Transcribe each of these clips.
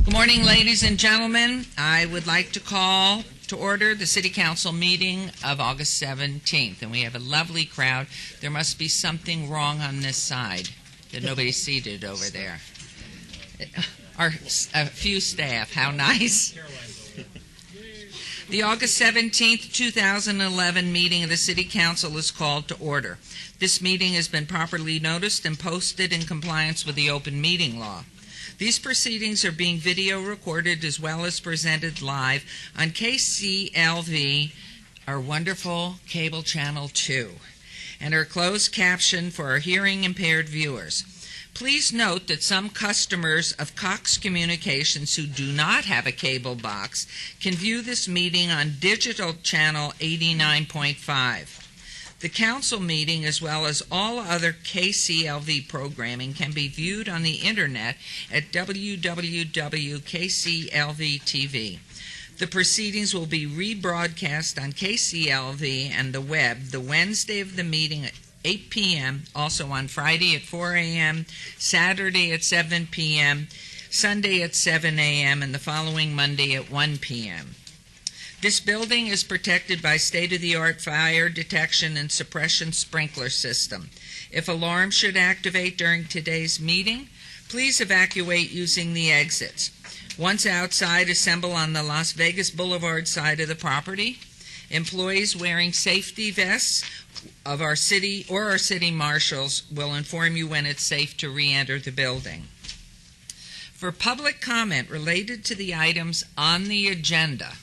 Good morning, ladies and gentlemen. I would like to call to order the City Council meeting of August 17th. And we have a lovely crowd. There must be something wrong on this side that nobody's seated over there. A few staff, how nice. The August 17th, 2011 meeting of the City Council is called to order. This meeting has been properly noticed and posted in compliance with the open meeting law. These proceedings are being video recorded as well as presented live on KCLV, our wonderful cable channel 2, and are closed captioned for our hearing impaired viewers. Please note that some customers of Cox Communications who do not have a cable box can view this meeting on digital channel 89.5. The council meeting, as well as all other KCLV programming, can be viewed on the internet at www.kclv.tv. The proceedings will be rebroadcast on KCLV and the web the Wednesday of the meeting at 8 p.m., also on Friday at 4 a.m., Saturday at 7 p.m., Sunday at 7 a.m., and the following Monday at 1 p.m. This building is protected by state-of-the-art fire detection and suppression sprinkler system. If alarms should activate during today's meeting, please evacuate using the exits. Once outside, assemble on the Las Vegas Boulevard side of the property. Employees wearing safety vests of our city or our city marshals will inform you when it's safe to re-enter the building. For public comment related to the items on the agenda,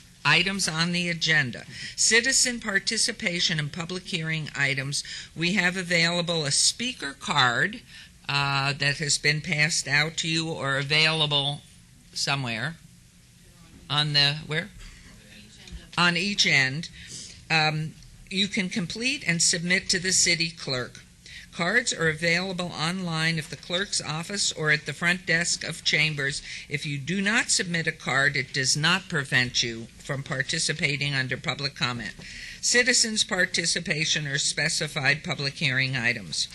citizen participation in public hearing items, we have available a speaker card that has been passed out to you or available somewhere on the, where? On each end. You can complete and submit to the city clerk. Cards are available online at the clerk's office or at the front desk of chambers. If you do not submit a card, it does not prevent you from participating under public comment. Citizens' participation are specified public hearing items.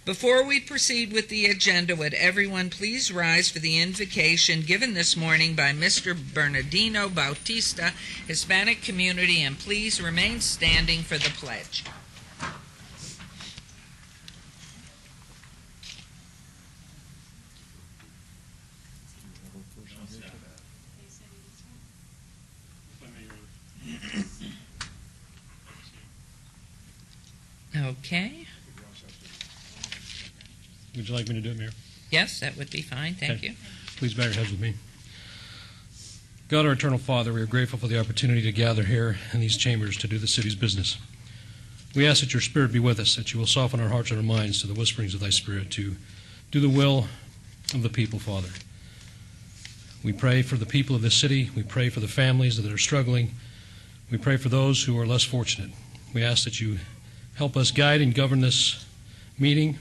Before we proceed with the agenda, would everyone please rise for the invocation given this morning by Mr. Bernardino Bautista, Hispanic Community, and please remain standing for the pledge. Okay. Would you like me to do it, Mayor? Yes, that would be fine. Thank you. Please bow your heads with me. God, our eternal Father, we are grateful for the opportunity to gather here in these chambers to do the city's business. We ask that your Spirit be with us, that you will soften our hearts and our minds to the whisperings of thy Spirit to do the will of the people, Father. We pray for the people of this city. We pray for the families that are struggling. We pray for those who are less fortunate. We ask that you help us guide and govern this meeting.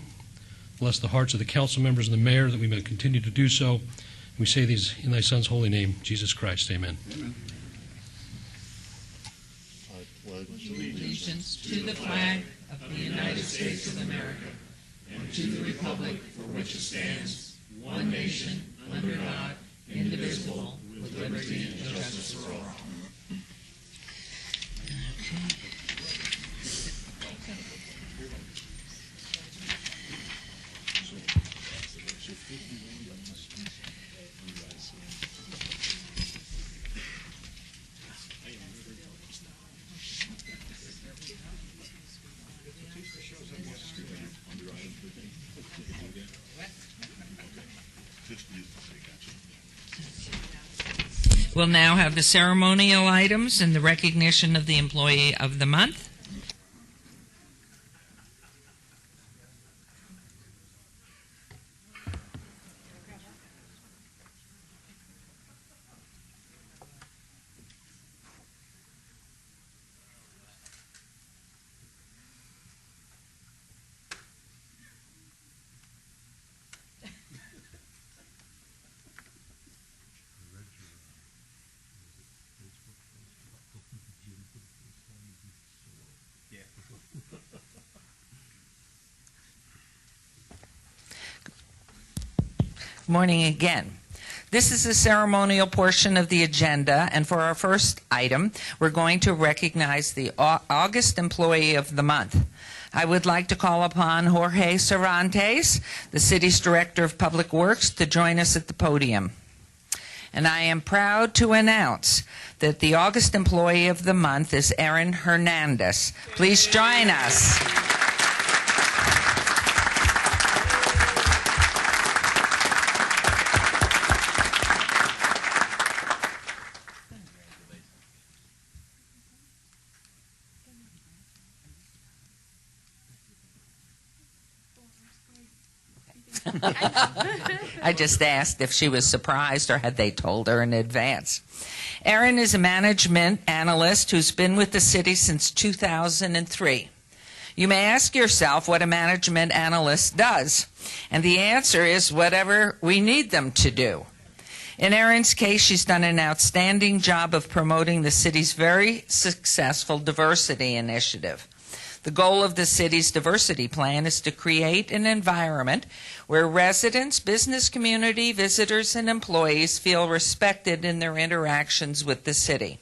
Bless the hearts of the council members and the mayor that we may continue to do so. We say these in thy Son's holy name, Jesus Christ. Amen. Amen. I pledge allegiance to the flag of the United States of America and to the republic for which it stands, one nation, under God, indivisible, with liberty and justice for all. We'll now have the ceremonial items and the recognition of the Employee of the Month. Morning again. This is the ceremonial portion of the agenda, and for our first item, we're going to recognize the August Employee of the Month. I would like to call upon Jorge Cervantes, the city's Director of Public Works, to join us at the podium. And I am proud to announce that the August Employee of the Month is Erin Hernandez. Please join us. I just asked if she was surprised or had they told her in advance. Erin is a management analyst who's been with the city since 2003. You may ask yourself what a management analyst does, and the answer is whatever we need them to do. In Erin's case, she's done an outstanding job of promoting the city's very successful diversity initiative. The goal of the city's diversity plan is to create an environment where residents, business community, visitors, and employees feel respected in their interactions with the city.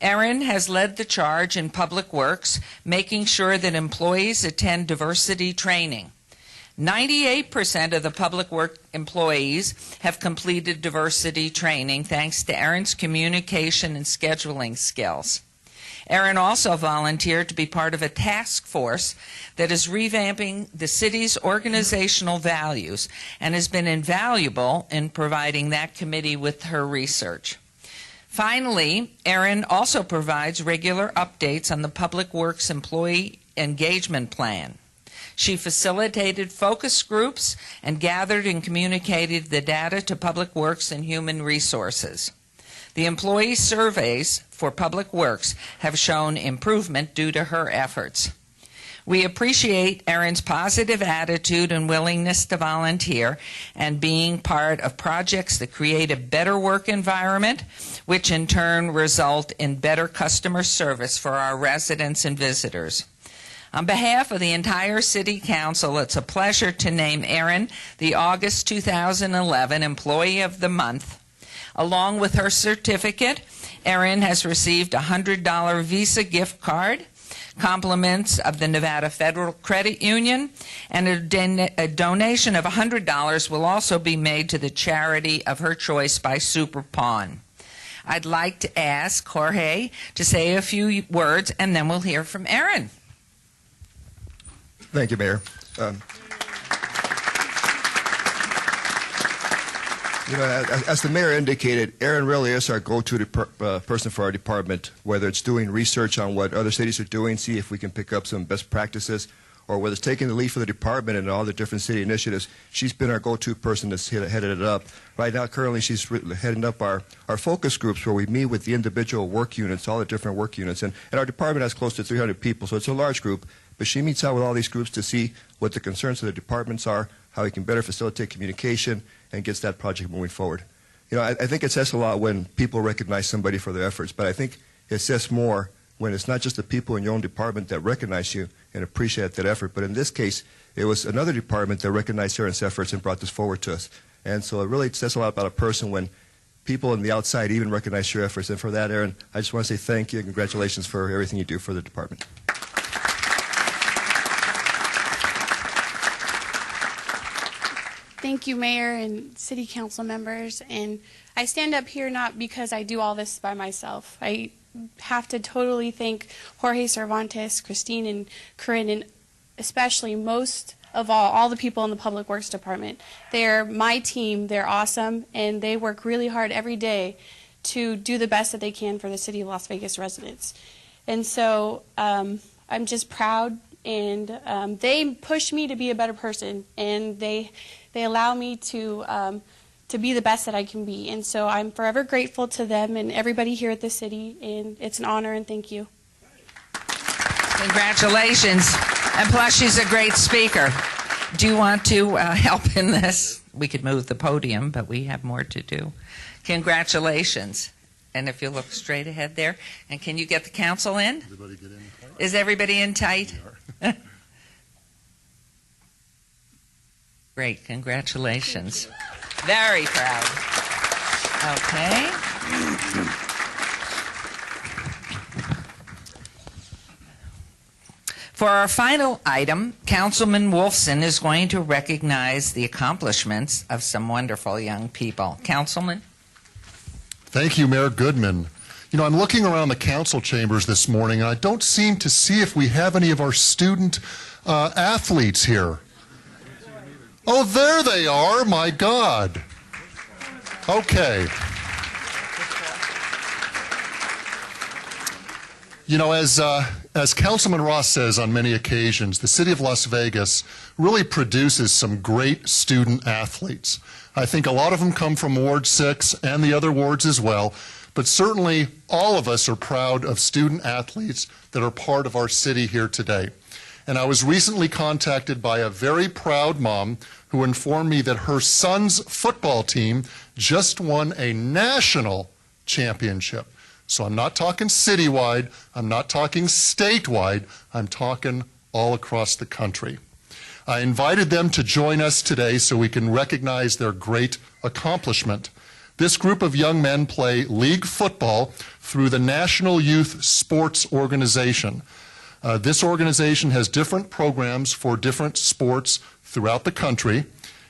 Erin has led the charge in Public Works, making sure that employees attend diversity training. 98% of the Public Works employees have completed diversity training thanks to Erin's communication and scheduling skills. Erin also volunteered to be part of a task force that is revamping the city's organizational values and has been invaluable in providing that committee with her research. Finally, Erin also provides regular updates on the Public Works Employee Engagement Plan. She facilitated focus groups and gathered and communicated the data to Public Works and Human Resources. The employee surveys for Public Works have shown improvement due to her efforts. We appreciate Erin's positive attitude and willingness to volunteer and being part of projects that create a better work environment, which in turn result in better customer service for our residents and visitors. On behalf of the entire City Council, it's a pleasure to name Erin the August 2011 Employee of the Month. Along with her certificate, Erin has received a $100 Visa gift card, compliments of the Nevada Federal Credit Union, and a donation of $100 will also be made to the charity of her choice by Super Pawn. I'd like to ask Jorge to say a few words, and then we'll hear from Erin. Thank you, Mayor. As the mayor indicated, Erin really is our go-to person for our department, whether it's doing research on what other cities are doing, see if we can pick up some best practices, or whether it's taking the lead for the department and all the different city initiatives. She's been our go-to person that's headed it up. Right now, currently, she's heading up our focus groups where we meet with the individual work units, all the different work units. And our department has close to 300 people, so it's a large group. But she meets out with all these groups to see what the concerns of the departments are, how we can better facilitate communication, and gets that project moving forward. I think it says a lot when people recognize somebody for their efforts, but I think it says more when it's not just the people in your own department that recognize you and appreciate that effort, but in this case, it was another department that recognized Erin's efforts and brought this forward to us. And so it really says a lot about a person when people on the outside even recognize your efforts. And for that, Erin, I just want to say thank you and congratulations for everything you do for the department. Thank you, Mayor and City Council members. And I stand up here not because I do all this by myself. I have to totally thank Jorge Cervantes, Christine, and Corinne, and especially most of all the people in the Public Works Department. They're my team. They're awesome, and they work really hard every day to do the best that they can for the City of Las Vegas residents. And so I'm just proud, and they push me to be a better person, and they allow me to be the best that I can be. And so I'm forever grateful to them and everybody here at the city, and it's an honor, and thank you. Congratulations. And plus, she's a great speaker. Do you want to help in this? We could move the podium, but we have more to do. Congratulations. And if you look straight ahead there, and can you get the council in? Everybody get in? Is everybody in tight? Great, congratulations. Very proud. Okay. For our final item, Councilman Wolfson is going to recognize the accomplishments of some wonderful young people. Councilman? Thank you, Mayor Goodman. You know, I'm looking around the council chambers this morning, and I don't seem to see if we have any of our student athletes here. Oh, there they are. My God. Okay. You know, as Councilman Ross says on many occasions, the city of Las Vegas really produces some great student athletes. I think a lot of them come from Ward 6 and the other wards as well, but certainly all of us are proud of student athletes that are part of our city here today. And I was recently contacted by a very proud mom who informed me that her son's football team just won a national championship. So I'm not talking citywide, I'm not talking statewide, I'm talking all across the country. I invited them to join us today so we can recognize their great accomplishment. This group of young men play league football through the National Youth Sports Organization. This organization has different programs for different sports throughout the country,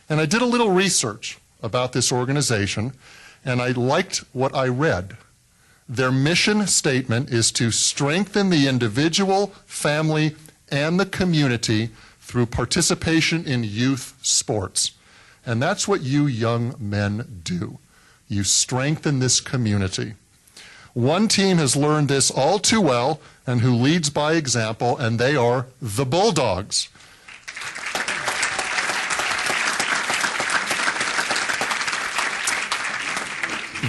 and I did a little research about this organization, and I liked what I read. Their mission statement is to strengthen the individual, family, and the community through participation in youth sports. And that's what you young men do. You strengthen this community. One team has learned this all too well and who leads by example, and they are the Bulldogs.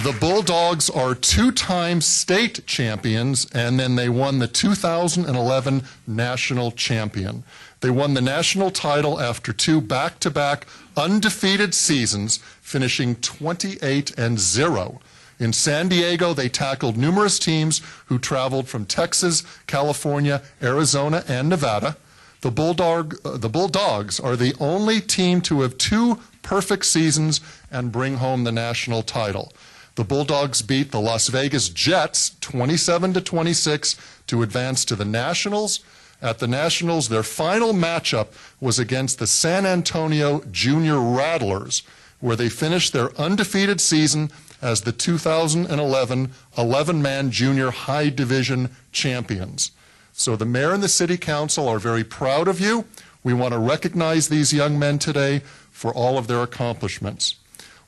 The Bulldogs are two-time state champions, and then they won the 2011 national champion. They won the national title after two back-to-back undefeated seasons, finishing 28-0. In San Diego, they tackled numerous teams who traveled from Texas, California, Arizona, and Nevada. The Bulldogs are the only team to have two perfect seasons and bring home the national title. The Bulldogs beat the Las Vegas Jets 27-26 to advance to the Nationals. At the Nationals, their final matchup was against the San Antonio Junior Rattlers, where they finished their undefeated season as the 2011 11-man junior high division champions. So the mayor and the city council are very proud of you. We want to recognize these young men today for all of their accomplishments.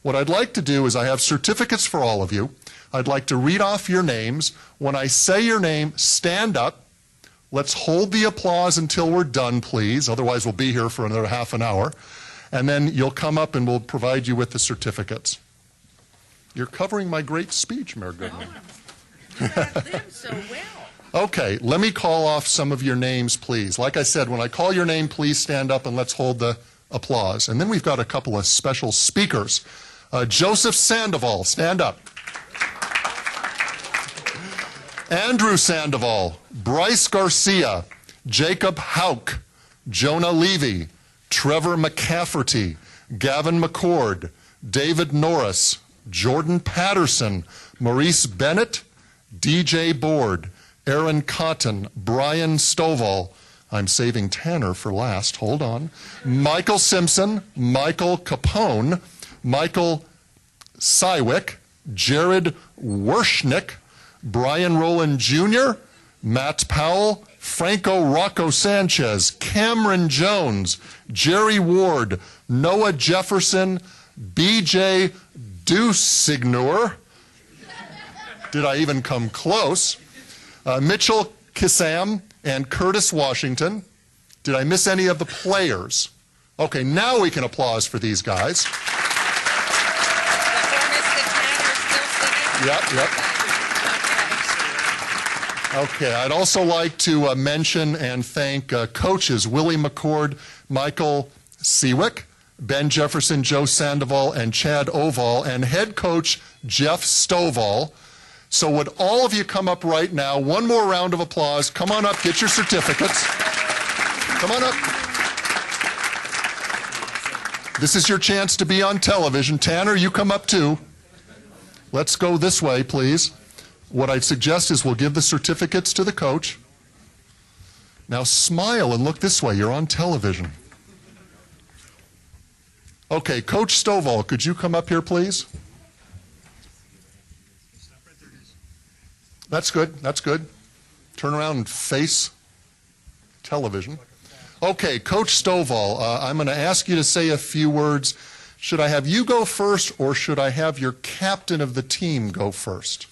What I'd like to do is I have certificates for all of you. I'd like to read off your names. When I say your name, stand up. Let's hold the applause until we're done, please. Otherwise, we'll be here for another half an hour. And then you'll come up and we'll provide you with the certificates. You're covering my great speech, Mayor Goodman. You did so well. Okay, let me call off some of your names, please. Like I said, when I call your name, please stand up and let's hold the applause. And then we've got a couple of special speakers. Joseph Sandoval, stand up. Andrew Sandoval, Bryce Garcia, Jacob Hauk, Jonah Levy, Trevor McCafferty, Gavin McCord, David Norris, Jordan Patterson, Maurice Bennett, DJ Board, Aaron Cotton, Brian Stovall. I'm saving Tanner for last. Hold on. Michael Simpson, Michael Capone, Michael Sywick, Jared Wershnick, Brian Rowland Jr., Matt Powell, Franco Rocco Sanchez, Cameron Jones, Jerry Ward, Noah Jefferson, BJ Dusignor. Did I even come close? Mitchell Kissam and Curtis Washington. Did I miss any of the players? Okay, now we can applause for these guys. Yep. Okay, I'd also like to mention and thank coaches Willie McCord, Michael Seawick, Ben Jefferson, Joe Sandoval, and Chad Oval, and head coach Jeff Stovall. So would all of you come up right now? One more round of applause. Come on up, get your certificates. Come on up. This is your chance to be on television. Tanner, you come up too. let's go this way, please. What I'd suggest is we'll give the certificates to the coach. Now smile and look this way. You're on television. Okay, Coach Stovall, could you come up here, please? That's good. That's good. Turn around and face television. Okay, Coach Stovall, I'm going to ask you to say a few words. Should I have you go first, or should I have your captain of the team go first?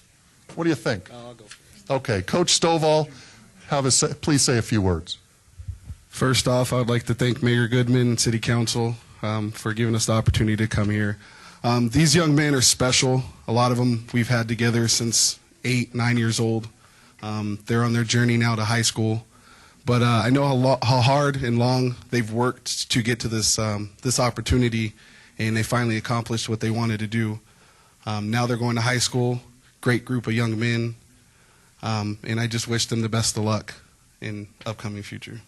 What do you think? I'll go first. Okay, Coach Stovall, please say a few words. First off, I would like to thank Mayor Goodman and City Council for giving us the opportunity to come here. These young men are special. A lot of them we've had together since 8, 9 years old. They're on their journey now to high school. But I know how hard and long they've worked to get to this opportunity, and they finally accomplished what they wanted to do. Now they're going to high school, great group of young men, and I just wish them the best of luck in upcoming future.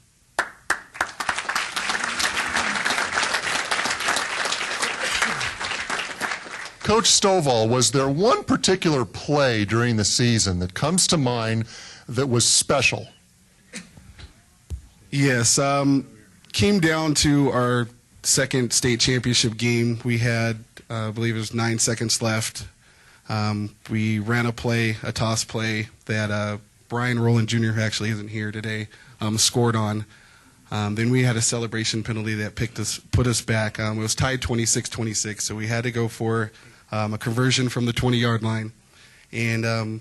Coach Stovall, was there one particular play during the season that comes to mind that was special? Yes, came down to our second state championship game. We had, I believe it was 9 seconds left. We ran a toss play that Brian Rowland Jr., who actually isn't here today, scored on. Then we had a celebration penalty that put us back. It was tied 26-26, so we had to go for a conversion from the 20-yard line. And,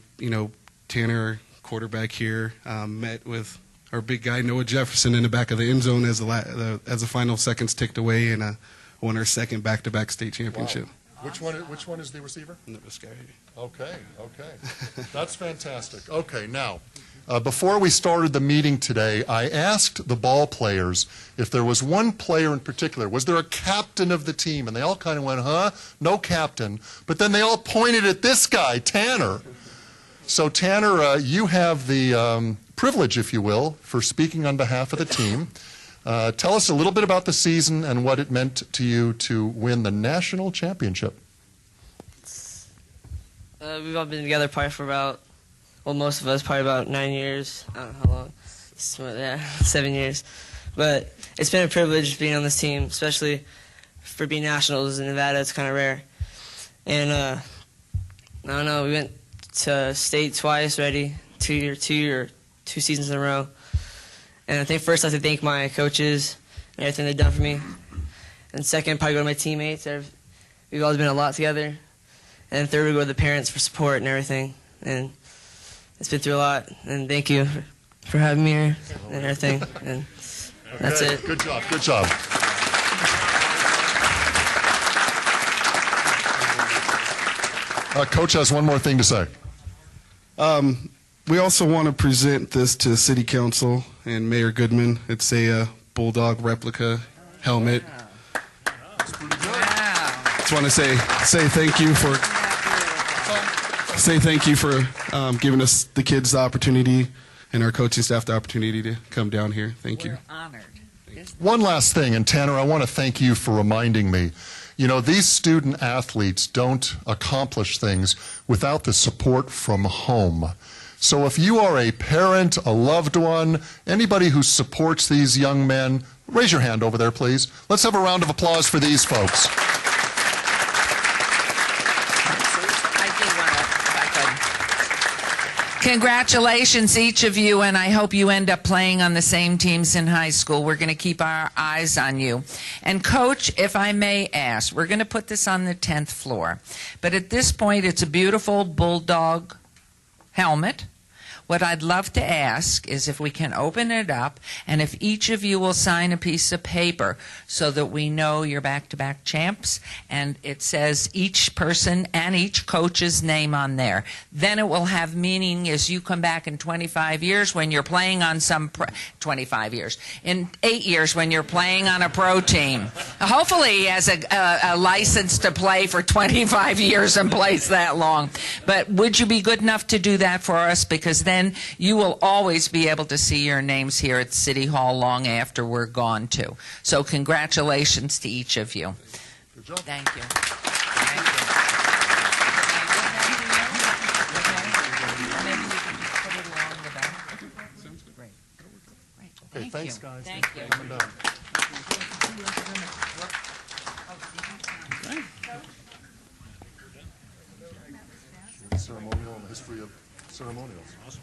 Tanner, quarterback here, met with our big guy, Noah Jefferson, in the back of the end zone as the final seconds ticked away, and won our second back-to-back state championship. Wow. Which one is the receiver? This guy here. Okay. That's fantastic. Okay, now, before we started the meeting today, I asked the ball players if there was one player in particular. Was there a captain of the team? And they all kind of went, huh? No captain. But then they all pointed at this guy, Tanner. So, Tanner, you have the privilege, if you will, for speaking on behalf of the team. Tell us a little bit about the season and what it meant to you to win the national championship. We've all been together probably for most of us, probably about 9 years. I don't know how long. 7 years. But it's been a privilege being on this team, especially for being nationals in Nevada. It's kind of rare. And I don't know, we went to state twice already, 2 seasons in a row. And I think first I have to thank my coaches and everything they've done for me. And second, probably go to my teammates. We've always been a lot together. And third, we go to the parents for support and everything. And it's been through a lot. And thank you for having me here and everything. And that's it. Good job. Good job. Coach has one more thing to say. We also want to present this to City Council and Mayor Goodman. It's a Bulldog replica helmet. Just want to say thank you for giving us the kids the opportunity and our coaching staff the opportunity to come down here. Thank you. We're honored. One last thing, and Tanner, I want to thank you for reminding me. You know, these student athletes don't accomplish things without the support from home. So if you are a parent, a loved one, anybody who supports these young men, raise your hand over there, please. Let's have a round of applause for these folks. Congratulations, each of you, and I hope you end up playing on the same teams in high school. We're going to keep our eyes on you. And, Coach, if I may ask, we're going to put this on the 10th floor. But at this point, it's a beautiful Bulldog helmet. What I'd love to ask is if we can open it up and if each of you will sign a piece of paper so that we know you're back-to-back champs, and it says each person and each coach's name on there. Then it will have meaning as you come back in 25 years when you're playing on some 25 years. In 8 years when you're playing on a pro team. Hopefully he has a license to play for 25 years and plays that long. But would you be good enough to do that for us? Because then you will always be able to see your names here at City Hall long after we're gone too. So congratulations to each of you. Good job. Thank you. Thank you. Okay, Thank thanks, you. guys. Thank Thanks for you. coming down. Ceremonial and the history of ceremonials. Awesome.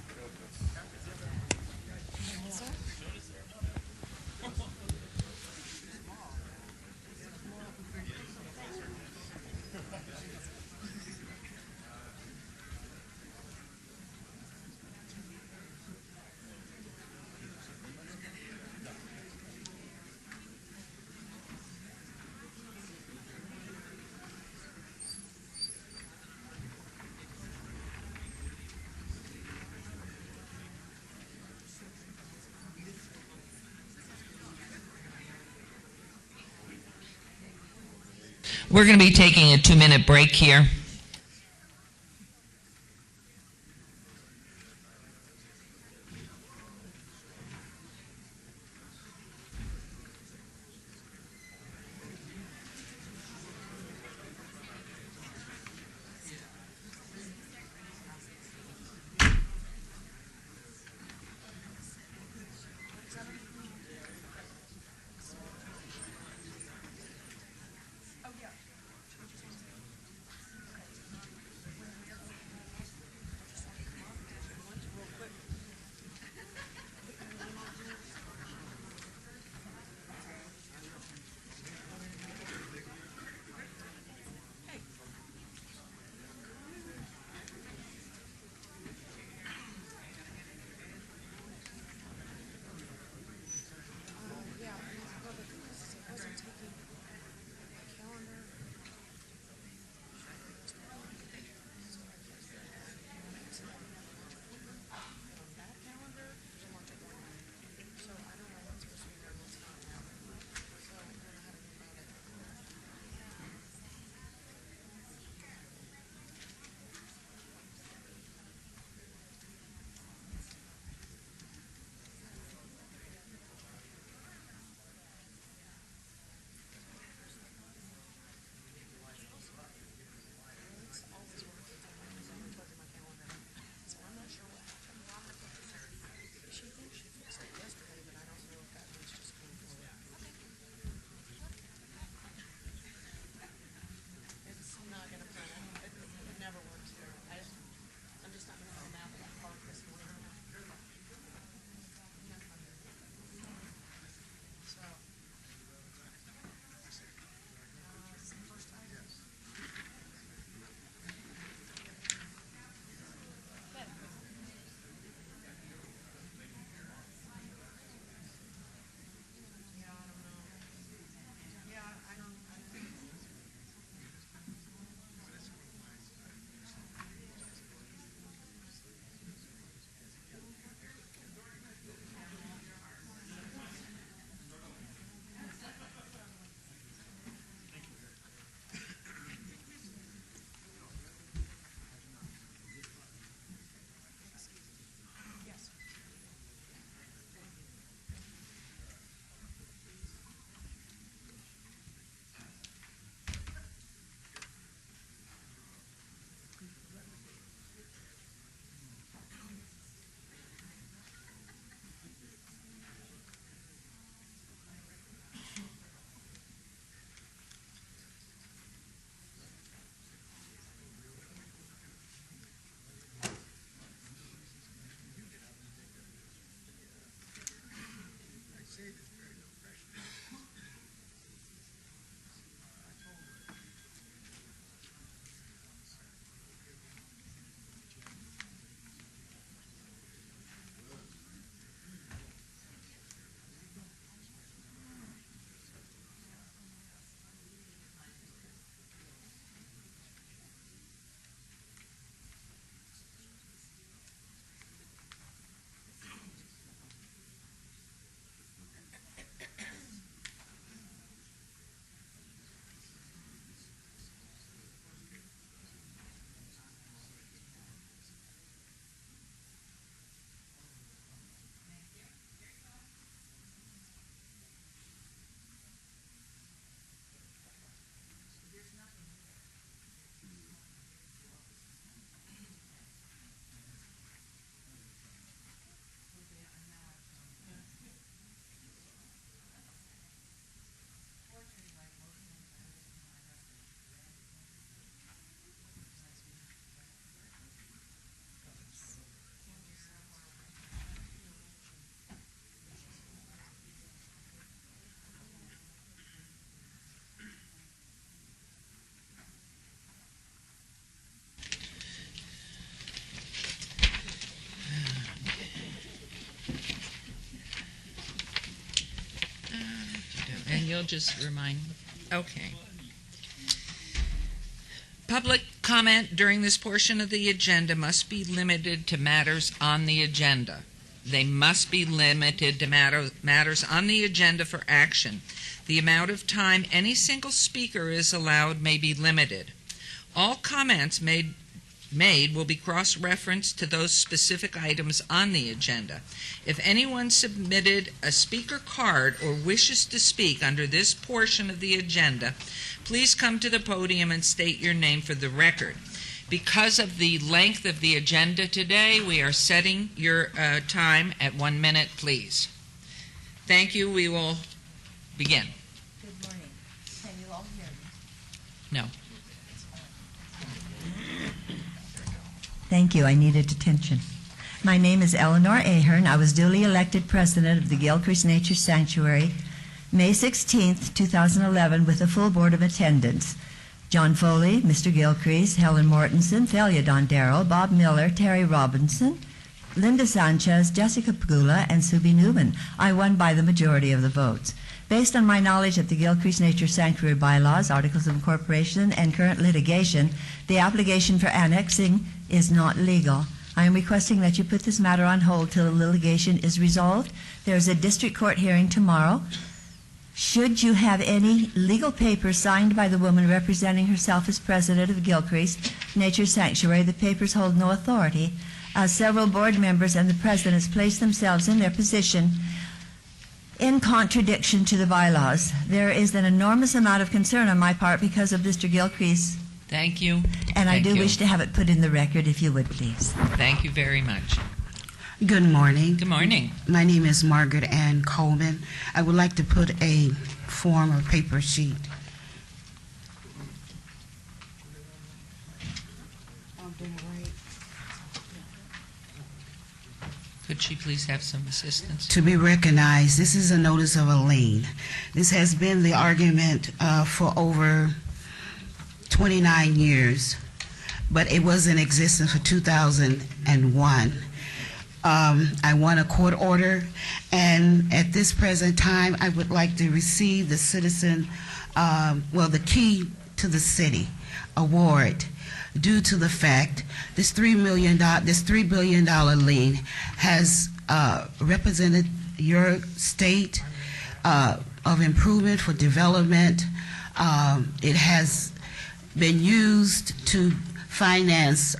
We're going to be taking a 2-minute break here. You'll just remind, okay. Public comment during this portion of the agenda must be limited to matters on the agenda. They must be limited to matters on the agenda for action. The amount of time any single speaker is allowed may be limited. All comments made will be cross-referenced to those specific items on the agenda. If anyone submitted a speaker card or wishes to speak under this portion of the agenda, please come to the podium and state your name for the record. Because of the length of the agenda today, we are setting your time at 1 minute, please. Thank you. We will begin. Good morning. Can you all hear me? No. Thank you. I needed attention. My name is Eleanor Ahern. I was duly elected president of the Gilcrease Nature Sanctuary May 16th, 2011, with a full board of attendants. John Foley, Mr. Gilcrease, Helen Mortensen, Thalia Dondero, Bob Miller, Terry Robinson, Linda Sanchez, Jessica Pagula, and Subi Newman. I won by the majority of the votes. Based on my knowledge of the Gilcrease Nature Sanctuary bylaws, articles of incorporation, and current litigation, the application for annexing is not legal. I am requesting that you put this matter on hold till the litigation is resolved. There is a district court hearing tomorrow. Should you have any legal papers signed by the woman representing herself as president of Gilcrease Nature Sanctuary, the papers hold no authority, as several board members and the presidents place themselves in their position in contradiction to the bylaws. There is an enormous amount of concern on my part because of Mr. Gilcrease, Thank you. and I Thank do you. wish to have it put in the record, if you would, please. Thank you very much. Good morning. Good morning. My name is Margaret Ann Coleman. I would like to put a form or paper sheet. Could she please have some assistance? To be recognized, this is a notice of a lien. This has been the argument for over 29 years, but it was in existence for 2001. I won a court order, and at this present time, I would like to receive the citizen, the Key to the City award, due to the fact this $3 billion lien has represented your state of improvement for development. It has been used to finance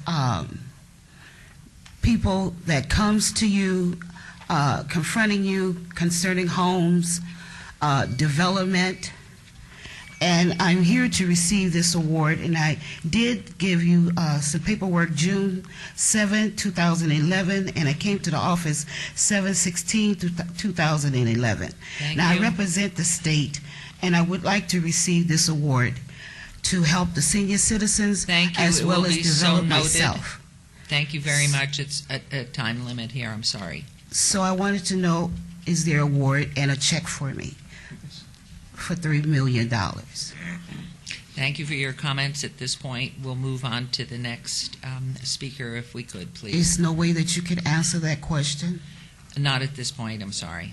people that comes to you, confronting you concerning homes, development, and I'm here to receive this award, and I did give you some paperwork June 7, 2011, and I came to the office 7/16/2011. Now, I represent the state, and I would like to receive this award to help the senior citizens Thank you. as It well will as be so develop noted. myself. Thank you very much. It's a time limit here. I'm sorry. So I wanted to know, is there a award and a check for me for $3 million? Thank you for your comments. At this point, we'll move on to the next speaker, if we could, please. Is no way that you could answer that question? Not at this point. I'm sorry.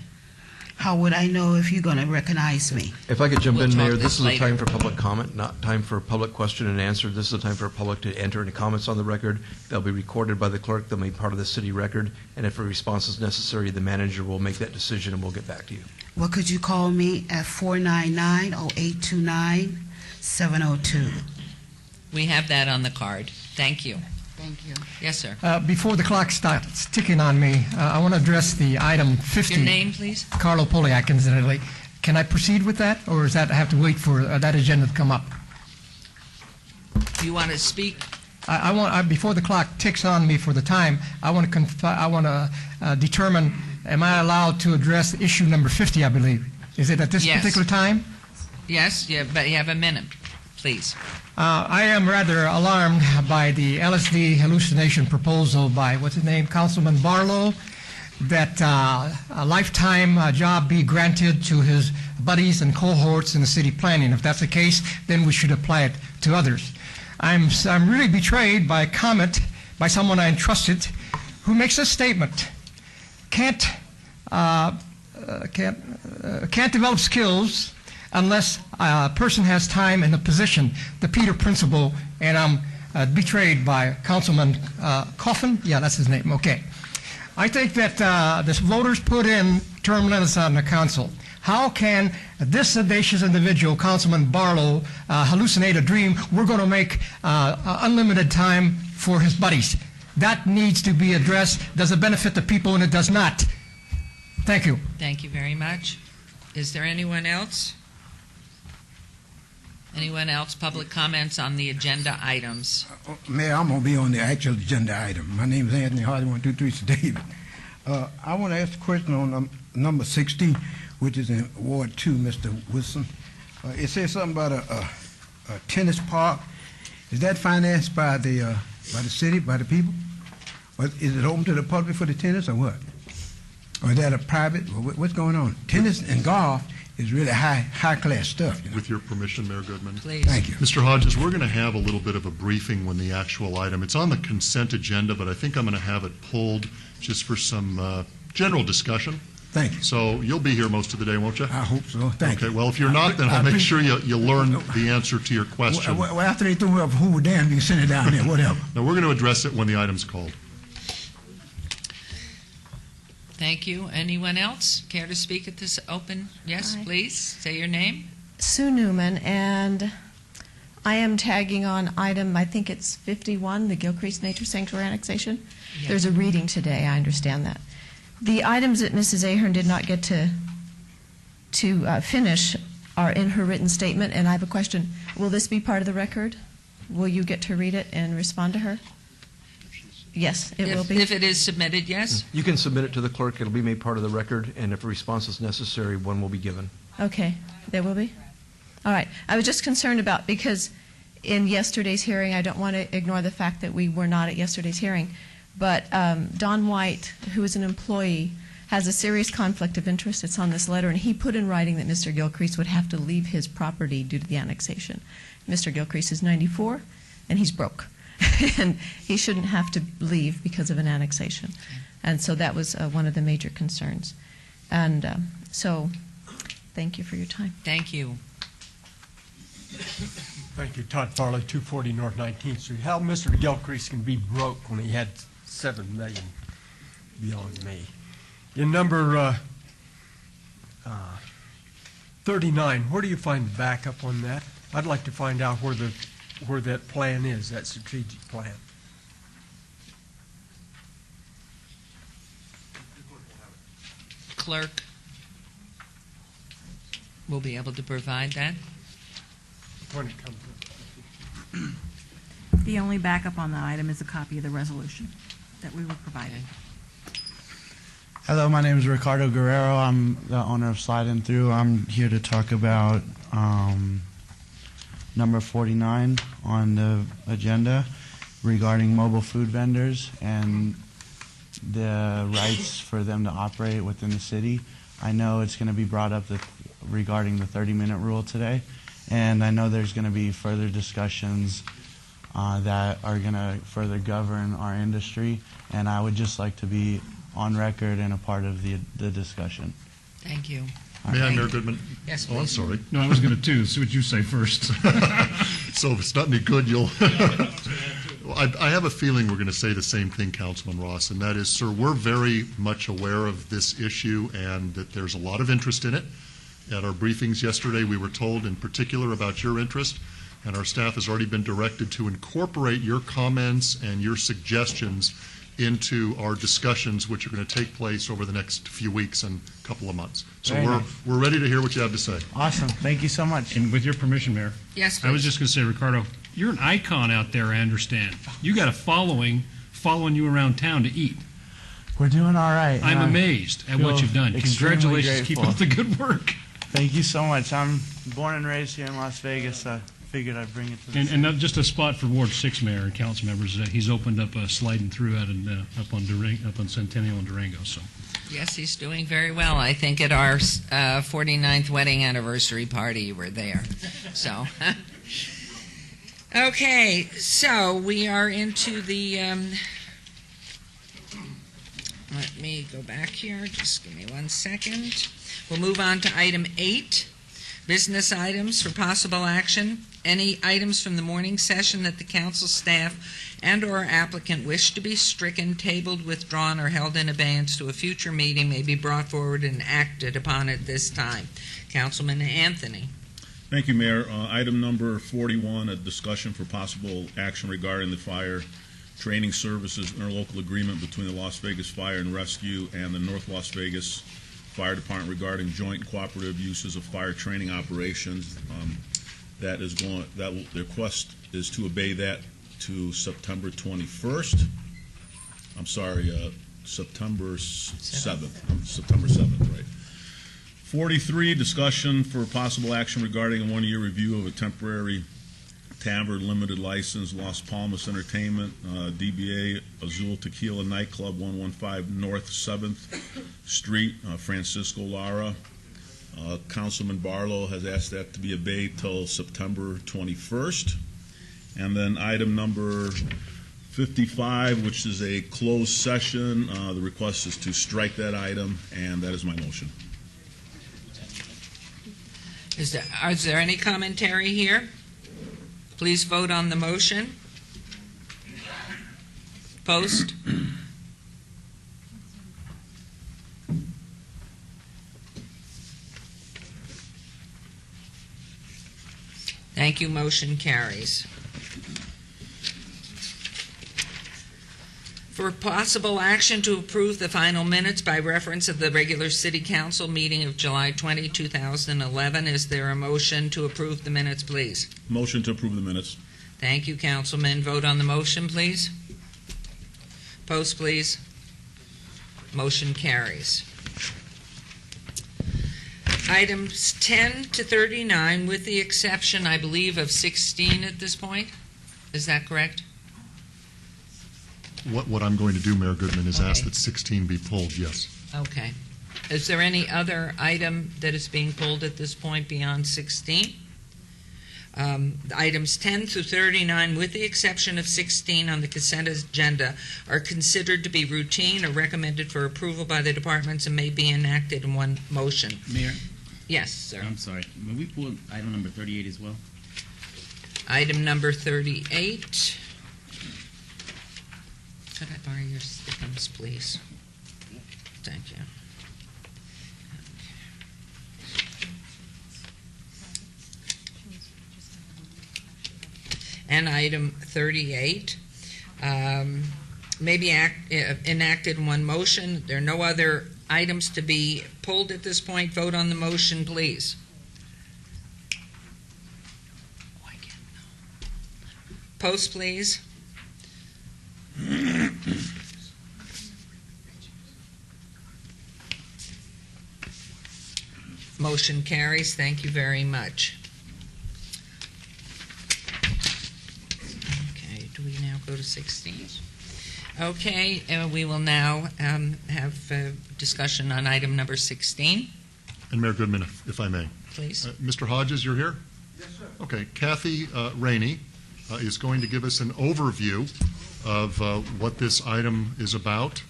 How would I know if you're going to recognize me? If I could jump We'll in, talk Mayor, this this is a later. time for public comment, not time for public question and answer. This is a time for public to enter any comments on the record. They'll be recorded by the clerk. They'll be part of the city record. And if a response is necessary, the manager will make that decision and we'll get back to you. Well, could you call me at 499-0829-702? We have that on the card. Thank you. Thank you. Yes, sir. Before the clock starts ticking on me, I want to address the item 50. Your name, please? Carlo Poliak, incidentally. Can I proceed with that, or does that have to wait for that agenda to come up? Do you want to speak? I want before the clock ticks on me for the time, I want to determine, am I allowed to address issue number 50, I believe? Is it at this Yes. particular time? Yes, but you have a minute, please. I am rather alarmed by the LSD hallucination proposal by, what's his name, Councilman Barlow, that a lifetime job be granted to his buddies and cohorts in the city planning. If that's the case, then we should apply it to others. I'm really betrayed by a comment by someone I entrusted who makes a statement. Can't develop skills unless a person has time and a position, the Peter Principle, and I'm betrayed by Councilman Coffin. Yeah, that's his name. Okay. I think that the voters put in term limits on the council. How can this audacious individual, Councilman Barlow, hallucinate a dream we're going to make unlimited time for his buddies? That needs to be addressed. Does it benefit the people, and it does not. Thank you. Thank you very much. Is there anyone else? Anyone else? Public comments on the agenda items? Mayor, I'm going to be on the actual agenda item. My name is Anthony Hardy, 123 David. I want to ask a question on number 60, which is in Ward 2, Mr. Wilson. It says something about a tennis park. Is that financed by the city, by the people? Or is it open to the public for the tennis, or what? Or is that a private? What's going on? Tennis and golf is really high-class stuff. You know? With your permission, Mayor Goodman. Please. Thank you. Mr. Hodges, we're going to have a little bit of a briefing when the actual item, it's on the consent agenda, but I think I'm going to have it pulled just for some general discussion. Thank you. So you'll be here most of the day, won't you? I hope so. Thank you. Okay, well, if you're not, then I'll make sure you learn the answer to your question. Well, after they throw me up Hoover Dam, you can send it down there, whatever. No, we're going to address it when the item's called. Thank you. Anyone else care to speak at this open? Yes, Hi. please. Say your name. Sue Newman, and I am tagging on item, I think it's 51, the Gilcrease Nature Sanctuary annexation. Yeah. There's a reading today, I understand that. The items that Mrs. Ahern did not get to finish are in her written statement, and I have a question. Will this be part of the record? Will you get to read it and respond to her? Yes, it will be. If it is submitted, yes. You can submit it to the clerk. It'll be made part of the record, and if a response is necessary, one will be given. Okay, there will be? All right. I was just concerned about, because in yesterday's hearing, I don't want to ignore the fact that we were not at yesterday's hearing, but Don White, who is an employee, has a serious conflict of interest. It's on this letter, and he put in writing that Mr. Gilcrease would have to leave his property due to the annexation. Mr. Gilcrease is 94, and he's broke. And he shouldn't have to leave because of an annexation. And so that was one of the major concerns. And so thank you for your time. Thank you. Thank you. Todd Farley, 240 North 19th Street. How Mr. Gilcrease can be broke when he had $7 million beyond me. In number 39, where do you find the backup on that? I'd like to find out where that plan is, that strategic plan. Clerk will be able to provide that. When it comes to The only backup on the item is a copy of the resolution that we were provided. Hello, my name is Ricardo Guerrero. I'm the owner of Slide and Through. I'm here to talk about number 49 on the agenda regarding mobile food vendors and the rights for them to operate within the city. I know it's going to be brought up regarding the 30-minute rule today, and I know there's going to be further discussions that are going to further govern our industry, and I would just like to be on record and a part of the discussion. Thank you. May I, Mayor Goodman? Yes, Oh, I'm sorry. No, I was going to too. See what you say first. So if it's not any good, you'll... I have a feeling we're going to say the same thing, Councilman Ross, and that is, sir, we're very much aware of this issue and that there's a lot of interest in it. At our briefings yesterday, we were told in particular about your interest, and our staff has already been directed to incorporate your comments and your suggestions into our discussions, which are going to take place over the next few weeks and couple of months. So we're ready to hear what you have to say. Awesome. Thank you so much. And with your permission, Mayor. Yes, I was please. just going to say, Ricardo, you're an icon out there, I understand. You got a following you around town to eat. We're doing all right. I'm amazed at what you've done. Extremely Congratulations. Keep grateful. up the good work. Thank you so much. I'm born and raised here in Las Vegas. I figured I'd bring it to the city. And just a spot for Ward 6 Mayor and council members. He's opened up a sliding through out up on Centennial and Durango. So. Yes, he's doing very well. I think at our 49th wedding anniversary party you were there. So, okay, so we are into the, let me go back here. Just give me 1 second. We'll move on to item 8, Business items for possible action. Any items from the morning session that the council staff and/or applicant wish to be stricken, tabled, withdrawn, or held in abeyance to a future meeting may be brought forward and acted upon at this time. Councilman Anthony. Thank you, Mayor. Item number 41, a discussion for possible action regarding the fire training services interlocal agreement between the Las Vegas Fire and Rescue and the North Las Vegas Fire Department regarding joint cooperative uses of fire training operations. The request is to obey that to September 21st. I'm sorry, September 7th. September 7th, right. 43, discussion for possible action regarding a one-year review of a temporary tavern limited license, Las Palmas Entertainment, DBA Azul Tequila Nightclub, 115 North 7th Street, Francisco Lara. Councilman Barlow has asked that to be obeyed till September 21st. And then item number 55, which is a closed session. The request is to strike that item, and that is my motion. Is there any commentary here? Please vote on the motion. Post. Thank you. Motion carries. For possible action to approve the final minutes by reference of the regular City Council meeting of July 20, 2011, is there a motion to approve the minutes, please? Motion to approve the minutes. Thank you, Councilman. Vote on the motion, please. Post, please. Motion carries. Items 10 to 39, with the exception, I believe, of 16 at this point. Is that correct? What I'm going to do, Mayor Goodman, is ask that 16 be pulled, yes. Okay. Is there any other item that is being pulled at this point beyond 16? Items 10 through 39, with the exception of 16 on the consent agenda, are considered to be routine or recommended for approval by the departments and may be enacted in one motion. Mayor? Yes, sir. I'm sorry. May we pull item number 38 as well? Item number 38. Could I borrow your stickums, please? Thank you. And item 38 may be enacted in one motion. There are no other items to be pulled at this point. Vote on the motion, please. Post, please. Motion carries. Thank you very much. Okay, do we now go to 16? Okay, we will now have discussion on item number 16. And Mayor Goodman, if I may. Please. Mr. Hodges, you're here? Yes, sir. Okay, Kathy Rainey is going to give us an overview of what this item is about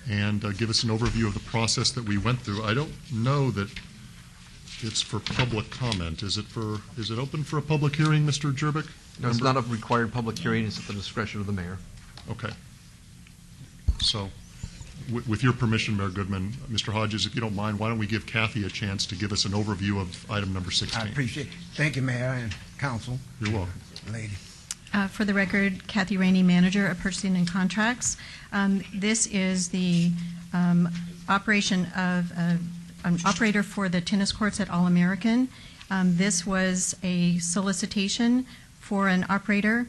and give us an overview of the process that we went through. I don't know that it's for public comment. Is it open for a public hearing, Mr. Jerbick? No, it's not a required public hearing. It's at the discretion of the mayor. Okay. So, with your permission, Mayor Goodman, Mr. Hodges, if you don't mind, why don't we give Kathy a chance to give us an overview of item number 16? I appreciate it. Thank you, Mayor and Council. You're welcome. Lady. For the record, Kathy Rainey, Manager of Purchasing and Contracts. This is the operation of an operator for the tennis courts at All-American. This was a solicitation for an operator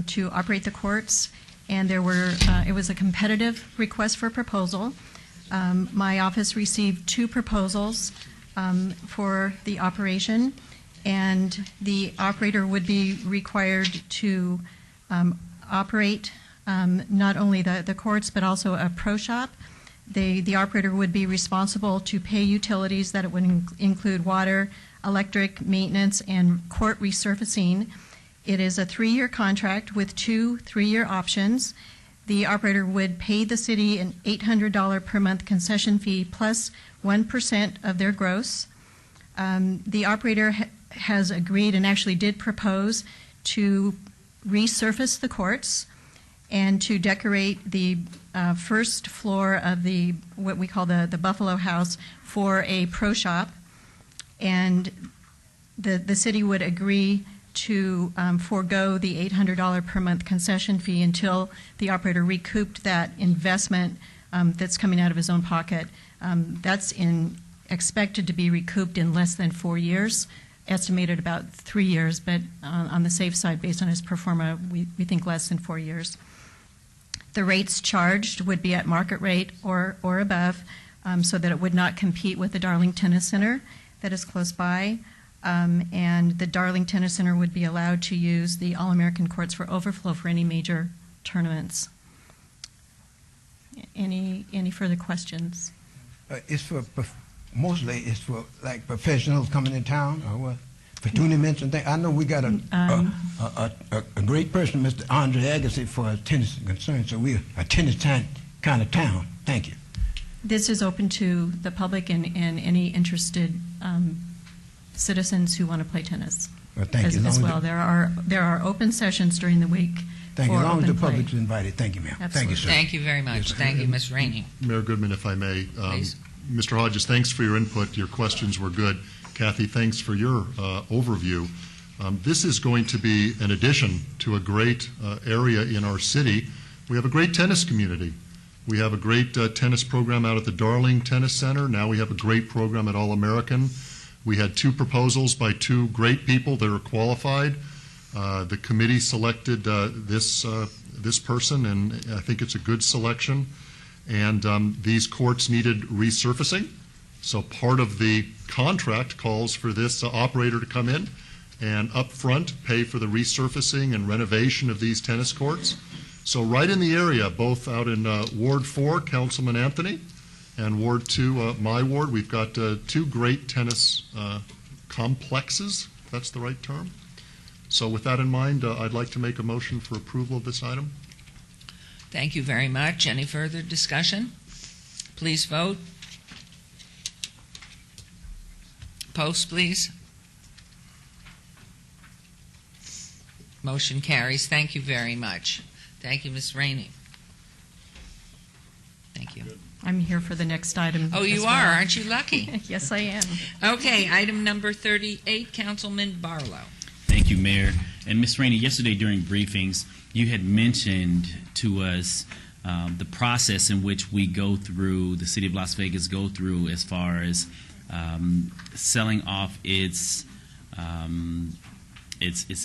to operate the courts, and it was a competitive request for proposal. My office received 2 proposals for the operation, and the operator would be required to operate not only the courts but also a pro shop. The operator would be responsible to pay utilities that it would include water, electric, maintenance, and court resurfacing. It is a 3-year contract with 2 3-year options. The operator would pay the city an $800 per month concession fee plus 1% of their gross. The operator has agreed and actually did propose to resurface the courts and to decorate the first floor of the what we call the Buffalo House for a pro shop, and the city would agree to forego the $800 per month concession fee until the operator recouped that investment that's coming out of his own pocket. That's expected to be recouped in less than 4 years, estimated about 3 years, but on the safe side, based on his pro forma, we think less than 4 years. The rates charged would be at market rate or above, so that it would not compete with the Darling Tennis Center that is close by. And the Darling Tennis Center would be allowed to use the All-American courts for overflow for any major tournaments. Any further questions? Mostly it's for like professionals coming in town or what? For tournaments and things. I know we got a great person, Mr. Andre Agassi, for tennis concern. So we're a tennis kind of town. Thank you. This is open to the public and any interested citizens who want to play tennis. Well, thank you. As well. There are open sessions during the week. Thank you. As long as the play. public's invited. Thank you, ma'am. Absolutely. Thank you, sir. Thank you very much. Yes. Thank you, Ms. Rainey. Mayor Goodman, if I may. Please. Mr. Hodges, thanks for your input. Your questions were good. Kathy, thanks for your overview. This is going to be an addition to a great area in our city. We have a great tennis community. We have a great tennis program out at the Darling Tennis Center. Now we have a great program at All-American. We had 2 proposals by 2 great people that are qualified. The committee selected this person, and I think it's a good selection. And these courts needed resurfacing. So part of the contract calls for this operator to come in and up front pay for the resurfacing and renovation of these tennis courts. So right in the area, both out in Ward 4, Councilman Anthony, and Ward 2, my ward, we've got 2 great tennis complexes, if that's the right term. So with that in mind, I'd like to make a motion for approval of this item. Thank you very much. Any further discussion? Please vote. Post, please. Motion carries. Thank you very much. Thank you, Ms. Rainey. Thank you. I'm here for the next item. Oh, you as are? well. Aren't you lucky? Yes, I am. Okay, item number 38, Councilman Barlow. Thank you, Mayor. And Ms. Rainey, yesterday during briefings, you had mentioned to us the process in which we go through, the City of Las Vegas go through as far as selling off its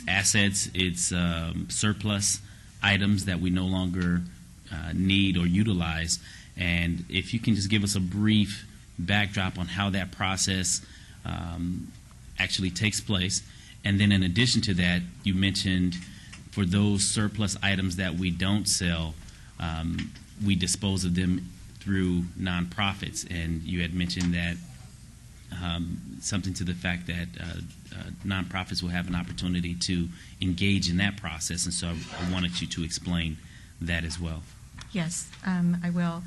assets, its surplus items that we no longer need or utilize. And if you can just give us a brief backdrop on how that process actually takes place. And then in addition to that, you mentioned for those surplus items that we don't sell, we dispose of them through nonprofits. And you had mentioned that something to the fact that nonprofits will have an opportunity to engage in that process. And so I wanted you to explain that as well. Yes, I will.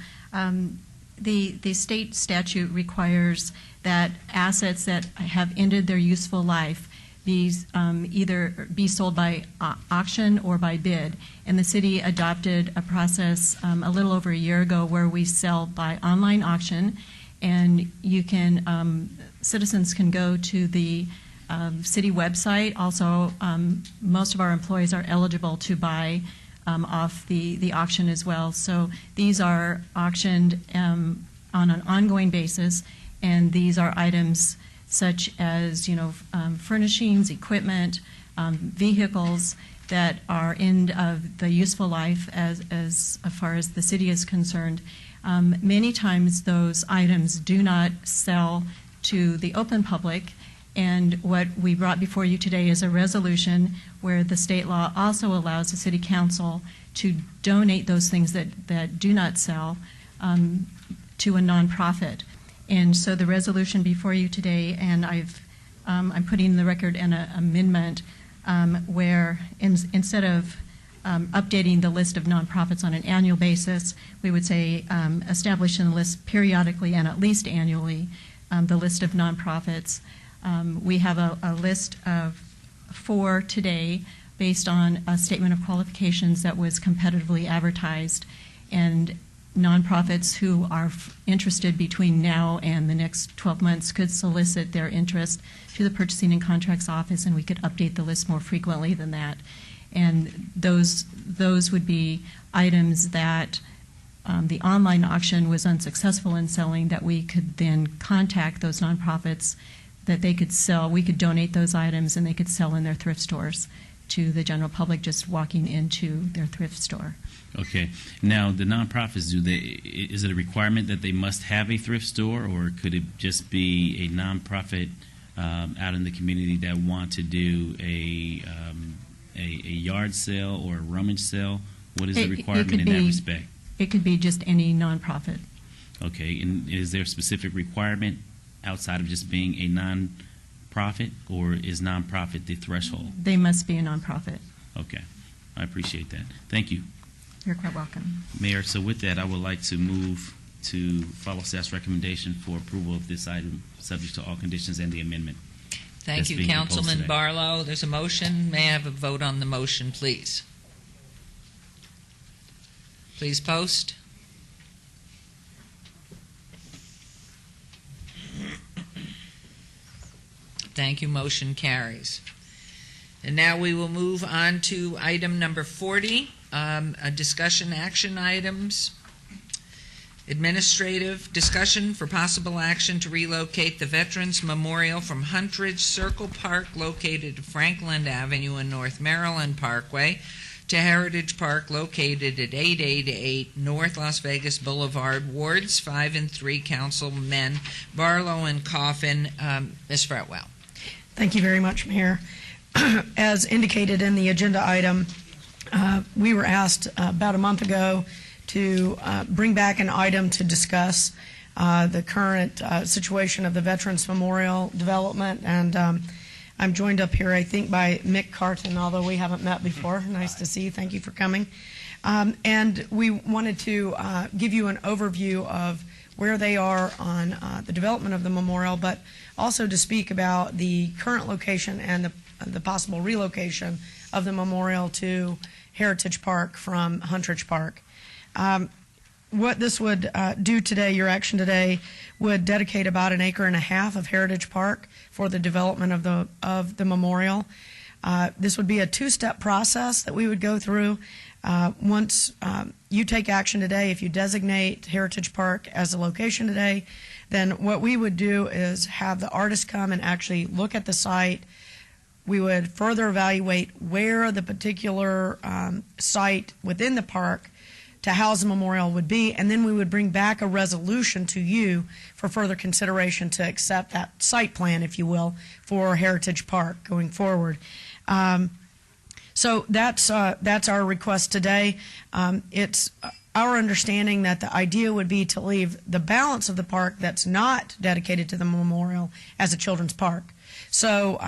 The state statute requires that assets that have ended their useful life either be sold by auction or by bid. And the city adopted a process a little over a year ago where we sell by online auction, and you can citizens can go to the city website. Also, most of our employees are eligible to buy off the auction as well. So these are auctioned on an ongoing basis, and these are items such as furnishings, equipment, vehicles that are end of the useful life as far as the city is concerned. Many times those items do not sell to the open public, and what we brought before you today is a resolution where the state law also allows the city council to donate those things that do not sell to a nonprofit. And so the resolution before you today, and I'm putting in the record an amendment where instead of updating the list of nonprofits on an annual basis, we would say establishing the list periodically and at least annually, the list of nonprofits We have a list of 4 today based on a statement of qualifications that was competitively advertised, and nonprofits who are interested between now and the next 12 months could solicit their interest to the Purchasing and Contracts Office, and we could update the list more frequently than that. And those would be items that the online auction was unsuccessful in selling, that we could then contact those nonprofits that they could sell. We could donate those items and they could sell in their thrift stores to the general public just walking into their thrift store. Okay. Now, the nonprofits, is it a requirement that they must have a thrift store, or could it just be a nonprofit out in the community that want to do a yard sale or a rummage sale? What is the requirement in that respect? It could be just any nonprofit. Okay. And is there a specific requirement outside of just being a nonprofit, or is nonprofit the threshold? They must be a nonprofit. Okay. I appreciate that. Thank you. You're quite welcome. Mayor, so with that, I would like to move to follow staff's recommendation for approval of this item, subject to all conditions and the amendment. Thank you, Councilman Barlow. There's a motion. May I have a vote on the motion, please? Please post. Thank you. Motion carries. And now we will move on to item number 40, a discussion action items. Administrative discussion for possible action to relocate the Veterans Memorial from Huntridge Circle Park, located at Franklin Avenue and North Maryland Parkway, to Heritage Park, located at 888 North Las Vegas Boulevard, Wards 5 and 3, Councilmen Barlow and Coffin. Ms. Fretwell. Thank you very much, Mayor. As indicated in the agenda item, we were asked about a month ago to bring back an item to discuss the current situation of the Veterans Memorial development, and I'm joined up here, I think, by Mick Carton, although we haven't met before. Nice to see you. Thank you for coming. And we wanted to give you an overview of where they are on the development of the memorial, but also to speak about the current location and the possible relocation of the memorial to Heritage Park from Huntridge Park. What this would do today, your action today, would dedicate about 1.5 acres of Heritage Park for the development of the memorial. This would be a 2-step process that we would go through. Once you take action today, if you designate Heritage Park as a location today, then what we would do is have the artist come and actually look at the site. We would further evaluate where the particular site within the park to house the memorial would be, and then we would bring back a resolution to you for further consideration to accept that site plan, if you will, for Heritage Park going forward. So that's our request today. It's our understanding that the idea would be to leave the balance of the park that's not dedicated to the memorial as a children's park. So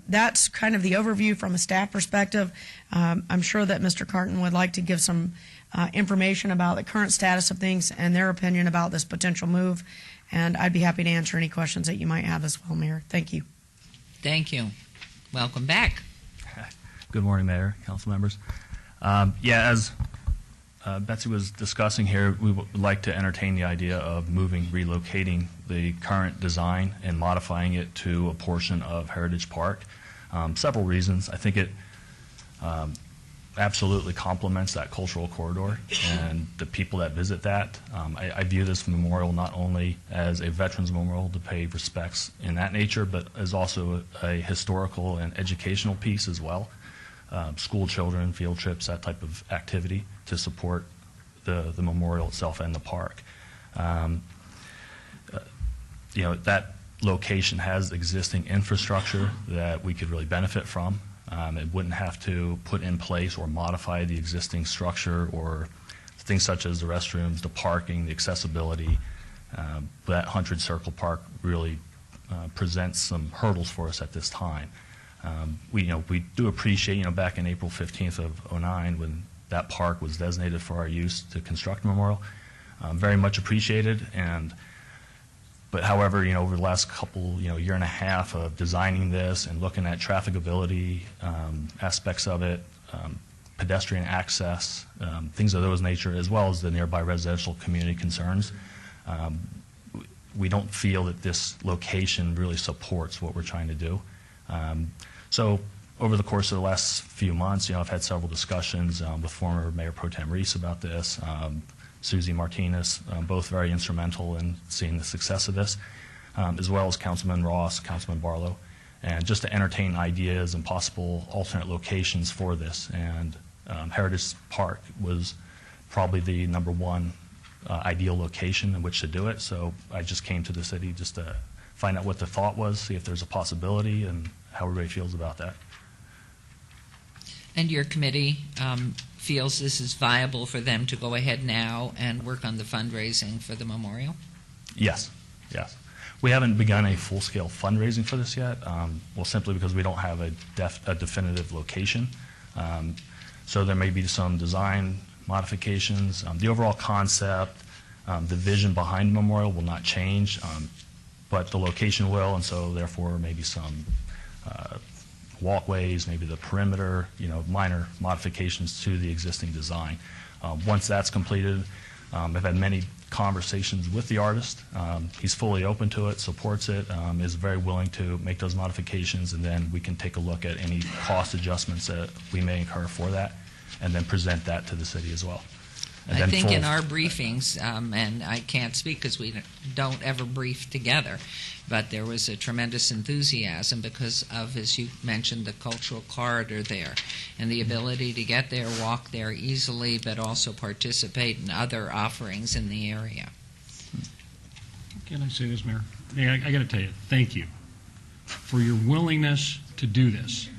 that's kind of the overview from a staff perspective. I'm sure that Mr. Carton would like to give some information about the current status of things and their opinion about this potential move, and I'd be happy to answer any questions that you might have as well, Mayor. Thank you. Thank you. Welcome back. Good morning, Mayor, council members. As Betsy was discussing here, we would like to entertain the idea of relocating the current design and modifying it to a portion of Heritage Park. Several reasons. I think it absolutely complements that cultural corridor and the people that visit that. I view this memorial not only as a veterans memorial to pay respects in that nature, but as also a historical and educational piece as well. School children, field trips, that type of activity to support the memorial itself and the park. That location has existing infrastructure that we could really benefit from. It wouldn't have to put in place or modify the existing structure or things such as the restrooms, the parking, the accessibility. That Huntridge Circle Park really presents some hurdles for us at this time. We do appreciate, back in April 15th of 2009 when that park was designated for our use to construct a memorial, very much appreciated, and But however, over the last couple, year and a half of designing this and looking at trafficability aspects of it, pedestrian access, things of those nature, as well as the nearby residential community concerns, we don't feel that this location really supports what we're trying to do. So over the course of the last few months, I've had several discussions with former Mayor Pro Tem Reese about this, Susie Martinez, both very instrumental in seeing the success of this, as well as Councilman Ross, Councilman Barlow, and just to entertain ideas and possible alternate locations for this. And Heritage Park was probably the number one ideal location in which to do it. So I just came to the city just to find out what the thought was, see if there's a possibility, and how everybody feels about that. And your committee feels this is viable for them to go ahead now and work on the fundraising for the memorial? Yes, yes. We haven't begun a full-scale fundraising for this yet, well, simply because we don't have a definitive location. So there may be some design modifications. The overall concept, the vision behind the memorial will not change, but the location will, and so therefore maybe some walkways, maybe the perimeter, minor modifications to the existing design. Once that's completed, I've had many conversations with the artist. He's fully open to it, supports it, is very willing to make those modifications, and then we can take a look at any cost adjustments that we may incur for that, and then present that to the city as well. And I then think in our briefings, and I can't speak because we don't ever brief together, but there was a tremendous enthusiasm because of, as you mentioned, the cultural corridor there and the ability to get there, walk there easily, but also participate in other offerings in the area. Can I say this, Mayor? I got to tell you, thank you for your willingness to do this.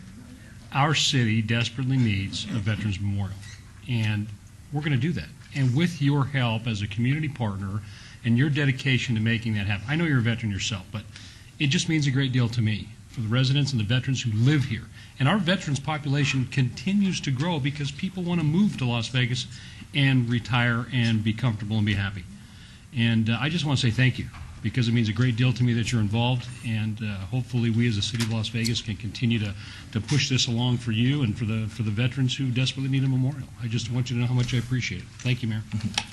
Our city desperately needs a Veterans Memorial, and we're going to do that. And with your help as a community partner and your dedication to making that happen, I know you're a veteran yourself, but it just means a great deal to me, for the residents and the veterans who live here. And our veterans population continues to grow because people want to move to Las Vegas and retire and be comfortable and be happy. And I just want to say thank you, because it means a great deal to me that you're involved, and hopefully we as the City of Las Vegas can continue to push this along for you and for the veterans who desperately need a memorial. I just want you to know how much I appreciate it. Thank you, Mayor.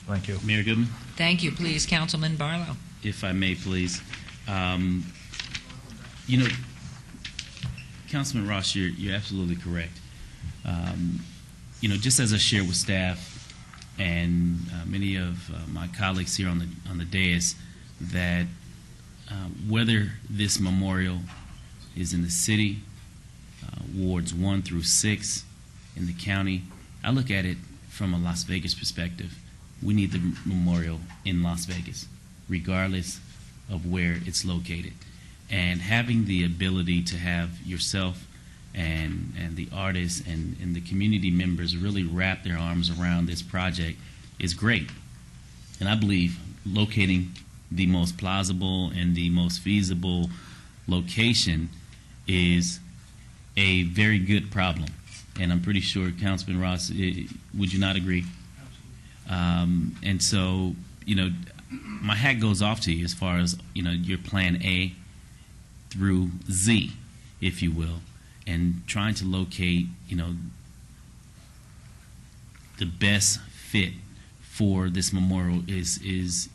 Thank you. Mayor Goodman? Thank you. Please, Councilman Barlow. If I may, please. Councilman Ross, you're absolutely correct. Just as I share with staff and many of my colleagues here on the dais, that whether this memorial is in the city, wards 1 through 6 in the county, I look at it from a Las Vegas perspective. We need the memorial in Las Vegas, regardless of where it's located. And having the ability to have yourself and the artists and the community members really wrap their arms around this project is great. And I believe locating the most plausible and the most feasible location is a very good problem. And I'm pretty sure, Councilman Ross, would you not agree? And so, my hat goes off to you as far as, your plan A through Z, if you will, and trying to locate, the best fit for this memorial is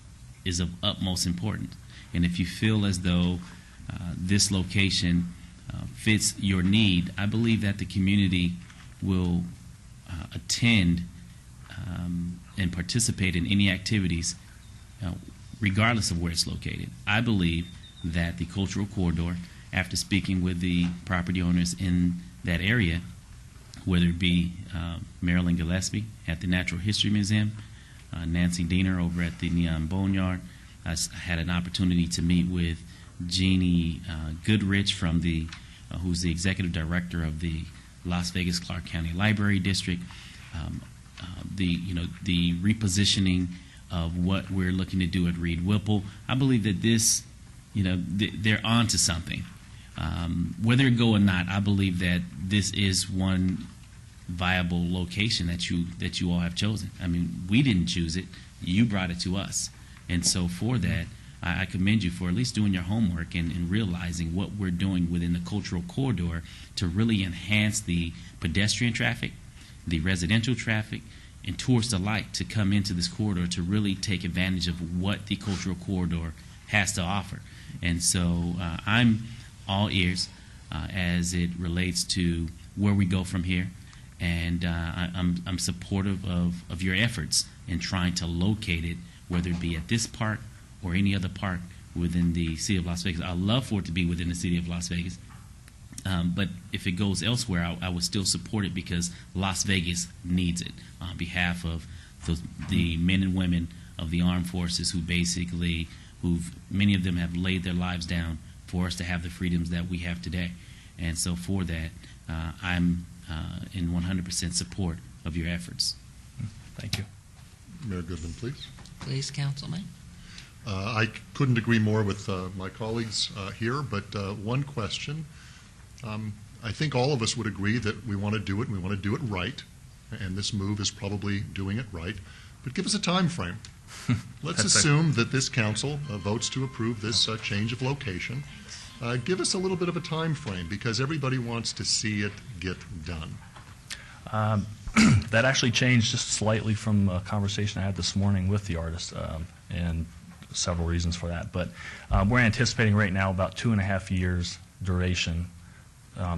of utmost importance. And if you feel as though this location fits your need, I believe that the community will attend and participate in any activities regardless of where it's located. I believe that the cultural corridor, after speaking with the property owners in that area, whether it be Marilyn Gillespie at the Natural History Museum, Nancy Diener over at the Neon Boneyard. I had an opportunity to meet with Jeannie Goodrich from who's the executive director of the Las Vegas Clark County Library District. The repositioning of what we're looking to do at Reed Whipple. I believe that this, they're onto something. Whether it go or not, I believe that this is one viable location that you all have chosen. I mean, we didn't choose it. You brought it to us. And so for that, I commend you for at least doing your homework and realizing what we're doing within the cultural corridor to really enhance the pedestrian traffic, the residential traffic, and tourists alike to come into this corridor to really take advantage of what the cultural corridor has to offer. And so I'm all ears as it relates to where we go from here. And I'm supportive of your efforts in trying to locate it, whether it be at this park or any other park within the city of Las Vegas. I'd love for it to be within the city of Las Vegas. But if it goes elsewhere, I would still support it because Las Vegas needs it on behalf of the men and women of the armed forces many of them have laid their lives down for us to have the freedoms that we have today. And so for that, I'm in 100% support of your efforts. Thank you. Mayor Goodman, please. Please, Councilman. I couldn't agree more with my colleagues here, but one question. I think all of us would agree that we want to do it and we want to do it right, and this move is probably doing it right. But give us a time frame. Let's assume that this council votes to approve this change of location. Give us a little bit of a time frame because everybody wants to see it get done. That actually changed just slightly from a conversation I had this morning with the artist, and several reasons for that. But we're anticipating right now about 2.5 years duration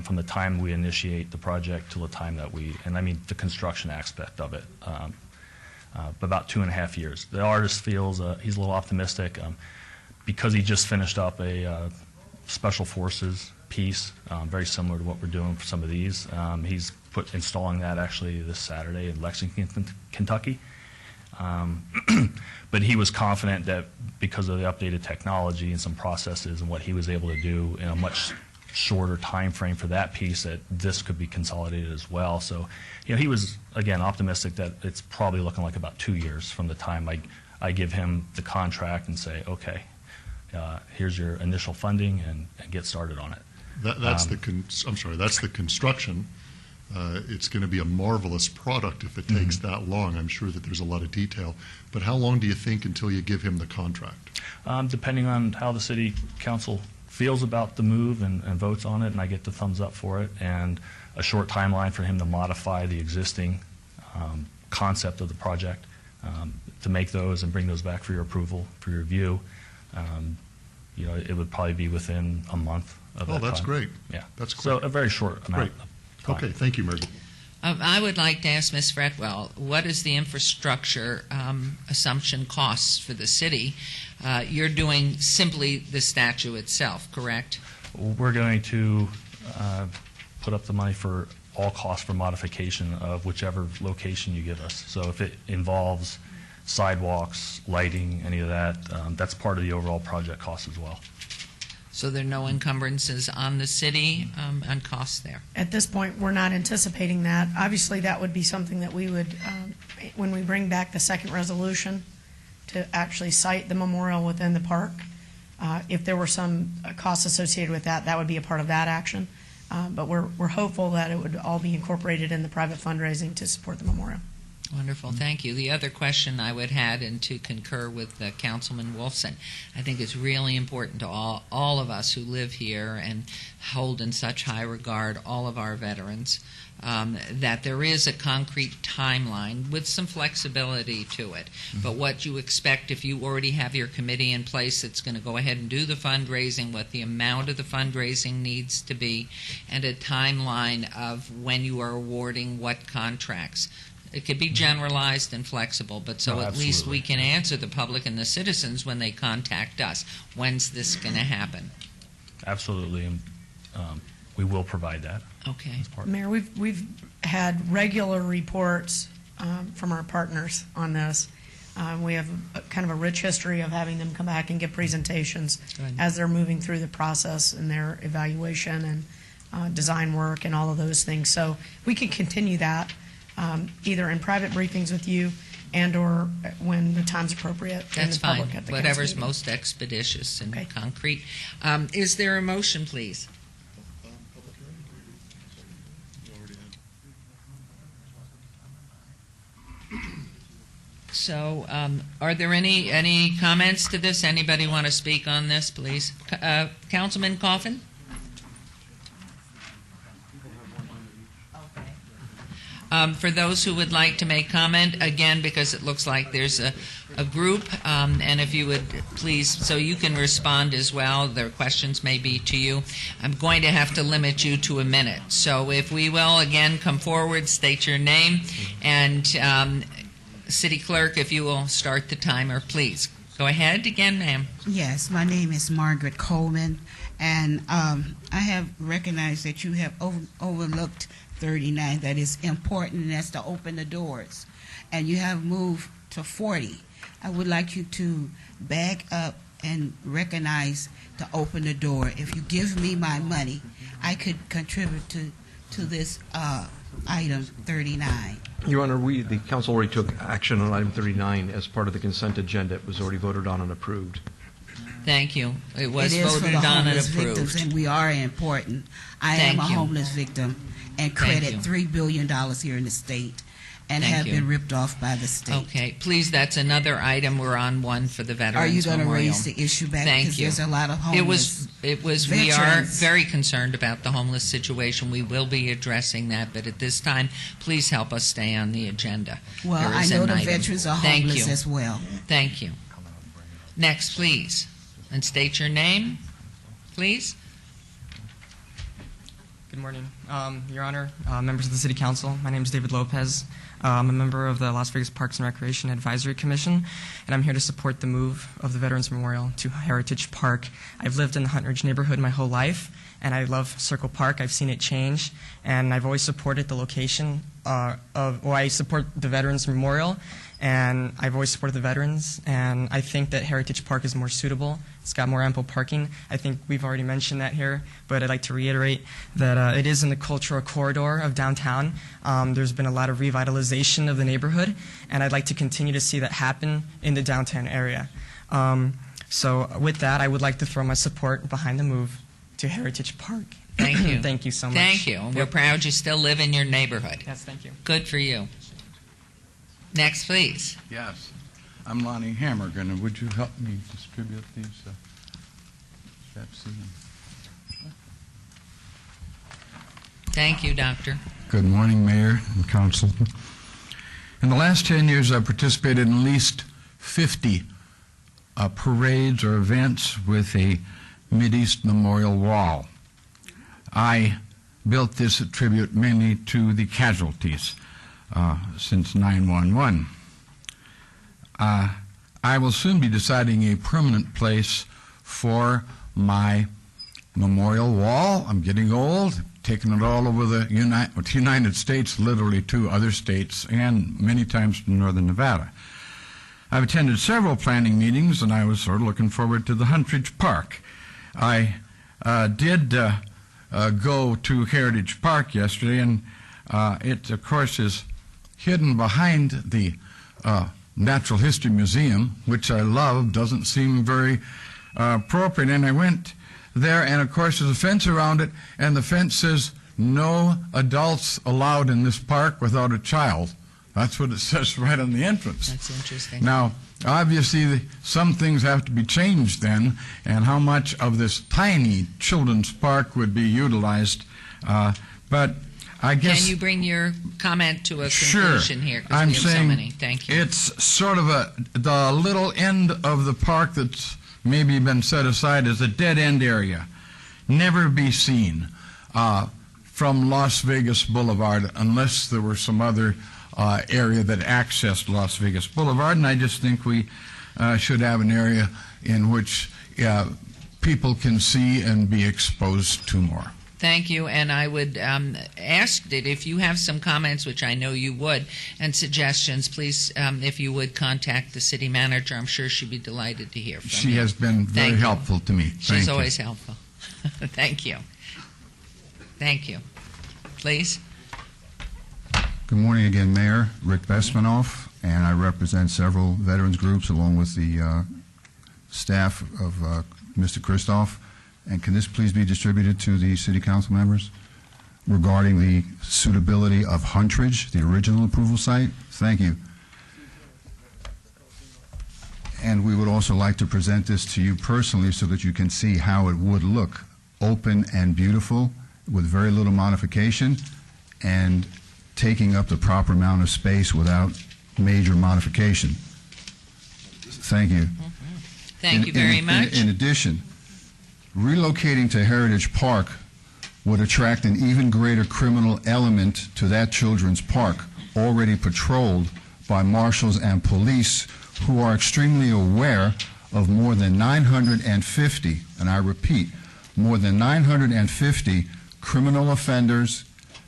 from the time we initiate the project to the time that and I mean the construction aspect of it, but about 2.5 years. The artist feels he's a little optimistic because he just finished up a Special Forces piece, very similar to what we're doing for some of these. He's installing that actually this Saturday in Lexington, Kentucky. But he was confident that because of the updated technology and some processes and what he was able to do in a much shorter time frame for that piece, that this could be consolidated as well. So, he was, again, optimistic that it's probably looking like about 2 years from the time I give him the contract and say, okay, here's your initial funding and get started on it. That's the construction. It's going to be a marvelous product if it takes that long. I'm sure that there's a lot of detail. But how long do you think until you give him the contract? Depending on how the city council feels about the move and votes on it, and I get the thumbs up for it, and a short timeline for him to modify the existing concept of the project, to make those and bring those back for your approval, for your review. It would probably be within a month of that time. Oh, that's great. Yeah. That's great. So a very short amount of time. Okay, thank you, Mary. I would like to ask Ms. Fretwell, what is the infrastructure assumption costs for the city? You're doing simply the statue itself, correct? We're going to put up the money for all costs for modification of whichever location you give us. So if it involves sidewalks, lighting, any of that, that's part of the overall project cost as well. So there are no encumbrances on the city on costs there? At this point, we're not anticipating that. Obviously, that would be something that we would, when we bring back the second resolution, to actually site the memorial within the park. If there were some costs associated with that, that would be a part of that action. But we're hopeful that it would all be incorporated in the private fundraising to support the memorial. Wonderful, thank you. The other question I would have, and to concur with Councilman Wolfson, I think it's really important to all of us who live here and hold in such high regard all of our veterans, that there is a concrete timeline with some flexibility to it. But what you expect, if you already have your committee in place that's going to go ahead and do the fundraising, what the amount of the fundraising needs to be, and a timeline of when you are awarding what contracts. It could be generalized and flexible, but so at least we can answer the public and the citizens when they contact us. When's this going to happen? Absolutely, and we will provide that. Okay. Mayor, we've had regular reports from our partners on this. We have kind of a rich history of having them come back and give presentations as they're moving through the process and their evaluation and design work and all of those things. So we can continue that. Either in private briefings with you and or when the time's appropriate. That's fine. At the Whatever's most expeditious and concrete. Is there a motion, please? So, are there any comments to this? Anybody want to speak on this, please? Councilman Coffin? For those who would like to make comment, again, because it looks like there's a group, and if you would please, so you can respond as well, their questions may be to you. I'm going to have to limit you to a minute. So if we will, again, come forward, state your name, and City Clerk, if you will start the timer, please. Go ahead again, ma'am. Yes, my name is Margaret Coleman, and I have recognized that you have overlooked 39. That is important, and that's to open the doors. And you have moved to 40. I would like you to back up and recognize to open the door. If you give me my money, I could contribute to this item 39. Your Honor, the council already took action on item 39 as part of the consent agenda. It was already voted on and approved. Thank you. It was It is voted for the on and homeless approved. victims, and we are important. I Thank am a you. homeless victim and Thank credit you. $3 billion here in the state and Thank have you. been ripped off by the state. Okay, please, that's another item. We're on one for the Veterans Are you going to Memorial. raise the issue back? Thank Because you. there's a lot of homeless It was. We are veterans. very concerned about the homeless situation. We will be addressing that, but at this time, please help us stay on the agenda. Well, There I is know an the item. veterans are Thank homeless you. as well. Thank you. Next, please, and state your name, please. Good morning, Your Honor, members of the City Council. My name is David Lopez. I'm a member of the Las Vegas Parks and Recreation Advisory Commission, and I'm here to support the move of the Veterans Memorial to Heritage Park. I've lived in the Hunt Ridge neighborhood my whole life, and I love Circle Park. I've seen it change, and I've always supported the location I support the Veterans Memorial, and I've always supported the veterans, and I think that Heritage Park is more suitable. It's got more ample parking. I think we've already mentioned that here, but I'd like to reiterate that it is in the cultural corridor of downtown. There's been a lot of revitalization of the neighborhood, and I'd like to continue to see that happen in the downtown area. So with that, I would like to throw my support behind the move to Heritage Park. Thank you. Thank you so much. Thank you. And we're proud you still live in your neighborhood. Yes, thank you. Good for you. Next, please. Yes. I'm Lonnie Hammergan, and would you help me distribute these Pepsi? Thank you, Doctor. Good morning, Mayor and Council. In the last 10 years, I've participated in at least 50 parades or events with a Mideast Memorial Wall. I built this tribute mainly to the casualties since 9/11. I will soon be deciding a permanent place for my memorial wall. I'm getting old, taking it all over the United States, literally to other states, and many times to northern Nevada. I've attended several planning meetings, and I was sort of looking forward to the Hunt Ridge Park. I did go to Heritage Park yesterday, and it, of course, is hidden behind the Natural History Museum, which I love, doesn't seem very appropriate. And I went there, and of course there's a fence around it, and the fence says, "No adults allowed in this park without a child." That's what it says right on the entrance. That's interesting. Now, obviously, some things have to be changed then, and how much of this tiny children's park would be utilized. But I guess... Can you bring your comment to a Sure. conclusion here? 'Cause I'm we have so saying many. Thank you. it's sort of the little end of the park that's maybe been set aside as a dead-end area. Never be seen from Las Vegas Boulevard unless there were some other area that accessed Las Vegas Boulevard, and I just think we should have an area in which people can see and be exposed to more. Thank you, and I would ask that if you have some comments, which I know you would, and suggestions, please, if you would contact the city manager. I'm sure she'd be delighted to hear from you. She has been very Thank you. helpful to me. She's Thank you. always helpful. Thank you. Thank you. Please. Good morning again, Mayor. Rick Besmanoff, and I represent several veterans groups along with the staff of Mr. Kristoff. And can this please be distributed to the City Council members regarding the suitability of Hunt Ridge, the original approval site? Thank you. And we would also like to present this to you personally so that you can see how it would look, open and beautiful, with very little modification, and taking up the proper amount of space without major modification. Thank you. Thank you very much. In addition, relocating to Heritage Park would attract an even greater criminal element to that children's park, already patrolled by marshals and police who are extremely aware of more than 950, and I repeat, more than 950 criminal offenders,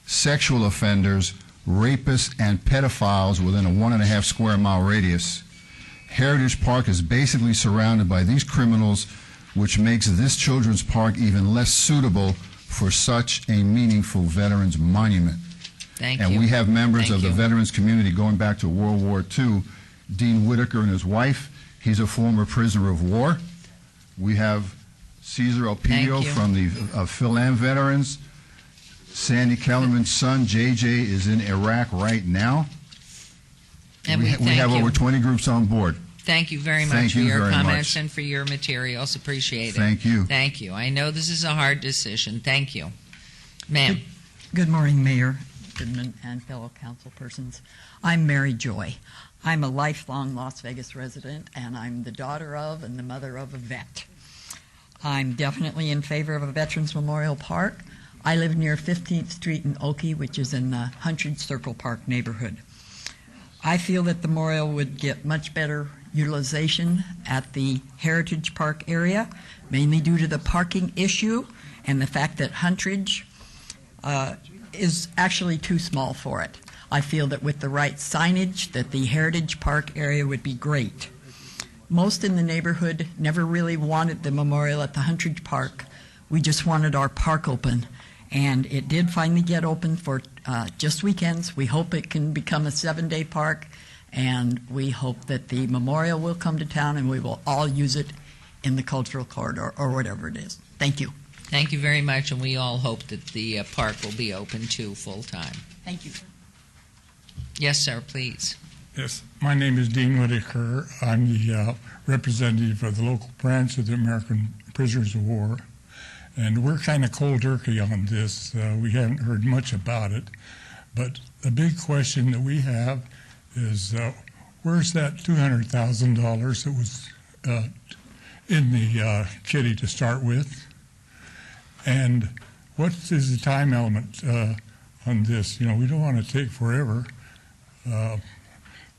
sexual offenders, rapists, and pedophiles within a 1.5 square mile radius. Heritage Park is basically surrounded by these criminals, which makes this children's park even less suitable for such a meaningful veterans monument. Thank and you. we have members Thank of the you. veterans community going back to World War II. Dean Whitaker and his wife, he's a former prisoner of war. We have Cesar Elpidio Thank you. from the Phil Am Veterans. Sandy Kellerman's son, JJ, is in Iraq right now. And we we thank have you. over 20 groups on board. Thank you very much Thank for you your very comments much. and for your materials. Appreciate it. Thank you. Thank you. I know this is a hard decision. Thank you. Ma'am. Good morning, Mayor Goodman and fellow council persons. I'm Mary Joy. I'm a lifelong Las Vegas resident, and I'm the daughter of and the mother of a vet. I'm definitely in favor of a Veterans Memorial Park. I live near 15th Street in Oakey, which is in the Hundred Circle Park neighborhood. I feel that the memorial would get much better utilization at the Heritage Park area, mainly due to the parking issue and the fact that Huntridge is actually too small for it. I feel that with the right signage, that the Heritage Park area would be great. Most in the neighborhood never really wanted the memorial at the Huntridge Park. We just wanted our park open, and it did finally get open for just weekends. We hope it can become a 7-day park, and we hope that the memorial will come to town and we will all use it in the cultural corridor or whatever it is. Thank you. Thank you very much, and we all hope that the park will be open too full time. Thank you. Yes, sir, please. Yes, my name is Dean Whitaker. I'm the representative of the local branch of the American Prisoners of War, and we're kind of cold turkey on this. We haven't heard much about it, but the big question that we have is where's that $200,000 that was in the kitty to start with, and what is the time element on this? You know, we don't want to take forever.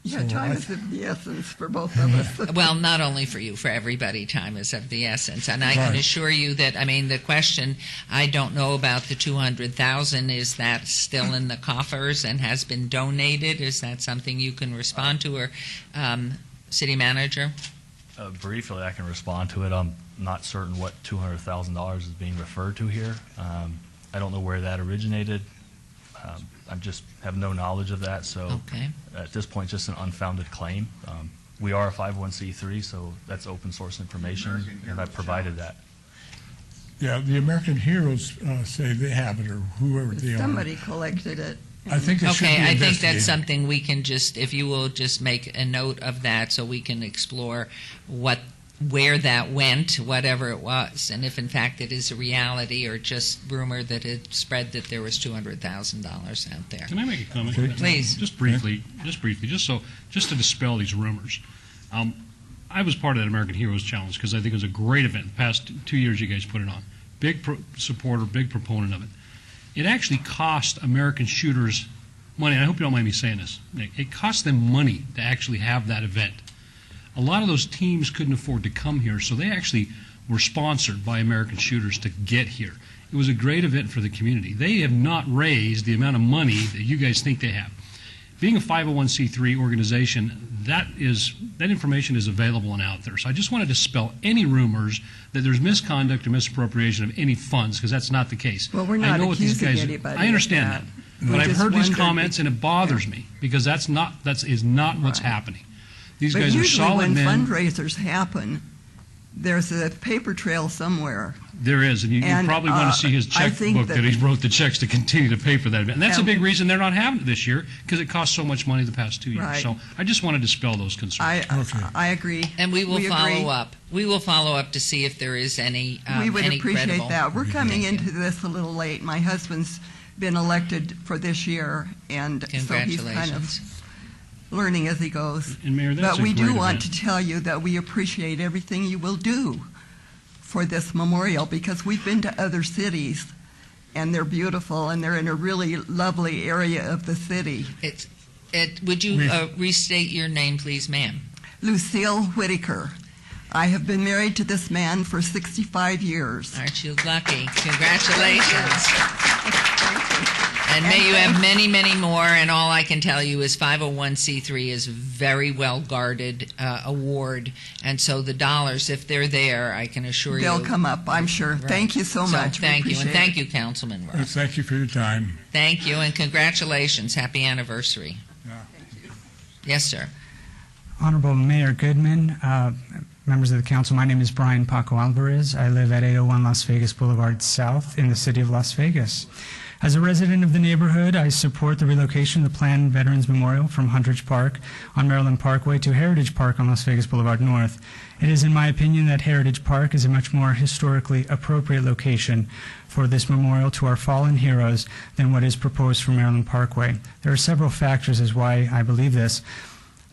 Yeah, time is of the essence for both of us. Well, not only for you, for everybody, time is of the essence. And I can Right. assure you that, I mean, the question, I don't know about the 200,000. Is that still in the coffers and has been donated? Is that something you can respond to, or city manager? Briefly, I can respond to it. I'm not certain what $200,000 is being referred to here. I don't know where that originated. I just have no knowledge of that, so Okay. at this point, just an unfounded claim. We are a 501c3, so that's open source information, and I've provided that. Yeah, the American Heroes say they have it, or whoever they are. Somebody collected it. I think it should be Okay, I think investigated. that's something we can just, if you will just make a note of that so we can explore where that went, whatever it was, and if in fact it is a reality or just rumor that it spread that there was $200,000 out there. Can I make a comment? Okay. Please. Just briefly, just to dispel these rumors. I was part of that American Heroes Challenge because I think it was a great event. The past 2 years you guys put it on. Big supporter, big proponent of it. It actually cost American shooters money, and I hope you don't mind me saying this, Nick. It cost them money to actually have that event. A lot of those teams couldn't afford to come here, so they actually were sponsored by American shooters to get here. It was a great event for the community. They have not raised the amount of money that you guys think they have. Being a 501c3 organization, that information is available and out there. So I just want to dispel any rumors that there's misconduct or misappropriation of any funds, because that's not the case. Well, we're I not know what these accusing guys, anybody I understand of that. But I've just heard these wondered comments, and it bothers me, because that is not what's happening. These But guys are usually solid when men. fundraisers happen, there's a paper trail somewhere. There is, and you probably want to see his I think checkbook that he wrote the checks to continue to pay for that event. And that's a Yeah. big reason they're not having it this year, because it cost so much money the past 2 years. Right. So I just want to dispel those concerns. I agree. And we will agree. follow up. We will follow up to see if there is any We would any appreciate credible. that. We're coming into this a little late. My husband's been elected for this year, and so he's kind of Congratulations. learning as he goes. And Mayor, that's But we a do great want event. to tell you that we appreciate everything you will do for this memorial, because we've been to other cities, and they're beautiful, and they're in a really lovely area of the city. Would you restate your name, please, ma'am? Lucille Whitaker. I have been married to this man for 65 years. Aren't you lucky? Congratulations. And may you have many, many more. And all I can tell you is 501c3 is a very well guarded award. And so the dollars, if they're there, I can assure you. They'll come up, I'm sure. Right. Thank you so much. We Thank you. And appreciate thank it. you, Councilman Ross. Thank you for your time. Thank you. And congratulations. Happy anniversary. Yes, sir. Honorable Mayor Goodman, members of the council, my name is Brian Paco Alvarez. I live at 801 Las Vegas Boulevard South in the city of Las Vegas. As a resident of the neighborhood, I support the relocation of the planned Veterans Memorial from Huntridge Park on Maryland Parkway to Heritage Park on Las Vegas Boulevard North. It is in my opinion that Heritage Park is a much more historically appropriate location for this memorial to our fallen heroes than what is proposed for Maryland Parkway. There are several factors as why I believe this.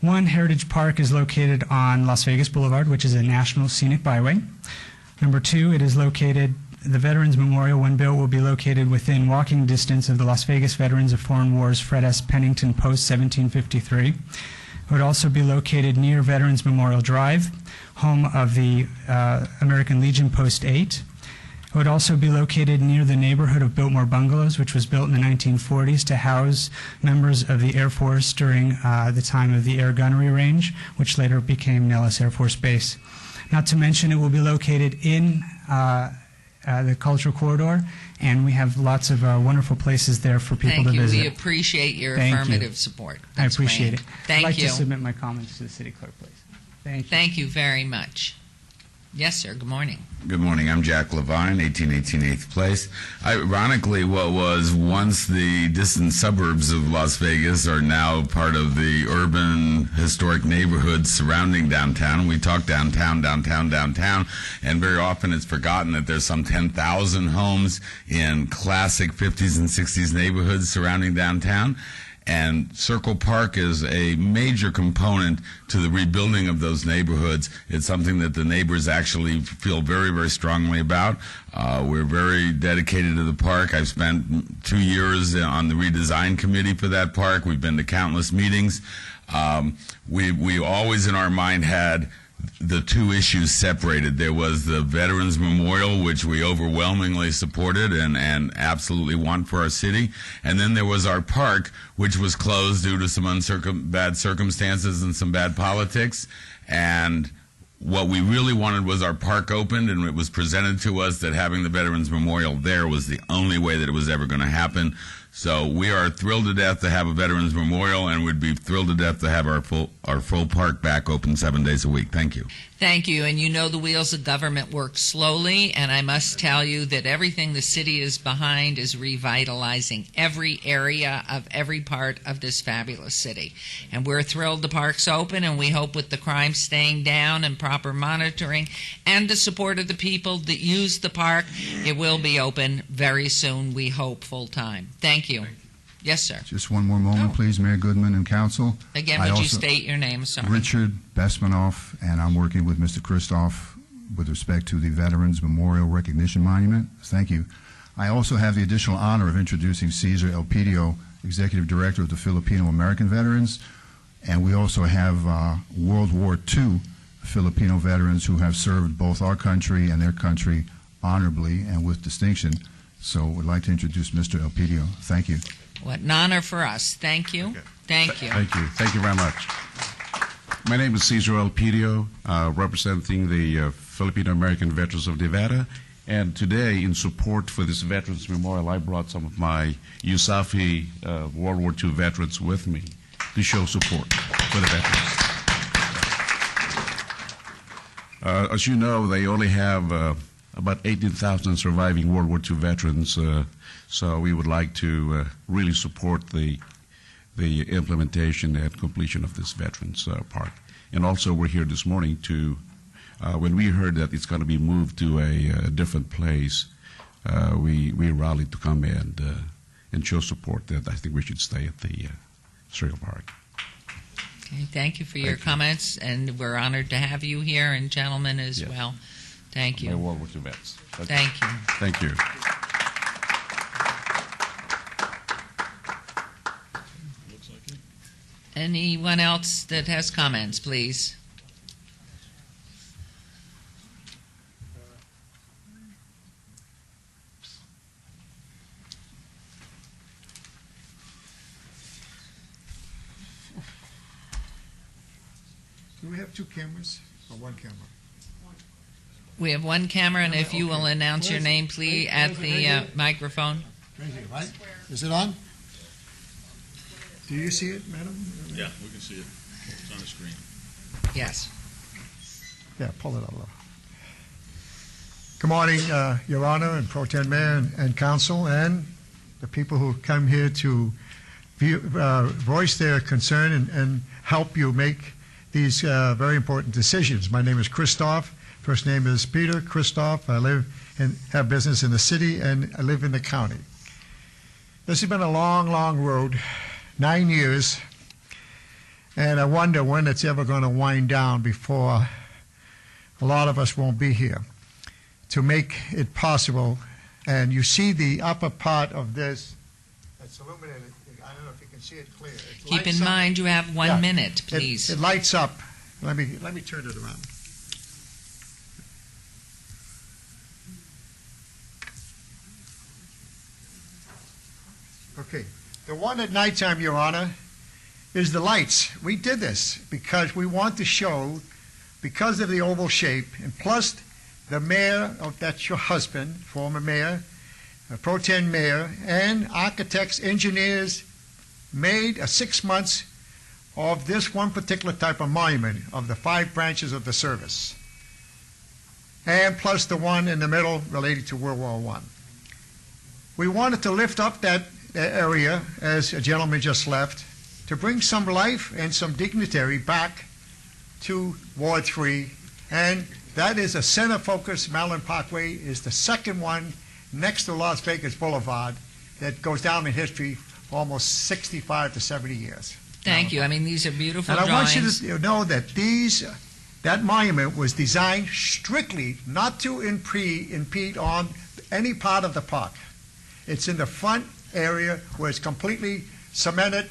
One, Heritage Park is located on Las Vegas Boulevard, which is a national scenic byway. Number two, it is located, the Veterans Memorial, when built, will be located within walking distance of the Las Vegas Veterans of Foreign Wars Fred S. Pennington Post 1753. It would also be located near Veterans Memorial Drive, home of the American Legion Post 8. It would also be located near the neighborhood of Biltmore Bungalows, which was built in the 1940s to house members of the Air Force during the time of the Air Gunnery Range, which later became Nellis Air Force Base. Not to mention, it will be located in the Cultural Corridor, and we have lots of wonderful places there for people Thank to you. visit. We appreciate your Thank you. affirmative support. I That's appreciate grand. it. Thank I'd like you. to submit my comments to the city clerk, please. Thank you. Thank you very much. Yes, sir. Good morning. Good morning. I'm Jack Levine, 1818 8th Place. Ironically, what was once the distant suburbs of Las Vegas are now part of the urban historic neighborhoods surrounding downtown. We talk downtown, and very often it's forgotten that there's some 10,000 homes in classic 50s and 60s neighborhoods surrounding downtown. And Circle Park is a major component to the rebuilding of those neighborhoods. It's something that the neighbors actually feel very, very strongly about. We're very dedicated to the park. I've spent 2 years on the redesign committee for that park. We've been to countless meetings. We always in our mind had the two issues separated. There was the Veterans Memorial, which we overwhelmingly supported and absolutely want for our city. And then there was our park, which was closed due to some bad circumstances and some bad politics. And what we really wanted was our park opened, and it was presented to us that having the Veterans Memorial there was the only way that it was ever going to happen. So we are thrilled to death to have a Veterans Memorial, and would be thrilled to death to have our full park back open 7 days a week. Thank you. Thank you. And you know the wheels of government work slowly, and I must tell you that everything the city is behind is revitalizing every area of every part of this fabulous city. And we're thrilled the park's open, and we hope with the crime staying down and proper monitoring and the support of the people that use the park, it will be open very soon, we hope, full time. Thank you. Yes, sir. Just one more moment, please, Mayor Goodman and council. Again, I would you also- state your name? Sorry. Richard Besmanoff, and I'm working with Mr. Kristoff with respect to the Veterans Memorial Recognition Monument. Thank you. I also have the additional honor of introducing Cesar Elpidio, Executive Director of the Filipino American Veterans, and we also have World War II Filipino veterans who have served both our country and their country honorably and with distinction. So we'd like to introduce Mr. Elpidio. Thank you. What an honor for us. Thank you. Thank you. Thank you. Thank you very much. My name is Cesar Elpidio, representing the Filipino American Veterans of Nevada. And today, in support for this Veterans Memorial, I brought some of my USAFI World War II veterans with me to show support for the veterans. As you know, they only have about 18,000 surviving World War II veterans, so we would like to really support the implementation and completion of this Veterans Park. And also, we're here this morning to, when we heard that it's going to be moved to a different place, we rallied to come and show support that I think we should stay at the Cereal Park. Okay, thank you for your comments, and we're honored to have you here, and gentlemen as well. Thank you. My World War II vets. Thank you. Thank you. Anyone else that has comments, please? Do we have two cameras or one camera? We have one camera, and if you will announce your name, please, at the microphone. Right here, right? Is it on? Do you see it, madam? Yeah, we can see it. It's on the screen. Yes. Yeah, pull it up. Good morning, Your Honor, and Pro Tem Mayor and Council, and the people who come here to voice their concern and help you make these very important decisions. My name is Christoph. First name is Peter Christoph. I live and have business in the city, and I live in the county. This has been a long, long road, 9 years, and I wonder when it's ever going to wind down before a lot of us won't be here to make it possible. And you see the upper part of this. It's illuminated. I don't know if you can see it clear. Keep in mind you have 1 minute, please. It lights up. Let me turn it around. Okay. The one at nighttime, Your Honor, is the lights. We did this because we want to show, because of the oval shape, and plus the mayor, that's your husband, former mayor, pro tem mayor, and architects, engineers, made 6 months of this one particular type of monument of the 5 branches of the service, and plus the one in the middle related to World War I. We wanted to lift up that area, as a gentleman just left, to bring some life and some dignitary back to Ward 3, and that is a center focus. Maryland Parkway is the second one next to Las Vegas Boulevard that goes down in history for almost 65 to 70 years. Thank you. I mean, these are beautiful and drawings. I want you to know that that monument was designed strictly not to impede on any part of the park. It's in the front area where it's completely cemented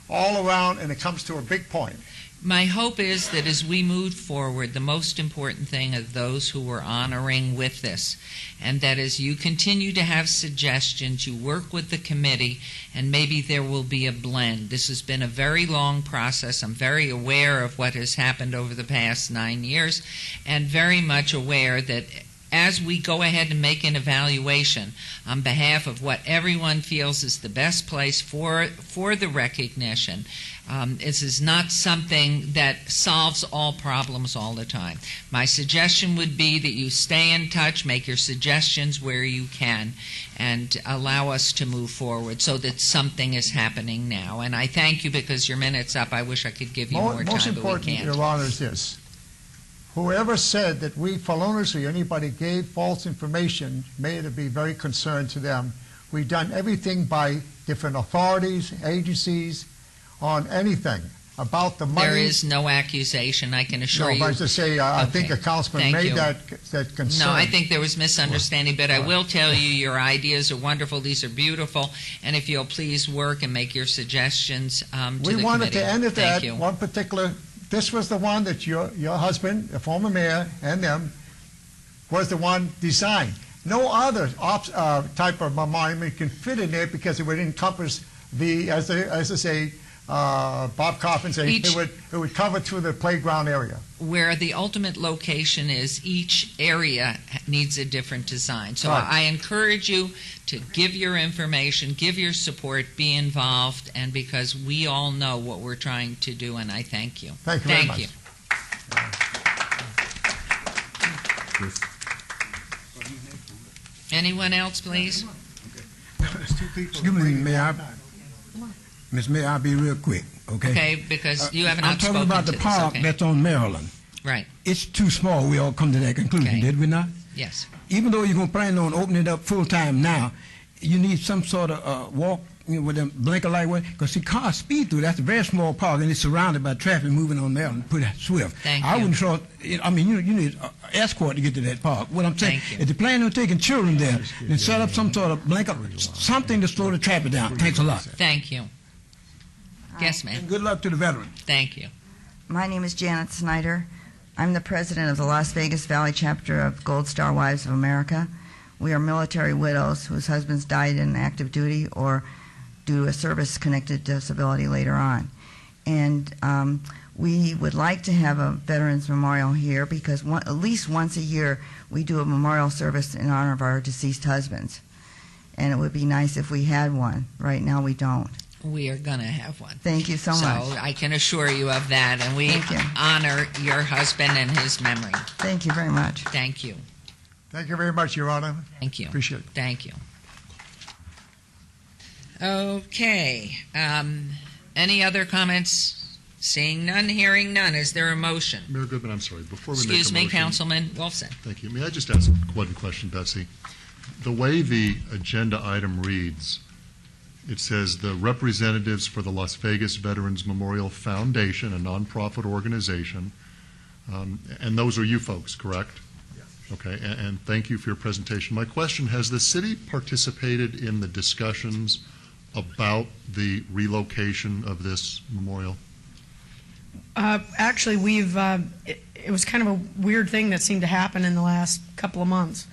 all around, and it comes to a big point. My hope is that as we move forward, the most important thing is those who we're honoring with this, and that as you continue to have suggestions, you work with the committee, and maybe there will be a blend. This has been a very long process. I'm very aware of what has happened over the past 9 years, and very much aware that as we go ahead and make an evaluation on behalf of what everyone feels is the best place for the recognition, this is not something that solves all problems all the time. My suggestion would be that you stay in touch, make your suggestions where you can, and allow us to move forward so that something is happening now. And I thank you because your minute's up. I wish I could give you more time, Most but we important, can't. Your Honor, is this. Whoever said that we feloniously, anybody gave false information, made it be very concerned to them. We've done everything by different authorities, agencies, on anything about the money. There is no accusation, I can assure you. No, but to say, I think a councilman Thank made you. that concern. No, I think there was misunderstanding, but I will tell you your ideas are wonderful. These are beautiful, and if you'll please work and make your suggestions to the committee. We wanted to end at Thank that you. one particular. This was the one that your husband, the former mayor, and them was the one designed. No other type of monument can fit in there because it would encompass as I say, Bob Coffin said, it would cover through the playground area. Where the ultimate location is, each area needs a different design. So Right. I encourage you to give your information, give your support, be involved, and because we all know what we're trying to do, and I thank you. Thank you very much. you. Anyone else, please? Excuse me, Mayor. Ms. Mayor, I'll be real quick, okay? Okay, because you have not I'm talking spoken about to the this, park okay. that's on Maryland. Right. It's too small. We all come to that conclusion, Okay. did we not? Yes. Even though you're going to plan on opening it up full time now, you need some sort of walk, with them blinker light, because see, cars speed through. That's a very small park, and it's surrounded by traffic moving on Maryland pretty swift. Thank I you. wouldn't thought. I mean, you need an escort to get to that park. What I'm saying, Thank you. if they're planning on taking children there, then set up some sort of blinker, something to slow the traffic down. Thanks a lot. Thank you. Yes, ma'am. And good luck to the veterans. Thank you. My name is Janet Snyder. I'm the president of the Las Vegas Valley chapter of Gold Star Wives of America. We are military widows whose husbands died in active duty or due to a service-connected disability later on. And we would like to have a Veterans Memorial here because at least once a year we do a memorial service in honor of our deceased husbands. And it would be nice if we had one. Right now we don't. We are going to have one. Thank you so much. So I can assure you of that, and we Thank you. honor your husband and his memory. Thank you very much. Thank you. Thank you very much, Your Honor. Thank you. Appreciate it. Thank you. Okay. Any other comments? Seeing none, hearing none. Is there a motion? Mayor Goodman, I'm sorry. Before we Excuse make a me, motion, Councilman Wolfson. Thank you. May I just ask one question, Betsy? The way the agenda item reads, it says the representatives for the Las Vegas Veterans Memorial Foundation, a nonprofit organization, and those are you folks, correct? Yes. Okay, and thank you for your presentation. My question, has the city participated in the discussions about the relocation of this memorial? Actually, it was kind of a weird thing that seemed to happen in the last couple of months.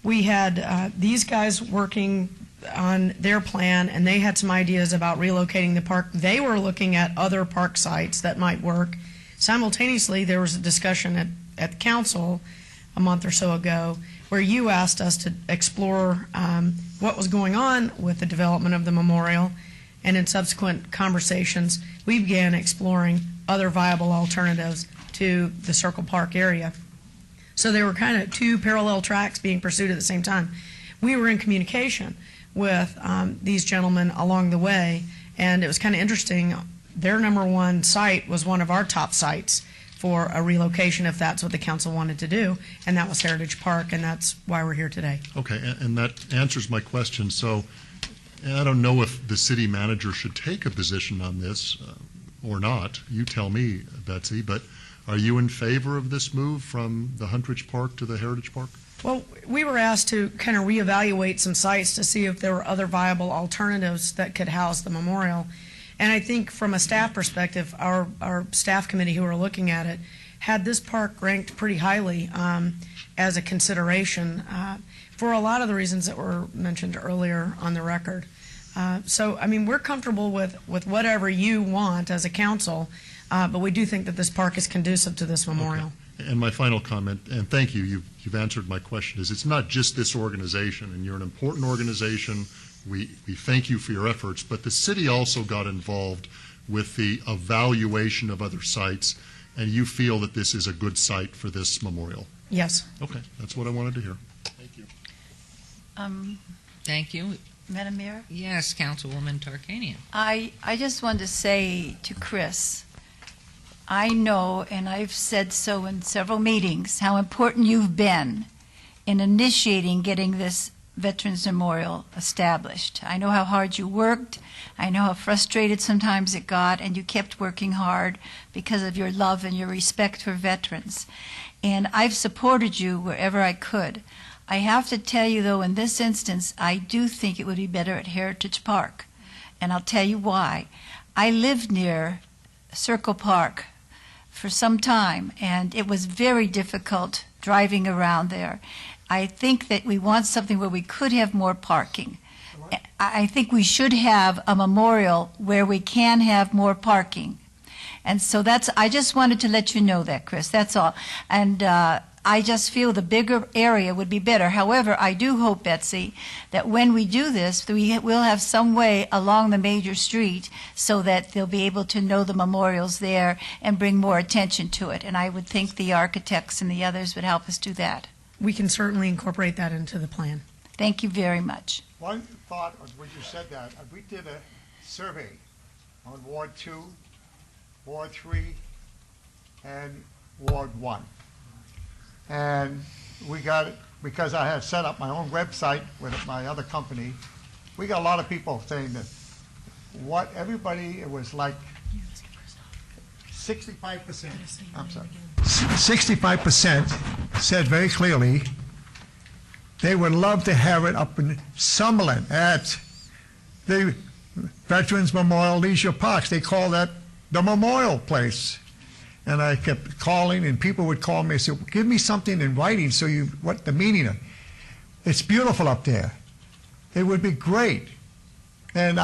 We had these guys working on their plan, and they had some ideas about relocating the park. They were looking at other park sites that might work. Simultaneously, there was a discussion at the council a month or so ago where you asked us to explore what was going on with the development of the memorial, and in subsequent conversations, we began exploring other viable alternatives to the Circle Park area. So there were kind of two parallel tracks being pursued at the same time. We were in communication with these gentlemen along the way, and it was kind of interesting. Their number one site was one of our top sites for a relocation if that's what the council wanted to do, and that was Heritage Park, and that's why we're here today. Okay, and that answers my question. So I don't know if the city manager should take a position on this or not. You tell me, Betsy, but are you in favor of this move from the Huntridge Park to the Heritage Park? Well, we were asked to kind of reevaluate some sites to see if there were other viable alternatives that could house the memorial. And I think from a staff perspective, our staff committee who are looking at it had this park ranked pretty highly as a consideration for a lot of the reasons that were mentioned earlier on the record. So, I mean, we're comfortable with whatever you want as a council, but we do think that this park is conducive to this memorial. Okay. And my final comment, and thank you, you've answered my question, is it's not just this organization, and you're an important organization. We thank you for your efforts, but the city also got involved with the evaluation of other sites, and you feel that this is a good site for this memorial. Yes. Okay, that's what I wanted to hear. Thank you. Thank you. Madam Mayor? Yes, Councilwoman Tarkanian. I just wanted to say to Chris, I know, and I've said so in several meetings, how important you've been in initiating getting this Veterans Memorial established. I know how hard you worked. I know how frustrated sometimes it got, and you kept working hard because of your love and your respect for veterans. And I've supported you wherever I could. I have to tell you, though, in this instance, I do think it would be better at Heritage Park. And I'll tell you why. I lived near Circle Park for some time, and it was very difficult driving around there. I think that we want something where we could have more parking. I think we should have a memorial where we can have more parking. And so I just wanted to let you know that, Chris, that's all. And I just feel the bigger area would be better. However, I do hope, Betsy, that when we do this, we will have some way along the major street so that they'll be able to know the memorials there and bring more attention to it. And I would think the architects and the others would help us do that. We can certainly incorporate that into the plan. Thank you very much. One thought when you said that, we did a survey on Ward 2, Ward 3, and Ward 1. And we got it, because I had set up my own website with my other company, we got a lot of people saying that it was like 65%, I'm sorry, 65% said very clearly they would love to have it up in Summerlin at the Veterans Memorial Leisure Parks. They call that the memorial place. And I kept calling, and people would call me and say, give me something in writing so what the meaning of it. It's beautiful up there. It would be great. And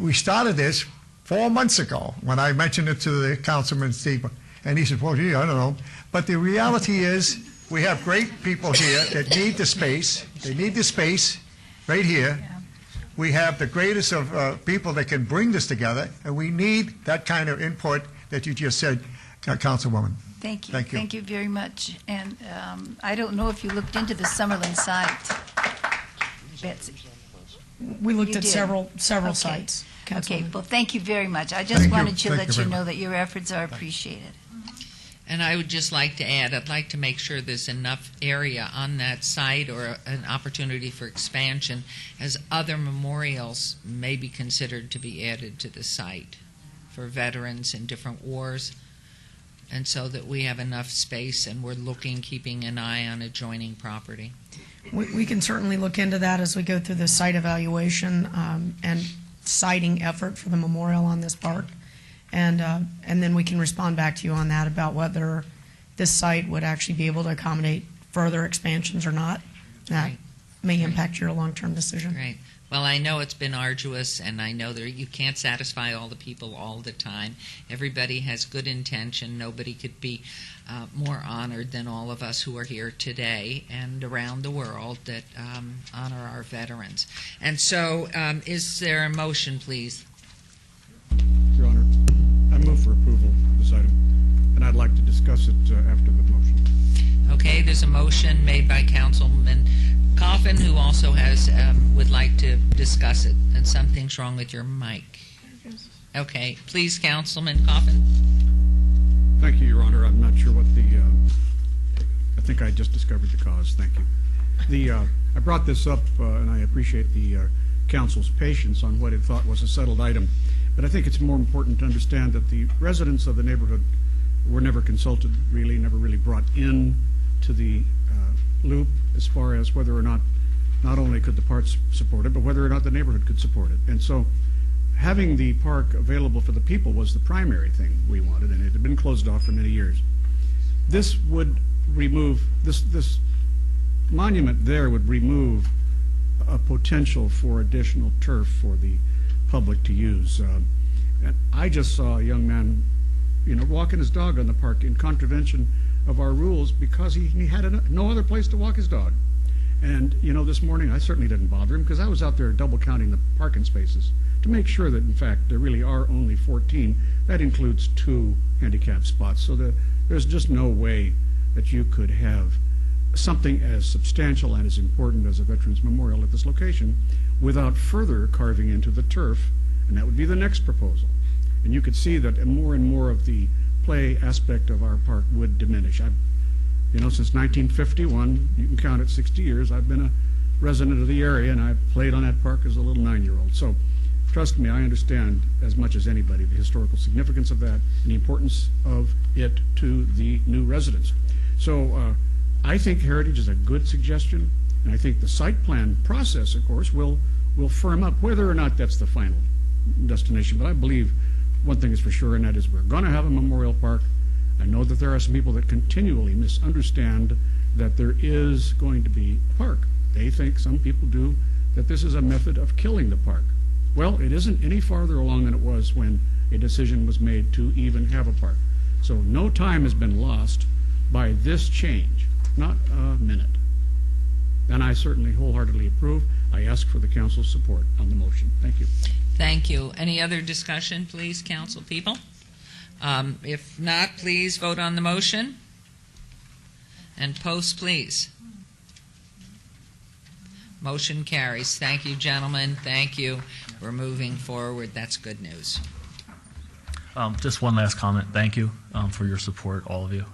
we started this 4 months ago when I mentioned it to the Councilman Steve. And he said, well, gee, I don't know. But the reality is we have great people here that need the space. They need the space right here. We have the greatest of people that can bring this together, and we need that kind of input that you just said, Councilwoman. Thank you. Thank you. Thank you very much. And I don't know if you looked into the Summerlin site, Betsy. We looked You at did. several Okay. sites. Okay, Councilwoman. well, thank you very much. I just Thank you. wanted to Thank let you you very know much. that your efforts are appreciated. And I would just like to add, I'd like to make sure there's enough area on that site or an opportunity for expansion as other memorials may be considered to be added to the site for veterans in different wars. And so that we have enough space and we're keeping an eye on adjoining property. We can certainly look into that as we go through the site evaluation and siting effort for the memorial on this park. And then we can respond back to you on that about whether this site would actually be able to accommodate further expansions or not. That Right. may impact your long-term decision. Great. Well, I know it's been arduous, and I know that you can't satisfy all the people all the time. Everybody has good intention. Nobody could be more honored than all of us who are here today and around the world that honor our veterans. And so, is there a motion, please? Your Honor, I move for approval of this item, and I'd like to discuss it after the motion. Okay, there's a motion made by Councilman Coffin, who also would like to discuss it. And something's wrong with your mic. Okay, please, Councilman Coffin. Thank you, Your Honor. I'm not sure what I think I just discovered the cause. Thank you. I brought this up, and I appreciate the council's patience on what it thought was a settled item. But I think it's more important to understand that the residents of the neighborhood were never consulted, really, never really brought in to the loop as far as whether or not only could the park support it, but whether or not the neighborhood could support it. And so having the park available for the people was the primary thing we wanted, and it had been closed off for many years. This would remove, this monument there would remove a potential for additional turf for the public to use. And I just saw a young man, walking his dog on the park in contravention of our rules because he had no other place to walk his dog. And, this morning I certainly didn't bother him because I was out there double counting the parking spaces to make sure that, in fact, there really are only 14. That includes 2 handicap spots. So there's just no way that you could have something as substantial and as important as a Veterans Memorial at this location without further carving into the turf, and that would be the next proposal. And you could see that more and more of the play aspect of our park would diminish. Since 1951, you can count it 60 years, I've been a resident of the area, and I've played on that park as a little 9-year-old. So trust me, I understand as much as anybody the historical significance of that and the importance of it to the new residents. So I think Heritage is a good suggestion, and I think the site plan process, of course, will firm up whether or not that's the final destination. But I believe one thing is for sure, and that is we're going to have a memorial park. I know that there are some people that continually misunderstand that there is going to be a park. They think, some people do, that this is a method of killing the park. Well, it isn't any farther along than it was when a decision was made to even have a park. So no time has been lost by this change. not a minute. And I certainly wholeheartedly approve. I ask for the council's support on the motion. Thank you. Thank you. Any other discussion, please, council people? If not, please vote on the motion. And post, please. Motion carries. Thank you, gentlemen. Thank you. We're moving forward. That's good news. Just one last comment. Thank you for your support, all of you.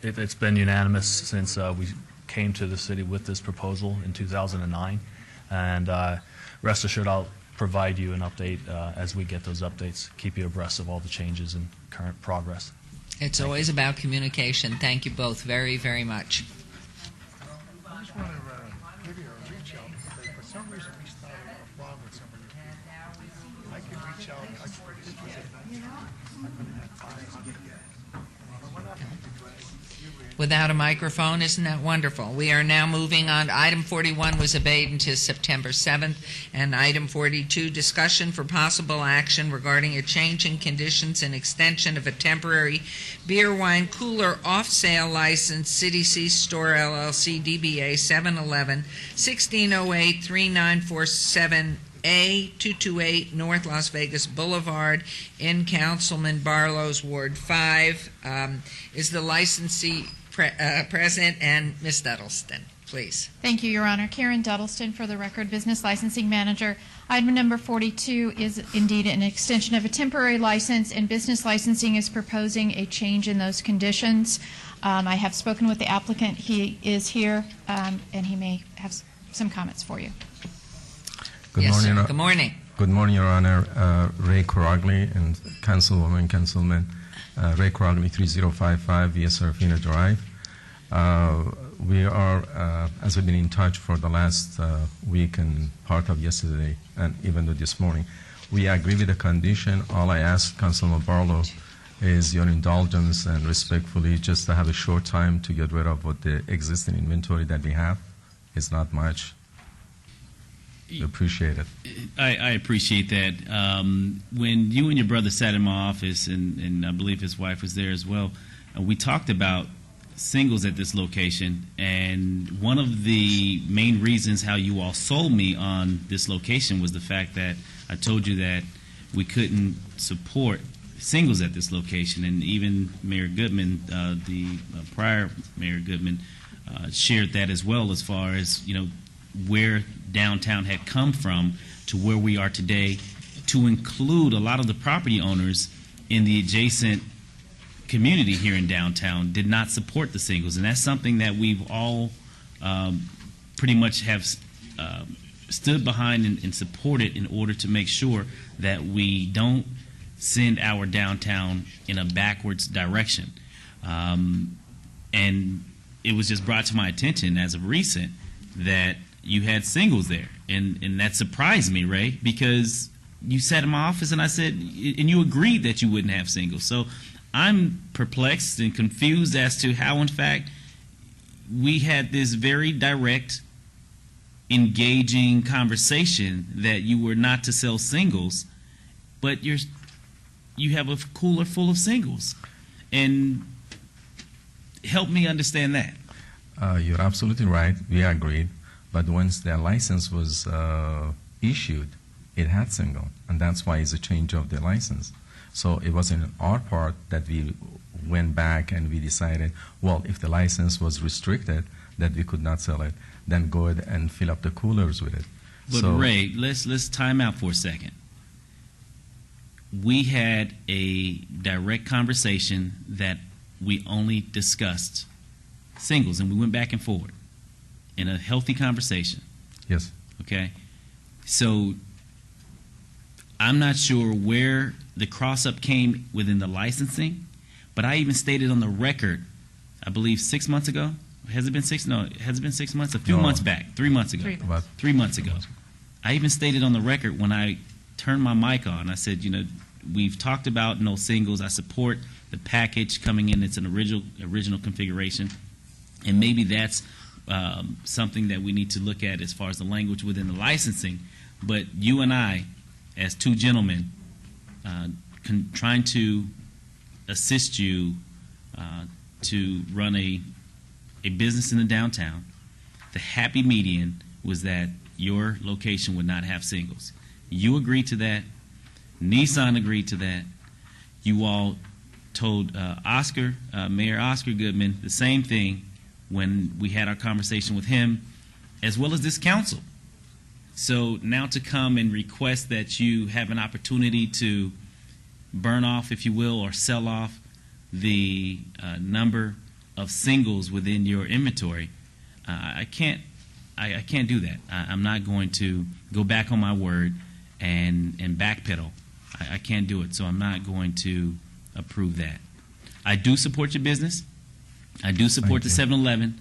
It's been unanimous since we came to the city with this proposal in 2009. And rest assured, I'll provide you an update as we get those updates, keep you abreast of all the changes and current progress. It's always about communication. Thank you both very, very much. I just want to give you a reach out because for some reason we started off wrong with some of your people. I can reach out. Without a microphone, isn't that wonderful? We are now moving on. Item 41 was obeyed until September 7th, and item 42, discussion for possible action regarding a change in conditions and extension of a temporary beer wine cooler off-sale license, City C Store LLC, DBA 711, 1608 3947 A228 North Las Vegas Boulevard in Councilman Barlow's Ward 5. Is the licensee present? And Ms. Duddleston, please. Thank you, Your Honor. Karen Duddleston, for the record, Business Licensing Manager. Item number 42 is indeed an extension of a temporary license, and Business Licensing is proposing a change in those conditions. I have spoken with the applicant. He is here, and he may have some comments for you. Good Yes, morning. sir. Good morning. Good morning, Your Honor. Ray Coragli and Councilwoman, Councilman Ray Coragli, 3055 Via Serafina Drive. We are, as we've been in touch for the last week and part of yesterday, and even though this morning, we agree with the condition. All I ask Councilman Barlow is your indulgence and respectfully just to have a short time to get rid of what the existing inventory that we have. It's not much. Appreciate it. I appreciate that. When you and your brother sat in my office, and I believe his wife was there as well, we talked about singles at this location, and one of the main reasons how you all sold me on this location was the fact that I told you that we couldn't support singles at this location, and even Mayor Goodman, the prior Mayor Goodman, shared that as well, as far as, you know, where downtown had come from to where we are today, to include a lot of the property owners in the adjacent community here in downtown did not support the singles, and that's something that we've all pretty much have stood behind and supported in order to make sure that we don't send our downtown in a backwards direction. And it was just brought to my attention as of recent that you had singles there, and that surprised me, Ray, because you sat in my office and I said, and you agreed that you wouldn't have singles. So I'm perplexed and confused as to how, in fact, we had this very direct, engaging conversation that you were not to sell singles, but you have a cooler full of singles. And help me understand that. You're absolutely right. We agreed. But once their license was issued, it had single, and that's why it's a change of the license. So it wasn't on our part that we went back and we decided, well, if the license was restricted, that we could not sell it, then go ahead and fill up the coolers with it. But so, Ray, let's time out for a second. We had a direct conversation that we only discussed singles, and we went back and forward in a healthy conversation. Yes. Okay? So I'm not sure where the cross-up came within the licensing, but I even stated on the record, I believe 6 months ago. Has it been 6? No, has it been 6 months? A few months back. 3 months ago. 3 months ago. I even stated on the record when I turned my mic on, I said, you know, we've talked about no singles. I support the package coming in. It's an original configuration. And maybe that's something that we need to look at as far as the language within the licensing. But you and I, as two gentlemen, trying to assist you to run a a business in the downtown, the happy median was that your location would not have singles. You agreed to that. Nissan agreed to that. You all told Mayor Oscar Goodman, the same thing when we had our conversation with him, as well as this council. So now to come and request that you have an opportunity to burn off, if you will, or sell off the number of singles within your inventory, I can't do that. I'm not going to go back on my word and backpedal. I can't do it, so I'm not going to approve that. I do support your business. I do support the 7-Eleven.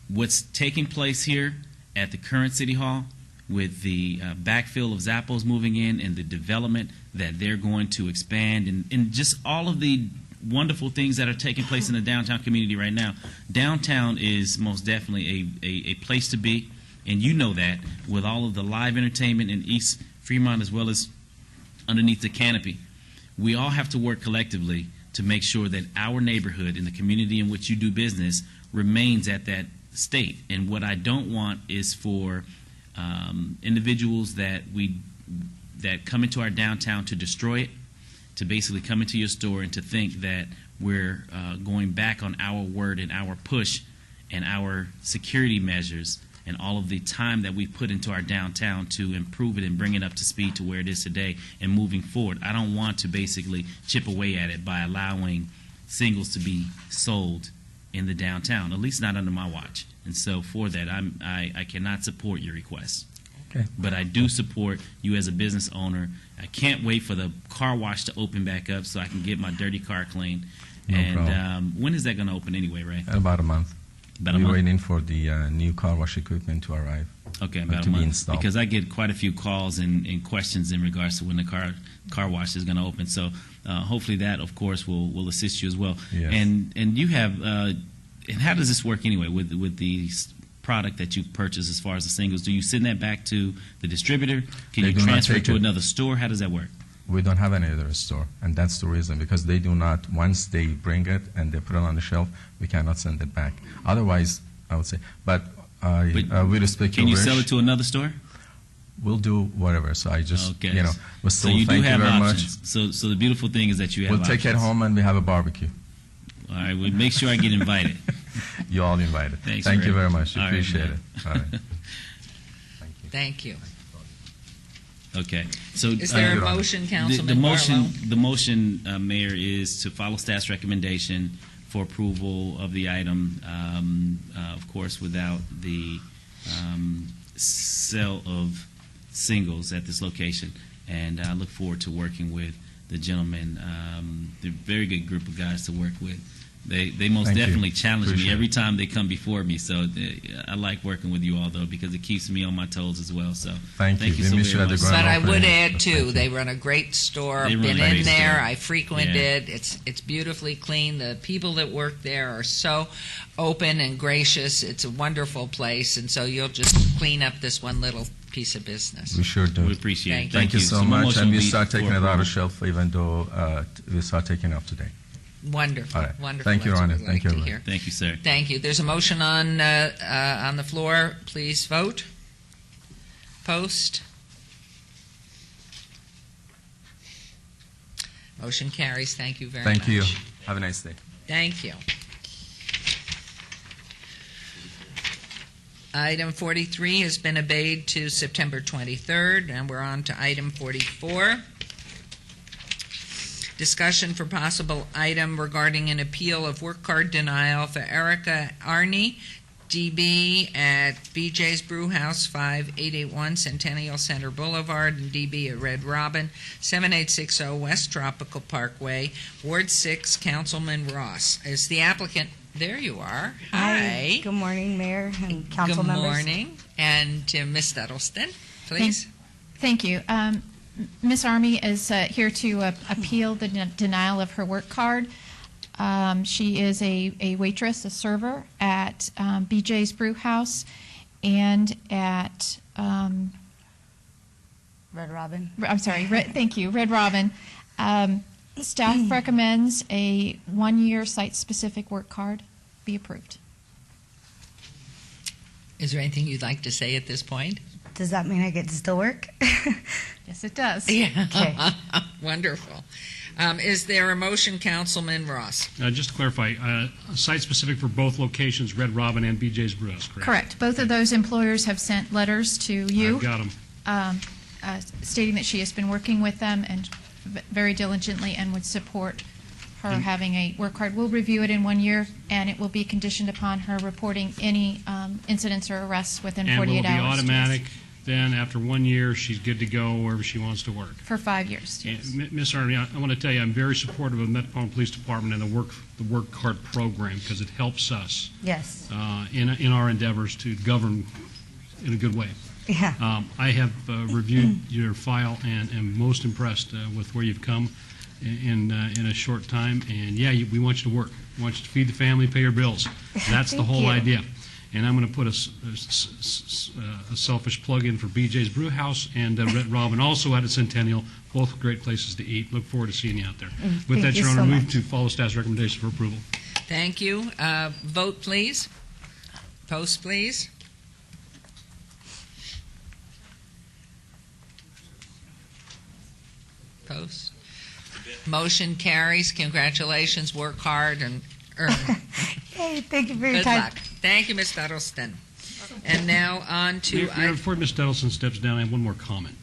What's taking place here at the current City Hall with the backfill of Zappos moving in and the development that they're going to expand and just all of the wonderful things that are taking place in the downtown community right now. Downtown is most definitely a place to be, and you know that with all of the live entertainment in East Fremont as well as underneath the canopy. We all have to work collectively to make sure that our neighborhood and the community in which you do business remains at that state. And what I don't want is for individuals that come into our downtown to destroy it, to basically come into your store and to think that we're going back on our word and our push and our security measures and all of the time that we put into our downtown to improve it and bring it up to speed to where it is today and moving forward. I don't want to basically chip away at it by allowing singles to be sold in the downtown, at least not under my watch. And so for that, I cannot support your request. Okay. But I do support you as a business owner. I can't wait for the car wash to open back up so I can get my dirty car cleaned. No problem. When is that going to open anyway, Ray? About a month. About a We're month? waiting for the new car wash equipment to arrive. Okay, to about a be month. installed. Because I get quite a few calls and questions in regards to when the car wash is going to open. So hopefully that, of course, will assist you as well. Yes. And you have, and how does this work anyway with the product that you've purchased as far as the singles? Do you send that back to the distributor? Can They you do not transfer it take to it. another store? How does that work? We don't have any other store, and that's the reason, because they do not, once they bring it and they put it on the shelf, we cannot send it back. Otherwise, I would say, but we respect Can your you wish. sell it to another store? We'll do whatever, so I just, Okay. but So still, you do thank you have very options. much. So the beautiful thing is that you have We'll take it options. home and we have a barbecue. All right, well, make sure I get invited. You all invited. Thanks, Thank Ray. you very much. All right, Appreciate man. it. All right. Thank you. Okay. So Is there a motion, Councilman Barlow? The motion, Mayor, is to follow staff's recommendation for approval of the item, of course, without the sale of singles at this location. And I look forward to working with the gentleman. They're a very good group of guys to work with. They most Thank you. definitely challenge me Appreciate every it. time they come before me. So I like working with you all, though, because it keeps me on my toes as well. So Thank you. you We so miss you very at the much. grand But I would opening. add Thank too, you. they run a great store. They I've run been a in great there. store. I frequented. It's beautifully clean. The people that work there are so open and gracious. It's a wonderful place, and so you'll just clean up this one little piece of business. We sure do. We appreciate it. Thank you so my much. motion And will we be start taking for it out approval. of shelf, even though we start taking it up today. Wonderful, All right. wonderful. Thank you, That's what Ronnie. we Thank like you, to everyone. hear. Thank you, sir. Thank you. There's a motion on the floor. Please vote. Post. Motion carries. Thank you very much. Thank you. Have a nice day. Thank you. Item 43 has been obeyed to September 23rd, and we're on to item 44. Discussion for possible item regarding an appeal of work card denial for Erica Arney, DB at BJ's Brew House, 5881 Centennial Center Boulevard, and DB at Red Robin, 7860 West Tropical Parkway, Ward 6, Councilman Ross. Is the applicant, there you are. Hi. Good morning, Mayor and council Good members. morning. And Ms. Duddleston, please. Thank you. Ms. Army is here to appeal the denial of her work card. She is a waitress, a server at BJ's Brew House and at Red Robin. I'm sorry, thank you, Red Robin. Staff recommends a 1-year site-specific work card be approved. Is there anything you'd like to say at this point? Does that mean I get to still work? Yes, it does. Yeah. Okay. Wonderful. Is there a motion, Councilman Ross? Just to clarify, site-specific for both locations, Red Robin and BJ's Brewhouse, correct? Correct. Both of those employers have sent letters to you. I've got them. Stating that she has been working with them and very diligently and would support her having a work card. We'll review it in 1 year, and it will be conditioned upon her reporting any incidents or arrests within 48 hours. And will it be to us. automatic? Then, after 1 year, she's good to go wherever she wants to work. For 5 years. Yes. Ms. Arney, I want to tell you, I'm very supportive of the Metropolitan Police Department and the work card program because it helps us Yes. in our endeavors to govern in a good way. Yeah. I have reviewed your file and am most impressed with where you've come in a short time. And yeah, we want you to work. We want you to feed the family, pay your bills. That's the Thank whole you. idea. And I'm going to put a selfish plug in for BJ's Brewhouse and Red Robin, also out at Centennial, both great places to eat. Look forward to seeing you out there. With Thank that, you Your Honor, so move much. to follow staff's recommendation for approval. Thank you. Vote, please. Post, please. Post. Motion carries. Congratulations. Work hard and earn. Hey, thank you for your Good time. luck. Thank you, Ms. Duddleston. And now on to... Mayor, before Ms. Duddleston steps down, I have one more comment,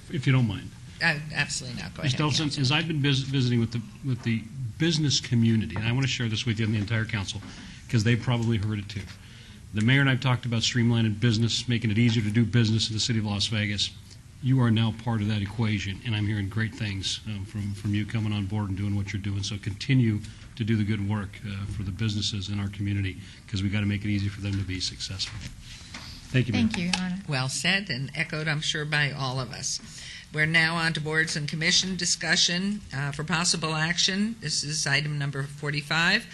if you don't mind. Absolutely not. Go Ms. ahead. Duddleston, as I've been visiting with the business community, and I want to share this with you and the entire council, because they've probably heard it too. The mayor and I have talked about streamlining business, making it easier to do business in the city of Las Vegas. You are now part of that equation, and I'm hearing great things from you coming on board and doing what you're doing. So continue to do the good work for the businesses in our community, because we've got to make it easy for them to be successful. Thank you, Mayor. Thank you, Your Honor. Well said and echoed, I'm sure, by all of us. We're now on to boards and commission discussion for possible action. This is item number 45,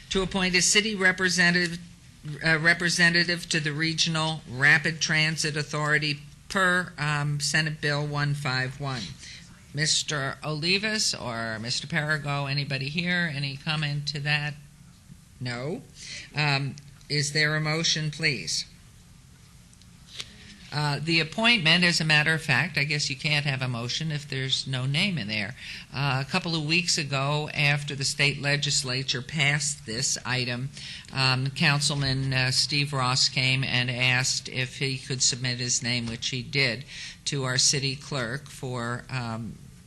to appoint a city representative to the Regional Rapid Transit Authority per Senate Bill 151. Mr. Olivas or Mr. Perigo, anybody here? Any comment to that? No. Is there a motion, please? The appointment, as a matter of fact, I guess you can't have a motion if there's no name in there. A couple of weeks ago, after the state legislature passed this item, Councilman Steve Ross came and asked if he could submit his name, which he did, to our city clerk for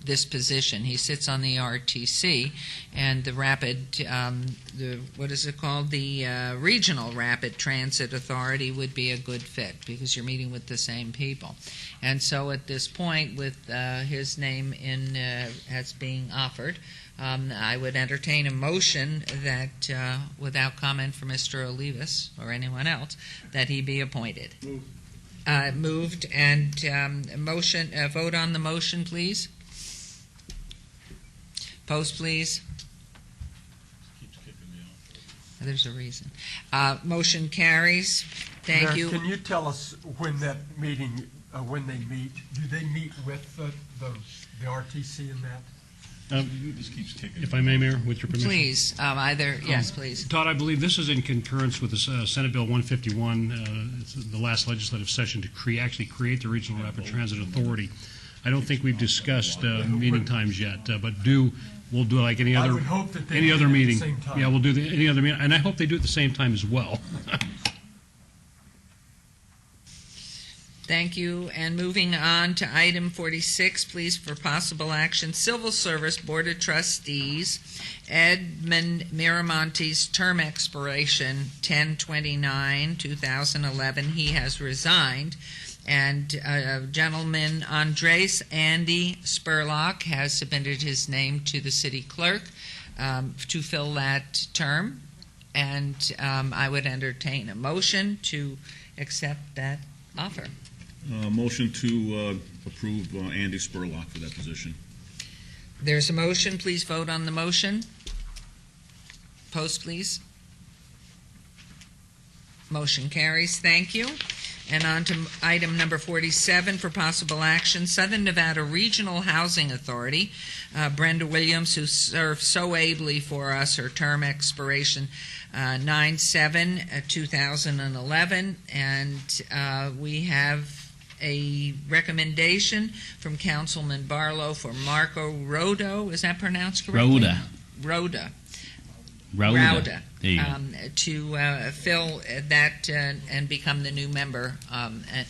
this position. He sits on the RTC, and the what is it called? The Regional Rapid Transit Authority would be a good fit because you're meeting with the same people. And so at this point, with his name in as being offered, I would entertain a motion that, without comment from Mr. Olivas or anyone else, that he be appointed. Moved and motion. Vote on the motion, please. Post, please. There's a reason. Motion carries. Thank Mayor, you. Can you tell us when that meeting, when they meet? Do they meet with the RTC in that? If I may, Mayor, with your permission. Please, yes, please. Todd, I believe this is in concurrence with the Senate Bill 151, it's the last legislative session to actually create the Regional Rapid Transit Authority. I don't think we've discussed meeting times yet, but we'll do like any other I would hope that they any do other it at the meeting. same time. Yeah, we'll do any other meeting, and I hope they do it at the same time as well. Thank you. And moving on to item 46, please, for possible action. Civil Service Board of Trustees, Edmund Miramonte's term expiration 10/29/2011. He has resigned. And gentleman Andres Andy Spurlock has submitted his name to the city clerk to fill that term. And I would entertain a motion to accept that offer. Motion to approve Andy Spurlock for that position. There's a motion. Please vote on the motion. Post, please. Motion carries. Thank you. And on to item number 47 for possible action. Southern Nevada Regional Housing Authority, Brenda Williams, who served so ably for us, her term expiration 9/7/2011, and we have a recommendation from Councilman Barlow for Marco Rodo. Is that pronounced correctly? Rhoda. There you go. To fill that and become the new member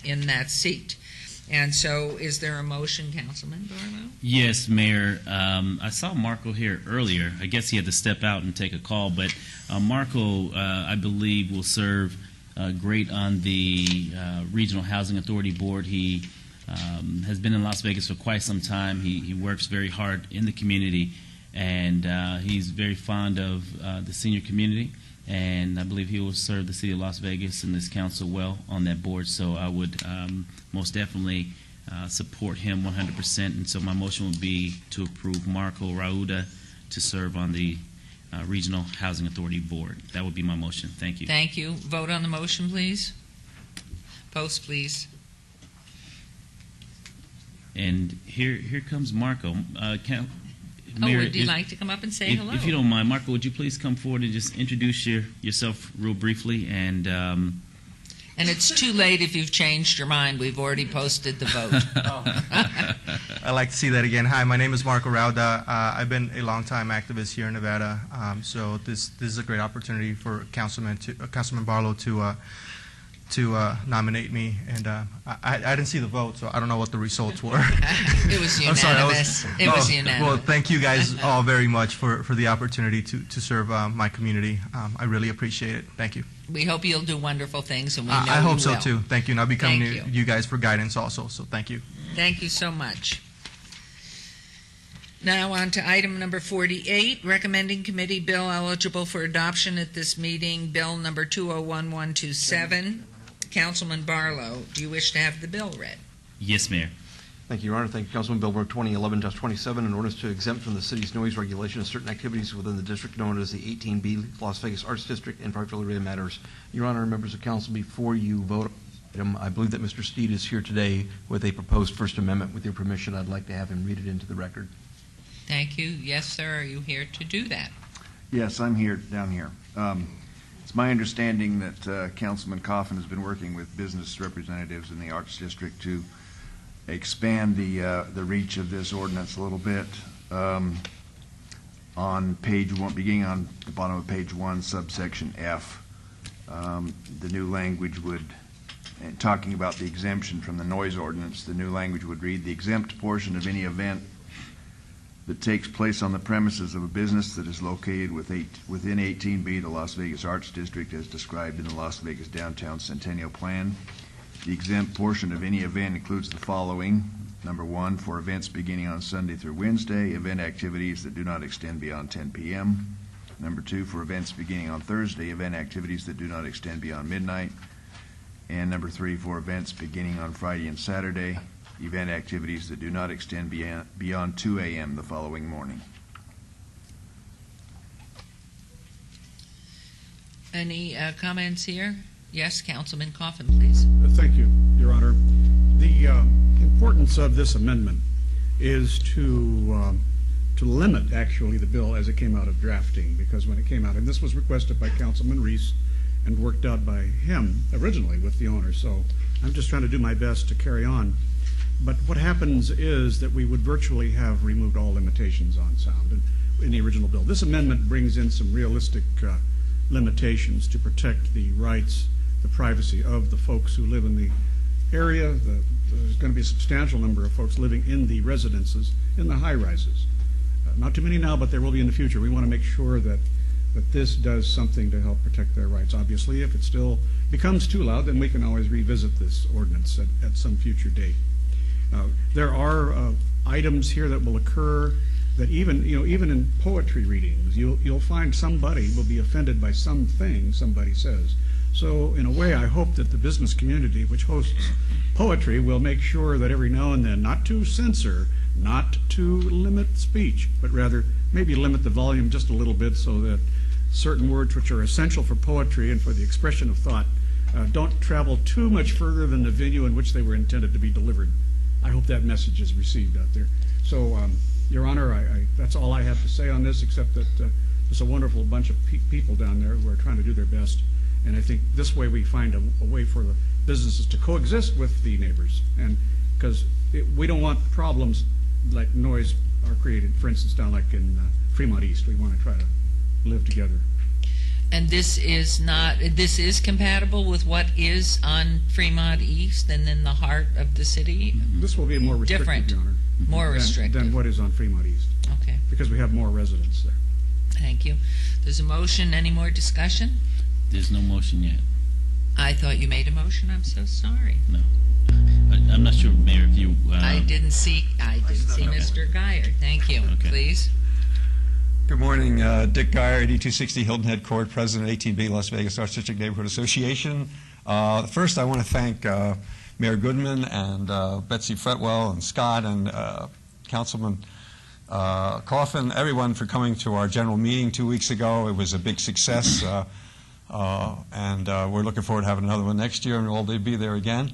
in that seat. And so, is there a motion, Councilman Barlow? Yes, Mayor. I saw Marco here earlier. I guess he had to step out and take a call, but Marco, I believe, will serve great on the Regional Housing Authority Board. He has been in Las Vegas for quite some time. He works very hard in the community, and he's very fond of the senior community, and I believe he will serve the city of Las Vegas and this council well on that board. So I would most definitely support him 100%, and so my motion would be to approve Marco Rauda to serve on the Regional Housing Authority Board. That would be my motion. Thank you. Thank you. Vote on the motion, please. Post, please. And here comes Marco. Mayor, would you like to come up and say hello? If you don't mind, Marco, would you please come forward and just introduce yourself real briefly? And it's too late if you've changed your mind. We've already posted the vote. I'd like to see that again. Hi, my name is Marco Rauda. I've been a longtime activist here in Nevada, so this is a great opportunity for Councilman Barlow to nominate me, and I didn't see the vote, so I don't know what the results were. It was unanimous. It was unanimous. Well, thank you guys all very much for the opportunity to serve my community. I really appreciate it. Thank you. We hope you'll do wonderful things, and we know I hope you so will. too. Thank you, and I'll be coming Thank to you guys for guidance also, so thank you. Thank you so much. Now on to item number 48, recommending committee bill eligible for adoption at this meeting, bill number 201127. Councilman Barlow, do you wish to have the bill read? Yes, Mayor. Thank you, Your Honor. Thank you, Councilman. Bill number 2011-27, an ordinance to exempt from the city's noise regulation of certain activities within the district known as the 18B Las Vegas Arts District and particularly related matters. Your Honor, members of council, before you vote on the item, I believe that Mr. Steed is here today with a proposed First Amendment. With your permission, I'd like to have him read it into the record. Thank you. Yes, sir. Are you here to do that? Yes, I'm here, down here. It's my understanding that Councilman Coffin has been working with business representatives in the Arts District to expand the reach of this ordinance a little bit. On page 1, beginning on the bottom of page 1, subsection F, the new language would, talking about the exemption from the noise ordinance, the new language would read, the exempt portion of any event that takes place on the premises of a business that is located within 18B, the Las Vegas Arts District, as described in the Las Vegas Downtown Centennial Plan. The exempt portion of any event includes the following. Number 1, for events beginning on Sunday through Wednesday, event activities that do not extend beyond 10 p.m. Number 2, for events beginning on Thursday, event activities that do not extend beyond midnight. And number 3, for events beginning on Friday and Saturday, event activities that do not extend beyond 2 a.m. the following morning. Any comments here? Yes, Councilman Coffin, please. Thank you, Your Honor. The importance of this amendment is to limit, actually, the bill as it came out of drafting, because when it came out, and this was requested by Councilman Reese and worked out by him originally with the owner, so I'm just trying to do my best to carry on. But what happens is that we would virtually have removed all limitations on sound in the original bill. This amendment brings in some realistic limitations to protect the rights, the privacy of the folks who live in the area. There's going to be a substantial number of folks living in the residences, in the high-rises. Not too many now, but there will be in the future. We want to make sure that this does something to help protect their rights. Obviously, if it still becomes too loud, then we can always revisit this ordinance at some future date. There are items here that will occur that even in poetry readings, you'll find somebody will be offended by something somebody says. So in a way, I hope that the business community, which hosts poetry, will make sure that every now and then, not to censor, not to limit speech, but rather maybe limit the volume just a little bit so that certain words which are essential for poetry and for the expression of thought don't travel too much further than the venue in which they were intended to be delivered. I hope that message is received out there. So, Your Honor, that's all I have to say on this, except that the It's a wonderful bunch of people down there who are trying to do their best. And I think this way we find a way for the businesses to coexist with the neighbors. And because we don't want problems like noise are created, for instance, down like in Fremont East. We want to try to live together. And this is compatible with what is on Fremont East and in the heart of the city? This will be more restrictive, Different. Your Honor. More restrictive. Than what is on Fremont East. Okay. Because we have more residents there. Thank you. There's a motion. Any more discussion? There's no motion yet. I thought you made a motion. I'm so sorry. No. I'm not sure, Mayor, if you... I didn't see Mr. Geyer. Thank you. Okay. Please. Good morning, Dick Geyer, 8260 Hilton Head Court, President of 18B Las Vegas Arts District Neighborhood Association. First, I want to thank Mayor Goodman and Betsy Fretwell and Scott and Councilman Coffin, everyone for coming to our general meeting 2 weeks ago. It was a big success, and we're looking forward to having another one next year, and we'll all be there again.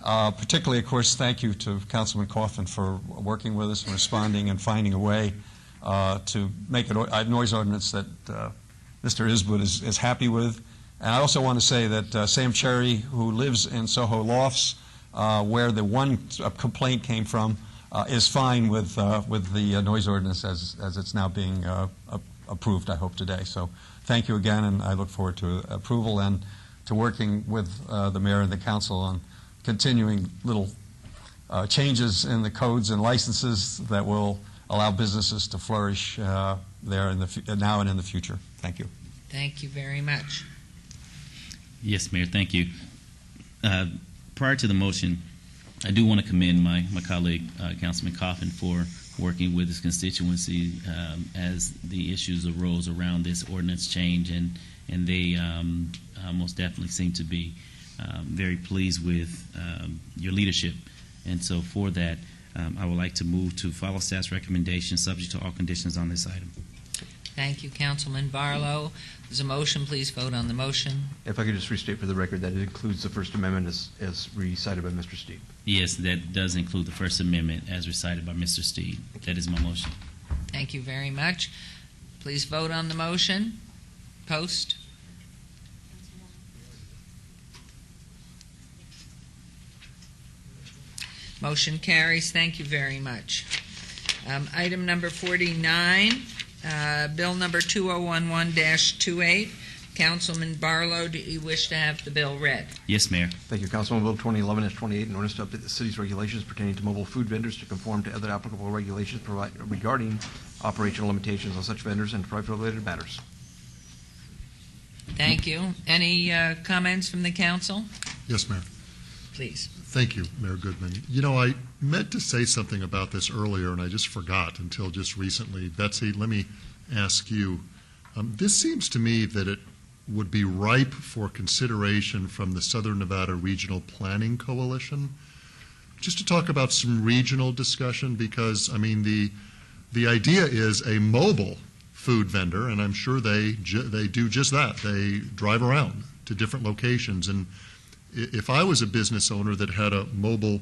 Particularly, of course, thank you to Councilman Coffin for working with us and responding and finding a way to make a noise ordinance that Mr. Iswood is happy with. And I also want to say that Sam Cherry, who lives in Soho Lofts, where the one complaint came from, is fine with the noise ordinance as it's now being approved, I hope, today. So thank you again, and I look forward to approval and to working with the mayor and the council on continuing little changes in the codes and licenses that will allow businesses to flourish there now and in the future. Thank you. Thank you very much. Yes, Mayor, thank you. Prior to the motion, I do want to commend my colleague, Councilman Coffin, for working with his constituency as the issues arose around this ordinance change, and they most definitely seem to be very pleased with your leadership. And so for that, I would like to move to follow staff's recommendation, subject to all conditions on this item. Thank you, Councilman Barlow. There's a motion. Please vote on the motion. If I could just restate for the record that it includes the First Amendment as recited by Mr. Steed. Yes, that does include the First Amendment as recited by Mr. Steed. That is my motion. Thank you very much. Please vote on the motion. Post. Motion carries. Thank you very much. Item number 49, bill number 2011-28. Councilman Barlow, do you wish to have the bill read? Yes, Mayor. Thank you. Councilman Bill 2011-28, an ordinance to update the city's regulations pertaining to mobile food vendors to conform to other applicable regulations regarding operational limitations on such vendors and product-related matters. Thank you. Any comments from the council? Yes, Mayor. Please. Thank you, Mayor Goodman. You know, I meant to say something about this earlier, and I just forgot until just recently. Betsy, let me ask you. This seems to me that it would be ripe for consideration from the Southern Nevada Regional Planning Coalition, just to talk about some regional discussion, because, I mean, the idea is a mobile food vendor, and I'm sure they do just that. They drive around to different locations, and if I was a business owner that had a mobile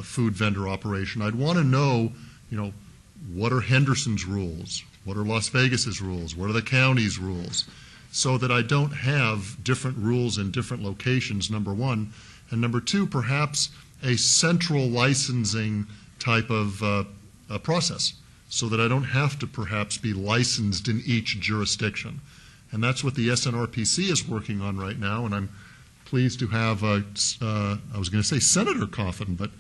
food vendor operation, I'd want to know, what are Henderson's rules? What are Las Vegas's rules? What are the county's rules? So that I don't have different rules in different locations, number one. And number two, perhaps a central licensing type of process, so that I don't have to perhaps be licensed in each jurisdiction. And that's what the SNRPC is working on right now, and I'm pleased to have, I was going to say Senator Coffin, but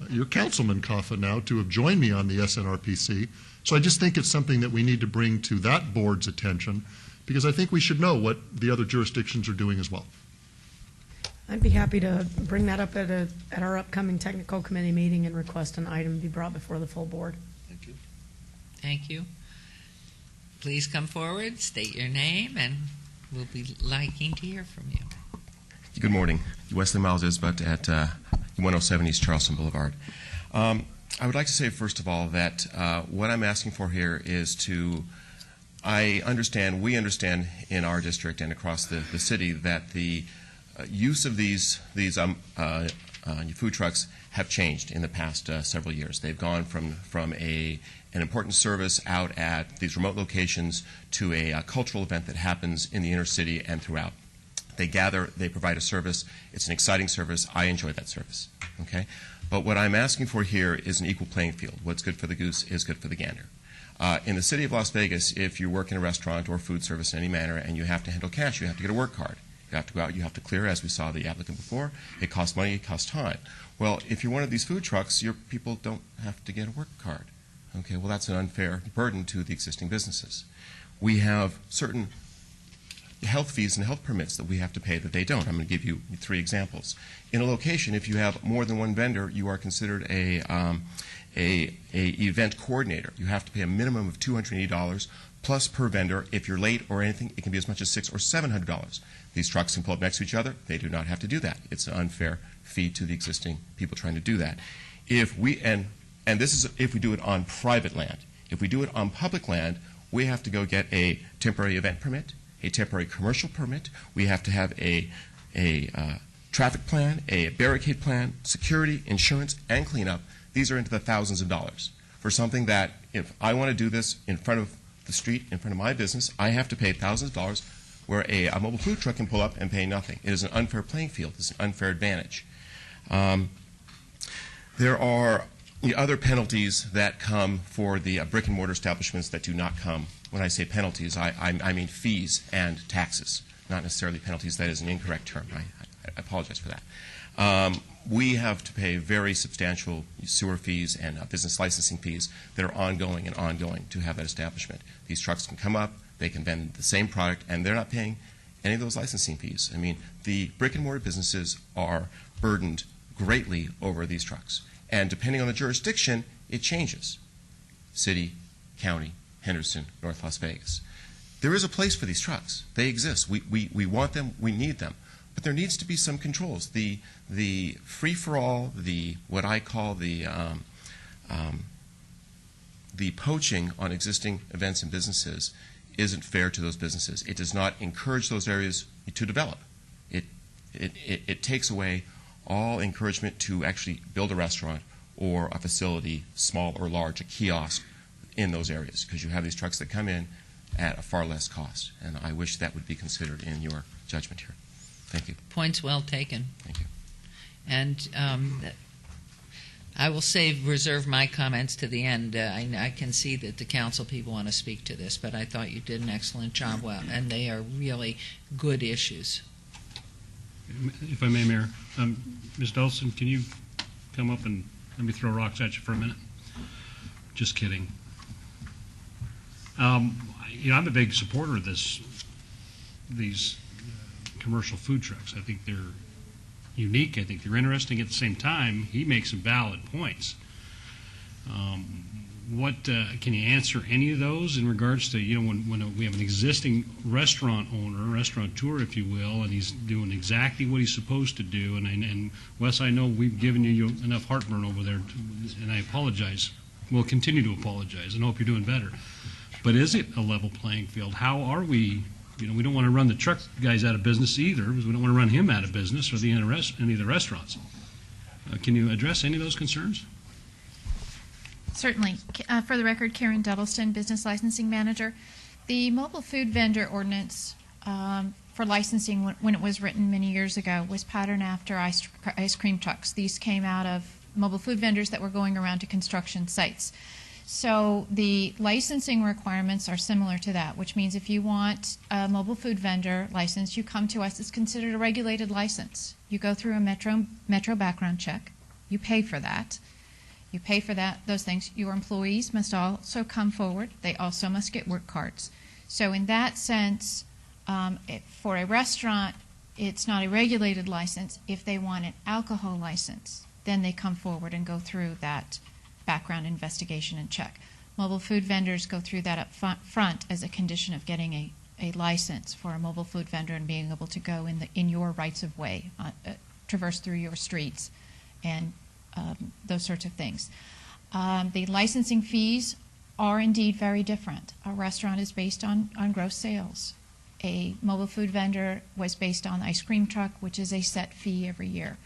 your Councilman Coffin now, to have joined me on the SNRPC. So I just think it's something that we need to bring to that board's attention, because I think we should know what the other jurisdictions are doing as well. I'd be happy to bring that up at our upcoming technical committee meeting and request an item be brought before the full board. Thank you. Thank you. Please come forward, state your name, and we'll be liking to hear from you. Good morning. Wesley Miles Isbut at 107 East Charleston Boulevard. I would like to say, first of all, that what I'm asking for here is we understand in our district and across the city that the use of these food trucks have changed in the past several years. They've gone from an important service out at these remote locations to a cultural event that happens in the inner city and throughout. They gather, they provide a service. It's an exciting service. I enjoy that service. Okay? But what I'm asking for here is an equal playing field. What's good for the goose is good for the gander. In the city of Las Vegas, if you work in a restaurant or food service in any manner and you have to handle cash, you have to get a work card. You have to go out, you have to clear, as we saw the applicant before. It costs money, it costs time. Well, if you're one of these food trucks, your people don't have to get a work card. Okay, well, that's an unfair burden to the existing businesses. We have certain health fees and health permits that we have to pay that they don't. I'm going to give you 3 examples. In a location, if you have more than one vendor, you are considered a event coordinator. You have to pay a minimum of $280 plus per vendor. If you're late or anything, it can be as much as $600 or $700. These trucks can pull up next to each other. They do not have to do that. It's an unfair fee to the existing people trying to do that. If we and this is if we do it on private land. If we do it on public land, we have to go get a temporary event permit, a temporary commercial permit. We have to have a traffic plan, a barricade plan, security, insurance, and cleanup. These are into the thousands of dollars for something that if I want to do this in front of the street, in front of my business, I have to pay thousands of dollars where a mobile food truck can pull up and pay nothing. It is an unfair playing field. It's an unfair advantage. There are the other penalties that come for the brick and mortar establishments that do not come. When I say penalties, I mean fees and taxes, not necessarily penalties. That is an incorrect term. I apologize for that. We have to pay very substantial sewer fees and business licensing fees that are ongoing to have that establishment. These trucks can come up, they can vend the same product, and they're not paying any of those licensing fees. I mean, the brick and mortar businesses are burdened greatly over these trucks. And depending on the jurisdiction, it changes. City, county, Henderson, North Las Vegas. There is a place for these trucks. They exist. We want them. We need them. But there needs to be some controls. The free-for-all, what I call the poaching on existing events and businesses isn't fair to those businesses. It does not encourage those areas to develop. It takes away all encouragement to actually build a restaurant or a facility, small or large, a kiosk in those areas, because you have these trucks that come in at a far less cost. And I wish that would be considered in your judgment here. Thank you. Points well taken. Thank you. And I will reserve my comments to the end. I can see that the council people want to speak to this, but I thought you did an excellent job, and they are really good issues. If I may, Mayor, Ms. Dawson, can you come up and let me throw rocks at you for a minute? Just kidding. I'm a big supporter of these commercial food trucks. I think they're unique. I think they're interesting. At the same time, he makes some valid points. Can you answer any of those in regards to, when we have an existing restaurant owner, restaurateur, if you will, and he's doing exactly what he's supposed to do, and Wes, I know we've given you enough heartburn over there, and I apologize. We'll continue to apologize and hope you're doing better. But is it a level playing field? How are we? We don't want to run the truck guys out of business either, because we don't want to run him out of business or any of the restaurants. Can you address any of those concerns? Certainly. For the record, Karen Duddleston, Business Licensing Manager. The mobile food vendor ordinance for licensing, when it was written many years ago, was patterned after ice cream trucks. These came out of mobile food vendors that were going around to construction sites. So the licensing requirements are similar to that, which means if you want a mobile food vendor license, you come to us. It's considered a regulated license. You go through a Metro background check. You pay for that. You pay for those things. Your employees must also come forward. They also must get work cards. So in that sense, for a restaurant, it's not a regulated license. If they want an alcohol license, then they come forward and go through that background investigation and check. Mobile food vendors go through that up front as a condition of getting a license for a mobile food vendor and being able to go in your rights of way, traverse through your streets, and those sorts of things. The licensing fees are indeed very different. A restaurant is based on gross sales. a mobile food vendor was based on ice cream truck, which is a set fee every year.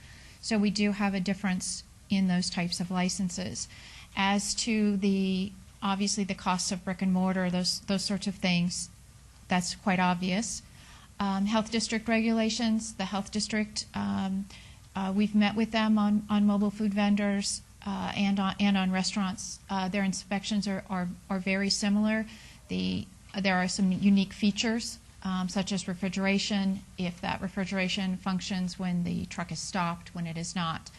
So we do have a difference in those types of licenses. As to obviously the costs of brick and mortar, those sorts of things, that's quite obvious. Health district regulations, the health district, we've met with them on mobile food vendors and on restaurants. Their inspections are very similar. There are some unique features, such as refrigeration, if that refrigeration functions when the truck is stopped, when it is not.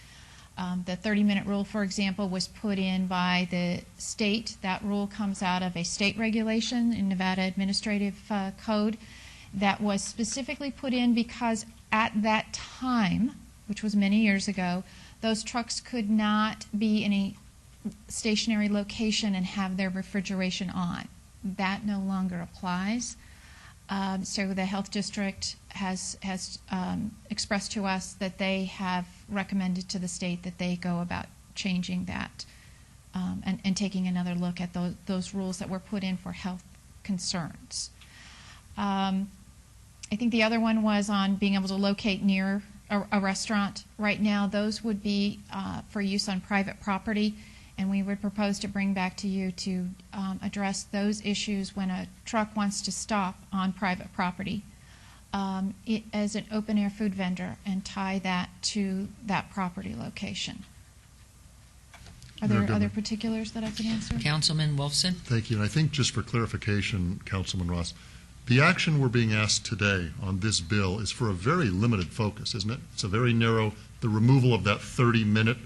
The 30-minute rule, for example, was put in by the state. That rule comes out of a state regulation in Nevada Administrative Code that was specifically put in because at that time, which was many years ago, those trucks could not be in a stationary location and have their refrigeration on. That no longer applies. So the health district has expressed to us that they have recommended to the state that they go about changing that and taking another look at those rules that were put in for health concerns. I think the other one was on being able to locate near a restaurant. Right now, those would be for use on private property, and we would propose to bring back to you to address those issues when a truck wants to stop on private property as an open-air food vendor and tie that to that property location. Are there other particulars that I can answer? Councilman Wolfson? Thank you. And I think just for clarification, Councilman Ross, the action we're being asked today on this bill is for a very limited focus, isn't it? It's a very narrow, the removal of that 30-minute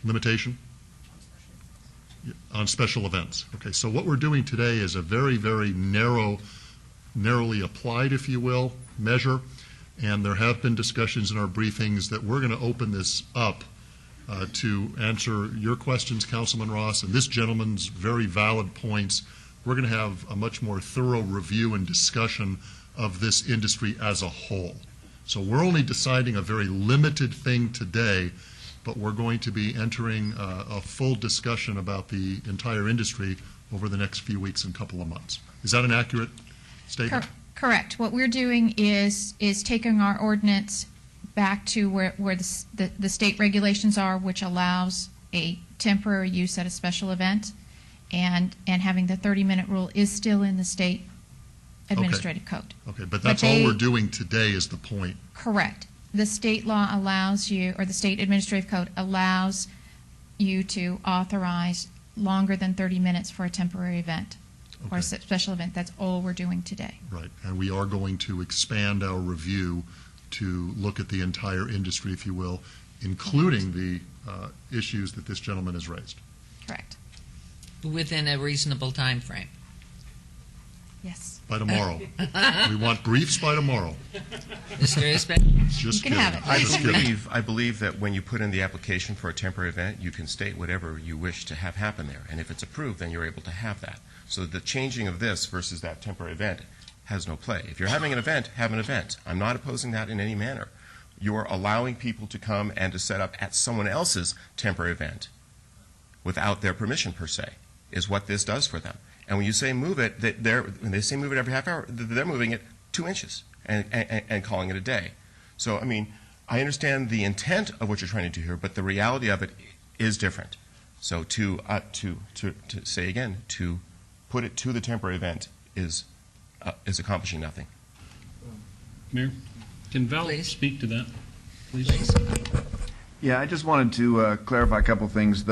limitation on special events. Okay, so what we're doing today is a very, very narrowly applied, if you will, measure, and there have been discussions in our briefings that we're going to open this up to answer your questions, Councilman Ross, and this gentleman's very valid points. We're going to have a much more thorough review and discussion of this industry as a whole. So we're only deciding a very limited thing today, but we're going to be entering a full discussion about the entire industry over the next few weeks and couple of months. Is that an accurate statement? Correct. What we're doing is taking our ordinance back to where the state regulations are, which allows a temporary use at a special event, and having the 30-minute rule is still in the state administrative code. Okay, but that's all we're doing today is the point. Correct. The state law allows you, or the state administrative code allows you to authorize longer than 30 minutes for a temporary event or a special event. That's all we're doing today. Right, and we are going to expand our review to look at the entire industry, if you will, including the issues that this gentleman has raised. Correct. Within a reasonable time frame. Yes. By tomorrow. We want briefs by tomorrow. Mr. Isbeth? Just You can have it. I believe that when you put in the application for a temporary event, you can state whatever you wish to have happen there. And if it's approved, then you're able to have that. So the changing of this versus that temporary event has no play. If you're having an event, have an event. I'm not opposing that in any manner. You're allowing people to come and to set up at someone else's temporary event without their permission, per se, is what this does for them. And when you say move it, when they say move it every half hour, they're moving it 2 inches and calling it a day. So, I mean, I understand the intent of what you're trying to do here, but the reality of it is different. So to say again, to put it to the temporary event is accomplishing nothing. Mayor, can Val speak to that, please? Yeah, I just wanted to clarify a couple things.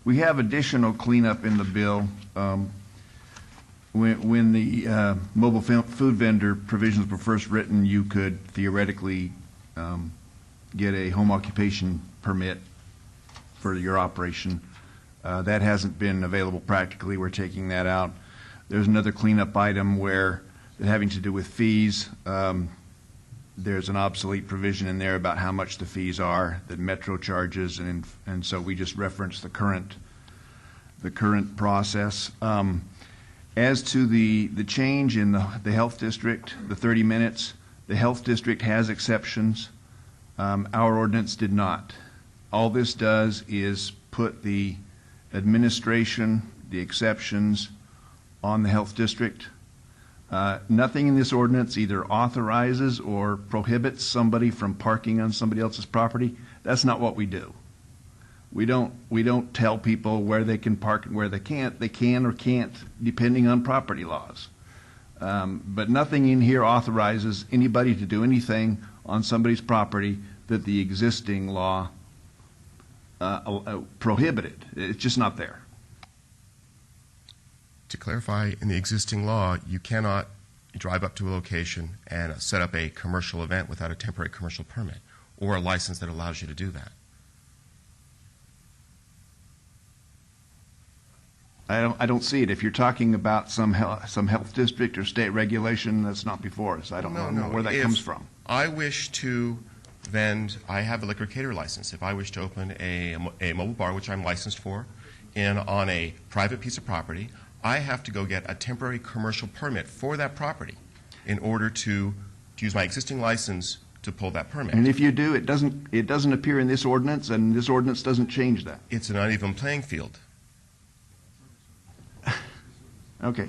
We have additional cleanup in the bill. When the mobile food vendor provisions were first written, you could theoretically get a home occupation permit for your operation. That hasn't been available practically. We're taking that out. There's another cleanup item where having to do with fees. There's an obsolete provision in there about how much the fees are, that Metro charges, and so we just reference the current process. As to the change in the health district, the 30 minutes, the health district has exceptions. Our ordinance did not. All this does is put the administration, the exceptions, on the health district. Nothing in this ordinance either authorizes or prohibits somebody from parking on somebody else's property. That's not what we do. We don't tell people where they can park and where they can't. They can or can't, depending on property laws. But nothing in here authorizes anybody to do anything on somebody's property that the existing law prohibited. It's just not there. To clarify, in the existing law, you cannot drive up to a location and set up a commercial event without a temporary commercial permit or a license that allows you to do that. I don't see it. If you're talking about some health district or state regulation, that's not before us. I don't know where that comes from. I wish to vend, I have a liquor caterer license. If I wish to open a mobile bar, which I'm licensed for, on a private piece of property, I have to go get a temporary commercial permit for that property in order to use my existing license to pull that permit. And if you do, it doesn't appear in this ordinance, and this ordinance doesn't change that. It's an uneven playing field. Okay.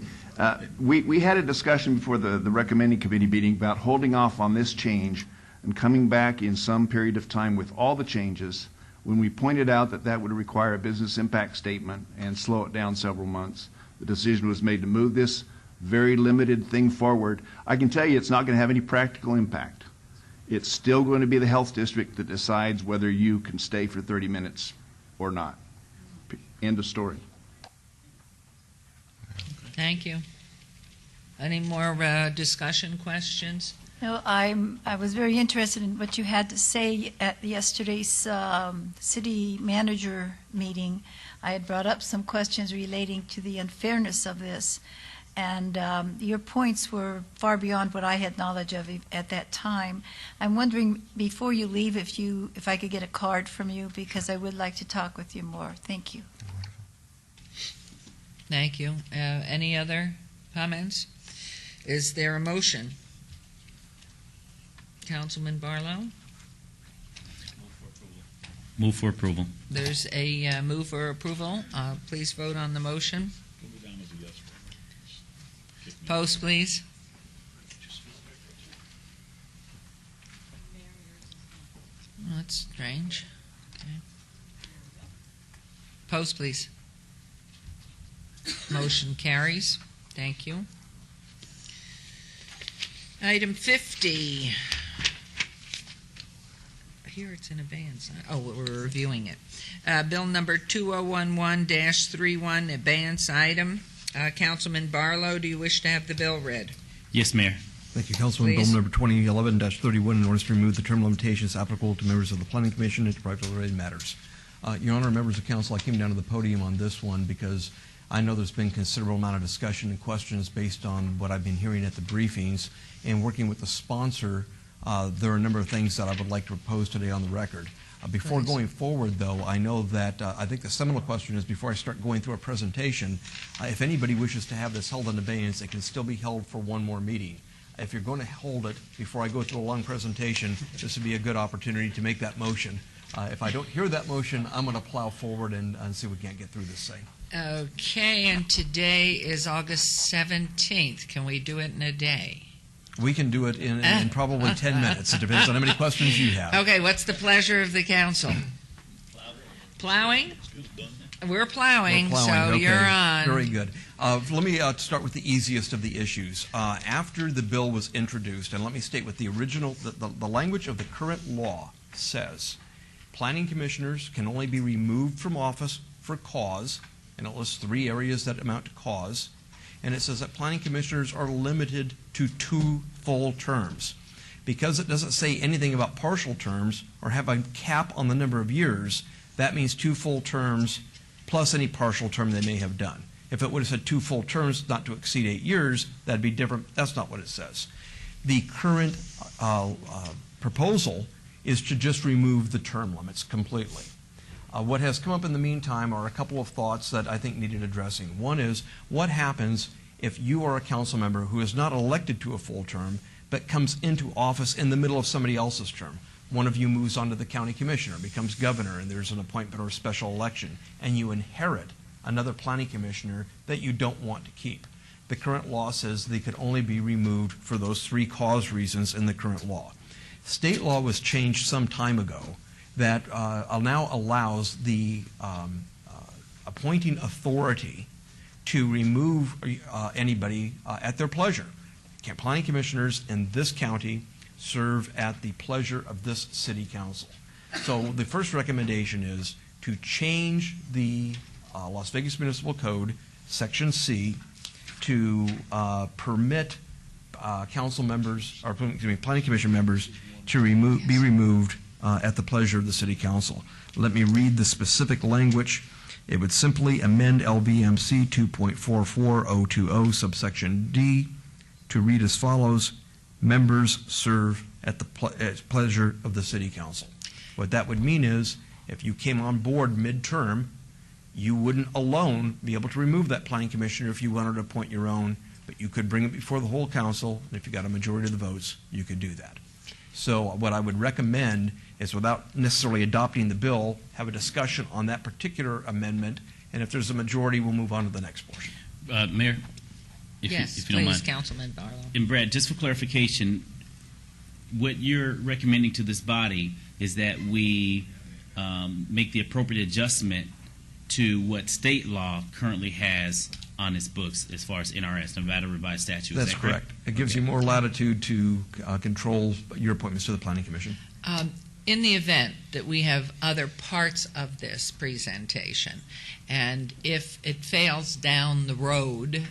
We had a discussion before the recommending committee meeting about holding off on this change and coming back in some period of time with all the changes. When we pointed out that that would require a business impact statement and slow it down several months, the decision was made to move this very limited thing forward. I can tell you it's not going to have any practical impact. It's still going to be the health district that decides whether you can stay for 30 minutes or not. End of story. Thank you. Any more discussion questions? No, I was very interested in what you had to say at yesterday's city manager meeting. I had brought up some questions relating to the unfairness of this, and your points were far beyond what I had knowledge of at that time. I'm wondering, before you leave, if I could get a card from you, because I would like to talk with you more. Thank you. Thank you. Any other comments? Is there a motion? Councilman Barlow? Move for approval. There's a move for approval. Please vote on the motion. Post, please. Oh, that's strange. Okay. Post, please. Motion carries. Thank you. Item 50. Here it's in advance. Oh, we're reviewing it. Bill number 2011-31, advance item. Councilman Barlow, do you wish to have the bill read? Yes, Mayor. Thank you, Councilman. Please. Bill number 2011-31, in order to remove the term limitations applicable to members of the Planning Commission and to privately related matters. Your Honor, members of council, I came down to the podium on this one because I know there's been considerable amount of discussion and questions based on what I've been hearing at the briefings. And working with the sponsor, there are a number of things that I would like to propose today on the record. Before going forward, though, I know that I think the seminal question is, before I start going through a presentation, if anybody wishes to have this held in abeyance, it can still be held for one more meeting. If you're going to hold it before I go through a long presentation, this would be a good opportunity to make that motion. If I don't hear that motion, I'm going to plow forward and see if we can't get through this thing. Okay, and today is August 17th. Can we do it in a day? We can do it in probably 10 minutes. It depends on how many questions you have. Okay, what's the pleasure of the council? Plowing? We're plowing, so okay. you're on. Very good. Let me start with the easiest of the issues. After the bill was introduced, and let me state what the original, the language of the current law says, planning commissioners can only be removed from office for cause, and it lists 3 areas that amount to cause. And it says that planning commissioners are limited to 2 full terms. Because it doesn't say anything about partial terms or have a cap on the number of years, that means 2 full terms plus any partial term they may have done. If it would have said 2 full terms not to exceed 8 years, that'd be different. That's not what it says. The current proposal is to just remove the term limits completely. What has come up in the meantime are a couple of thoughts that I think needed addressing. One is, what happens if you are a council member who is not elected to a full term but comes into office in the middle of somebody else's term? One of you moves on to the county commissioner, becomes governor, and there's an appointment or a special election, and you inherit another planning commissioner that you don't want to keep. the current law says they could only be removed for those 3 cause reasons in the current law. State law was changed some time ago that now allows the appointing authority to remove anybody at their pleasure. Planning commissioners in this county serve at the pleasure of this city council. So the first recommendation is to change the Las Vegas Municipal Code, Section C, to permit council members, or excuse me, planning commission members to be removed at the pleasure of the city council. Let me read the specific language. It would simply amend LVMC 2.44020 subsection D to read as follows: members serve at the pleasure of the city council. What that would mean is if you came on board midterm, you wouldn't alone be able to remove that planning commissioner if you wanted to appoint your own, but you could bring it before the whole council, and if you got a majority of the votes, you could do that. So what I would recommend is, without necessarily adopting the bill, have a discussion on that particular amendment, and if there's a majority, we'll move on to the next portion. Mayor, if you don't mind. Please, Councilman Barlow. And Brad, just for clarification, what you're recommending to this body is that we make the appropriate adjustment to what state law currently has on its books as far as NRS, Nevada Revised Statute. That's correct. It gives you more latitude to control your appointments to the Planning Commission. In the event that we have other parts of this presentation, and if it fails down the road,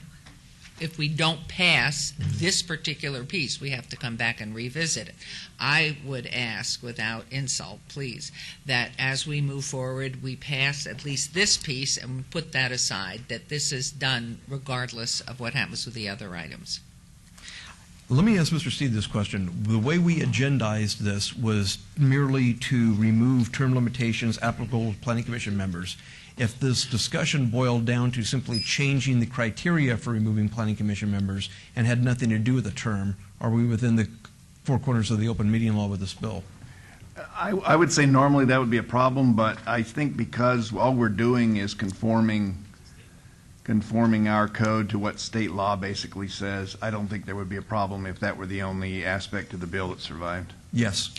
if we don't pass this particular piece, we have to come back and revisit it. I would ask, without insult, please, that as we move forward, we pass at least this piece and we put that aside, that this is done regardless of what happens with the other items. Let me ask Mr. Steed this question. The way we agendized this was merely to remove term limitations applicable to Planning Commission members. If this discussion boiled down to simply changing the criteria for removing Planning Commission members and had nothing to do with the term, are we within the 4 corners of the open meeting law with this bill? I would say normally that would be a problem, but I think because all we're doing is conforming our code to what state law basically says, I don't think there would be a problem if that were the only aspect of the bill that survived. Yes.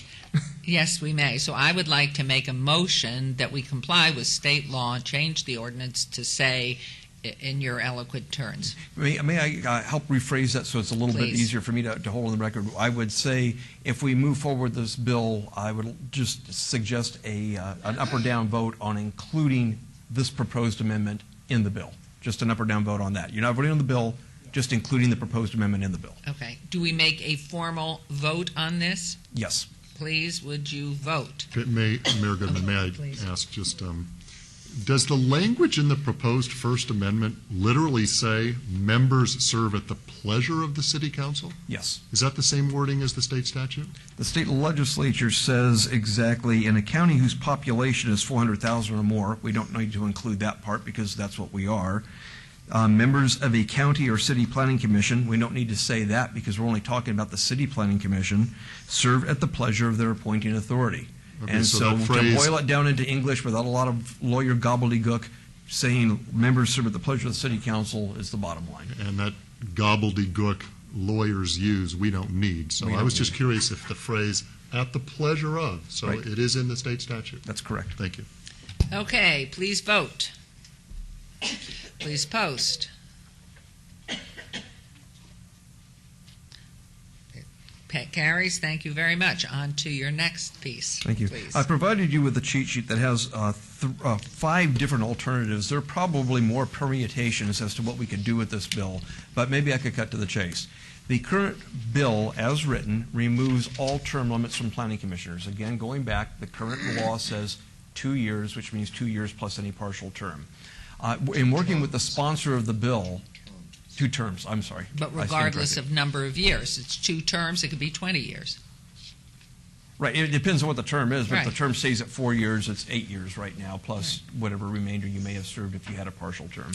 Yes, we may. So I would like to make a motion that we comply with state law and change the ordinance to say, in your eloquent terms. May I help rephrase that so it's a little bit easier for me to hold on the record? I would say if we move forward this bill, I would just suggest an up or down vote on including this proposed amendment in the bill. Just an up or down vote on that. You're not voting on the bill, just including the proposed amendment in the bill. Okay. Do we make a formal vote on this? Yes. Please, would you vote? Mayor Goodman, may I ask just, does the language in the proposed First Amendment literally say members serve at the pleasure of the city council? Yes. Is that the same wording as the state statute? The state legislature says exactly, in a county whose population is 400,000 or more, we don't need to include that part because that's what we are. Members of a county or city planning commission, we don't need to say that because we're only talking about the city planning commission, serve at the pleasure of their appointing authority. Okay, and so that to phrase- boil it down into English without a lot of lawyer gobbledygook, saying members serve at the pleasure of the city council is the bottom line. And that gobbledygook lawyers use, we don't need. So I was just curious if the phrase "at the pleasure of," so Right. it is in the state statute. That's correct. Thank you. Okay, please vote. Please post. Carries. Thank you very much. On to your next piece. Thank you. Please. I provided you with a cheat sheet that has 5 different alternatives. There are probably more permutations as to what we could do with this bill, but maybe I could cut to the chase. The current bill, as written, removes all term limits from planning commissioners. Again, going back, the current law says 2 years, which means 2 years plus any partial term. In working with the sponsor of the bill, 2 terms, I'm sorry. But regardless of number of years, it's 2 terms, it could be 20 years. Right, it depends on what the term is, but if Right. the term stays at 4 years, it's 8 years right now, plus whatever remainder you may have served if you had a partial term.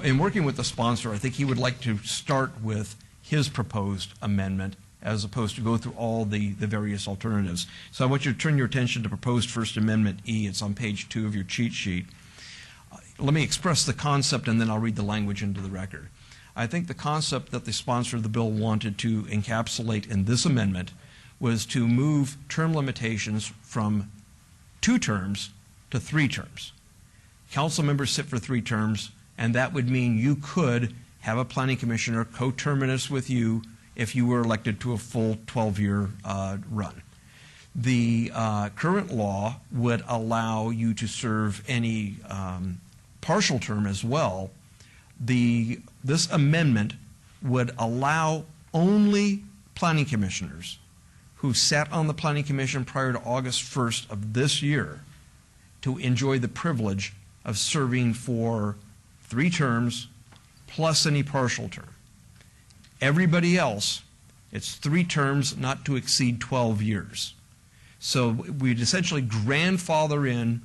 In working with the sponsor, I think he would like to start with his proposed amendment as opposed to go through all the various alternatives. So I want you to turn your attention to proposed First Amendment E. It's on page 2 of your cheat sheet. Let me express the concept and then I'll read the language into the record. I think the concept that the sponsor of the bill wanted to encapsulate in this amendment was to move term limitations from 2 terms to 3 terms. Council members sit for 3 terms, and that would mean you could have a planning commissioner coterminous with you if you were elected to a full 12-year run. The current law would allow you to serve any partial term as well. This amendment would allow only planning commissioners who sat on the planning commission prior to August 1st of this year to enjoy the privilege of serving for 3 terms plus any partial term. Everybody else, it's 3 terms not to exceed 12 years. So we'd essentially grandfather in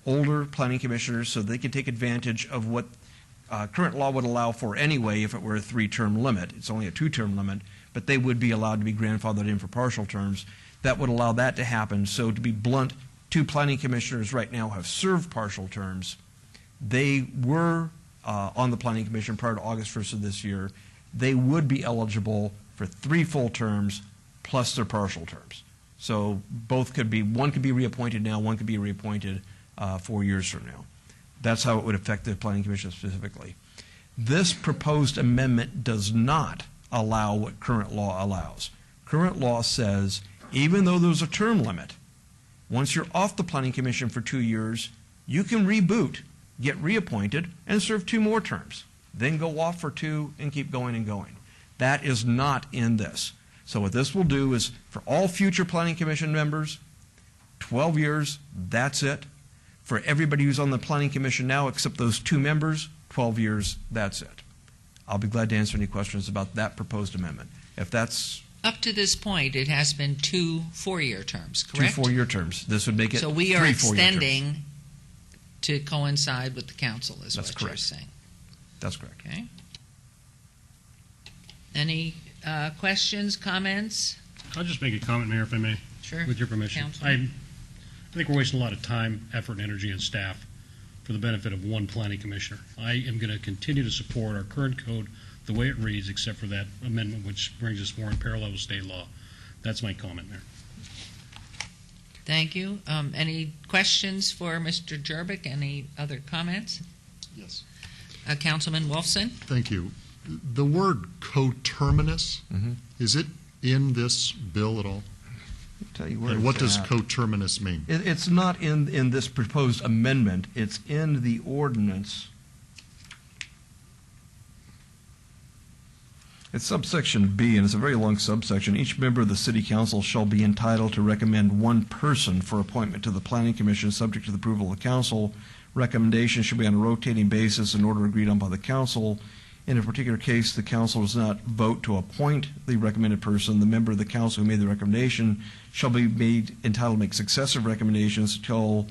older planning commissioners so they can take advantage of what current law would allow for anyway if it were a 3-term limit. It's only a 2-term limit, but they would be allowed to be grandfathered in for partial terms. That would allow that to happen. So to be blunt, 2 planning commissioners right now have served partial terms. They were on the planning commission prior to August 1st of this year. They would be eligible for 3 full terms plus their partial terms. So both could be, one could be reappointed now, one could be reappointed 4 years from now. That's how it would affect the planning commission specifically. This proposed amendment does not allow what current law allows. Current law says even though there's a term limit, once you're off the planning commission for 2 years, you can reboot, get reappointed, and serve 2 more terms. Then go off for 2 and keep going and going. That is not in this. So what this will do is for all future planning commission members, 12 years, that's it. For everybody who's on the planning commission now except those 2 members, 12 years, that's it. I'll be glad to answer any questions about that proposed amendment. If that's Up to this point, it has been 2 4-year terms, correct? 2 4-year terms. This would make it So we 3 are 4-year terms. extending to coincide with the council, is That's what you're correct. saying. That's correct. Okay. Any questions, comments? I'll just make a comment, Mayor, if I may. Sure. With your permission. Councilman. I think we're wasting a lot of time, effort, and energy and staff for the benefit of one planning commissioner. I am going to continue to support our current code the way it reads, except for that amendment which brings us more in parallel with state law. That's my comment, Mayor. Thank you. Any questions for Mr. Jerbick? Any other comments? Yes. Councilman Wolfson? Thank you. The word coterminous, is it in this bill at all? I'll tell you where And what it's does at. coterminous mean? It's not in this proposed amendment. It's in the ordinance. It's subsection B, and it's a very long subsection. Each member of the city council shall be entitled to recommend 1 person for appointment to the planning commission, subject to the approval of the council. Recommendation should be on a rotating basis in order agreed on by the council. In a particular case, the council does not vote to appoint the recommended person. The member of the council who made the recommendation shall be made entitled to make successive recommendations until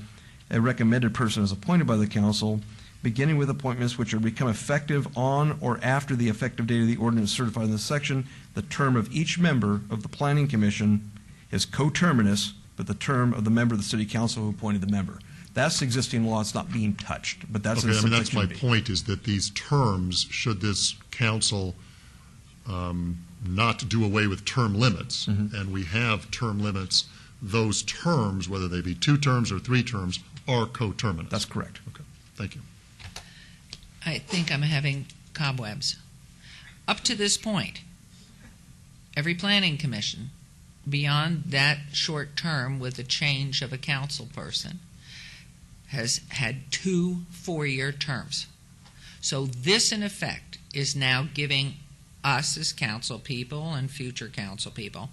a recommended person is appointed by the council, beginning with appointments which are become effective on or after the effective date of the ordinance certified in this section. The term of each member of the planning commission is coterminous, but the term of the member of the city council who appointed the member. That's existing law. It's not being touched, but that's in Okay, I mean, that's my subsection B. point, is that these terms, should this council not do away with term limits, and we have term limits, those terms, whether they be 2 terms or 3 terms, are coterminous. That's correct. Okay, thank you. I think I'm having cobwebs. Up to this point, every planning commission, beyond that short term with the change of a council person, has had 2 4-year terms. So this, in effect, is now giving us as council people and future council people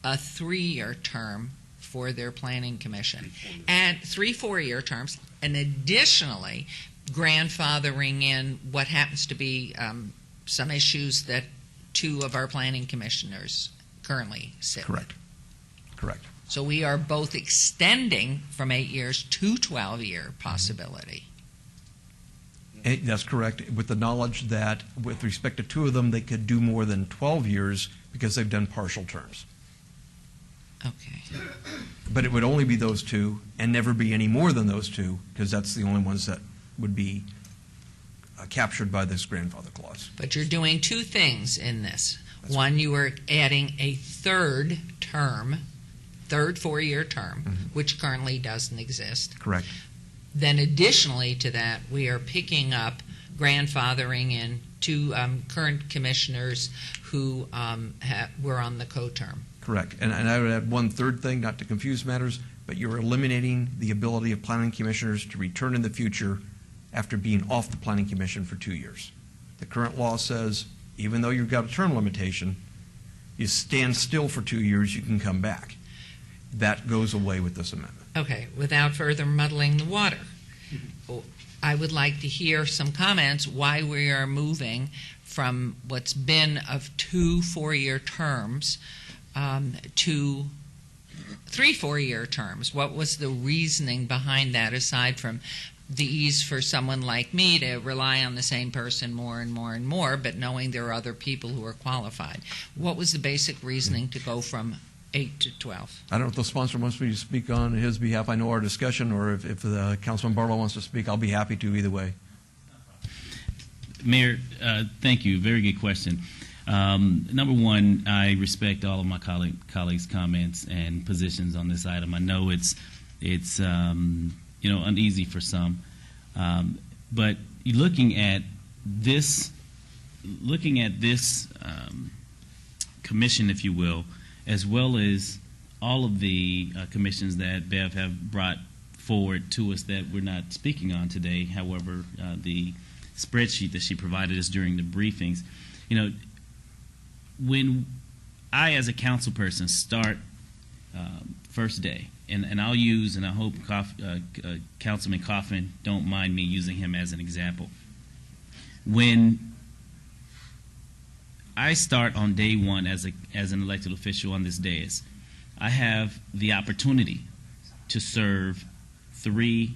a 3-year term for their planning commission. And 3 4-year terms, and additionally grandfathering in what happens to be some issues that 2 of our planning commissioners currently sit with. Correct. Correct. So we are both extending from 8 years to 12-year possibility. That's correct, with the knowledge that with respect to 2 of them, they could do more than 12 years because they've done partial terms. Okay. But it would only be those 2 and never be any more than those 2 because that's the only ones that would be captured by this grandfather clause. But you're doing two things in this. That's One, you are adding a third 4-year term, which currently doesn't exist. Correct. Then additionally to that, we are picking up grandfathering in two current commissioners who were on the co-term. Correct. And I would add one third thing, not to confuse matters, but you're eliminating the ability of planning commissioners to return in the future after being off the planning commission for 2 years. The current law says, even though you've got a term limitation, you stand still for 2 years, you can come back. That goes away with this amendment. Okay, without further muddling the water, I would like to hear some comments why we are moving from what's been of 2 4-year terms to 3 4-year terms. What was the reasoning behind that, aside from the ease for someone like me to rely on the same person more and more and more, but knowing there are other people who are qualified? What was the basic reasoning to go from 8 to 12? I don't know if the sponsor wants me to speak on his behalf. I know our discussion, or if the Councilman Barlow wants to speak, I'll be happy to either way. Mayor, thank you. Very good question. Number one, I respect all of my colleagues' comments and positions on this item. I know it's uneasy for some, but looking at this commission, if you will, as well as all of the commissions that Bev have brought forward to us that we're not speaking on today. However, the spreadsheet that she provided us during the briefings, when I, as a council person, start first day, and I'll use, and I hope Councilman Coffin don't mind me using him as an example. When I start on day one as an elected official on this dais, I have the opportunity to serve 3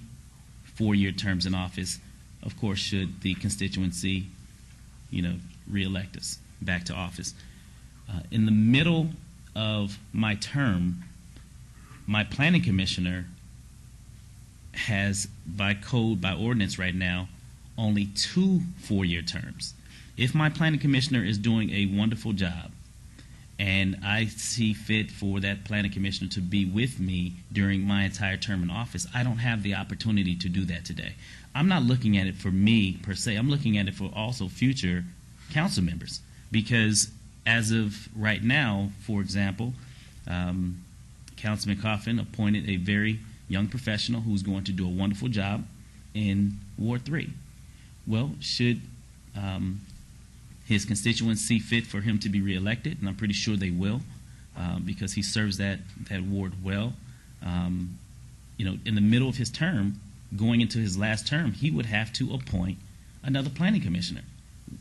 4-year terms in office, of course, should the constituency, reelect us back to office. In the middle of my term, my planning commissioner has, by code, by ordinance right now, only 2 4-year terms. If my planning commissioner is doing a wonderful job and I see fit for that planning commissioner to be with me during my entire term in office, I don't have the opportunity to do that today. I'm not looking at it for me per se. I'm looking at it for also future council members, because as of right now, for example, Councilman Coffin appointed a very young professional who's going to do a wonderful job in Ward 3. Well, should his constituents see fit for him to be reelected, and I'm pretty sure they will, because he serves that ward well. In the middle of his term, going into his last term, he would have to appoint another planning commissioner.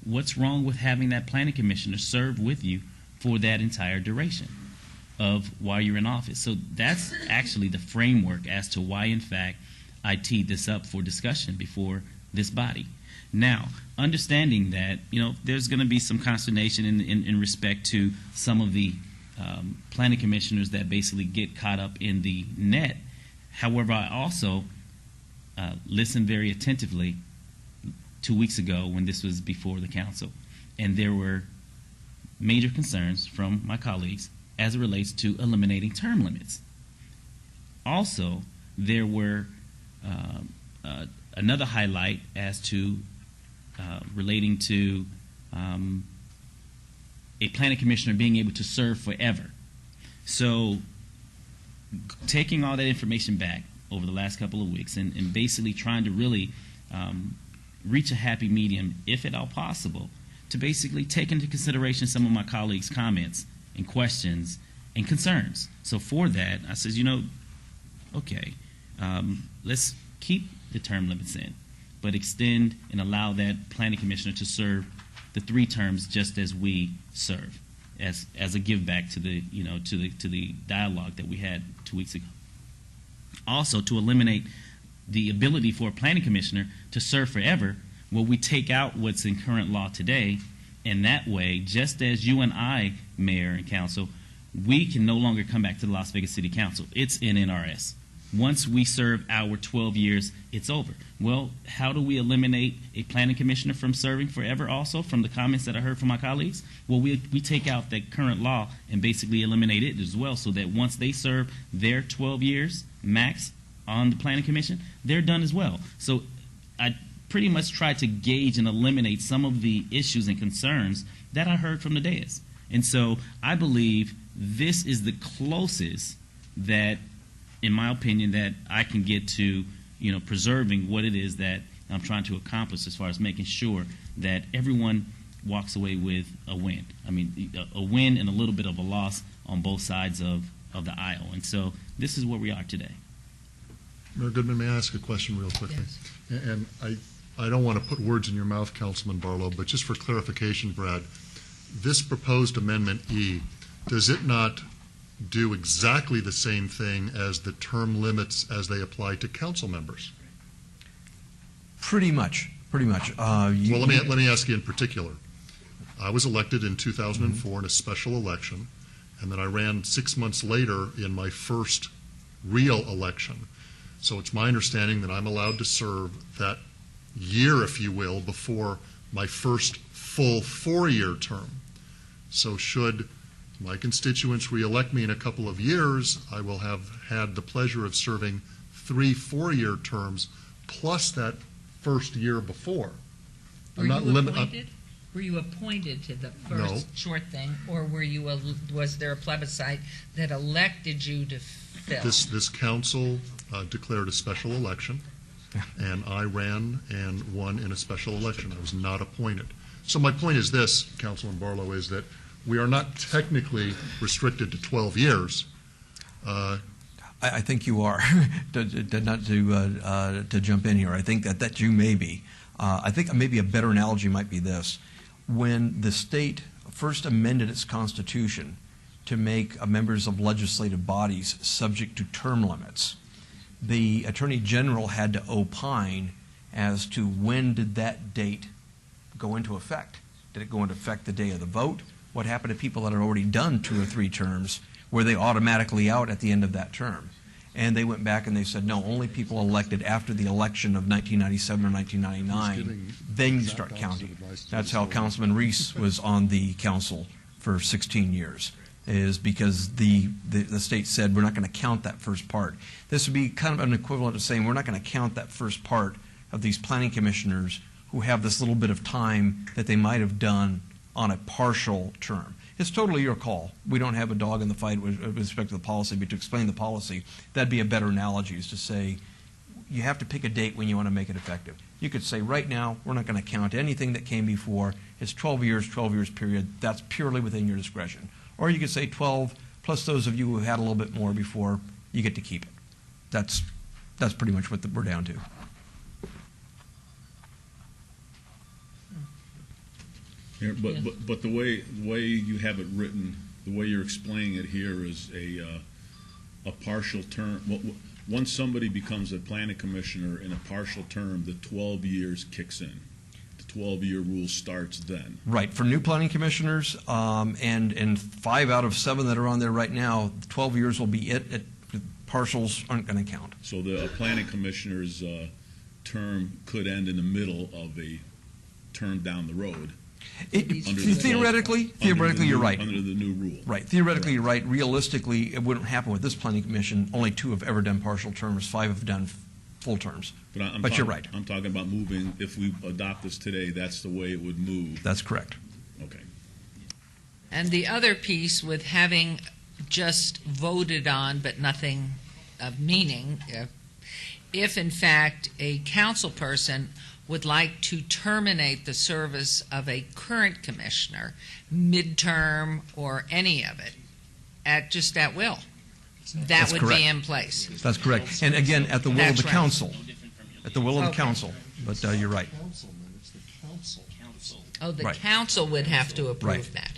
What's wrong with having that planning commissioner serve with you for that entire duration of while you're in office? So that's actually the framework as to why, in fact, I teed this up for discussion before this body. Now, understanding that, there's going to be some consternation in respect to some of the planning commissioners that basically get caught up in the net. However, I also listened very attentively 2 weeks ago when this was before the council, and there were major concerns from my colleagues as it relates to eliminating term limits. Also, there were another highlight as to relating to a planning commissioner being able to serve forever. So taking all that information back over the last couple of weeks and basically trying to really reach a happy medium, if at all possible, to basically take into consideration some of my colleagues' comments and questions and concerns. So for that, I said, okay, let's keep the term limits in, but extend and allow that planning commissioner to serve the 3 terms just as we serve, as a give back to the to the dialogue that we had 2 weeks ago. Also, to eliminate the ability for a planning commissioner to serve forever, well, we take out what's in current law today, and that way, just as you and I, Mayor and Council, we can no longer come back to the Las Vegas City Council. It's in NRS. Once we serve our 12 years, it's over. Well, how do we eliminate a planning commissioner from serving forever also, from the comments that I heard from my colleagues? Well, we take out that current law and basically eliminate it as well, so that once they serve their 12 years max on the planning commission, they're done as well. So I pretty much tried to gauge and eliminate some of the issues and concerns that I heard from the dais. And so I believe this is the closest that, in my opinion, that I can get to, preserving what it is that I'm trying to accomplish as far as making sure that everyone walks away with a win. I mean, a win and a little bit of a loss on both sides of the aisle. And so this is where we are today. Mayor Goodman, may I ask a question real quickly? Yes. And I don't want to put words in your mouth, Councilman Barlow, but just for clarification, Brad, this proposed Amendment E, does it not do exactly the same thing as the term limits as they apply to council members? Pretty much. Well, let me ask you in particular. I was elected in 2004 in a special election, and then I ran 6 months later in my first real election. So it's my understanding that I'm allowed to serve that year, if you will, before my first full 4-year term. So should my constituents re-elect me in a couple of years, I will have had the pleasure of serving 3 4-year terms plus that first year before. Were you appointed to the first short thing, or was there a plebiscite that elected you to fill? This council declared a special election, and I ran and won in a special election. I was not appointed. So my point is this, Councilman Barlow, is that we are not technically restricted to 12 years. I think you are. Not to jump in here. I think that you may be. I think maybe a better analogy might be this. When the state first amended its constitution to make members of legislative bodies subject to term limits, the Attorney General had to opine as to when did that date go into effect. Did it go into effect the day of the vote? What happened to people that had already done 2 or 3 terms? Were they automatically out at the end of that term? And they went back and they said, no, only people elected after the election of 1997 or 1999, then you start counting. That's how Councilman Reese was on the council for 16 years, is because the state said, we're not going to count that first part. This would be kind of an equivalent of saying, we're not going to count that first part of these planning commissioners who have this little bit of time that they might have done on a partial term. It's totally your call. We don't have a dog in the fight with respect to the policy, but to explain the policy, that'd be a better analogy, is to say you have to pick a date when you want to make it effective. You could say right now we're not going to count anything that came before. It's 12 years period. That's purely within your discretion. Or you could say 12 plus those of you who had a little bit more before, you get to keep it. That's pretty much what we're down to. Yeah, but the way you have it written, the way you're explaining it here is a partial term. Once somebody becomes a planning commissioner in a partial term, the 12 years kicks in. The 12-year rule starts then. Right. For new planning commissioners, and 5 out of 7 that are on there right now, 12 years will be it. Partials aren't going to count. So the planning commissioner's term could end in the middle of a term down the road. Theoretically, you're right. Under the new rule. Right. Theoretically, you're right. Realistically, it wouldn't happen with this planning commission. Only 2 have ever done partial terms. 5 have done full terms. But you're right. I'm talking about moving. If we adopt this today, that's the way it would move. That's correct. Okay. And the other piece with having just voted on but nothing of meaning, if in fact a council person would like to terminate the service of a current commissioner, midterm or any of it, at will. That would be in place. That's correct. And again, at the will of the council. At the will of the council. But you're right. Oh, the council would have to approve that.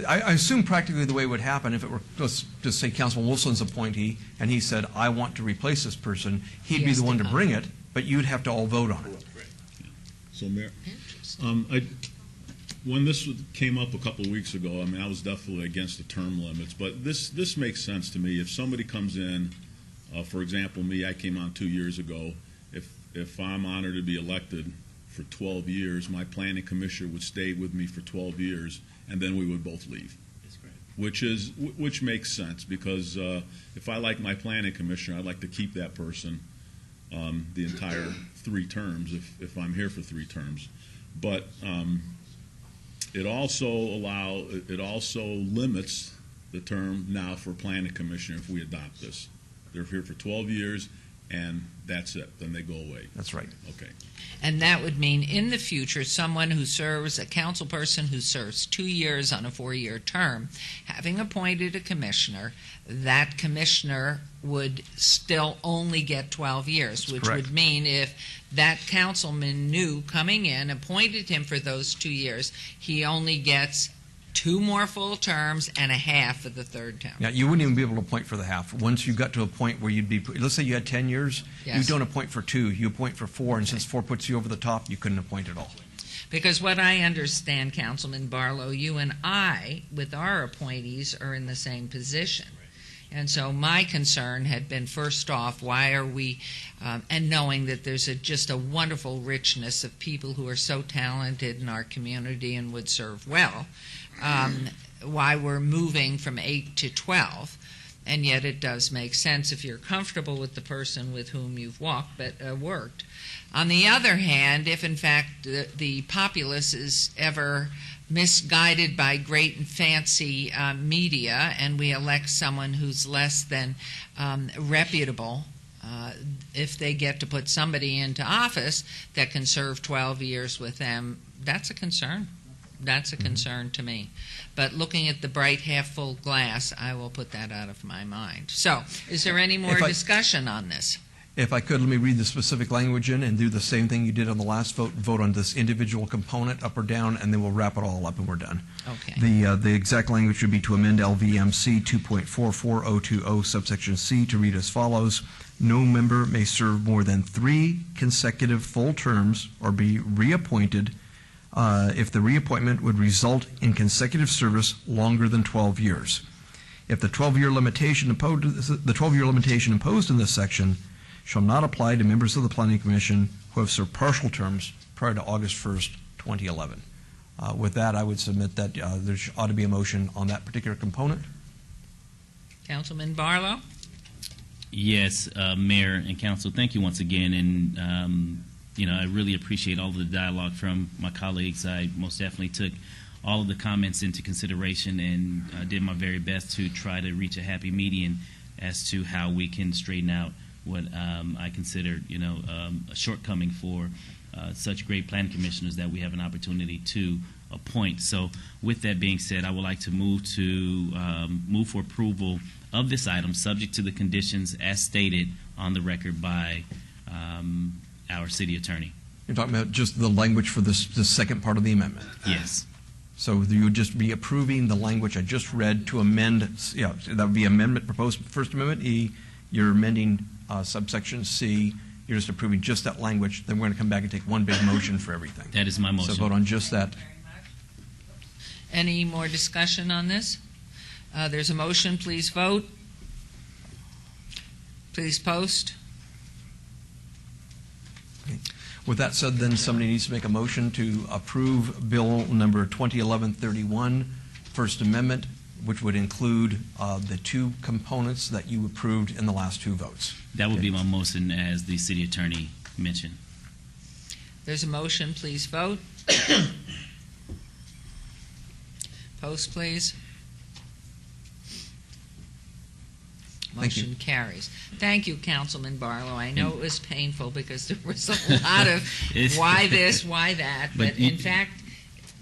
I assume practically the way it would happen, if it were, let's just say Councilman Wilson's appointee, and he said, I want to replace this person, he'd be the one to bring it, but you'd have to all vote on it. So, Mayor, when this came up a couple of weeks ago, I was definitely against the term limits, but this makes sense to me. If somebody comes in For example, me, I came on 2 years ago. If I'm honored to be elected for 12 years, my planning commissioner would stay with me for 12 years, and then we would both leave. Which makes sense, because if I like my planning commissioner, I'd like to keep that person the entire 3 terms if I'm here for 3 terms. But it also limits the term now for planning commissioner if we adopt this. They're here for 12 years, and that's it. Then they go away. That's right. Okay. And that would mean in the future, someone who serves, a council person who serves 2 years on a 4-year term, having appointed a commissioner, that commissioner would still only get 12 years, which correct. would mean if that councilman knew coming in, appointed him for those 2 years, he only gets 2 more full terms and a half of the 3rd term. Yeah, you wouldn't even be able to appoint for the half. Once you got to a point where you'd be, let's say you had 10 years, Yes. you don't appoint for 2, you appoint for 4, and since 4 puts you over the top, you couldn't appoint at all. Because what I understand, Councilman Barlow, you and I, with our appointees, are in the same position. And so my concern had been, first off, why are we, and knowing that there's just a wonderful richness of people who are so talented in our community and would serve well, why we're moving from 8 to 12. And yet it does make sense if you're comfortable with the person with whom you've worked. On the other hand, if in fact the populace is ever misguided by great and fancy media, and we elect someone who's less than reputable, if they get to put somebody into office that can serve 12 years with them, that's a concern. That's a concern to me. But looking at the bright half-full glass, I will put that out of my mind. So, is there any more discussion on this? If I could, let me read the specific language in and do the same thing you did on the last vote on this individual component, up or down, and then we'll wrap it all up and we're done. Okay. The exact language would be to amend LVMC 2.44020 subsection C to read as follows. No member may serve more than 3 consecutive full terms or be reappointed if the reappointment would result in consecutive service longer than 12 years. If the 12-year limitation imposed in this section shall not apply to members of the Planning Commission who have served partial terms prior to August 1st, 2011. With that, I would submit that there ought to be a motion on that particular component. Councilman Barlow? Yes, Mayor and Council, thank you once again. And I really appreciate all of the dialogue from my colleagues. I most definitely took all of the comments into consideration and did my very best to try to reach a happy median as to how we can straighten out what I consider, a shortcoming for such great planning commissioners that we have an opportunity to appoint. So, with that being said, I would like to move for approval of this item, subject to the conditions as stated on the record by our city attorney. You're talking about just the language for this second part of the amendment? Yes. So you would just be approving the language I just read to amend, that would be amendment proposed First Amendment E. You're amending subsection C. You're just approving just that language. Then we're going to come back and take one big motion for everything. That is my motion. So vote on just that. Any more discussion on this? There's a motion. Please vote. Please post. Okay. With that said, then somebody needs to make a motion to approve Bill number 2011-31, First Amendment, which would include the 2 components that you approved in the last 2 votes. That would be my motion, as the city attorney mentioned. There's a motion. Please vote. Post, please. Motion carries. Thank you, Councilman Barlow. I know it was painful because there was a lot of why this, why that. But in fact,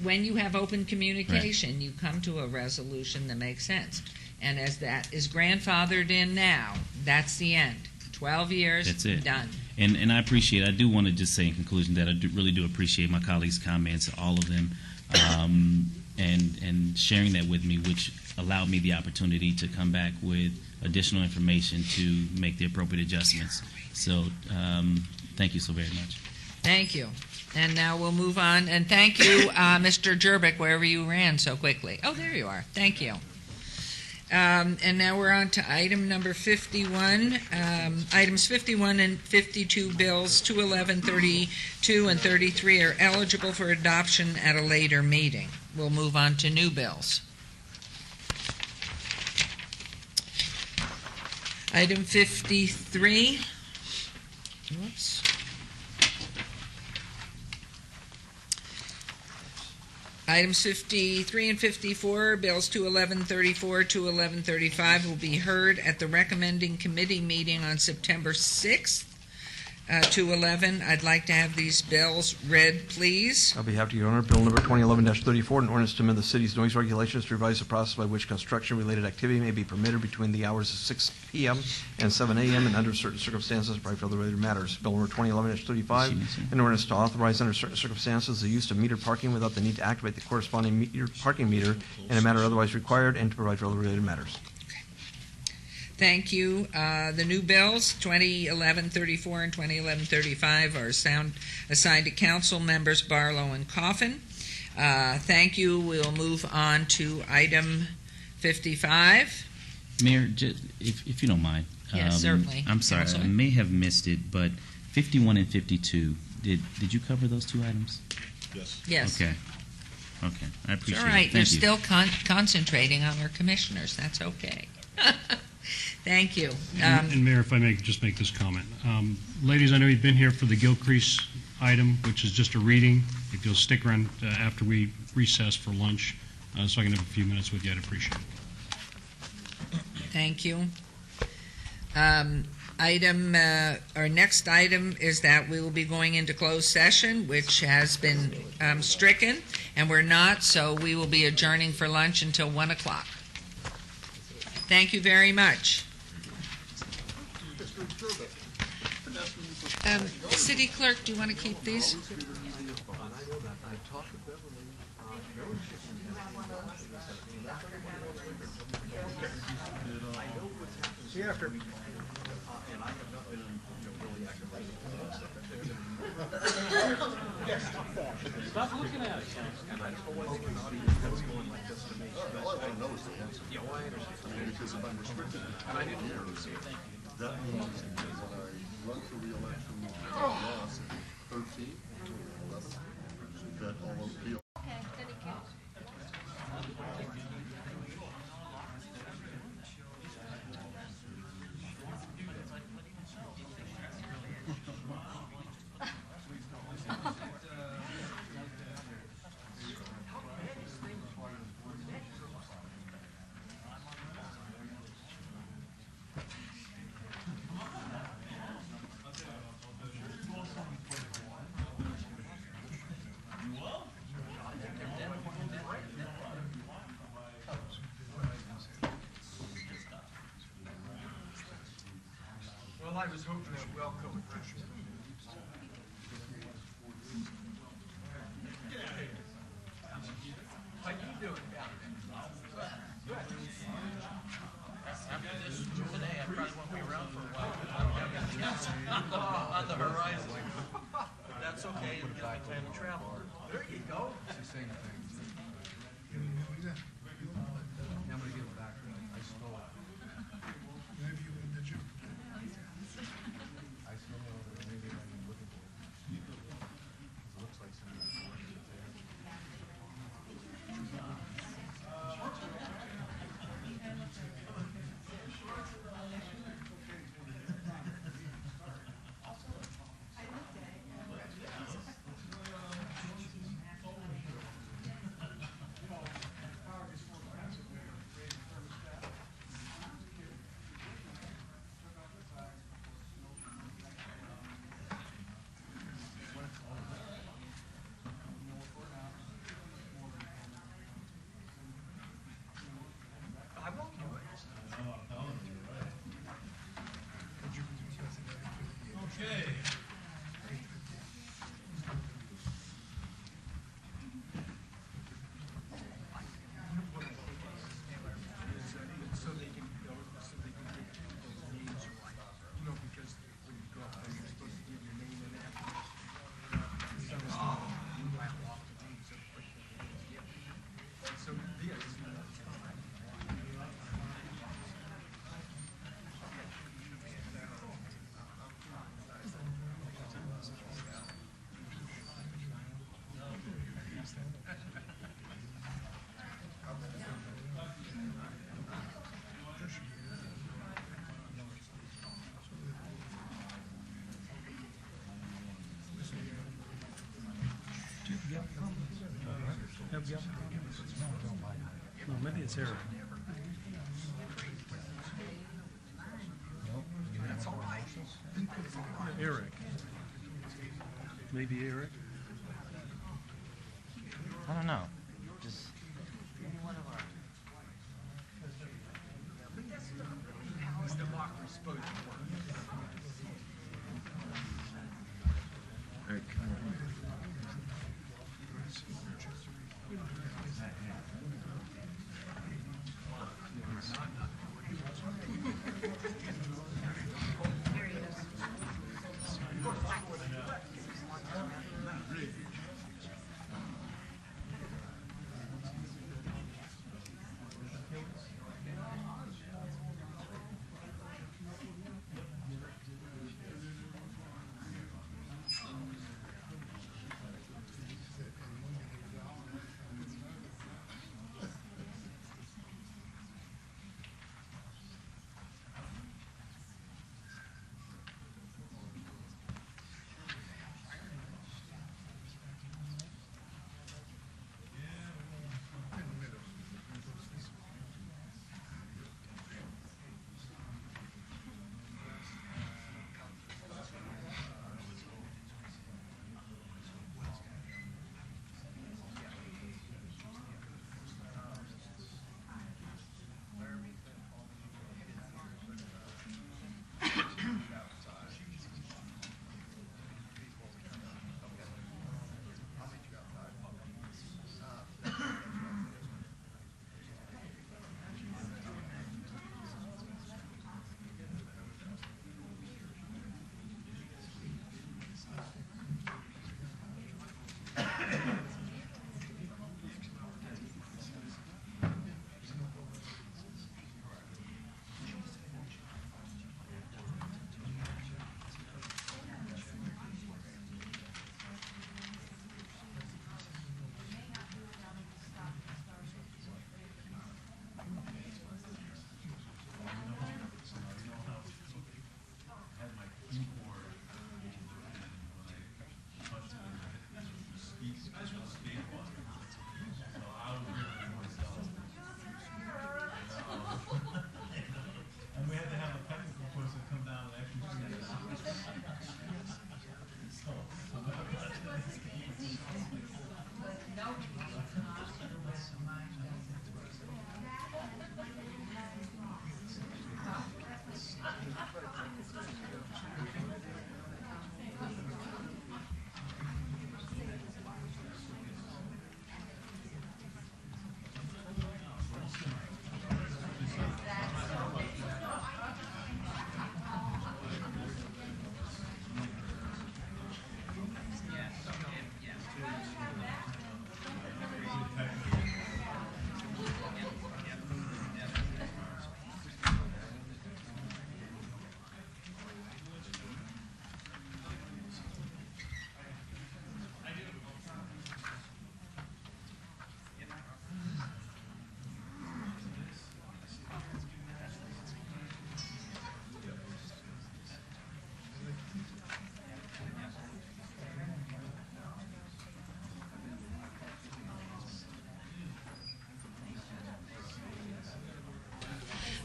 when you have open communication, you come to a resolution that makes sense. And as that is grandfathered in now, that's the end. 12 years, that's it. Done. And I appreciate, I do want to just say in conclusion that I really do appreciate my colleagues' comments, all of them, and sharing that with me, which allowed me the opportunity to come back with additional information to make the appropriate adjustments. So thank you so very much. Thank you. And now we'll move on. And thank you, Mr. Jerbick, wherever you ran so quickly. Oh, there you are. Thank you. And now we're on to item number 51. Items 51 and 52 bills 211, 32, and 33 are eligible for adoption at a later meeting. We'll move on to new bills. Item 53. Whoops. Items 53 and 54, bills 211, 34, 211, 35 will be heard at the recommending committee meeting on September 6th. 211, I'd like to have these bills read, please. I'll be happy to, Your Honor. Bill number 2011-34, an ordinance to amend the city's noise regulations to revise the process by which construction-related activity may be permitted between the hours of 6 p.m. and 7 a.m. and under certain circumstances, prior to other related matters. Bill number 2011-35, an ordinance to authorize under certain circumstances the use of metered parking without the need to activate the corresponding parking meter in a manner otherwise required, and to provide for other related matters. Thank you. The new bills, 2011-34 and 2011-35, are assigned to council members Barlow and Coffin. Thank you. We'll move on to item 55. Mayor, if you don't mind. Yes, certainly. I'm sorry, I may have missed it, but 51 and 52, did you cover those two items? Yes. Yes. Okay, I appreciate All right. it. You're Thank you. still concentrating on our commissioners. That's okay. Thank you. And Mayor, if I may just make this comment. Ladies, I know you've been here for the Gilcrease item, which is just a reading. If you'll stick around after we recess for lunch, so I can have a few minutes with you, I'd appreciate it. Thank you. Our next item is that we will be going into closed session, which has been stricken, and we're not, so we will be adjourning for lunch until 1 o'clock. Thank you very much. City Clerk, do you want to keep these? Stop looking at it. Because if I'm restricted to 12 years, that means that I run for re-election loss 13, 11, that all of the Well, I was hoping that welcome. How you doing, Good. After this today, I probably won't be around for a while. I don't have any guests on the horizon. But that's okay. It gives me time to travel. There you go. It's the same thing. I'm going to give it back. I stole it. I still know that maybe I'm looking for it. It looks like something. No, maybe it's Eric. Eric. Maybe Eric. I don't know. Just maybe one of our. How is democracy supposed to work?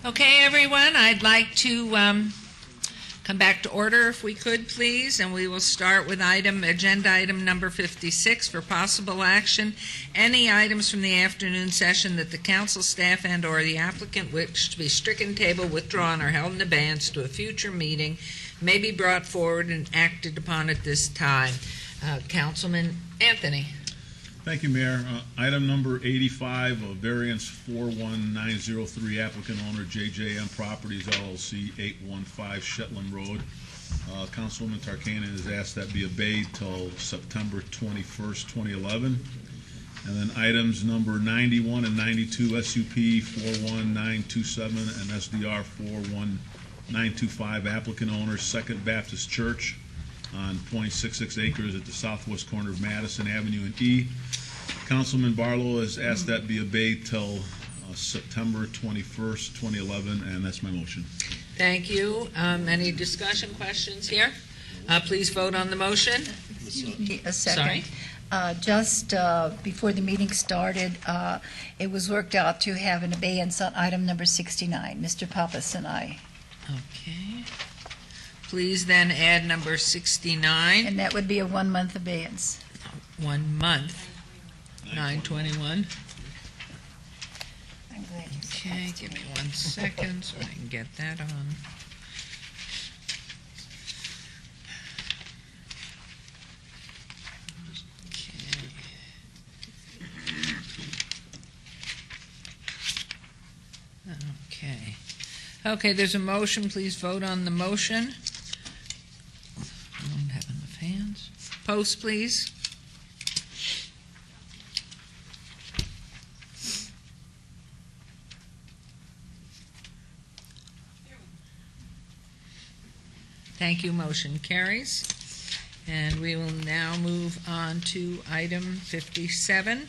Okay, everyone, I'd like to come back to order if we could, please, and we will start with agenda item number 56 for possible action. Any items from the afternoon session that the council staff and or the applicant wish to be stricken, tabled, withdrawn, or held in abeyance to a future meeting may be brought forward and acted upon at this time. Councilman Anthony. Thank you, Mayor. Item number 85, variance 41903, applicant owner JJM Properties LLC, 815 Shetland Road. Councilwoman Tarkanen has asked that be obeyed till September 21st, 2011. And then items number 91 and 92, SUP 41927 and SDR 41925, applicant owner Second Baptist Church on 0.66 acres at the southwest corner of Madison Avenue and E. Councilman Barlow has asked that be obeyed till September 21st, 2011, and that's my motion. Thank you. Any discussion questions here? Please vote on the motion. Excuse me a second. Sorry. just before the meeting started, it was worked out to have an abeyance on item number 69. Mr. Pappas and I. Okay. Please then add number 69. And that would be a 1-month abeyance. 1 month. 9/21. I'm glad you said Okay, that to give me me. 1 second so I can get that on. Okay. Okay, there's a motion. Please vote on the motion. I don't have enough hands. Post, please. Thank you. Motion carries. And we will now move on to item 57.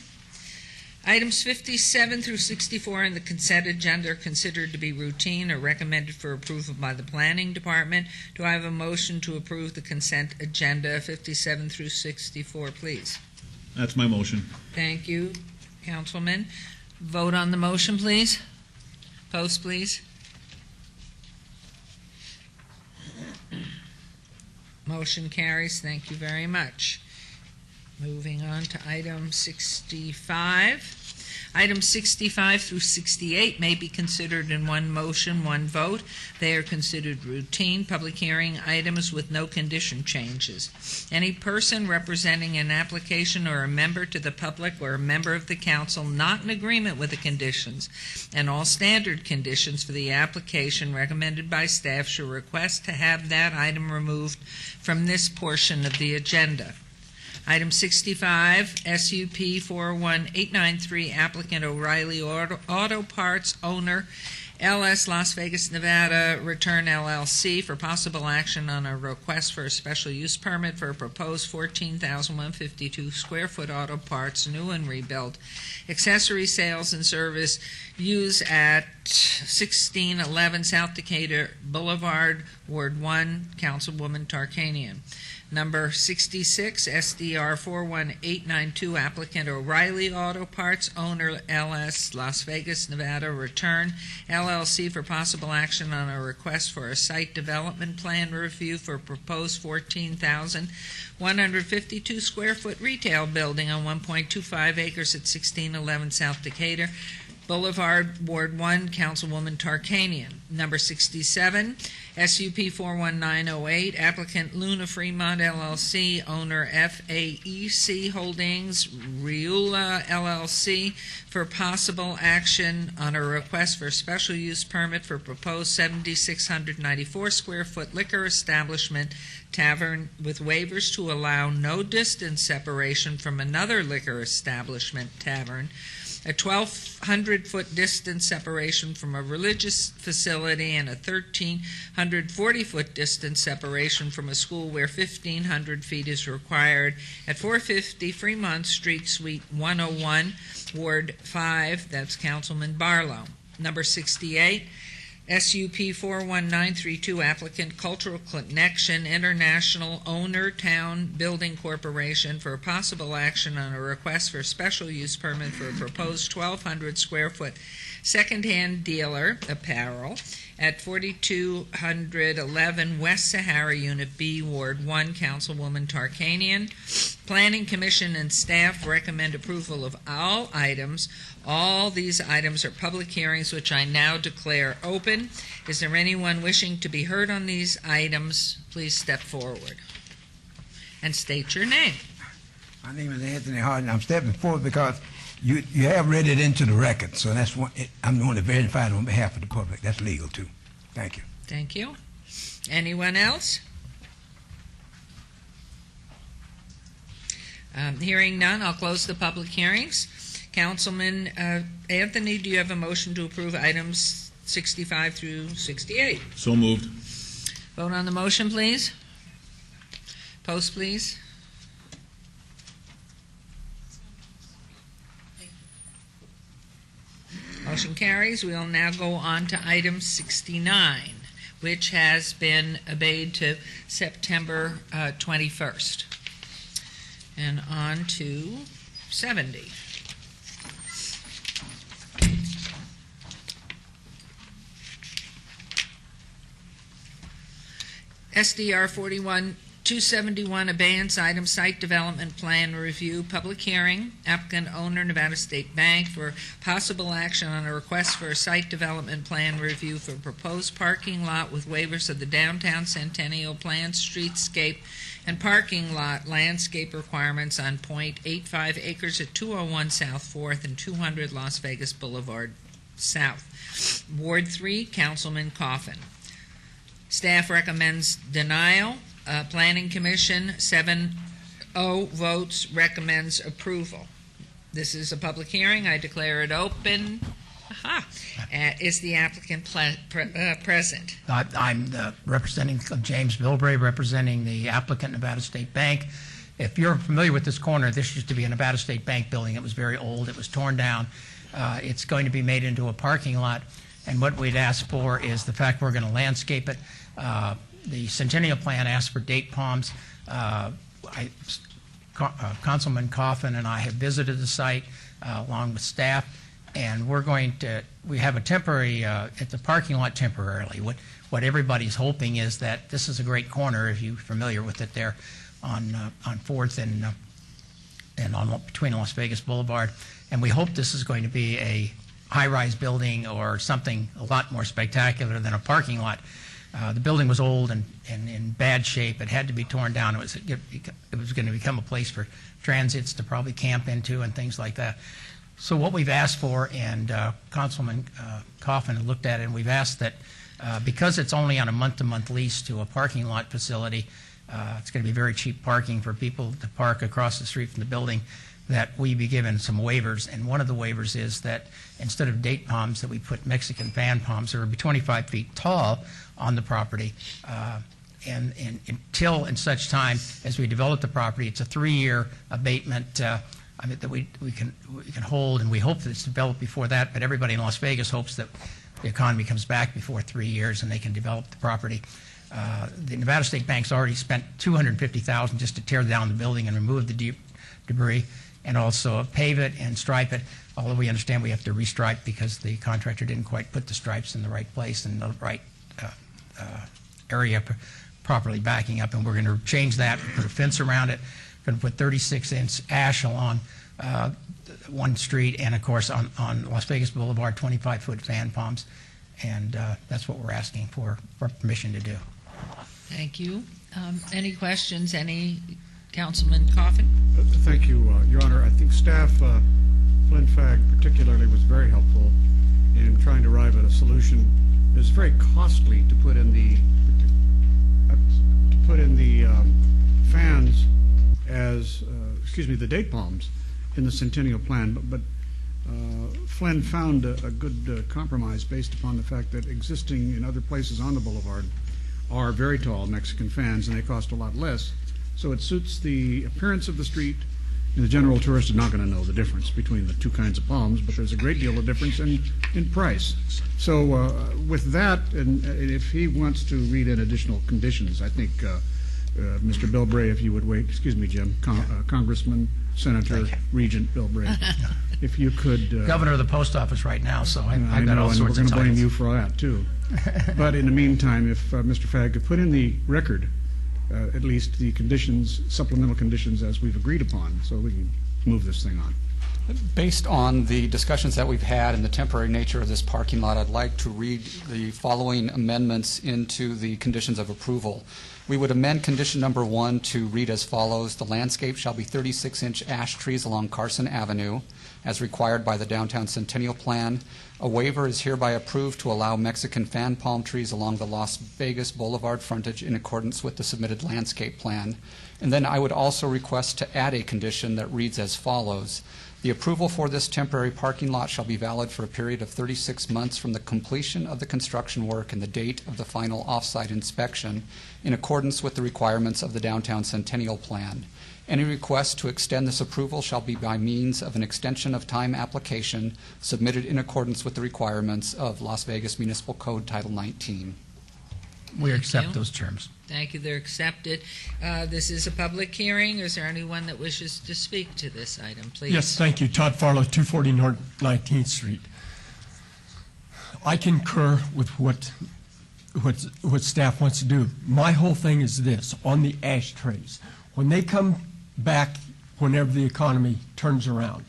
Items 57 through 64 in the consent agenda are considered to be routine or recommended for approval by the Planning Department. Do I have a motion to approve the consent agenda 57 through 64, please? That's my motion. Thank you, Councilman. Vote on the motion, please. Post, please. Motion carries. Thank you very much. Moving on to item 65. Items 65 through 68 may be considered in one motion, one vote. They are considered routine public hearing items with no condition changes. Any person representing an application or a member to the public or a member of the council not in agreement with the conditions and all standard conditions for the application recommended by staff shall request to have that item removed from this portion of the agenda. Item 65, SUP 401893, applicant O'Reilly Auto Parts, owner LS Las Vegas, Nevada, Return LLC, for possible action on a request for a special use permit for a proposed 14,152 square foot auto parts, new and rebuilt, accessory sales and service use at 1611 South Decatur Boulevard, Ward 1, Councilwoman Tarkanian. Number 66, SDR 41892, applicant O'Reilly Auto Parts, owner LS Las Vegas, Nevada, Return LLC, for possible action on a request for a site development plan review for proposed 14,152 square foot retail building on 1.25 acres at 1611 South Decatur Boulevard, Ward 1, Councilwoman Tarkanian. Number 67, SUP 41908, applicant Luna Fremont LLC, owner FAEC Holdings, Riula LLC, for possible action on a request for special use permit for proposed 7,694 square foot liquor establishment tavern with waivers to allow no distance separation from another liquor establishment tavern, a 1,200-foot distance separation from a religious facility, and a 1,340-foot distance separation from a school where 1,500 feet is required at 450 Fremont Street, Suite 101, Ward 5. That's Councilman Barlow. Number 68, SUP 41932, applicant Cultural Connection International, owner Town Building Corporation, for a possible action on a request for special use permit for a proposed 1,200 square foot secondhand dealer apparel at 4211 West Sahara Unit B, Ward 1, Councilwoman Tarkanian. Planning Commission and staff recommend approval of all items. All these items are public hearings, which I now declare open. Is there anyone wishing to be heard on these items? Please step forward and state your name. My name is Anthony Harden. I'm stepping forward because you have read it into the record, so that's one. I'm going to verify it on behalf of the public. That's legal too. Thank you. Thank you. Anyone else? Hearing none, I'll close the public hearings. Councilman Anthony, do you have a motion to approve items 65 through 68? So moved. Vote on the motion, please. Post, please. Motion carries. We will now go on to item 69, which has been obeyed to September 21st. And on to 70. SDR 271 abeyance item, site development plan review, public hearing, applicant owner Nevada State Bank for possible action on a request for a site development plan review for proposed parking lot with waivers of the downtown Centennial Plan, streetscape, and parking lot landscape requirements on .85 acres at 201 South 4th and 200 Las Vegas Boulevard South. Ward 3, Councilman Coffin. Staff recommends denial. Planning Commission 7-0 votes recommends approval. This is a public hearing. I declare it open. Is the applicant present? I'm representing James Bilbray, representing the applicant, Nevada State Bank. If you're familiar with this corner, this used to be a Nevada State Bank building. It was very old. It was torn down. It's going to be made into a parking lot, and what we'd ask for is the fact we're going to landscape it. The Centennial Plan asks for date palms. Councilman Coffin and I have visited the site along with staff, and we have a temporary, it's a parking lot temporarily. What everybody's hoping is that this is a great corner, if you're familiar with it there on 4th and on between Las Vegas Boulevard, and we hope this is going to be a high-rise building or something a lot more spectacular than a parking lot. The building was old and in bad shape. It had to be torn down. It was going to become a place for transits to probably camp into and things like that. So what we've asked for, and Councilman Coffin looked at it, and we've asked that because it's only on a month-to-month lease to a parking lot facility, it's going to be very cheap parking for people to park across the street from the building, that we be given some waivers. And one of the waivers is that instead of date palms, that we put Mexican fan palms that are 25 feet tall on the property. And until and such time as we develop the property, it's a 3-year abatement that we can hold, and we hope that it's developed before that, but everybody in Las Vegas hopes that the economy comes back before 3 years and they can develop the property. The Nevada State Bank's already spent $250,000 just to tear down the building and remove the debris, and also pave it and stripe it, although we understand we have to restripe because the contractor didn't quite put the stripes in the right place and the right area properly backing up, and we're going to change that, put a fence around it, going to put 36-inch ash along one street, and of course on Las Vegas Boulevard, 25-foot fan palms, and that's what we're asking for permission to do. Thank you. Any questions? Any? Councilman Coffin? Thank you, Your Honor. I think staff, Flynn Fagg particularly, was very helpful in trying to arrive at a solution. It's very costly to put in the fans as the date palms in the Centennial Plan, but Flynn found a good compromise based upon the fact that existing in other places on the boulevard are very tall Mexican fans, and they cost a lot less. So it suits the appearance of the street, and the general tourist is not going to know the difference between the two kinds of palms, but there's a great deal of difference in price. So with that, and if he wants to read in additional conditions, I think Mr. Bilbray, if you would wait, excuse me, Jim, Congressman, Senator, Regent Bilbray, if you could... Governor of the Post Office right now, so I've got all sorts of titles. I know, and we're going to blame you for that, too. But in the meantime, if Mr. Fagg could put in the record at least the conditions, supplemental conditions as we've agreed upon, so we can move this thing on. Based on the discussions that we've had and the temporary nature of this parking lot, I'd like to read the following amendments into the conditions of approval. We would amend condition number 1 to read as follows: the landscape shall be 36-inch ash trees along Carson Avenue as required by the Downtown Centennial Plan. A waiver is hereby approved to allow Mexican fan palm trees along the Las Vegas Boulevard frontage in accordance with the submitted landscape plan. And then I would also request to add a condition that reads as follows: the approval for this temporary parking lot shall be valid for a period of 36 months from the completion of the construction work and the date of the final off-site inspection in accordance with the requirements of the Downtown Centennial Plan. Any request to extend this approval shall be by means of an extension of time application submitted in accordance with the requirements of Las Vegas Municipal Code Title 19. We Thank accept you. those terms. Thank you, they're accepted. This is a public hearing. Is there anyone that wishes to speak to this item, please? Yes, thank you. Todd Farlow, 240 North 19th Street. I concur with what staff wants to do. My whole thing is this, on the ashtrays. When they come back, whenever the economy turns around,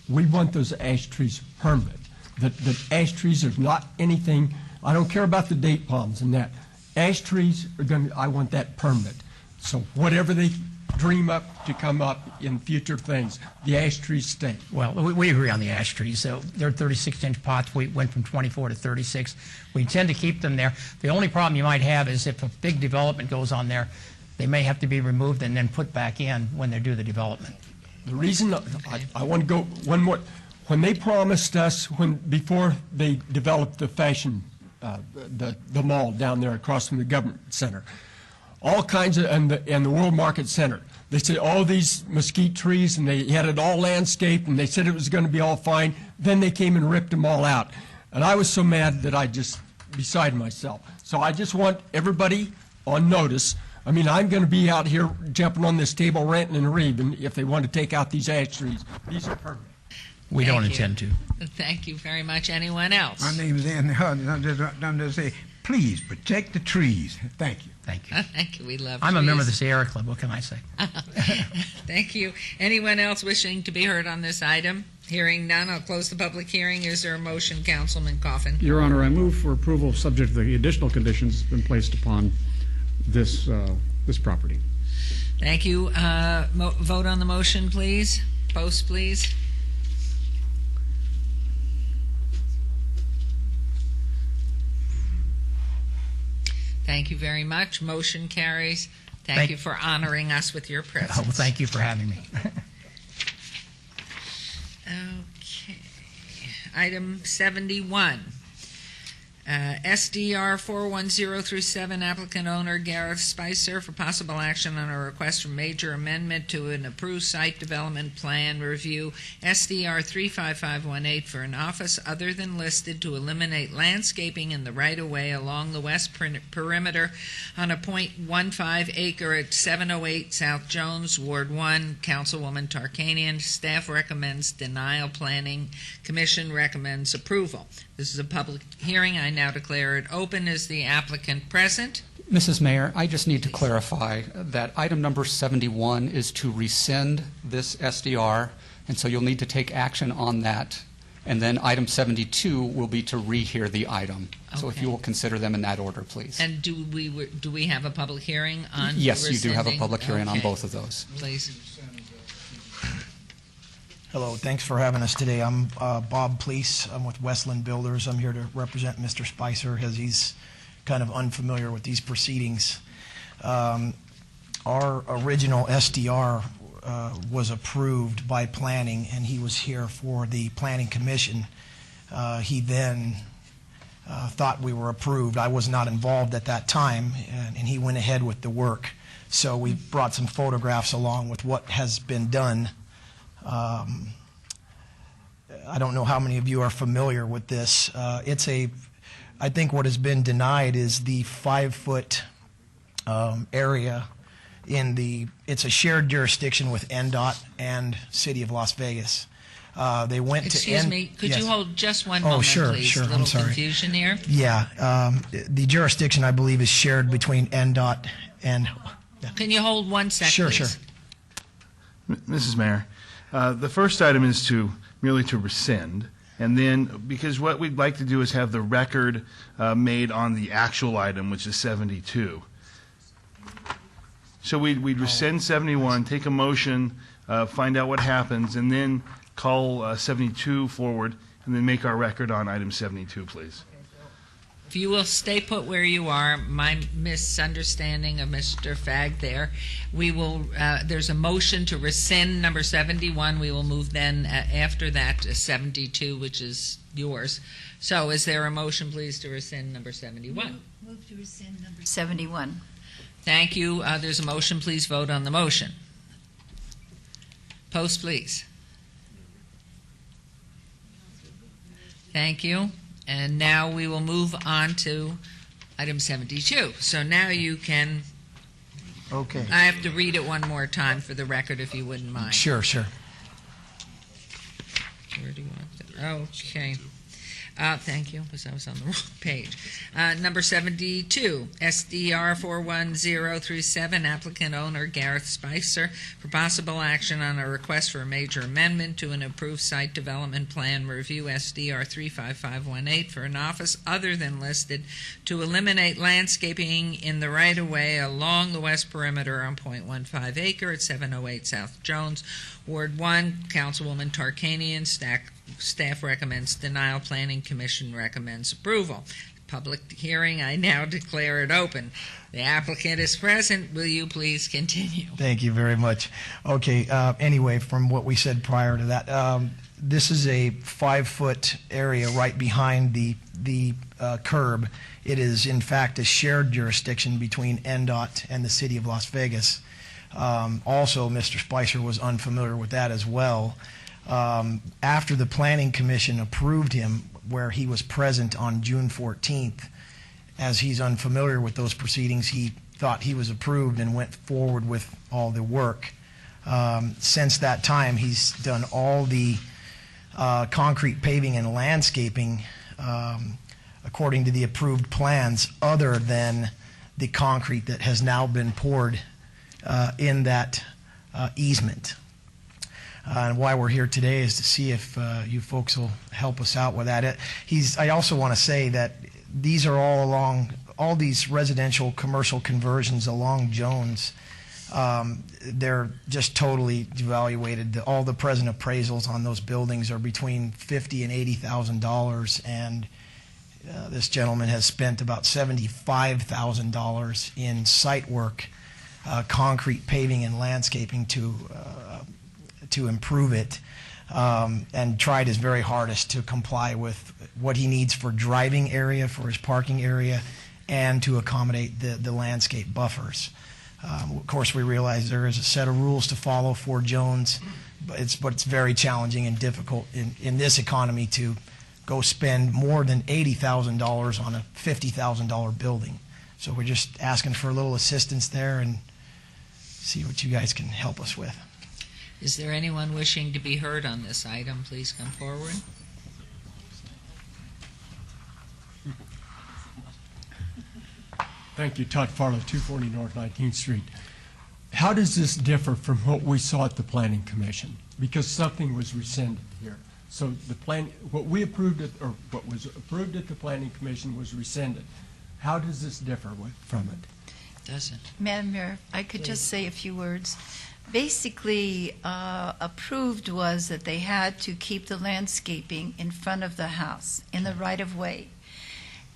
we want those ashtrays permanent. The ashtrays are not anything, I don't care about the date palms and that. Ashtrays are I want that permanent. So whatever they dream up to come up in future things, the ash trees stay. Well, we agree on the ash trees. So they're 36-inch pots. We went from 24 to 36. We tend to keep them there. The only problem you might have is if a big development goes on there, they may have to be removed and then put back in when they do the development. The reason I want to go one more, when they promised us before they developed the fashion, the mall down there across from the government center, all kinds of, and the World Market Center. They said, all these mesquite trees, and they had it all landscaped, and they said it was going to be all fine. Then they came and ripped them all out. And I was so mad that I just beside myself. So I just want everybody on notice. I mean, I'm going to be out here jumping on this table, ranting and raving if they want to take out these ash trees. These are permanent. We don't intend to. Thank you very much. Anyone else? My name is Anthony Hudson. I'm just saying, please protect the trees. Thank you. Thank you. Thank you. We love I'm a trees. member of the Sierra Club. What can I say? Thank you. Anyone else wishing to be heard on this item? Hearing none, I'll close the public hearing. Is there a motion, Councilman Coffin? Your Honor, I move for approval subject to the additional conditions been placed upon this property. Thank you. Vote on the motion, please. Post, please. Thank you very much. Motion carries. Thank you for honoring us with your presence. Oh, well, thank you for having me. Okay. Item 71. SDR 41037, applicant owner Gareth Spicer for possible action on a request for major amendment to an approved site development plan review, SDR 35518, for an office other than listed to eliminate landscaping in the right-of-way along the west perimeter on a .15 acre at 708 South Jones, Ward 1, Councilwoman Tarkanian. Staff recommends denial. Planning Commission recommends approval. This is a public hearing. I now declare it open. Is the applicant present? Mrs. Mayor, I just need to clarify that item number 71 is to rescind this SDR, and so you'll need to take action on that. And then item 72 will be to rehear the item. So if you will consider them in that order, please. And do we have a public hearing on Yes, you do have a rescinding? public hearing on Okay. both of those. Please. Hello, thanks for having us today. I'm Bob Pleece. I'm with Westland Builders. I'm here to represent Mr. Spicer as he's kind of unfamiliar with these proceedings. Our original SDR was approved by planning, and he was here for the Planning Commission. He then thought we were approved. I was not involved at that time, and he went ahead with the work. So we brought some photographs along with what has been done. I don't know how many of you are familiar with this. I think what has been denied is the 5-foot area it's a shared jurisdiction with NDOT and City of Las Vegas. They went Excuse me, could you hold just one moment, please? Sure, A little I'm sorry. confusion here. Yeah, the jurisdiction, I believe, is shared between NDOT and... Can you hold 1 second, Sure, please? sure. Mrs. Mayor, the first item is merely to rescind, and then, because what we'd like to do is have the record made on the actual item, which is 72. So we'd rescind 71, take a motion, find out what happens, and then call 72 forward, and then make our record on item 72, please. If you will stay put where you are, my misunderstanding of Mr. Fagg there, we will, there's a motion to rescind number 71. We will move then after that to 72, which is yours. So is there a motion, please, to rescind number 71? Move to rescind number 71. Thank you. There's a motion. Please vote on the motion. Post, please. Thank you. And now we will move on to Item 72. So now you can, Okay. I have to read it one more time for the record if you wouldn't mind. Sure, sure. Where do you want that? Okay. Thank you, because I was on the wrong page. Number 72, SDR 41037, applicant owner Gareth Spicer, for possible action on a request for a major amendment to an approved site development plan review SDR 35518 for an office other than listed to eliminate landscaping in the right-of-way along the west perimeter on .15 acre at 708 South Jones, Ward 1. Councilwoman Tarkanian, staff recommends denial. Planning Commission recommends approval. Public hearing, I now declare it open. The applicant is present. Will you please continue? Thank you very much. Okay, anyway, from what we said prior to that, this is a 5-foot area right behind the curb. It is, in fact, a shared jurisdiction between NDOT and the City of Las Vegas. Also, Mr. Spicer was unfamiliar with that as well. After the Planning Commission approved him, where he was present on June 14th, as he's unfamiliar with those proceedings, he thought he was approved and went forward with all the work. Since that time, he's done all the concrete paving and landscaping according to the approved plans, other than the concrete that has now been poured in that easement. And why we're here today is to see if you folks will help us out with that. I also want to say that these are all these residential commercial conversions along Jones. They're just totally devaluated. All the present appraisals on those buildings are between $50,000 and $80,000, and this gentleman has spent about $75,000 in site work, concrete paving and landscaping to improve it, and tried his very hardest to comply with what he needs for driving area, for his parking area, and to accommodate the landscape buffers. Of course, we realize there is a set of rules to follow for Jones, but it's very challenging and difficult in this economy to go spend more than $80,000 on a $50,000 building. So we're just asking for a little assistance there and see what you guys can help us with. Is there anyone wishing to be heard on this item? Please come forward. Thank you, Todd Farlow, 240 North 19th Street. How does this differ from what we saw at the Planning Commission? Because something was rescinded here. So what we approved or what was approved at the Planning Commission was rescinded. How does this differ from it? Doesn't. Madam Mayor, I could just say a few words. Basically, approved was that they had to keep the landscaping in front of the house, in the right-of-way.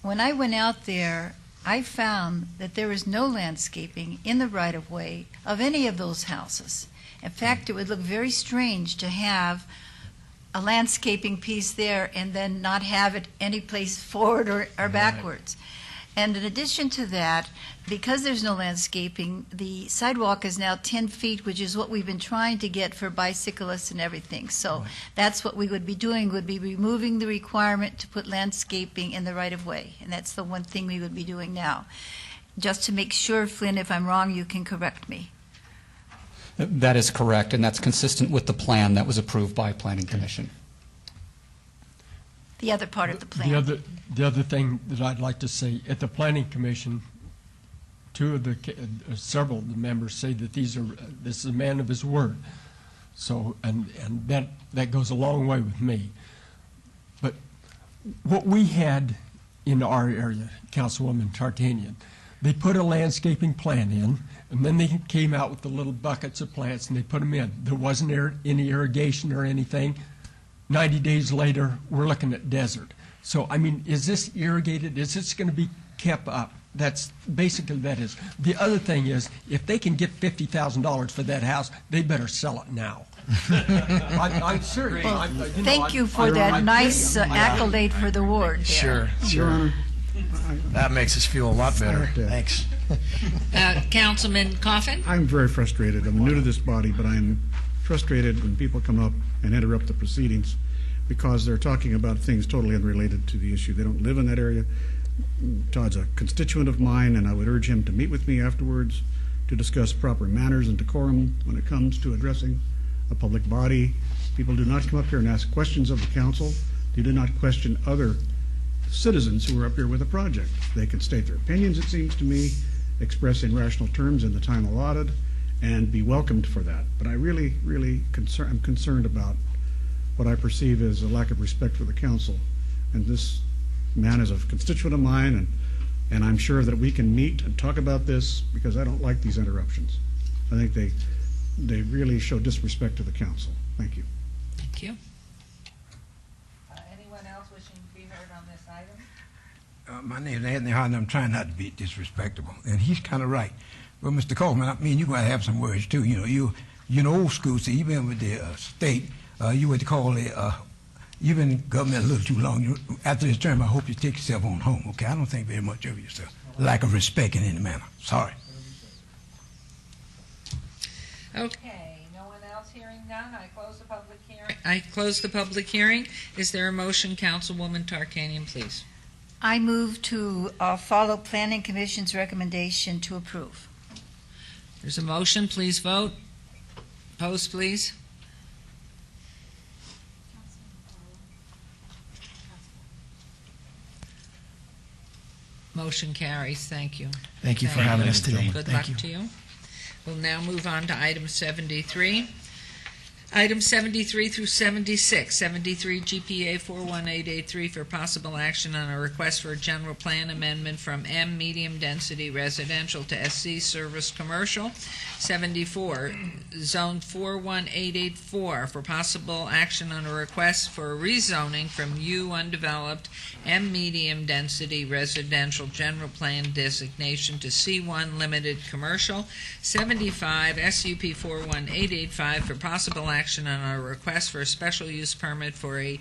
When I went out there, I found that there is no landscaping in the right-of-way of any of those houses. In fact, it would look very strange to have a landscaping piece there and then not have it any place forward or backwards. And in addition to that, because there's no landscaping, the sidewalk is now 10 feet, which is what we've been trying to get for bicyclists and everything. So that's what we would be doing, would be removing the requirement to put landscaping in the right-of-way. And that's the one thing we would be doing now. Just to make sure, Flynn, if I'm wrong, you can correct me. That is correct, and that's consistent with the plan that was approved by Planning Commission. The other part of the plan. The other thing that I'd like to say, at the Planning Commission, several of the members say that this is a man of his word. So, and that goes a long way with me. But what we had in our area, Councilwoman Tarkanian, they put a landscaping plan in, and then they came out with the little buckets of plants and they put them in. There wasn't any irrigation or anything. 90 days later, we're looking at desert. So, I mean, is this irrigated? Is this going to be kept up? That's basically that is. The other thing is, if they can get $50,000 for that house, they better sell it now. I'm serious. Thank you for that nice accolade for the ward there. Sure. Your Honor, That makes us feel a lot better. Thanks. Councilman Coffin? I'm very frustrated. I'm new to this body, but I'm frustrated when people come up and interrupt the proceedings because they're talking about things totally unrelated to the issue. They don't live in that area. Todd's a constituent of mine, and I would urge him to meet with me afterwards to discuss proper manners and decorum when it comes to addressing a public body. People do not come up here and ask questions of the council. They do not question other citizens who are up here with a project. They can state their opinions, it seems to me, express in rational terms in the time allotted, and be welcomed for that. But I really, I'm concerned about what I perceive as a lack of respect for the council. And this man is a constituent of mine, and I'm sure that we can meet and talk about this, because I don't like these interruptions. I think they really show disrespect to the council. Thank you. Thank you. Anyone else wishing to be heard on this item? My name is Anthony Harden. I'm trying not to be disrespectful, and he's kind of right. Well, Mr. Coleman, I mean, you're going to have some words too. You know, old school. So you've been with the state. You what they call you've been in government a little too long. After this term, I hope you take yourself on home. Okay, I don't think very much of yourself. Lack of respect in any manner. Sorry. Okay. No one else hearing none, I close the public hearing. I close the public hearing. Is there a motion, Councilwoman Tarkanian, please? I move to follow Planning Commission's recommendation to approve. There's a motion. Please vote. Post, please. Motion carries. Thank you. Thank you for having us today. Good Thank luck you. to you. We'll now move on to item 73. Items 73 through 76. 73 GPA 41883 for possible action on a request for a general plan amendment from M medium density residential to SC service commercial. 74 Zone 41884 for possible action on a request for rezoning from U undeveloped M medium density residential general plan designation to C1 limited commercial. 75 SUP 41885 for possible action on a request for a special use permit for a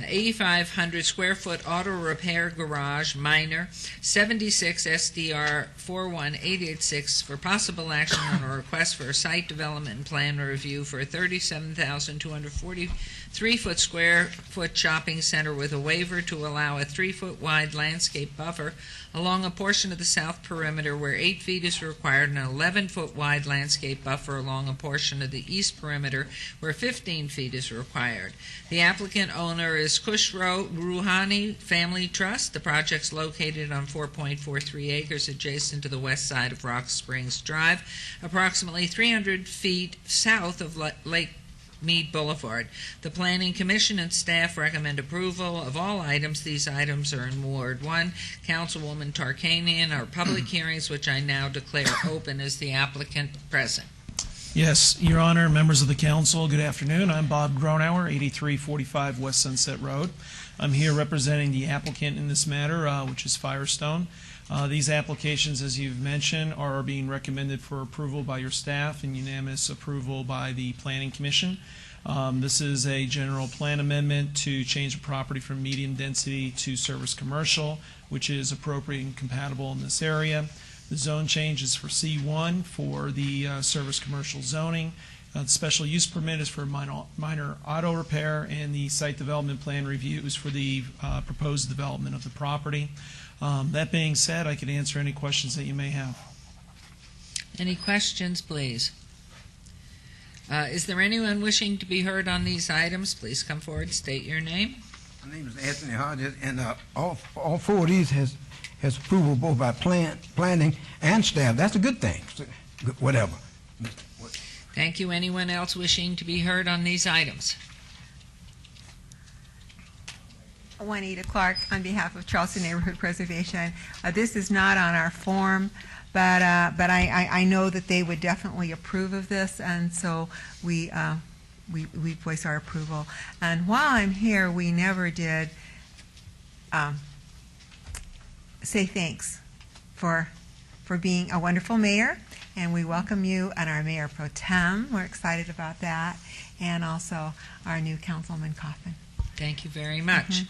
8,500 square foot auto repair garage minor. 76 SDR 41886 for possible action on a request for a site development plan review for a 37,243 square foot shopping center with a waiver to allow a 3-foot wide landscape buffer along a portion of the south perimeter where 8 feet is required, and an 11-foot wide landscape buffer along a portion of the east perimeter where 15 feet is required. The applicant owner is Kushro Rouhani Family Trust. The project's located on 4.43 acres adjacent to the west side of Rock Springs Drive, approximately 300 feet south of Lake Mead Boulevard. The Planning Commission and staff recommend approval of all items. These items are in Ward 1. Councilwoman Tarkanian are public hearings, which I now declare open. Is the applicant present? Yes, Your Honor, members of the council, good afternoon. I'm Bob Gronauer, 8345 West Sunset Road. I'm here representing the applicant in this matter, which is Firestone. These applications, as you've mentioned, are being recommended for approval by your staff and unanimous approval by the Planning Commission. This is a general plan amendment to change the property from medium density to service commercial, which is appropriate and compatible in this area. The zone change is for C1 for the service commercial zoning. The special use permit is for minor auto repair, and the site development plan review is for the proposed development of the property. That being said, I can answer any questions that you may have. Any questions, please? Is there anyone wishing to be heard on these items? Please come forward, state your name. My name is Anthony Hodges, and all four of these has approval both by planning and staff. That's a good thing. So, whatever. Thank you. Anyone else wishing to be heard on these items? Juanita Clark on behalf of Charleston Neighborhood Preservation. This is not on our form, but I know that they would definitely approve of this, and so we voice our approval. And while I'm here, we never did say thanks for being a wonderful mayor, and we welcome you and our Mayor Pro Tem. We're excited about that, and also our new Councilman Coffin. Thank you very much.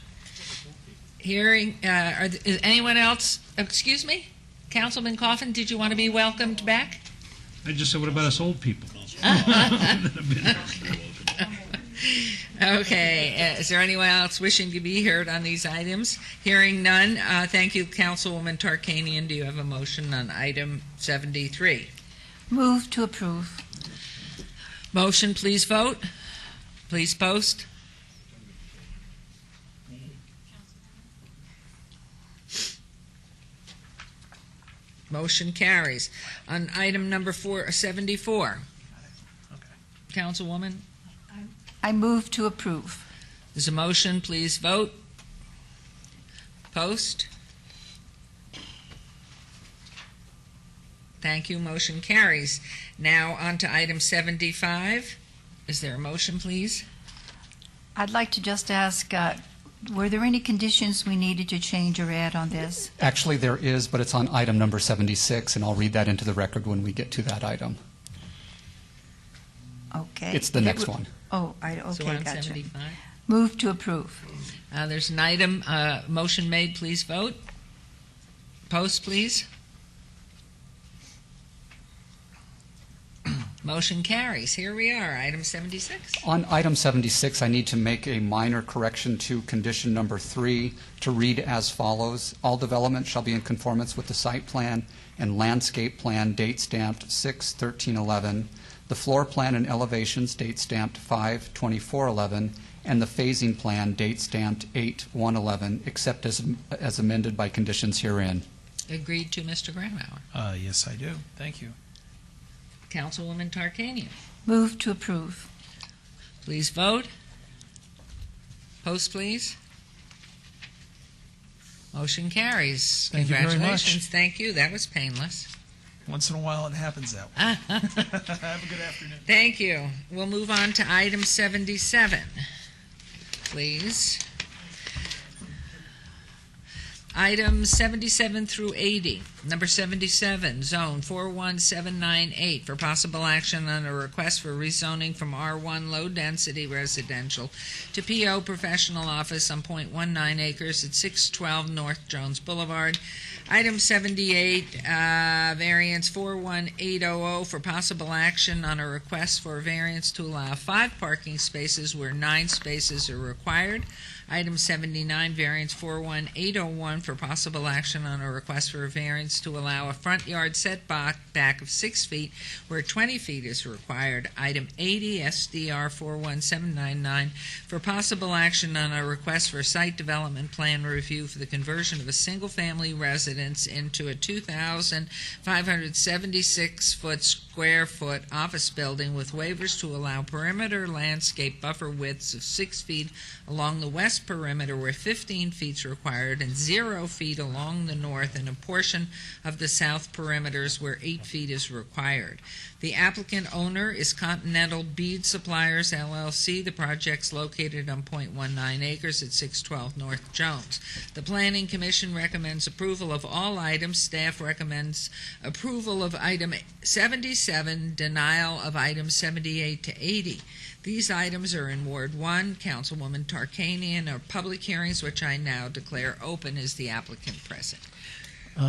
Hearing, is anyone else, excuse me? Councilman Coffin, did you want to be welcomed back? I just said, what about us old people? Okay, is there anyone else wishing to be heard on these items? Hearing none, thank you, Councilwoman Tarkanian. Do you have a motion on item 73? Move to approve. Motion, please vote. Please post. Motion carries. On item number 74, Councilwoman, I move to approve. there's a motion, please vote. Post. Thank you, motion carries. Now on to item 75. Is there a motion, please? I'd like to just ask, were there any conditions we needed to change or add on this? Actually, there is, but it's on item number 76, and I'll read that into the record when we get to that item. Okay. It's the next one. Oh, So okay, on gotcha. 75. Move to approve. There's an item, motion made, please vote. Post, please. Motion carries. Here we are, item 76. On item 76, I need to make a minor correction to condition number 3 to read as follows. All development shall be in conformance with the site plan and landscape plan date stamped 6/13/11, the floor plan and elevations date stamped 5/24/11, and the phasing plan date stamped 8/1/11, except as amended by conditions herein. Agreed to, Mr. Grandmauer. Yes, I do. Thank you. Councilwoman Tarkanian. Move to approve. Please vote. Post, please. Motion carries. Thank you very much. Congratulations. Thank you. That was painless. Once in a while, it happens that way. Have a good afternoon. Thank you. We'll move on to item 77, please. Items 77 through 80. Number 77, Zone 41798, for possible action on a request for rezoning from R1 low-density residential to PO professional office on .19 acres at 612 North Jones Boulevard. Item 78, variance 41800, for possible action on a request for variance to allow 5 parking spaces where 9 spaces are required. Item 79, variance 41801, for possible action on a request for a variance to allow a front yard setback of 6 feet where 20 feet is required. Item 80, SDR 41799, for possible action on a request for site development plan review for the conversion of a single-family residence into a 2,576 square foot office building with waivers to allow perimeter landscape buffer widths of 6 feet along the west perimeter where 15 feet is required and 0 feet along the north and a portion of the south perimeters where 8 feet is required. The applicant owner is Continental Bead Suppliers, LLC. The project's located on .19 acres at 612 North Jones. The Planning Commission recommends approval of all items. Staff recommends approval of item 77, denial of items 78 to 80. These items are in Ward 1. Councilwoman Tarkanian are public hearings, which I now declare open. Is the applicant present?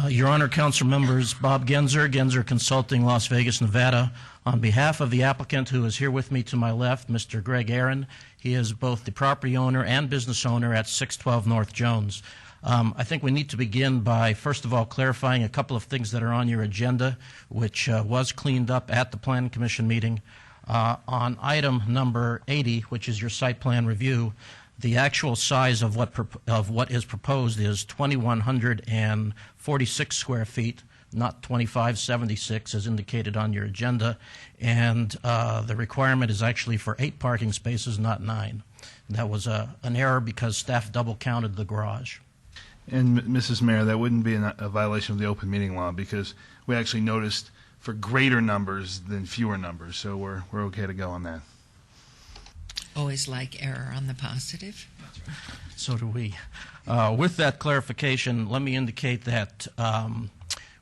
Your Honor, Council members, Bob Genzer Consulting, Las Vegas, Nevada. On behalf of the applicant who is here with me to my left, Mr. Greg Aaron, he is both the property owner and business owner at 612 North Jones. I think we need to begin by, first of all, clarifying a couple of things that are on your agenda, which was cleaned up at the Planning Commission meeting. On item number 80, which is your site plan review, the actual size of what is proposed is 2,146 square feet, not 2,576 as indicated on your agenda, and the requirement is actually for 8 parking spaces, not 9. That was an error because staff double counted the garage. And Mrs. Mayor, that wouldn't be a violation of the open meeting law because we actually noticed for greater numbers than fewer numbers, so we're okay to go on that. Always like error on the positive. So do we. With that clarification, let me indicate that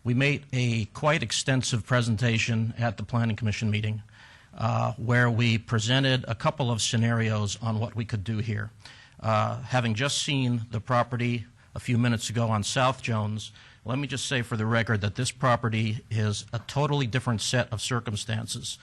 we made a quite extensive presentation at the Planning Commission meeting where we presented a couple of scenarios on what we could do here. Having just seen the property a few minutes ago on South Jones, let me just say for the record that this property is a totally different set of circumstances,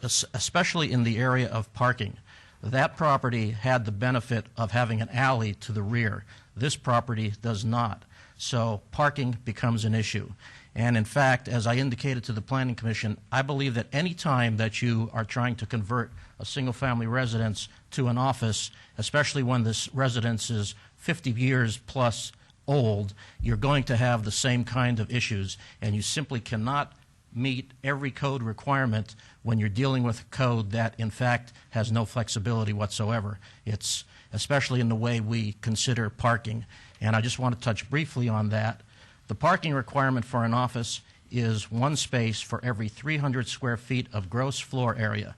especially in the area of parking. That property had the benefit of having an alley to the rear. This property does not. So parking becomes an issue. And in fact, as I indicated to the Planning Commission, I believe that any time that you are trying to convert a single-family residence to an office, especially when this residence is 50 years plus old, you're going to have the same kind of issues, and you simply cannot meet every code requirement when you're dealing with a code that, in fact, has no flexibility whatsoever. It's especially in the way we consider parking. And I just want to touch briefly on that. The parking requirement for an office is one space for every 300 square feet of gross floor area.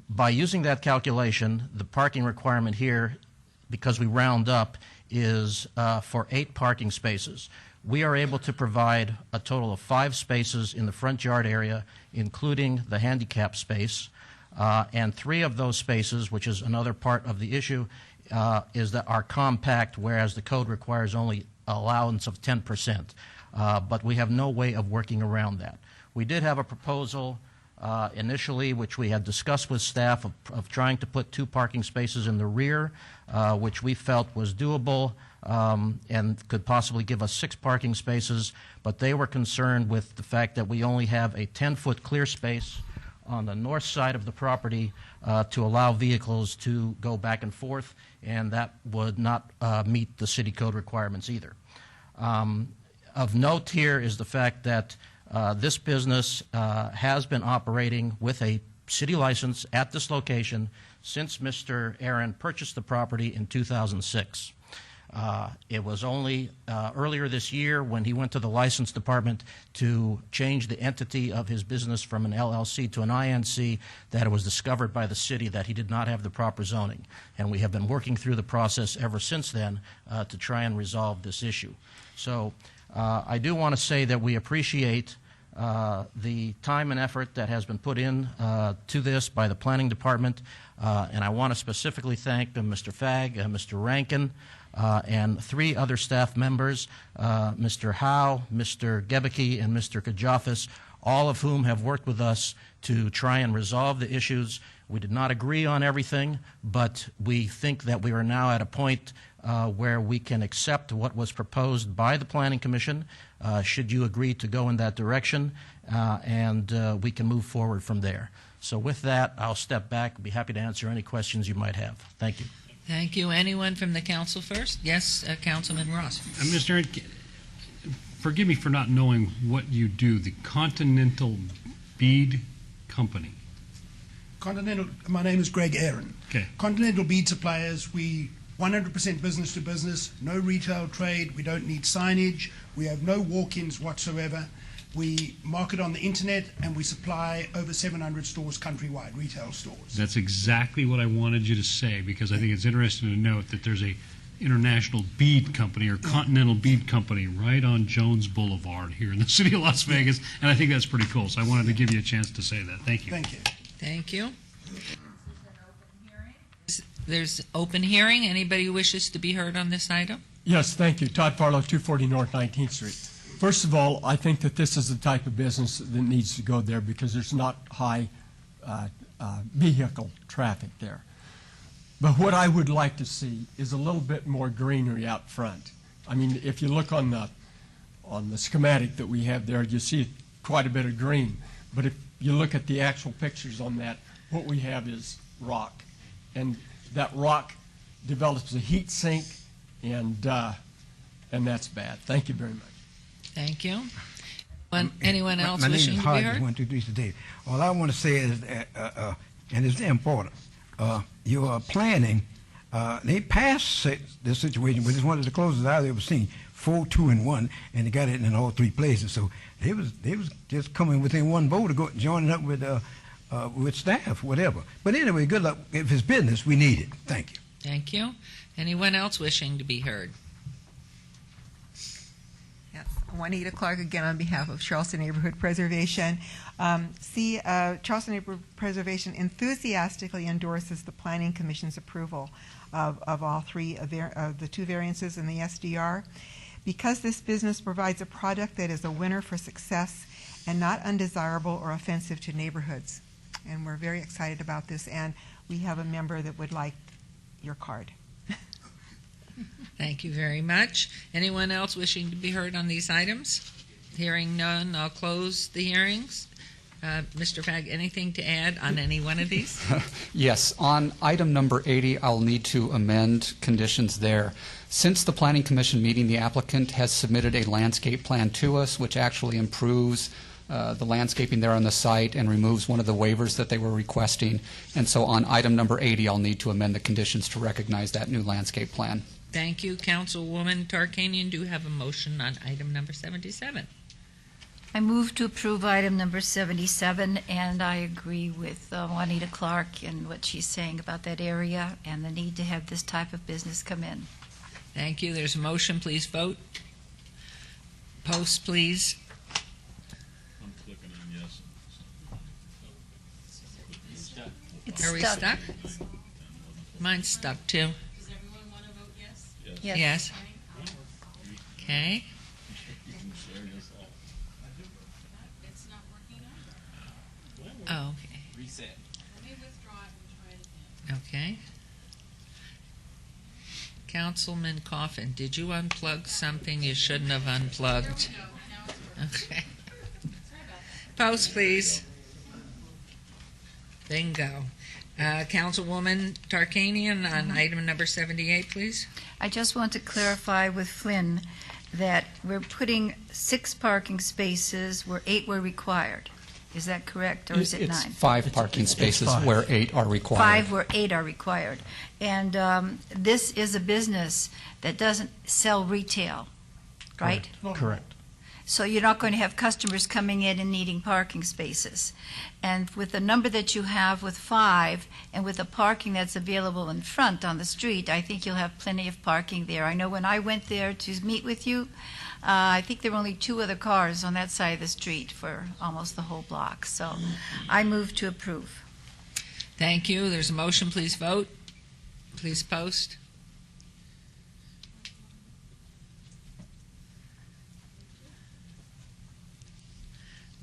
By using that calculation, the parking requirement here, because we round up, is for 8 parking spaces. We are able to provide a total of 5 spaces in the front yard area, including the handicap space, and 3 of those spaces, which is another part of the issue, is that are compact, whereas the code requires only allowance of 10%. But we have no way of working around that. We did have a proposal initially, which we had discussed with staff, of trying to put 2 parking spaces in the rear, which we felt was doable and could possibly give us 6 parking spaces, but they were concerned with the fact that we only have a 10-foot clear space on the north side of the property to allow vehicles to go back and forth, and that would not meet the city code requirements either. Of note here is the fact that this business has been operating with a city license at this location since Mr. Aaron purchased the property in 2006. It was only earlier this year when he went to the license department to change the entity of his business from an LLC to an INC that it was discovered by the city that he did not have the proper zoning. And we have been working through the process ever since then to try and resolve this issue. So I do want to say that we appreciate the time and effort that has been put in to this by the Planning Department, and I want to specifically thank Mr. Fagg, Mr. Rankin, and 3 other staff members, Mr. Howe, Mr. Gebeke, and Mr. Kajafis, all of whom have worked with us to try and resolve the issues. We did not agree on everything, but we think that we are now at a point where we can accept what was proposed by the Planning Commission, should you agree to go in that direction, and we can move forward from there. So with that, I'll step back. Be happy to answer any questions you might have. Thank you. Thank you. Anyone from the council first? Yes, Councilman Ross. Mr. Aaron, forgive me for not knowing what you do. The Continental Bead Company. My name is Greg Aaron. Okay. Continental Bead Suppliers, we 100% business to business, no retail trade, we don't need signage, we have no walk-ins whatsoever. We market on the internet and we supply over 700 stores countrywide, retail stores. That's exactly what I wanted you to say, because I think it's interesting to note that there's a international bead company or Continental Bead Company right on Jones Boulevard here in the city of Las Vegas, and I think that's pretty cool. So I wanted to give you a chance to say that. Thank you. Thank you. Thank you. There's open hearing. Anybody who wishes to be heard on this item? Yes, thank you. Todd Farlow, 240 North 19th Street. First of all, I think that this is the type of business that needs to go there because there's not high vehicle traffic there. But what I would like to see is a little bit more greenery out front. I mean, if you look on the schematic that we have there, you see quite a bit of green. But if you look at the actual pictures on that, what we have is rock. And that rock develops a heat sink, and that's bad. Thank you very much. Thank you. Anyone else my wishing name is to be Hodges, heard? 123 Dave. All I want to say is, and it's important, your planning, they passed this situation, but it's one of the closest I've ever seen, 4, 2, and 1, and they got it in all 3 places. So they was just coming within one vote to go joining up with staff, whatever. But anyway, good luck. If it's business, we need it. Thank you. Thank you. Anyone else wishing to be heard? Yes, Juanita Clark again on behalf of Charleston Neighborhood Preservation. Charleston Neighborhood Preservation enthusiastically endorses the Planning Commission's approval of all 3 of the 2 variances in the SDR. Because this business provides a product that is a winner for success and not undesirable or offensive to neighborhoods. and we're very excited about this, and we have a member that would like your card. Thank you very much. Anyone else wishing to be heard on these items? Hearing none, I'll close the hearings. Mr. Fagg, anything to add on any one of these? Yes, on item number 80, I'll need to amend conditions there. Since the Planning Commission meeting, the applicant has submitted a landscape plan to us, which actually improves the landscaping there on the site and removes one of the waivers that they were requesting. And so on item number 80, I'll need to amend the conditions to recognize that new landscape plan. Thank you, Councilwoman Tarkanian. Do you have a motion on item number 77? I move to approve item number 77, and I agree with Juanita Clark and what she's saying about that area and the need to have this type of business come in. Thank you. There's a motion. Please vote. Post, please. I'm clicking on yes. It's Are we stuck? Mine's stuck too. Does everyone want to vote yes? Yes. Yes. Okay. It's not working out? Oh, okay. Reset. Let me withdraw it and try it again. Okay. Councilman Coffin, did you unplug something you shouldn't have unplugged? There we go. Now it's working. Okay. Sorry about that. Post, please. Bingo. Councilwoman Tarkanian on item number 78, please. I just want to clarify with Flynn that we're putting 6 parking spaces where 8 were required. Is that correct, or is it 9? It's 5 parking spaces five. where 8 are required. 5 where 8 are required. And this is a business that doesn't sell retail, right? Correct. So you're not going to have customers coming in and needing parking spaces. And with the number that you have with 5, and with the parking that's available in front on the street, I think you'll have plenty of parking there. I know when I went there to meet with you, I think there were only 2 other cars on that side of the street for almost the whole block. So I move to approve. Thank you. There's a motion. Please vote. Please post.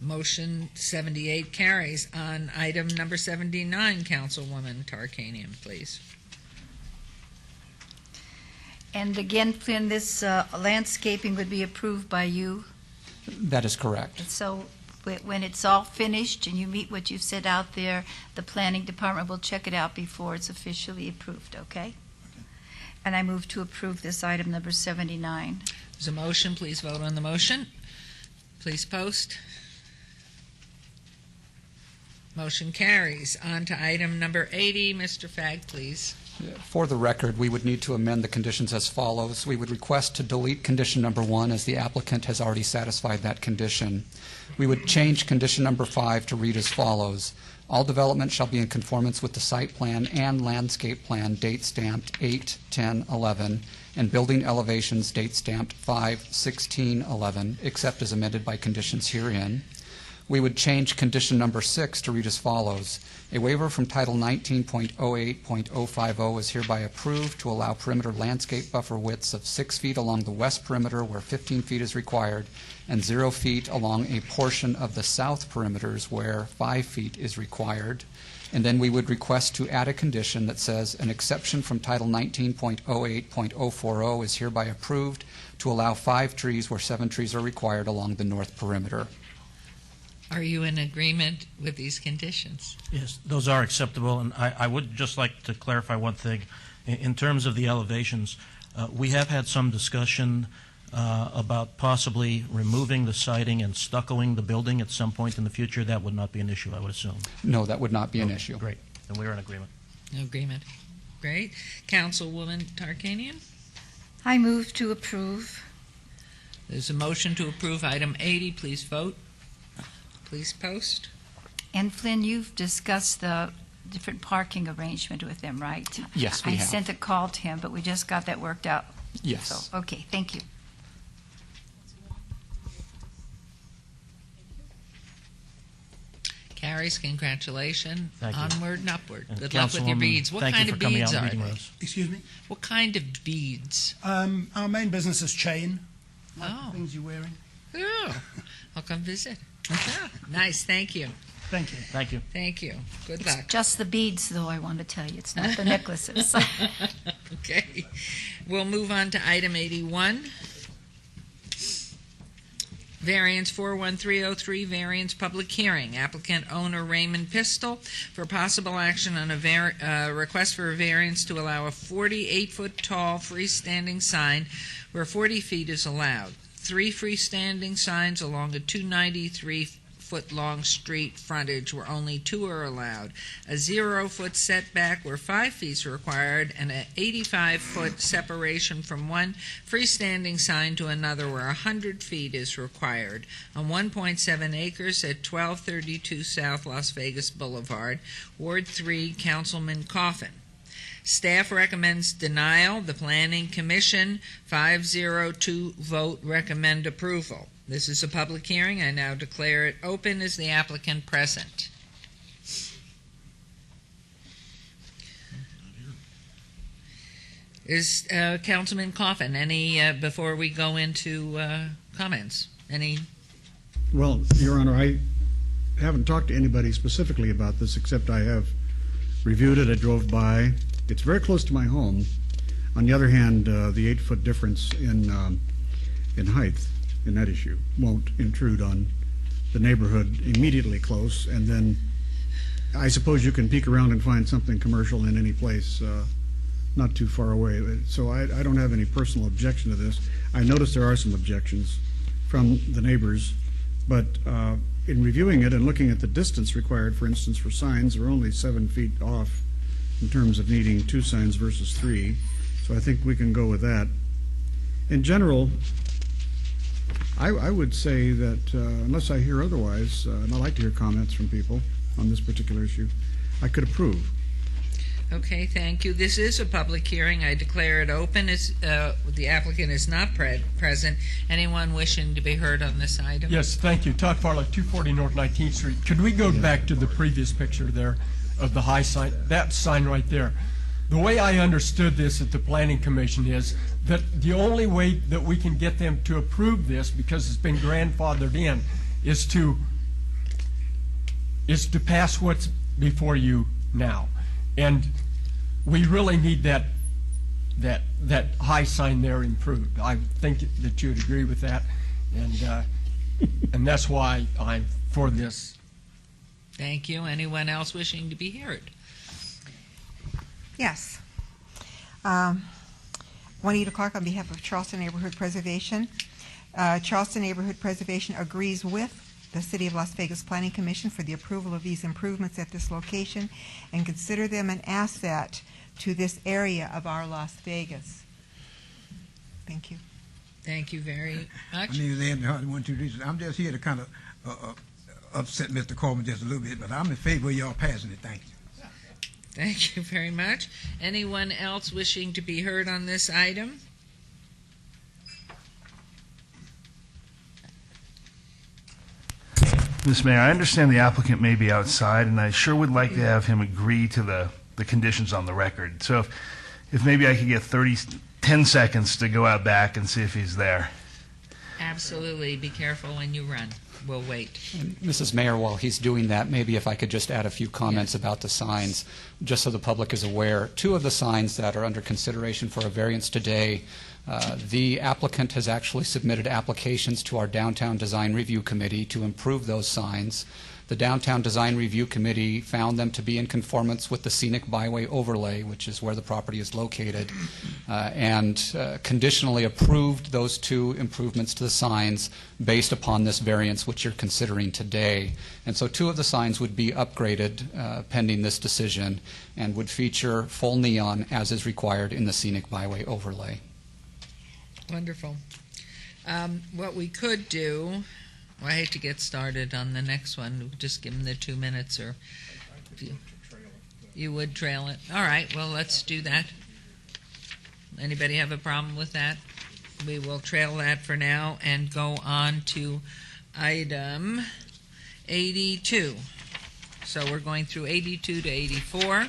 Motion 78 carries. On item number 79, Councilwoman Tarkanian, please. And again, Flynn, this landscaping would be approved by you. That is correct. And so when it's all finished and you meet what you've set out there, the planning department will check it out before it's officially approved, okay? And I move to approve this item number 79. There's a motion. Please vote on the motion. Please post. Motion carries. On to item number 80. Mr. Fagg, please. For the record, we would need to amend the conditions as follows. We would request to delete condition number 1 as the applicant has already satisfied that condition. We would change condition number 5 to read as follows. All development shall be in conformance with the site plan and landscape plan date stamped 8/10/11 and building elevations date stamped 5/16/11 except as amended by conditions herein. We would change condition number 6 to read as follows. A waiver from Title 19.08.050 is hereby approved to allow perimeter landscape buffer widths of 6 feet along the west perimeter where 15 feet is required and 0 feet along a portion of the south perimeters where 5 feet is required. And then we would request to add a condition that says an exception from Title 19.08.040 is hereby approved to allow 5 trees where 7 trees are required along the north perimeter. Are you in agreement with these conditions? Yes, those are acceptable, and I would just like to clarify one thing. In terms of the elevations, we have had some discussion about possibly removing the siding and stuccoing the building at some point in the future. That would not be an issue, I would assume. No, that would not be an issue. Great, and we're in agreement. Agreement. Great. Councilwoman Tarkanian? I move to approve. There's a motion to approve item 80. Please vote. Please post. And Flynn, you've discussed the different parking arrangement with them, right? Yes, we I have. sent a call to him, but we just got that worked out. Yes. So, okay, thank you. Carries, congratulations. Thank you. Onward and upward. And Good luck with your Councilwoman, beads. What thank you kind for of coming beads out are and meeting they? with us. Excuse me? What kind of beads? Our main business is chain. Oh. Things you're wearing. Oh, I'll come visit. Nice, thank you. Thank you. Thank you. Thank you. Good It's luck. just the beads, though, I want to tell you. It's not the necklaces. Okay. We'll move on to item 81. Variance 41303, variance public hearing. Applicant owner Raymond Pistol for possible action on a request for a variance to allow a 48-foot tall freestanding sign where 40 feet is allowed. 3 freestanding signs along a 293-foot-long street frontage where only 2 are allowed. A 0-foot setback where 5 feet is required, and an 85-foot separation from one freestanding sign to another where 100 feet is required. On 1.7 acres at 1232 South Las Vegas Boulevard, Ward 3, Councilman Coffin. Staff recommends denial. The Planning Commission, 502 vote, recommend approval. This is a public hearing. I now declare it open. Is the applicant present? Is Councilman Coffin, any, before we go into comments, any? Well, Your Honor, I haven't talked to anybody specifically about this, except I have reviewed it. I drove by. It's very close to my home. On the other hand, the 8-foot difference in height in that issue won't intrude on the neighborhood immediately close. And then I suppose you can peek around and find something commercial in any place not too far away. So I don't have any personal objection to this. I notice there are some objections from the neighbors, but in reviewing it and looking at the distance required, for instance, for signs, we're only 7 feet off in terms of needing 2 signs versus 3. So I think we can go with that. In general, I would say that unless I hear otherwise, and I like to hear comments from people on this particular issue, I could approve. Okay, thank you. This is a public hearing. I declare it open. The applicant is not present. Anyone wishing to be heard on this item? Yes, thank you. Todd Farlow, 240 North 19th Street. Could we go back to the previous picture there of the high sign? That sign right there. The way I understood this at the Planning Commission is that the only way that we can get them to approve this, because it's been grandfathered in, is to pass what's before you now. And we really need that high sign there improved. I think that you'd agree with that, and that's why I'm for this. Thank you. Anyone else wishing to be heard? Yes. Juanita Clark on behalf of Charleston Neighborhood Preservation. Charleston Neighborhood Preservation agrees with the City of Las Vegas Planning Commission for the approval of these improvements at this location and consider them an asset to this area of our Las Vegas. Thank you. Thank you very much. My name is Andy Hart, 123. I'm just here to kind of upset Mr. Coleman just a little bit, but I'm in favor of y'all passing it. Thank you. Thank you very much. Anyone else wishing to be heard on this item? Ms. Mayor, I understand the applicant may be outside, and I sure would like to have him agree to the conditions on the record. So if maybe I could get 10 seconds to go out back and see if he's there. Absolutely. Be careful when you run. We'll wait. Mrs. Mayor, while he's doing that, maybe if I could just add a few comments about the signs, just so the public is aware. 2 of the signs that are under consideration for a variance today, the applicant has actually submitted applications to our Downtown Design Review Committee to improve those signs. The Downtown Design Review Committee found them to be in conformance with the Scenic Byway Overlay, which is where the property is located, and conditionally approved those 2 improvements to the signs based upon this variance which you're considering today. And so 2 of the signs would be upgraded pending this decision and would feature full neon as is required in the Scenic Byway Overlay. Wonderful. What we could do, I hate to get started on the next one, just give them the 2 minutes, or you would trail it. All right, well, let's do that. Anybody have a problem with that? We will trail that for now and go on to item 82. So we're going through 82 to 84.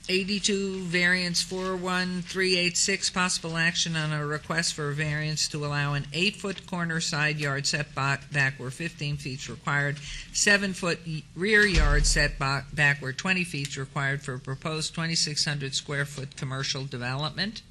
82, variance 41386, possible action on a request for a variance to allow an 8-foot corner side yard setback where 15 feet is required, 7-foot rear yard setback where 20 feet is required for a proposed 2,600 square foot commercial development.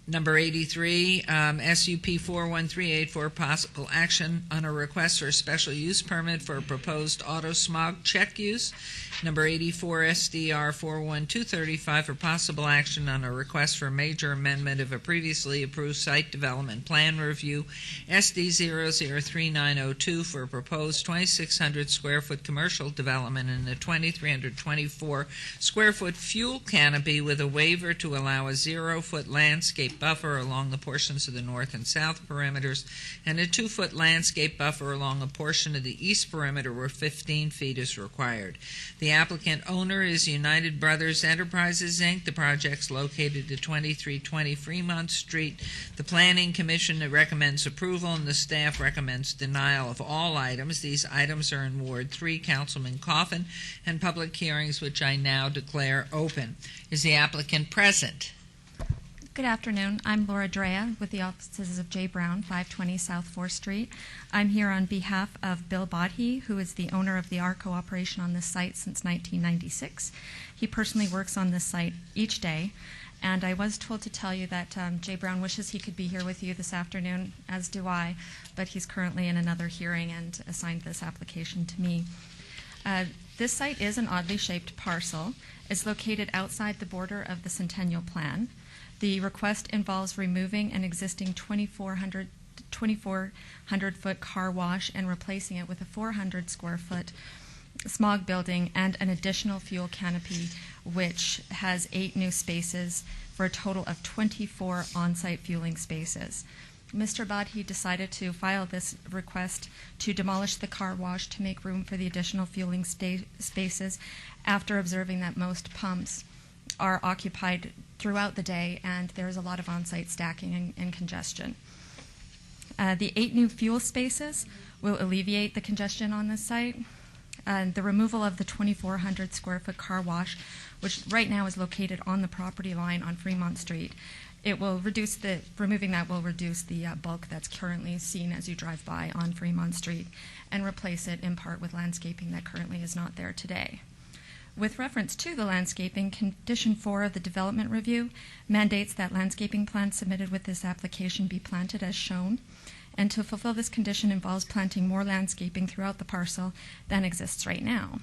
Number 83, SUP 41384, possible action on a request for a special use permit for a proposed auto smog check use. Number 84, SDR 41235, for possible action on a request for a major amendment of a previously approved site development plan review. SD 003902, for a proposed 2,600 square foot commercial development in a 2,324 square foot fuel canopy with a waiver to allow a 0-foot landscape buffer along the portions of the north and south perimeters, and a 2-foot landscape buffer along a portion of the east perimeter where 15 feet is required. The applicant owner is United Brothers Enterprises, Inc. The project's located at 2320 Fremont Street. The Planning Commission recommends approval, and the staff recommends denial of all items. These items are in Ward 3, Councilman Coffin, and public hearings, which I now declare open. Is the applicant present? Good afternoon. I'm Laura Drea with the offices of J. Brown, 520 South 4th Street. I'm here on behalf of Bill Bodhe, who is the owner of the ARCO operation on this site since 1996. He personally works on this site each day, and I was told to tell you that J. Brown wishes he could be here with you this afternoon, as do I, but he's currently in another hearing and assigned this application to me. This site is an oddly shaped parcel. It's located outside the border of the Centennial Plan. The request involves removing an existing 2,400-foot car wash and replacing it with a 400-square-foot smog building and an additional fuel canopy, which has 8 new spaces for a total of 24 on-site fueling spaces. Mr. Bodhe decided to file this request to demolish the car wash to make room for the additional fueling spaces after observing that most pumps are occupied throughout the day, and there's a lot of on-site stacking and congestion. The 8 new fuel spaces will alleviate the congestion on this site. The removal of the 2,400 square foot car wash, which right now is located on the property line on Fremont Street, removing that will reduce the bulk that's currently seen as you drive by on Fremont Street and replace it in part with landscaping that currently is not there today. With reference to the landscaping, Condition 4 of the Development Review mandates that landscaping plants submitted with this application be planted as shown, and to fulfill this condition involves planting more landscaping throughout the parcel than exists right now.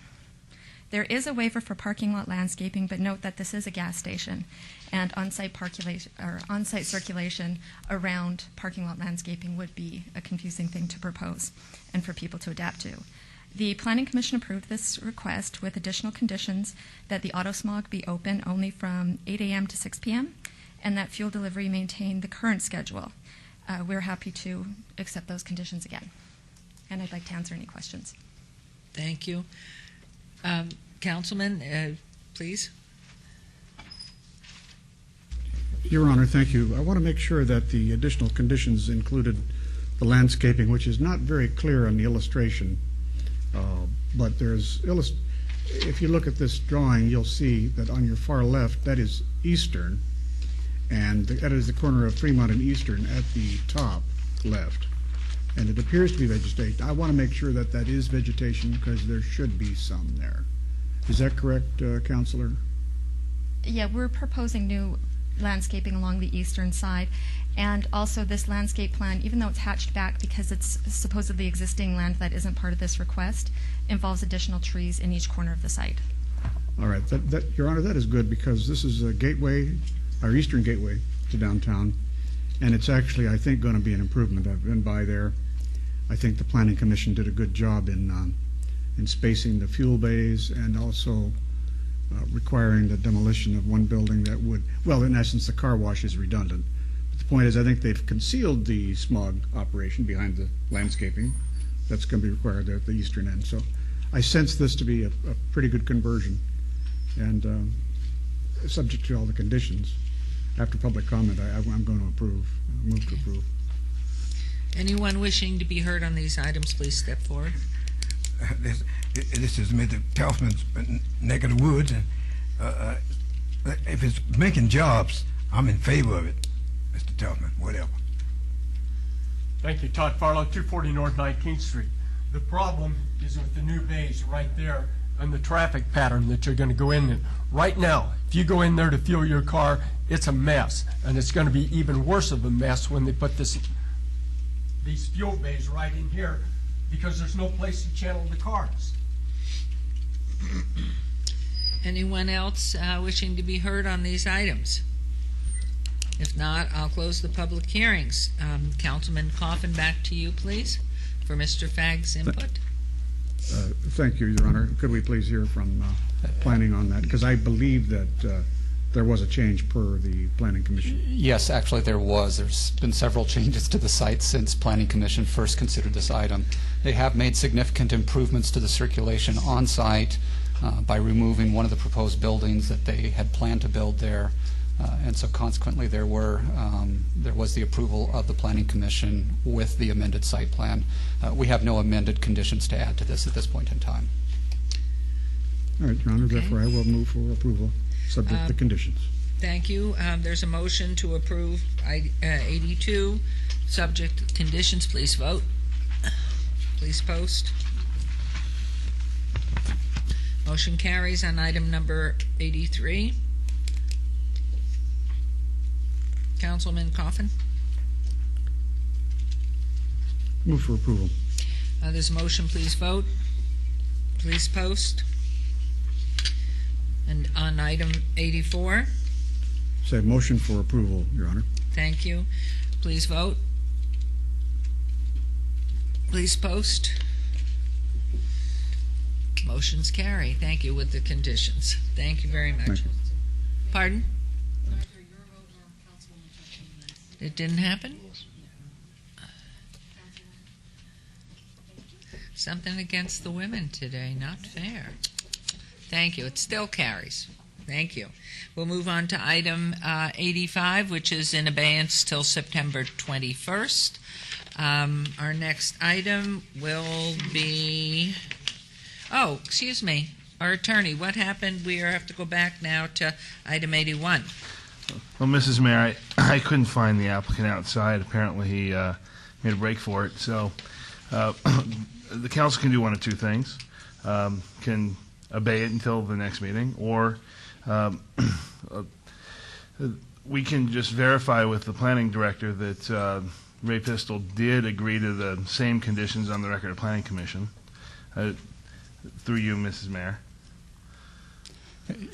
There is a waiver for parking lot landscaping, but note that this is a gas station, and on-site circulation around parking lot landscaping would be a confusing thing to propose and for people to adapt to. The Planning Commission approved this request with additional conditions that the auto smog be open only from 8 a.m. to 6 p.m. and that fuel delivery maintain the current schedule. We're happy to accept those conditions again. And I'd like to answer any questions. Thank you. Councilman, please. Your Honor, thank you. I want to make sure that the additional conditions included the landscaping, which is not very clear on the illustration. But if you look at this drawing, you'll see that on your far left, that is Eastern, and that is the corner of Fremont and Eastern at the top left. And it appears to be vegetation. I want to make sure that that is vegetation because there should be some there. Is that correct, Counselor? Yeah, we're proposing new landscaping along the eastern side. And also this landscape plan, even though it's hatched back because it's supposedly existing land that isn't part of this request, involves additional trees in each corner of the site. All right. Your Honor, that is good because this is a gateway, our eastern gateway to downtown. And it's actually, I think, going to be an improvement. I've been by there. I think the Planning Commission did a good job in spacing the fuel bays and also requiring the demolition of one building that would, well, in essence, the car wash is redundant. But the point is, I think they've concealed the smog operation behind the landscaping. That's going to be required there at the eastern end. So I sense this to be a pretty good conversion and subject to all the conditions. After public comment, I'm going to approve, move to approve. Anyone wishing to be heard on these items, please step forward. This is Mr. Kaufman's neck of the woods, and If it's making jobs, I'm in favor of it, Mr. Tubman, whatever. Thank you, Todd Farlow, 240 North 19th Street. The problem is with the new bays right there and the traffic pattern that you're going to go in. Right now, if you go in there to fuel your car, it's a mess, and it's going to be even worse of a mess when they put these fuel bays right in here because there's no place to channel the cars. Anyone else wishing to be heard on these items? If not, I'll close the public hearings. Councilman Coffin, back to you, please, for Mr. Fagg's input. Thank you, Your Honor. Could we please hear from planning on that? Because I believe that there was a change per the Planning Commission. Yes, actually there was. There's been several changes to the site since Planning Commission first considered this item. They have made significant improvements to the circulation on site by removing one of the proposed buildings that they had planned to build there. And so consequently there was the approval of the Planning Commission with the amended site plan. We have no amended conditions to add to this at this point in time. All right, Your Honor, therefore I will move for approval, subject to conditions. Thank you. There's a motion to approve 82, subject to conditions. Please vote. Please post. Motion carries on item number 83. Councilman Coffin? Move for approval. There's a motion. Please vote. Please post. And on item 84? Say motion for approval, Your Honor. Thank you. Please vote. Please post. Motions carry. Thank you, with the conditions. Thank you very much. Thank you. Pardon? It didn't happen? Something against the women today. Not fair. Thank you. It still carries. Thank you. We'll move on to item 85, which is in abeyance till September 21st. Our next item will be... Oh, excuse me. Our attorney, what happened? We have to go back now to item 81. Well, Mrs. Mayor, I couldn't find the applicant outside. Apparently he made a break for it. So the council can do one of two things. Can obey it until the next meeting, or we can just verify with the planning director that Ray Pistol did agree to the same conditions on the record of Planning Commission. Through you, Mrs. Mayor.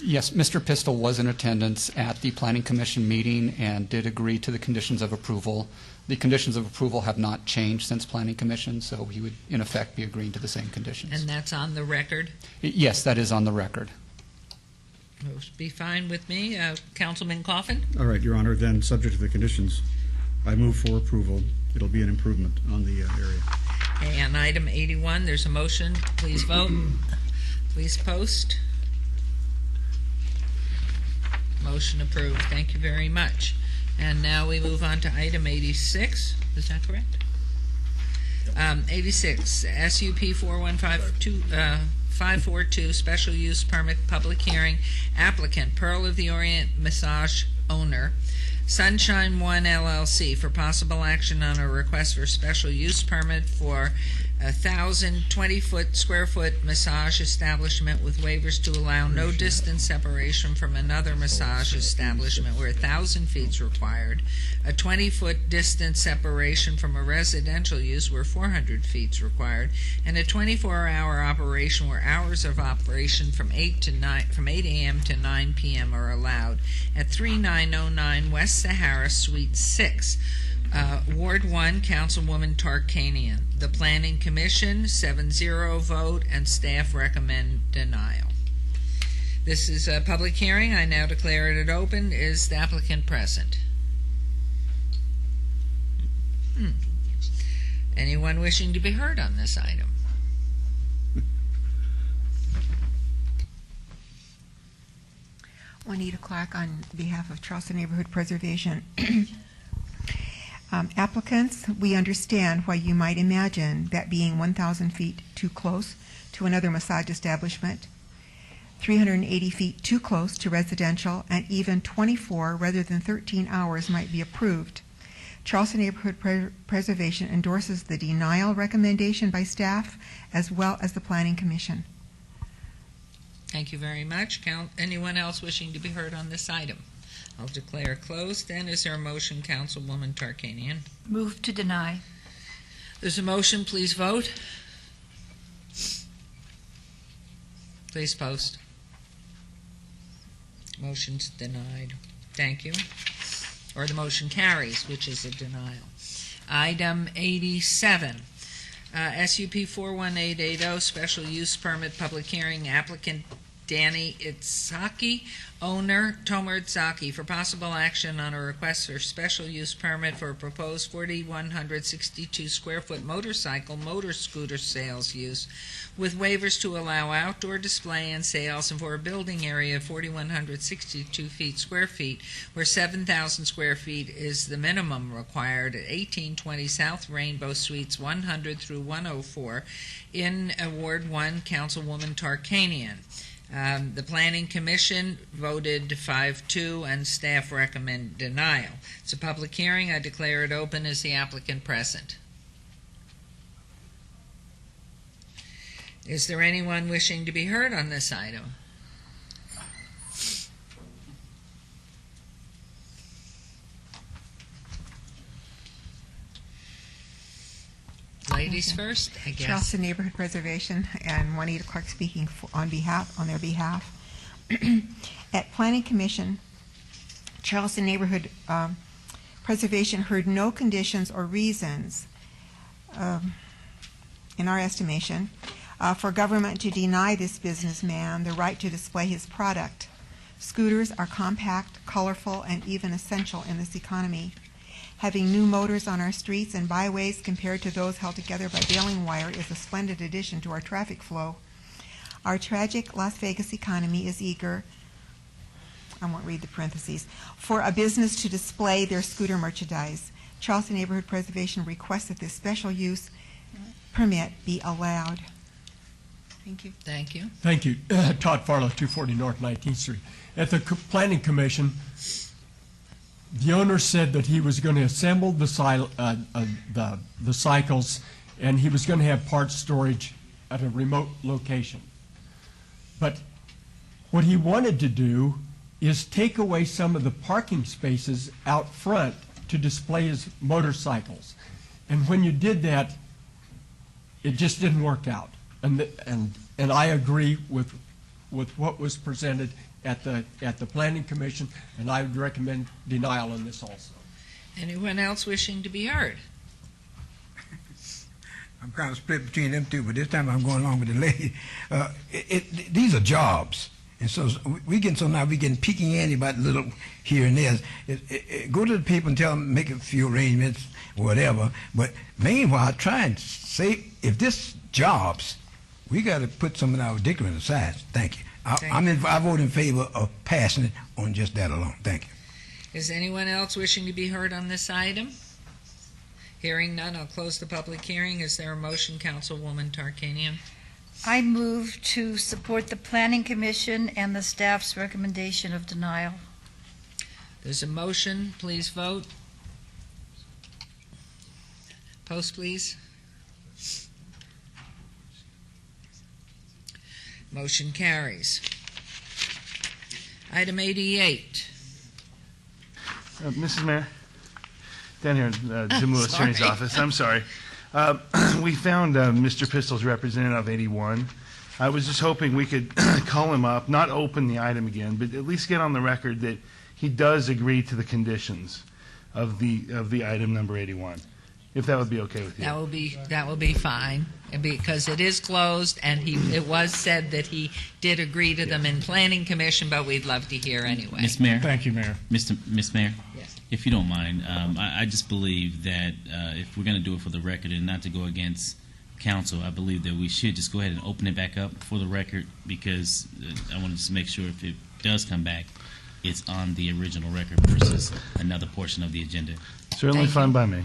Yes, Mr. Pistol was in attendance at the Planning Commission meeting and did agree to the conditions of approval. The conditions of approval have not changed since Planning Commission, so he would, in effect, be agreeing to the same conditions. And that's on the record? Yes, that is on the record. It would be fine with me. Councilman Coffin? All right, Your Honor, then, subject to the conditions, I move for approval. It'll be an improvement on the area. Okay, on item 81, there's a motion. Please vote. Please post. Motion approved. Thank you very much. And now we move on to item 86. Is that correct? 86, SUP 542, special use permit, public hearing. Applicant, Pearl of the Orient Massage owner, Sunshine One LLC, for possible action on a request for special use permit for 1,020 square foot massage establishment with waivers to allow no distance separation from another massage establishment where 1,000 feet is required, a 20-foot distance separation from a residential use where 400 feet is required, and a 24-hour operation where hours of operation from 8 a.m. to 9 p.m. are allowed at 3909 West Sahara, Suite 6. Ward 1, Councilwoman Tarkanian. The Planning Commission, 7-0 vote, and staff recommend denial. This is a public hearing. I now declare it open. Is the applicant present? Anyone wishing to be heard on this item? Juanita Clark on behalf of Charleston Neighborhood Preservation. Applicants, we understand why you might imagine that being 1,000 feet too close to another massage establishment 380 feet too close to residential, and even 24 rather than 13 hours might be approved. Charleston Neighborhood Preservation endorses the denial recommendation by staff as well as the Planning Commission. Thank you very much. Anyone else wishing to be heard on this item? I'll declare closed. Then is there a motion, Councilwoman Tarkanian? Move to deny. There's a motion. Please vote. Please post. Motion's denied. Thank you. Or the motion carries, which is a denial. Item 87. SUP 41880, special use permit, public hearing, applicant Danny Itzhaki, owner Tomer Itzhaki, for possible action on a request for special use permit for a proposed 4,162 square foot motor scooter sales use, with waivers to allow outdoor display and sales, and for a building area of 4,162 square feet, where 7,000 square feet is the minimum required, at 1820 South Rainbow Suites 100 through 104 in Ward 1, Councilwoman Tarkanian. The Planning Commission voted 5-2, and staff recommend denial. It's a public hearing. I declare it open. Is the applicant present? Is there anyone wishing to be heard on this item? Ladies first, I guess. Charleston Neighborhood Preservation and Juanita Clark speaking on their behalf. At Planning Commission, Charleston Neighborhood Preservation heard no conditions or reasons, in our estimation, for government to deny this businessman the right to display his product. Scooters are compact, colorful, and even essential in this economy. Having new motors on our streets and byways compared to those held together by baling wire is a splendid addition to our traffic flow. Our tragic Las Vegas economy is eager, I won't read the parentheses, for a business to display their scooter merchandise. Charleston Neighborhood Preservation requests that this special use permit be allowed. Thank you. Thank you. Thank you. Todd Farlow, 240 North 19th Street. At the Planning Commission, the owner said that he was going to assemble the cycles, and he was going to have parts storage at a remote location. But what he wanted to do is take away some of the parking spaces out front to display his motorcycles. And when you did that, it just didn't work out. And I agree with what was presented at the Planning Commission, and I would recommend denial on this also. Anyone else wishing to be heard? I'm kind of split between them two, but this time I'm going along with the lady. These are jobs. And so we getting peeking Andy about little here and there. Go to the people and tell them, make a few arrangements, whatever. But meanwhile, try and say, if this jobs, we got to put some of our ridiculous aside. Thank you. I vote in favor of passing it on just that alone. Thank you. Is anyone else wishing to be heard on this item? Hearing none, I'll close the public hearing. Is there a motion, Councilwoman Tarkanian? I move to support the Planning Commission and the staff's recommendation of denial. There's a motion. Please vote. Post, please. Motion carries. Item 88. Mrs. Mayor, down here in Jim Lewis Attorney's office. I'm sorry. We found Mr. Pistol's representative 81. I was just hoping we could call him up, not open the item again, but at least get on the record that he does agree to the conditions of the item number 81. If that would be okay with you. That will be fine, because it is closed, and it was said that he did agree to them in Planning Commission, but we'd love to hear anyway. Ms. Mayor. Thank you, Mayor. Miss Mayor. Yes. If you don't mind, I just believe that if we're going to do it for the record and not to go against council, I believe that we should just go ahead and open it back up for the record, because I want to just make sure if it does come back, it's on the original record versus another portion of the agenda. Certainly fine by me.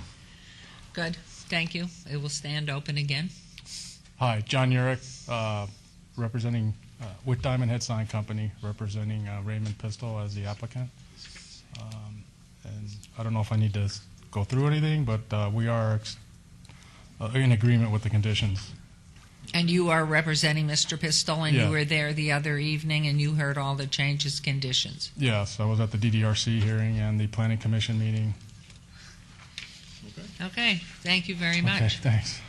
Good. Thank you. It will stand open again. Hi, John Urich, representing with Diamond Head Sign Company, representing Raymond Pistol as the applicant. And I don't know if I need to go through anything, but we are in agreement with the conditions. And you are representing Mr. Pistol, and Yeah. you were there the other evening, and you heard all the changes, conditions. Yes, I was at the DDRC hearing and the Planning Commission meeting. Okay, thank you very much. Okay, thanks.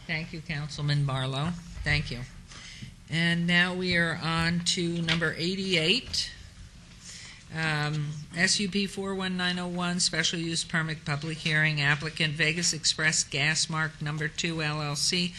Thank you, Councilman Barlow. Thank you. And now we are on to number 88. SUP 41901, special use permit, public hearing, applicant Vegas Express Gas Mark Number 2 LLC,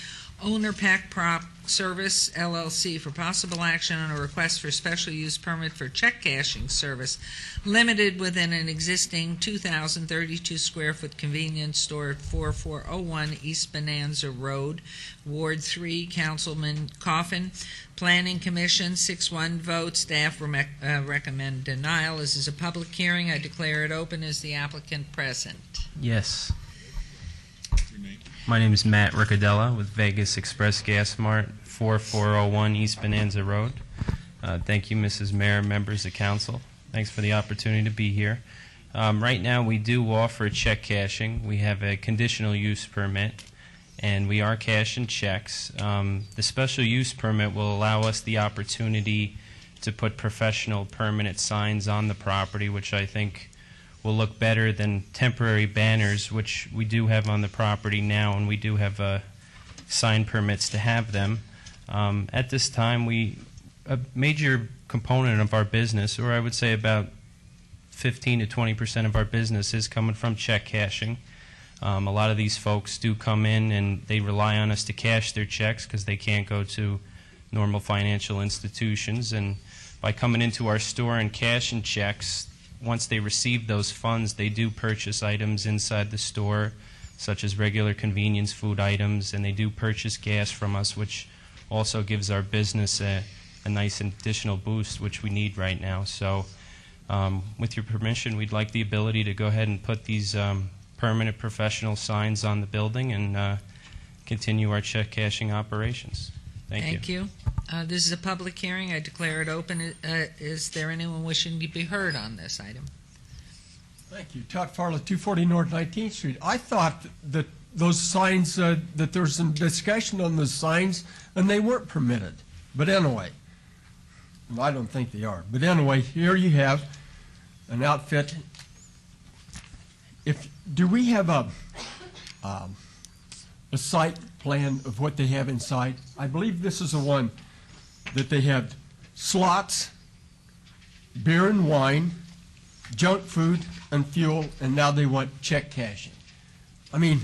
owner Pack Prop Service LLC, for possible action on a request for special use permit for check cashing service limited within an existing 2,032 square foot convenience store at 4401 East Bonanza Road, Ward 3, Councilman Coffin. Planning Commission, 6-1 vote. Staff recommend denial. This is a public hearing. I declare it open. Is the applicant present? Yes. My name is Matt Riccadella with Vegas Express Gas Mart, 4401 East Bonanza Road. Thank you, Mrs. Mayor, members of council. Thanks for the opportunity to be here. Right now, we do offer check cashing. We have a conditional use permit, and we are cashing checks. The special use permit will allow us the opportunity to put professional permanent signs on the property, which I think will look better than temporary banners, which we do have on the property now, and we do have sign permits to have them. At this time, a major component of our business, or I would say about 15 to 20% of our business, is coming from check cashing. A lot of these folks do come in and they rely on us to cash their checks because they can't go to normal financial institutions, and by coming into our store and cashing checks, once they receive those funds, they do purchase items inside the store, such as regular convenience food items, and they do purchase gas from us, which also gives our business a nice additional boost, which we need right now. So with your permission, we'd like the ability to go ahead and put these permanent professional signs on the building and continue our check cashing operations. Thank you. This is a public hearing. I declare it open. Is there anyone wishing to be heard on this item? Thank you. Todd Farley, 240 North 19th Street. I thought that those signs, that there was some discussion on those signs, and they weren't permitted. But anyway, I don't think they are. But anyway, here you have an outfit. Do we have a site plan of what they have inside? I believe this is the one that they have slots, beer and wine, junk food and fuel, and now they want check cashing. I mean,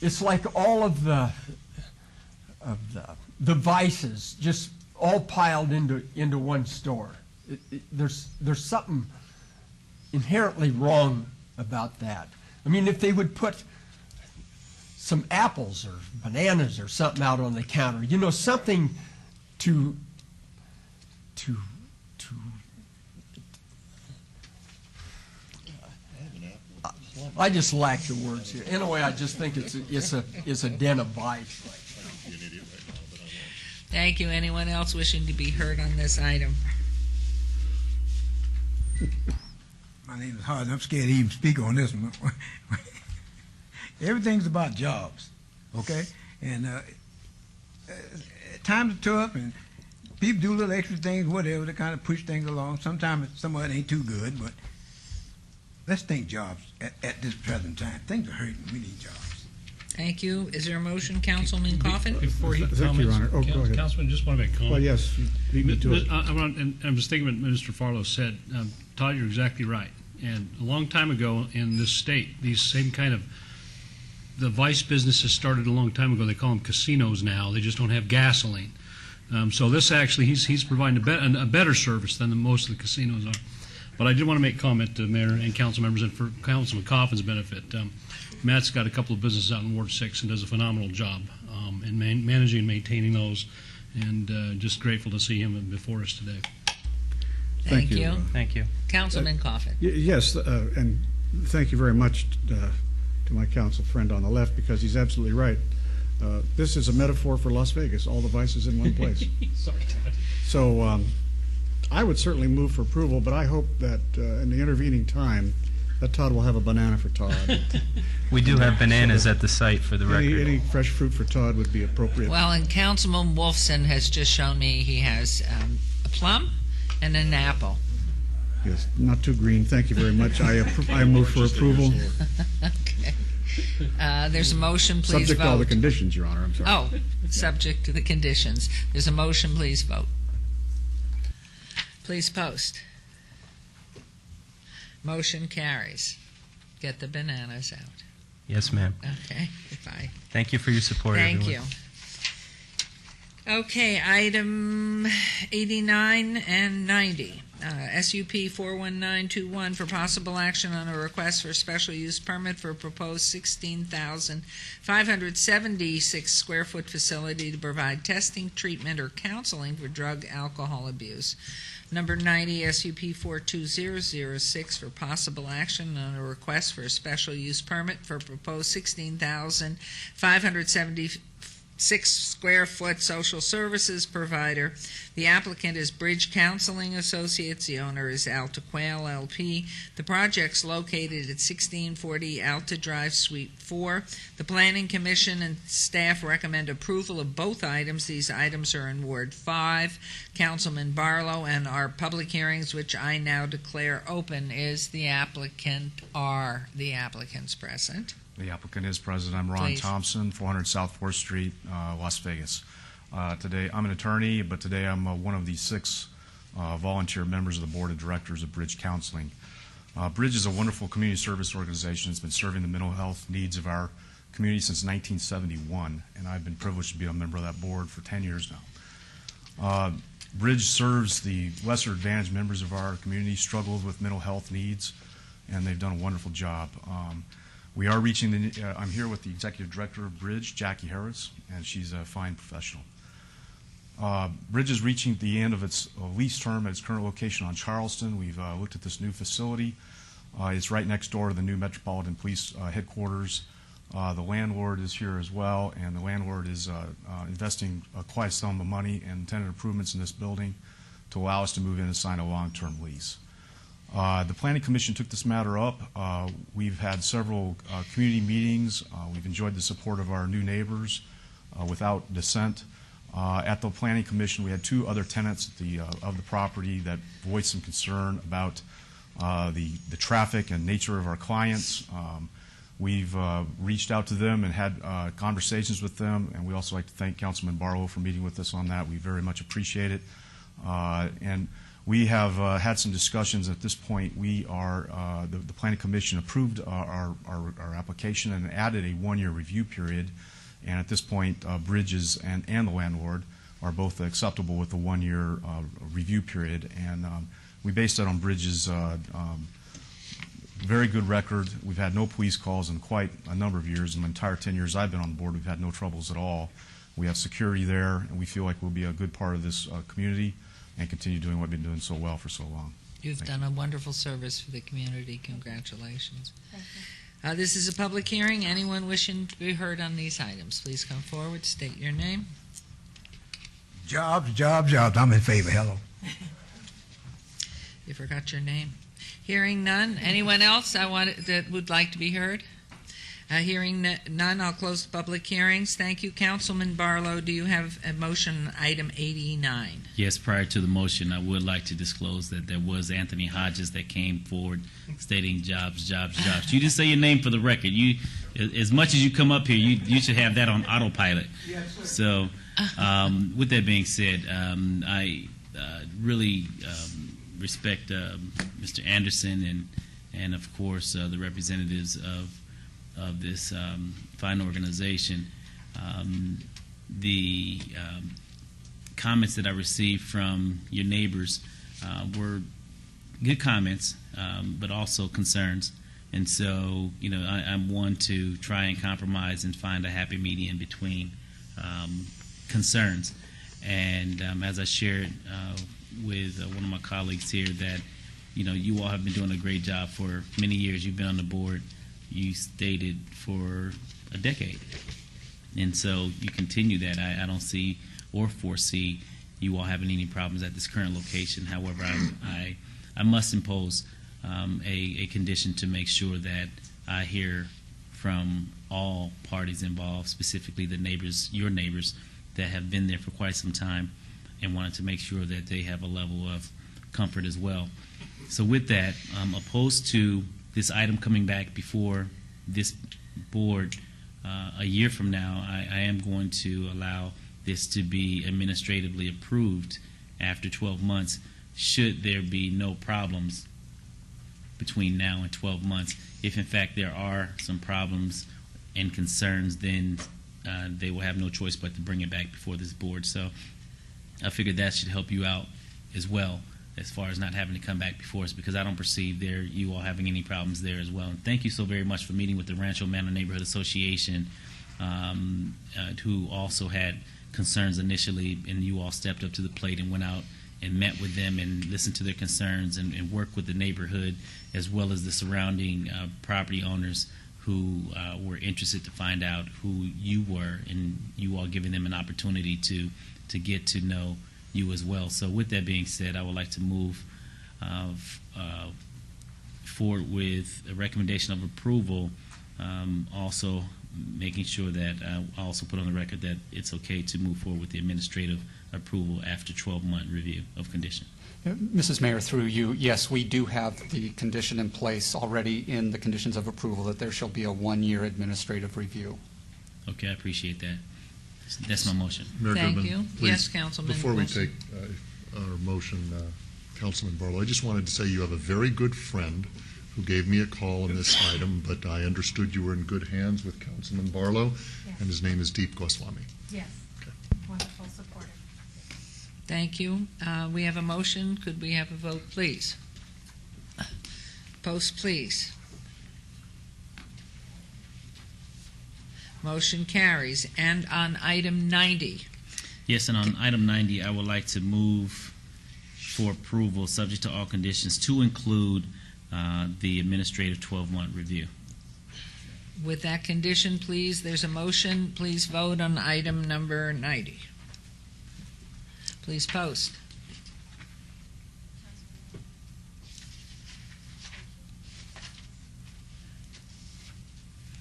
it's like all of the vices just all piled into one store. There's something inherently wrong about that. I mean, if they would put some apples or bananas or something out on the counter, you know, something to I just lack the words here. Anyway, I just think it's a den of vice. Thank you. Anyone else wishing to be heard on this item? My name is Hard. I'm scared to even speak on this one. Everything's about jobs, okay? And times are tough, and people do little extra things, whatever, to kind of push things along. Sometimes some of it ain't too good, but let's think jobs at this present time. Things are hurting. We need jobs. Thank you. Is there a motion, Councilman Coffin? Before he Thank you, Your Honor. Oh, go ahead. Councilman, just want to make a comment. Well, yes, you beat me to it. I'm just thinking what Minister Farlow said. Todd, you're exactly right. And a long time ago in this state, these same kind of the vice businesses started a long time ago. They call them casinos now. They just don't have gasoline. So this actually, he's providing a better service than most of the casinos are. But I did want to make a comment to Mayor and council members, and for Councilman Coffin's benefit. Matt's got a couple of businesses out in Ward 6 and does a phenomenal job in managing and maintaining those, and just grateful to see him before us today. Thank you. Thank you. Councilman Coffin. Yes, and thank you very much to my council friend on the left, because he's absolutely right. This is a metaphor for Las Vegas, all the vices in one place. Sorry, Todd. So I would certainly move for approval, but I hope that in the intervening time, that Todd will have a banana for Todd. We do have bananas at the site for the record. Any fresh fruit for Todd would be appropriate. Well, and Councilman Wolfson has just shown me he has a plum and an apple. Yes, not too green. Thank you very much. I move for approval. Okay. There's a motion, please Subject vote. to all the conditions, Your Honor. I'm sorry. Oh, subject to the conditions. There's a motion, please vote. Please post. Motion carries. Get the bananas out. Yes, ma'am. Okay, bye. Thank you for your support, Thank everyone. you. Okay, item 89 and 90. SUP 41921 for possible action on a request for a special use permit for a proposed 16,576 square foot facility to provide testing, treatment, or counseling for drug alcohol abuse. Number 90, SUP 42006 for possible action on a request for a special use permit for a proposed 16,576 square foot social services provider. The applicant is Bridge Counseling Associates. The owner is Alta Quail LP. The project's located at 1640 Alta Drive, Suite 4. The Planning Commission and staff recommend approval of both items. These items are in Ward 5. Councilman Barlow, and our public hearings, which I now declare open, is the applicant. Are the applicants present? The applicant is present. I'm Ron Please. Thompson, 400 South 4th Street, Las Vegas. Today, I'm an attorney, but today I'm one of the 6 volunteer members of the Board of Directors of Bridge Counseling. Bridge is a wonderful community service organization that's been serving the mental health needs of our community since 1971, and I've been privileged to be a member of that board for 10 years now. Bridge serves the lesser advantaged members of our community, struggled with mental health needs, and they've done a wonderful job. We are reaching I'm here with the executive director of Bridge, Jackie Harris, and she's a fine professional. Bridge is reaching the end of its lease term at its current location on Charleston. We've looked at this new facility. It's right next door to the new Metropolitan Police headquarters. The landlord is here as well, and the landlord is investing quite a sum of money in tenant improvements in this building to allow us to move in and sign a long-term lease. The Planning Commission took this matter up. We've had several community meetings. We've enjoyed the support of our new neighbors without dissent. At the Planning Commission, we had 2 other tenants of the property that voiced some concern about the traffic and nature of our clients. We've reached out to them and had conversations with them, and we also like to thank Councilman Barlow for meeting with us on that. We very much appreciate it. And we have had some discussions. At this point, we are the Planning Commission approved our application and added a 1-year review period. And at this point, Bridges and the landlord are both acceptable with the 1-year review period. And we based that on Bridges' very good record. We've had no police calls in quite a number of years. In the entire 10 years I've been on board, we've had no troubles at all. We have security there, and we feel like we'll be a good part of this community and continue doing what we've been doing so well for so long. You've done a wonderful service for the community. Congratulations. Thank you. This is a public hearing. Anyone wishing to be heard on these items, please come forward, state your name. Jobs, jobs, jobs. I'm in favor. Hello. You forgot your name. Hearing none. Anyone else that would like to be heard? Hearing none, I'll close the public hearings. Thank you. Councilman Barlow, do you have a motion on item 89? Yes, prior to the motion, I would like to disclose that there was Anthony Hodges that came forward stating jobs, jobs, jobs. You just say your name for the record. You, as much as you come up here, you should have that on autopilot. Yes, sir. So, with that being said, I really respect Mr. Anderson and of course the representatives of this fine organization. The comments that I received from your neighbors were good comments, but also concerns. And so, you know, I'm one to try and compromise and find a happy median between concerns. And as I shared with one of my colleagues here, that, you know, you all have been doing a great job for many years. You've been on the board, you stated, for a decade. And so you continue that. I don't see or foresee you all having any problems at this current location. However, I must impose a condition to make sure that I hear from all parties involved, specifically the neighbors, your neighbors, that have been there for quite some time and wanted to make sure that they have a level of comfort as well. So with that, opposed to this item coming back before this board a year from now, I am going to allow this to be administratively approved after 12 months, should there be no problems between now and 12 months. If in fact there are some problems and concerns, then they will have no choice but to bring it back before this board. So I figured that should help you out as well, as far as not having to come back before us, because I don't perceive you all having any problems there as well. And thank you so very much for meeting with the Rancho Manor Neighborhood Association, who also had concerns initially, and you all stepped up to the plate and went out and met with them and listened to their concerns and worked with the neighborhood as well as the surrounding property owners who were interested to find out who you were, and you all giving them an opportunity to get to know you as well. So with that being said, I would like to move forward with a recommendation of approval, also making sure that I also put on the record that it's okay to move forward with the administrative approval after 12-month review of condition. Mrs. Mayor, through you, yes, we do have the condition in place already in the conditions of approval that there shall be a 1-year administrative review. Okay, I appreciate that. That's my motion. Mayor Thank Goodman, you. please, Yes, Councilman before we Wilson. take our motion, Councilman Barlow, I just wanted to say you have a very good friend who gave me a call on this item, but I understood you were in good hands with Councilman Barlow, and his name is Deep Goswami. Yes. Wonderful supporter. Thank you. We have a motion. Could we have a vote, please? Post, please. Motion carries. And on item 90, Yes, and on item 90, I would like to move for approval, subject to all conditions, to include the administrative 12-month review. with that condition, please, there's a motion. Please vote on item number 90. Please post.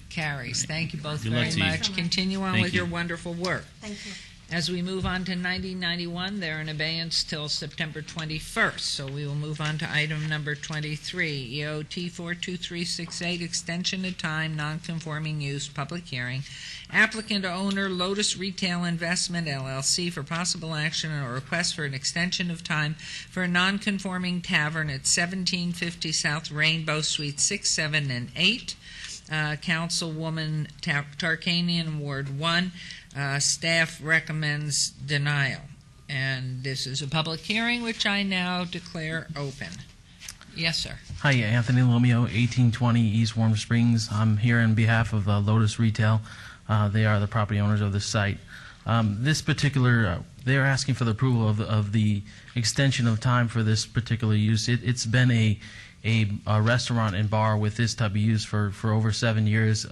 Carries. Thank you both Good luck very to you. much. Continue on Thank with you. your wonderful work. Thank you. As we move on to 9091, they're in abeyance till September 21st. So we will move on to item number 23, EOT 42368, extension of time, nonconforming use, public hearing. Applicant owner Lotus Retail Investment LLC for possible action on a request for an extension of time for a nonconforming tavern at 1750 South Rainbow, Suite 6, 7, and 8. Councilwoman Tarkanian, Ward 1. Staff recommends denial. And this is a public hearing, which I now declare open. Yes, sir. Hi, Anthony Lomeo, 1820 East Warm Springs. I'm here on behalf of Lotus Retail. They are the property owners of this site. This particular, they're asking for the approval of the extension of time for this particular use. It's been a restaurant and bar with this type of use for over 7 years.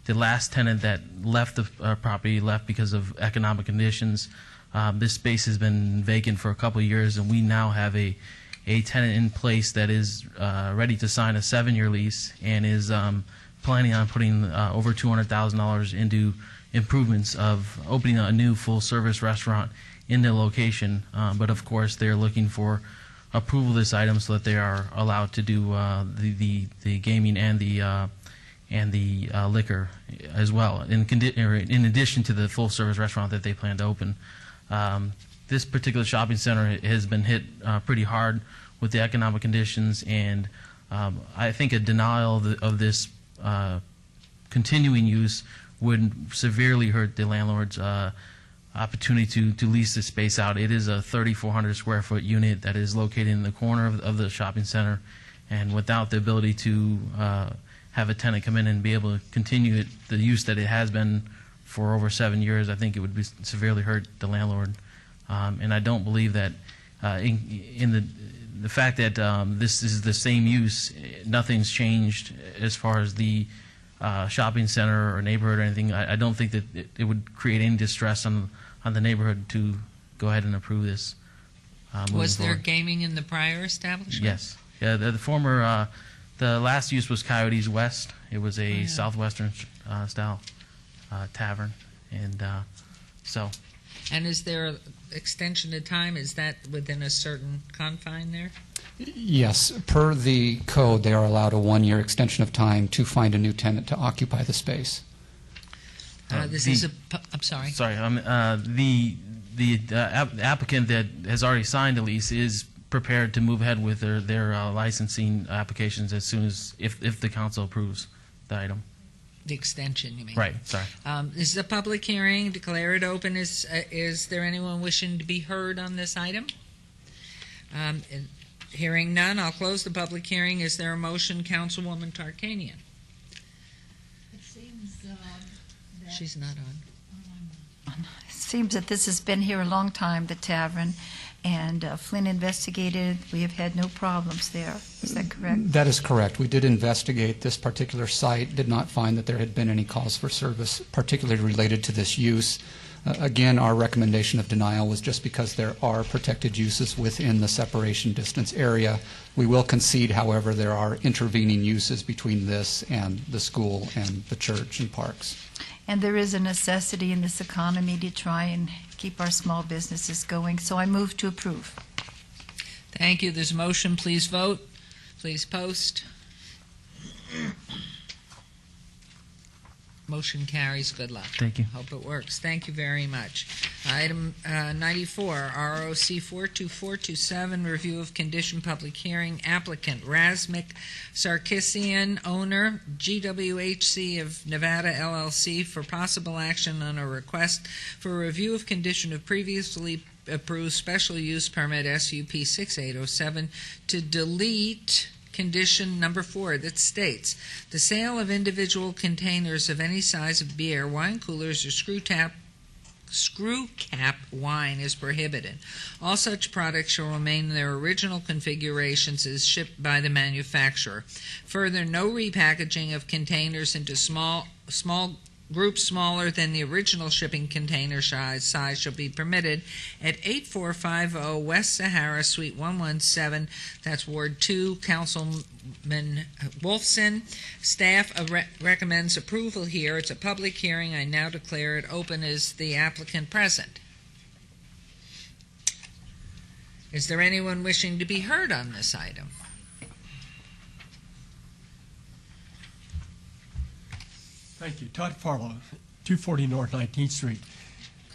The last tenant that left the property left because of economic conditions. This space has been vacant for a couple of years, and we now have a tenant in place that is ready to sign a 7-year lease and is planning on putting over $200,000 into improvements of opening a new full-service restaurant in the location. But of course, they're looking for approval of this item so that they are allowed to do the gaming and the liquor as well, in addition to the full-service restaurant that they plan to open. This particular shopping center has been hit pretty hard with the economic conditions, and I think a denial of this continuing use would severely hurt the landlord's opportunity to lease this space out. It is a 3,400 square foot unit that is located in the corner of the shopping center, and without the ability to have a tenant come in and be able to continue the use that it has been for over 7 years, I think it would severely hurt the landlord. And I don't believe that in the fact that this is the same use, nothing's changed as far as the shopping center or neighborhood or anything, I don't think that it would create any distress on the neighborhood to go ahead and approve this. Was there forward. gaming in the prior establishment? Yes. Yeah, the former, the last use was Coyotes West. It was a southwestern style tavern. And so. And is there extension of time? Is that within a certain confine there? Yes, per the code, they are allowed a 1-year extension of time to find a new tenant to occupy the space. This is a. I'm sorry. Sorry. The applicant that has already signed the lease is prepared to move ahead with their licensing applications as soon as if the council approves the item. The extension, you mean? Right. Sorry. This is a public hearing. Declare it open. Is there anyone wishing to be heard on this item? Hearing none, I'll close the public hearing. Is there a motion, Councilwoman Tarkanian? It seems She's not on. It seems that this has been here a long time, the tavern, and Flynn investigated. We have had no problems there. Is that correct? That is correct. We did investigate this particular site, did not find that there had been any cause for service, particularly related to this use. Again, our recommendation of denial was just because there are protected uses within the separation distance area. We will concede, however, there are intervening uses between this and the school and the church and parks. And there is a necessity in this economy to try and keep our small businesses going, so I move to approve. Thank you. There's a motion. Please vote. Please post. Motion carries. Good luck. Thank you. Hope it works. Thank you very much. Item 94, ROC 42427, review of condition public hearing. Applicant Razmik Sarkissian, owner GWHC of Nevada LLC, for possible action on a request for review of condition of previously approved special use permit SUP 6807 to delete condition number 4 that states the sale of individual containers of any size of beer, wine coolers, or screw cap wine is prohibited. All such products shall remain in their original configurations as shipped by the manufacturer. Further, no repackaging of containers into small groups smaller than the original shipping container size shall be permitted at 8450 West Sahara, Suite 117. That's Ward 2, Councilman Wolfson. Staff recommends approval here. It's a public hearing. I now declare it open. Is the applicant present? Is there anyone wishing to be heard on this item? Thank you. Todd Farlow, 240 North 19th Street.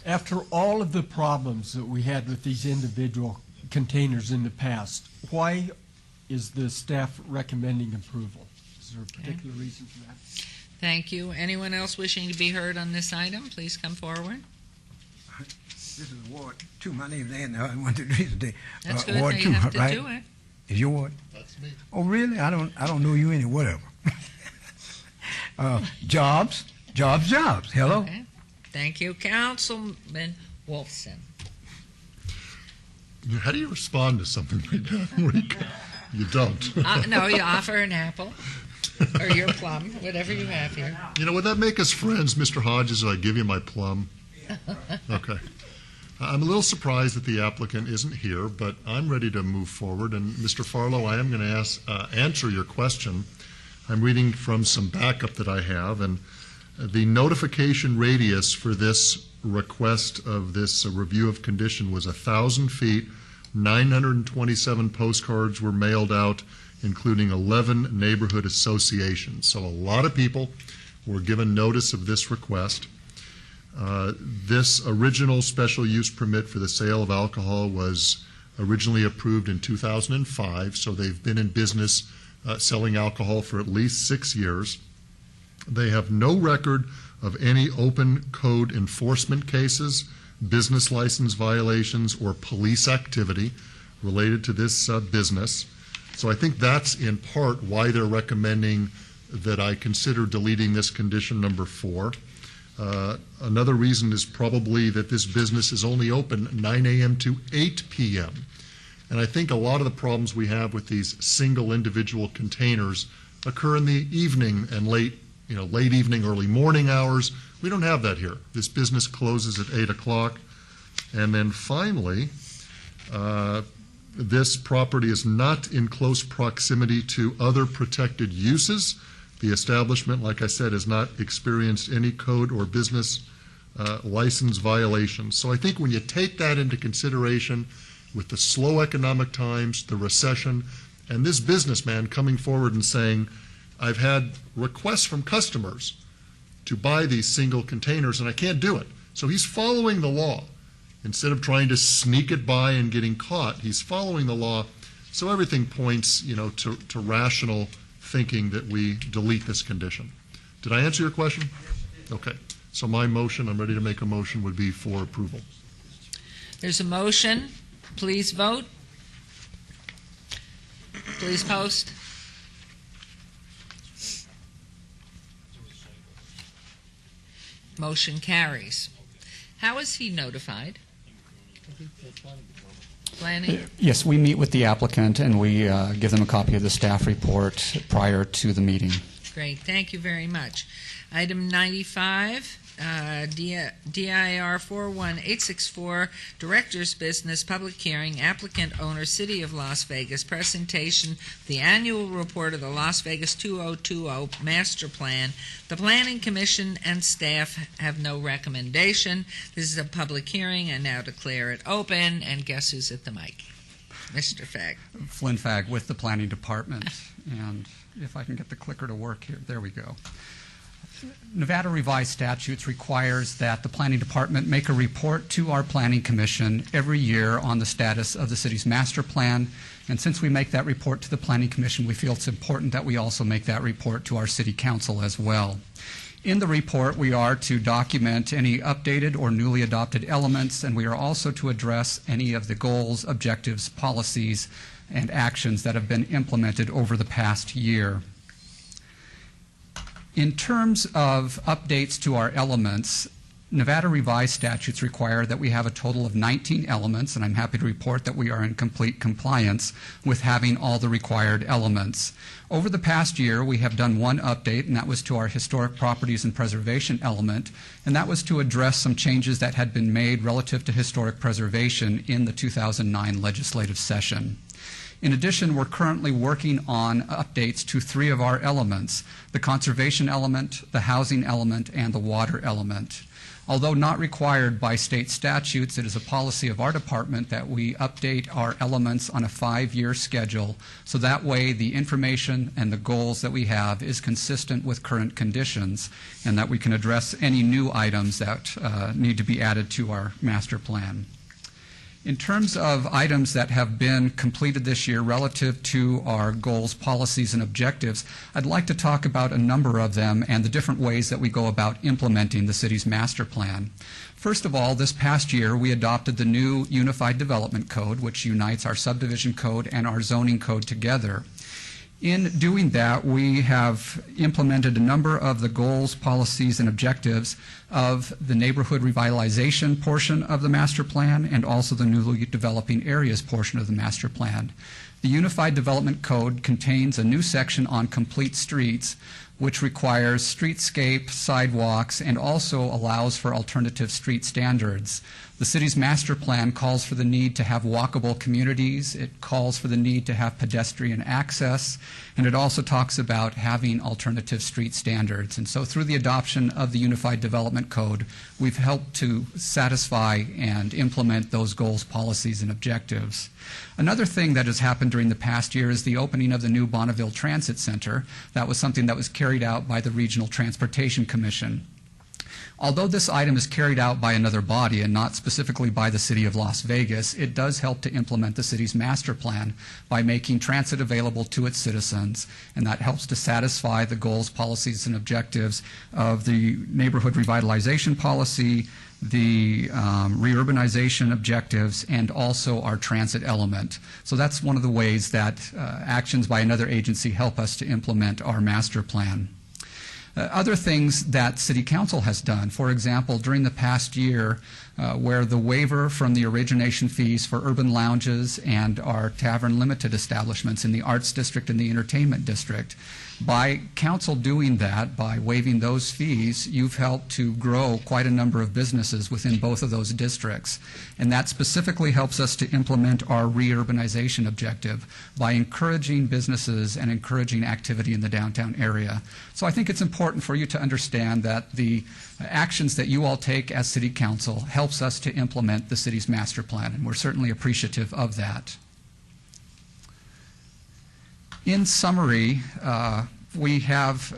After all of the problems that we had with these individual containers in the past, why is the staff recommending approval? Is there a particular reason for that? Thank you. Anyone else wishing to be heard on this item, please come forward. This is Ward 2. My name's Andy. I went to today. That's good. Ward Now 2, you have to right? do it. Is your ward? That's me. Oh, really? I don't know you any. Whatever. Jobs. Hello. Okay. Thank you. Councilman Wolfson. How do you respond to something like that? You don't. No, you offer an apple or your plum, whatever you have here. You know, would that make us friends, Mr. Hodges, if I give you my plum? Okay. I'm a little surprised that the applicant isn't here, but I'm ready to move forward. And Mr. Farlow, I am going to answer your question. I'm reading from some backup that I have, and the notification radius for this request of this review of condition was 1,000 feet. 927 postcards were mailed out, including 11 neighborhood associations. So a lot of people were given notice of this request. This original special use permit for the sale of alcohol was originally approved in 2005, so they've been in business selling alcohol for at least 6 years. They have no record of any open code enforcement cases, business license violations, or police activity related to this business. So I think that's in part why they're recommending that I consider deleting this condition number 4. Another reason is probably that this business is only open 9 a.m. to 8 p.m. And I think a lot of the problems we have with these single individual containers occur in the evening and late late evening, early morning hours. We don't have that here. This business closes at 8 o'clock. And then finally, this property is not in close proximity to other protected uses. The establishment, like I said, has not experienced any code or business license violations. So I think when you take that into consideration with the slow economic times, the recession, and this businessman coming forward and saying, I've had requests from customers to buy these single containers and I can't do it. So he's following the law. Instead of trying to sneak it by and getting caught, he's following the law. So everything points, to rational thinking that we delete this condition. Did I answer your question? Okay. So my motion, I'm ready to make a motion, would be for approval. There's a motion. Please vote. Please post. Motion carries. How is he notified? Planning? Yes, we meet with the applicant and we give them a copy of the staff report prior to the meeting. Great, thank you very much. Item 95, DIR 41864, Director's Business, Public Hearing, Applicant Owner, City of Las Vegas, Presentation, the Annual Report of the Las Vegas 2020 Master Plan. The Planning Commission and staff have no recommendation. This is a public hearing. I now declare it open, and guess who's at the mic? Mr. Fagg. Flynn Fagg with the Planning Department, and if I can get the clicker to work here, there we go. Nevada revised statutes requires that the Planning Department make a report to our Planning Commission every year on the status of the city's master plan. And since we make that report to the Planning Commission, we feel it's important that we also make that report to our City Council as well. In the report, we are to document any updated or newly adopted elements, and we are also to address any of the goals, objectives, policies, and actions that have been implemented over the past year. In terms of updates to our elements, Nevada revised statutes require that we have a total of 19 elements, and I'm happy to report that we are in complete compliance with having all the required elements. Over the past year, we have done one update, and that was to our historic properties and preservation element, and that was to address some changes that had been made relative to historic preservation in the 2009 legislative session. In addition, we're currently working on updates to 3 of our elements: the conservation element, the housing element, and the water element. Although not required by state statutes, it is a policy of our department that we update our elements on a 5-year schedule, so that way the information and the goals that we have is consistent with current conditions, and that we can address any new items that need to be added to our master plan. In terms of items that have been completed this year relative to our goals, policies, and objectives, I'd like to talk about a number of them and the different ways that we go about implementing the city's master plan. First of all, this past year, we adopted the new Unified Development Code, which unites our subdivision code and our zoning code together. In doing that, we have implemented a number of the goals, policies, and objectives of the neighborhood revitalization portion of the master plan and also the newly developing areas portion of the master plan. The Unified Development Code contains a new section on complete streets, which requires streetscape, sidewalks, and also allows for alternative street standards. The city's master plan calls for the need to have walkable communities. It calls for the need to have pedestrian access, and it also talks about having alternative street standards. And so through the adoption of the Unified Development Code, we've helped to satisfy and implement those goals, policies, and objectives. Another thing that has happened during the past year is the opening of the new Bonneville Transit Center. That was something that was carried out by the Regional Transportation Commission. Although this item is carried out by another body and not specifically by the City of Las Vegas, it does help to implement the city's master plan by making transit available to its citizens, and that helps to satisfy the goals, policies, and objectives of the neighborhood revitalization policy, the reurbanization objectives, and also our transit element. So that's one of the ways that actions by another agency help us to implement our master plan. Other things that City Council has done, for example, during the past year, where the waiver from the origination fees for urban lounges and our tavern limited establishments in the Arts District and the Entertainment District, by council doing that, by waiving those fees, you've helped to grow quite a number of businesses within both of those districts. And that specifically helps us to implement our reurbanization objective by encouraging businesses and encouraging activity in the downtown area. So I think it's important for you to understand that the actions that you all take as City Council helps us to implement the city's master plan, and we're certainly appreciative of that. In summary, we have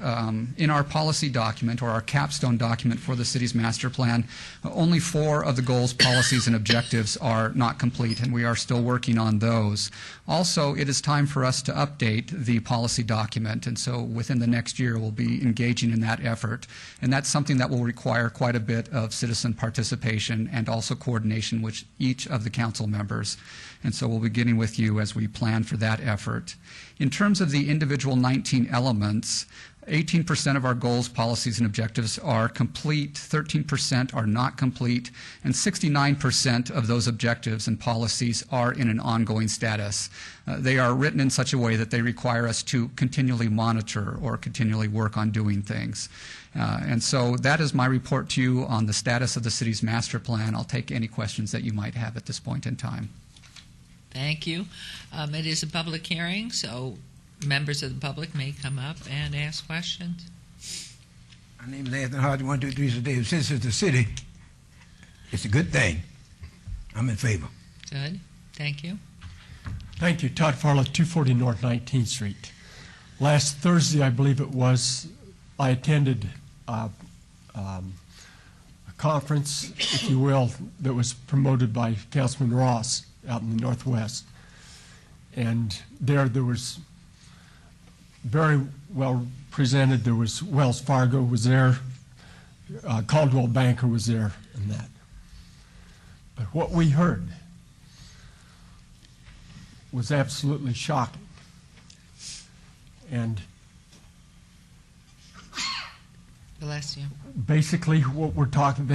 in our policy document, or our capstone document for the city's master plan, only 4 of the goals, policies, and objectives are not complete, and we are still working on those. Also, it is time for us to update the policy document, and so within the next year we'll be engaging in that effort. And that's something that will require quite a bit of citizen participation and also coordination with each of the council members. And so we'll be getting with you as we plan for that effort. In terms of the individual 19 elements, 18% of our goals, policies, and objectives are complete, 13% are not complete, and 69% of those objectives and policies are in an ongoing status. They are written in such a way that they require us to continually monitor or continually work on doing things. And so that is my report to you on the status of the city's master plan. I'll take any questions that you might have at this point in time. Thank you. It is a public hearing, so members of the public may come up and ask questions. My name is Anthony Hodge, 123 Davis. Since it's the city, it's a good thing. I'm in favor. Good. Thank you. Thank you. Todd Farlow, 240 North 19th Street. Last Thursday, I believe it was, I attended a conference, if you will, that was promoted by Councilman Ross out in the Northwest. And there was very well presented. There was Wells Fargo was there, Caldwell Banker was there, and that. But what we heard was absolutely shocking. And bless you. Basically, what we're talking,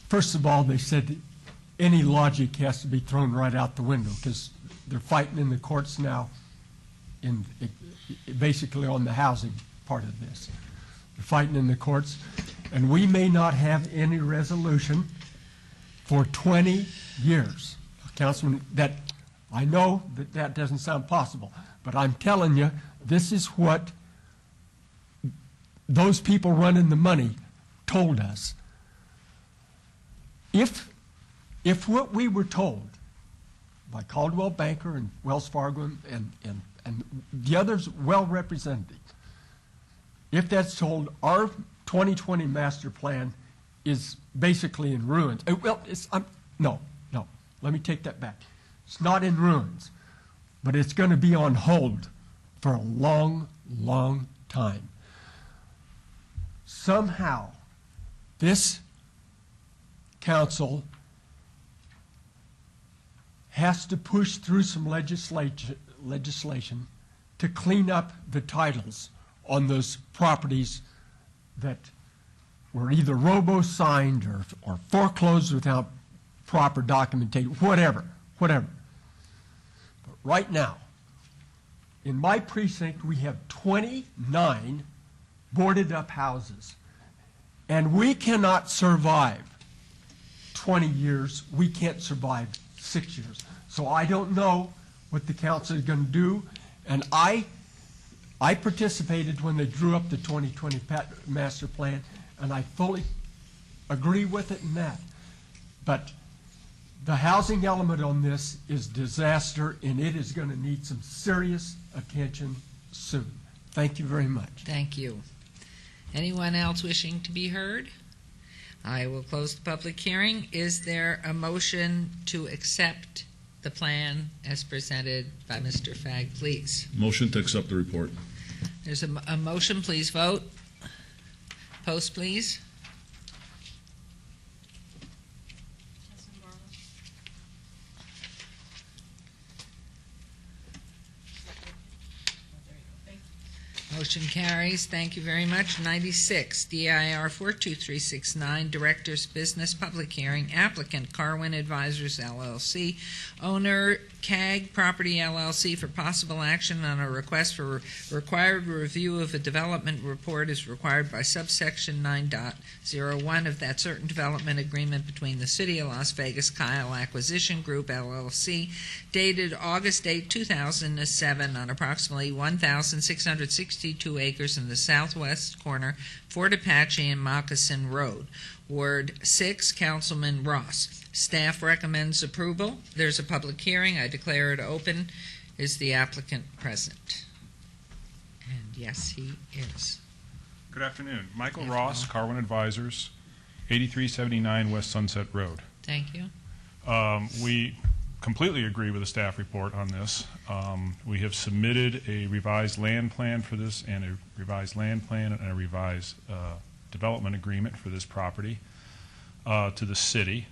first of all, they said any logic has to be thrown right out the window because they're fighting in the courts now, basically on the housing part of this. They're fighting in the courts, and we may not have any resolution for 20 years. Councilman, that I know that doesn't sound possible, but I'm telling you, this is what those people running the money told us. If what we were told by Caldwell Banker and Wells Fargo and the others well represented, if that's told, our 2020 master plan is basically in ruins. No, let me take that back. It's not in ruins, but it's going to be on hold for a long, long time. Somehow, this council has to push through some legislation to clean up the titles on those properties that were either robo-signed or foreclosed without proper documentation, whatever. But right now, in my precinct, we have 29 boarded up houses, and we cannot survive 20 years. We can't survive 6 years. So I don't know what the council is going to do, and I participated when they drew up the 2020 master plan, and I fully agree with it in that. But the housing element on this is disaster, and it is going to need some serious attention soon. Thank you very much. Thank you. Anyone else wishing to be heard? I will close the public hearing. Is there a motion to accept the plan as presented by Mr. Fagg, please? Motion to accept the report. There's a motion. Please vote. Post, please. Motion carries. Thank you very much. 96, DIR 42369, Director's Business Public Hearing, applicant Carwin Advisors LLC, owner CAG Property LLC for possible action on a request for required review of a development report as required by subsection 9.01 of that certain development agreement between the City of Las Vegas Kyle Acquisition Group LLC dated August 8, 2007 on approximately 1,662 acres in the southwest corner, Fort Apache and Moccasin Road. Ward 6, Councilman Ross. Staff recommends approval. There's a public hearing. I declare it open. Is the applicant present? And yes, he is. Good afternoon. Michael Ross, Carwin Advisors, 8379 West Sunset Road. Thank you. We completely agree with the staff report on this. We have submitted a revised land plan for this and a revised land plan and a revised development agreement for this property to the city.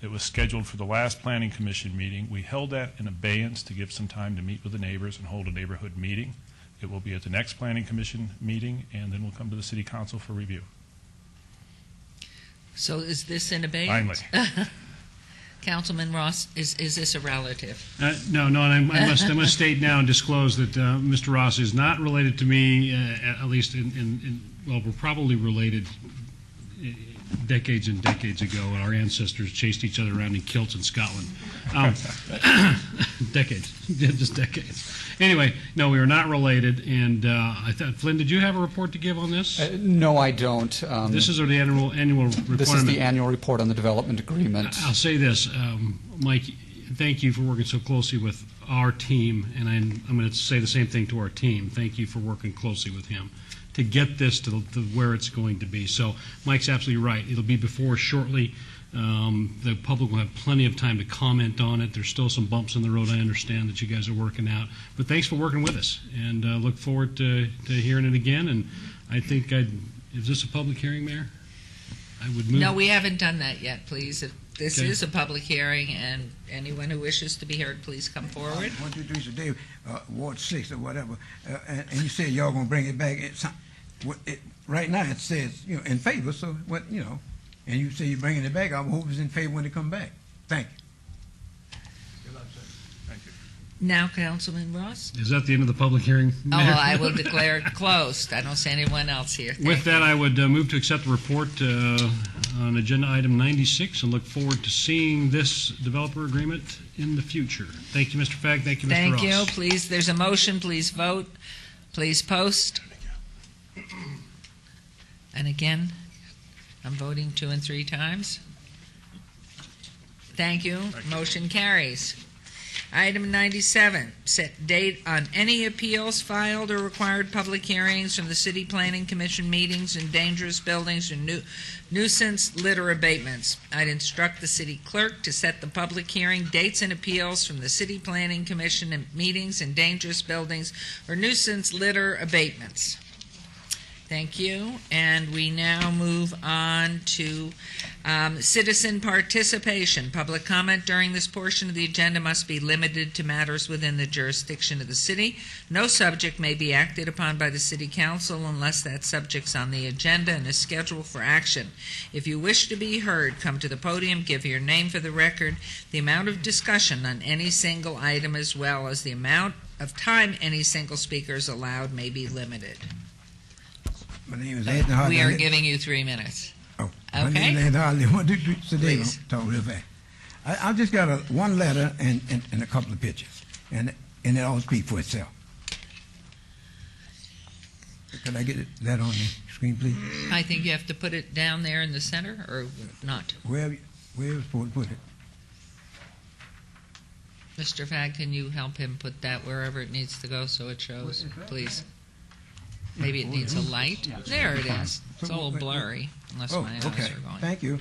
It was scheduled for the last Planning Commission meeting. We held that in abeyance to give some time to meet with the neighbors and hold a neighborhood meeting. It will be at the next Planning Commission meeting, and then we'll come to the City Council for review. So is this in abeyance? Finally. Councilman Ross, is this a relative? No, and I must state now and disclose that Mr. Ross is not related to me, at least well, we're probably related decades and decades ago. Our ancestors chased each other around in kilts in Scotland. Decades, just decades. Anyway, no, we are not related. And I thought, Flynn, did you have a report to give on this? No, I don't. This is the annual report. This is the annual report on the development agreement. I'll say this, Mike, thank you for working so closely with our team, and I'm going to say the same thing to our team. Thank you for working closely with him to get this to where it's going to be. So Mike's absolutely right. It'll be before us shortly. The public will have plenty of time to comment on it. There's still some bumps in the road, I understand, that you guys are working out. But thanks for working with us, and look forward to hearing it again. And I think is this a public hearing, Mayor? I would move. No, we haven't done that yet, please. If this Okay. is a public hearing, and anyone who wishes to be heard, please come forward. 1, 2, 3, so Dave, Ward 6 or whatever, and you said y'all gonna bring it back. Right now it says, in favor, so what, and you say you're bringing it back, I hope it's in favor when it come back. Thank you. Now, Councilman Ross? Is that the end of the public hearing, Oh, Mayor? well, I will declare it closed. I don't see anyone else here. Thank With that, I would move to accept the report on agenda item 96 and look forward to seeing this developer agreement in the future. Thank you, Mr. Fagg. Thank you, Mr. Thank Ross. you. Please, there's a motion. Please vote. Please post. And again, I'm voting 2 and 3 times. Thank you. Motion carries. Item 97, set date on any appeals filed or required public hearings from the City Planning Commission meetings in dangerous buildings or nuisance litter abatements. I'd instruct the city clerk to set the public hearing dates and appeals from the City Planning Commission meetings in dangerous buildings or nuisance litter abatements. Thank you. And we now move on to citizen participation. Public comment during this portion of the agenda must be limited to matters within the jurisdiction of the city. No subject may be acted upon by the city council unless that subject's on the agenda and is scheduled for action. If you wish to be heard, come to the podium, give your name for the record. The amount of discussion on any single item as well as the amount of time any single speaker is allowed may be limited. My name is Anthony Hartley. We are giving you 3 minutes. My Okay. name is Anthony Hartley. 1, 2, 3, so Dave, Please. talk real fast. I've just got one letter and a couple of pictures, and it all speaks for itself. Can I get that on the screen, please? I think you have to put it down there in the center, or not. Where you're supposed to put it? Mr. Fagg, can you help him put that wherever it needs to go so it shows, please? Maybe it needs a light. There it is. It's a little blurry, unless my eyes okay. are going. Thank you.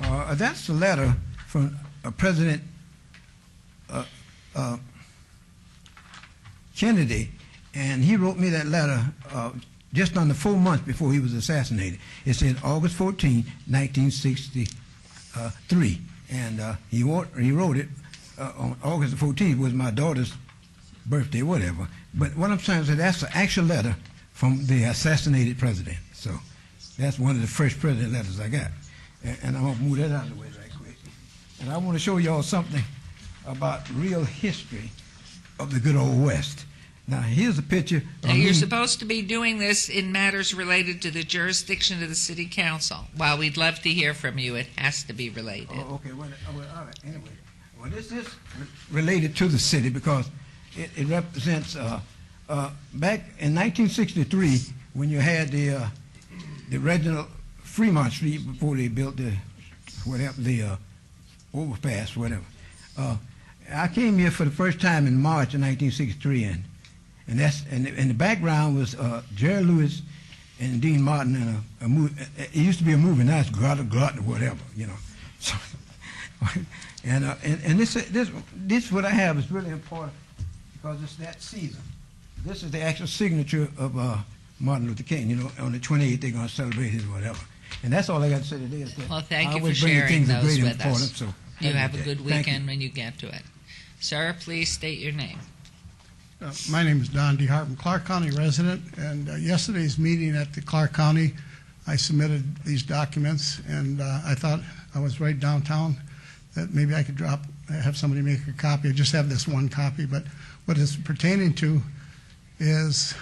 That's the letter from President Kennedy, and he wrote me that letter just under 4 months before he was assassinated. It said August 14, 1963, and he wrote it on August 14th was my daughter's birthday, whatever. But what I'm saying is that that's the actual letter from the assassinated president. So that's one of the first president letters I got. And I'm going to move that out of the way right quick. And I want to show y'all something about real history of the good old West. Now, here's a picture. Now, you're supposed to be doing this in matters related to the jurisdiction of the city council. While we'd love to hear from you, it has to be related. Oh, okay. Well, all right. Anyway, well, this is related to the city because it represents back in 1963 when you had the Reginald Fremont Street before they built the overpass, whatever. I came here for the first time in March of 1963, and the background was Jerry Lewis and Dean Martin in a movie. It used to be a movie, now it's Glutton or whatever, you know. So, and this what I have is really important because it's that season. This is the actual signature of Martin Luther King. You know, on the 28th they're going to celebrate his whatever. And that's all I got to say today. Is that Well, thank I you for always bring sharing things of those great with importance, us. so You have a good Thank you. weekend when you get to it. Sir, please state your name. My name is Don DeHart, I'm a Clark County resident, and yesterday's meeting at the Clark County, I submitted these documents, and I thought I was right downtown, that maybe I could have somebody make a copy. I just have this one copy, but what it's pertaining to is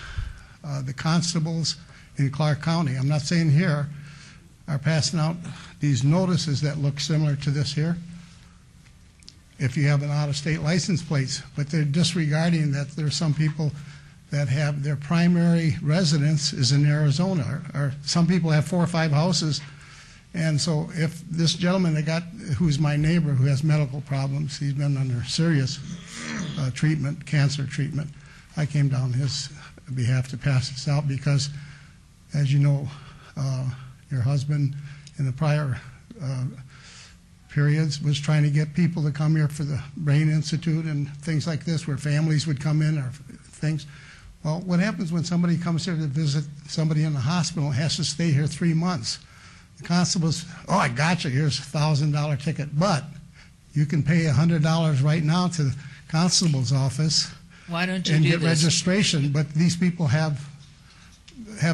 the constables in Clark County. I'm not saying here, are passing out these notices that look similar to this here, if you have an out-of-state license plates, but they're disregarding that there are some people that have their primary residence is in Arizona, or some people have 4 or 5 houses. And so if this gentleman who's my neighbor, who has medical problems, he's been under serious treatment, cancer treatment, I came down on his behalf to pass this out because, as you know, your husband in the prior periods was trying to get people to come here for the Brain Institute and things like this, where families would come in or things. Well, what happens when somebody comes here to visit somebody in the hospital and has to stay here 3 months? The constables, oh, I got you, here's a $1,000 ticket, but you can pay $100 right now to the constable's office. Why don't you and do get this? registration, but these people have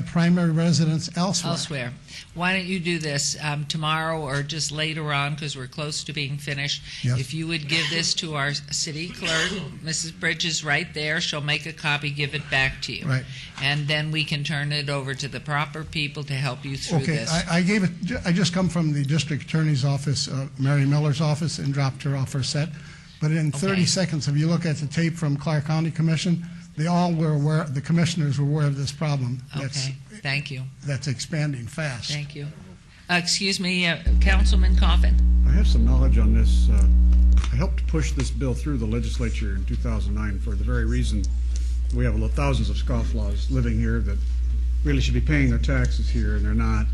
primary residence elsewhere. Elsewhere. Why don't you do this tomorrow or just later on, because we're close to being finished? Yes. If you would give this to our city clerk, Mrs. Bridges, right there, she'll make a copy, give it back to you. Right. And then we can turn it over to the proper people to help you through Okay, this. I just come from the district attorney's office, Mary Miller's office, and dropped her off her set. But in 30 seconds, if you look at the tape from Clark County Commission, they all were aware, the commissioners were aware of this problem. Okay, thank you. That's expanding fast. Thank you. Excuse me, Councilman Coffin. I have some knowledge on this. I helped push this bill through the legislature in 2009 for the very reason we have thousands of scofflaws living here that really should be paying their taxes here, and they're not.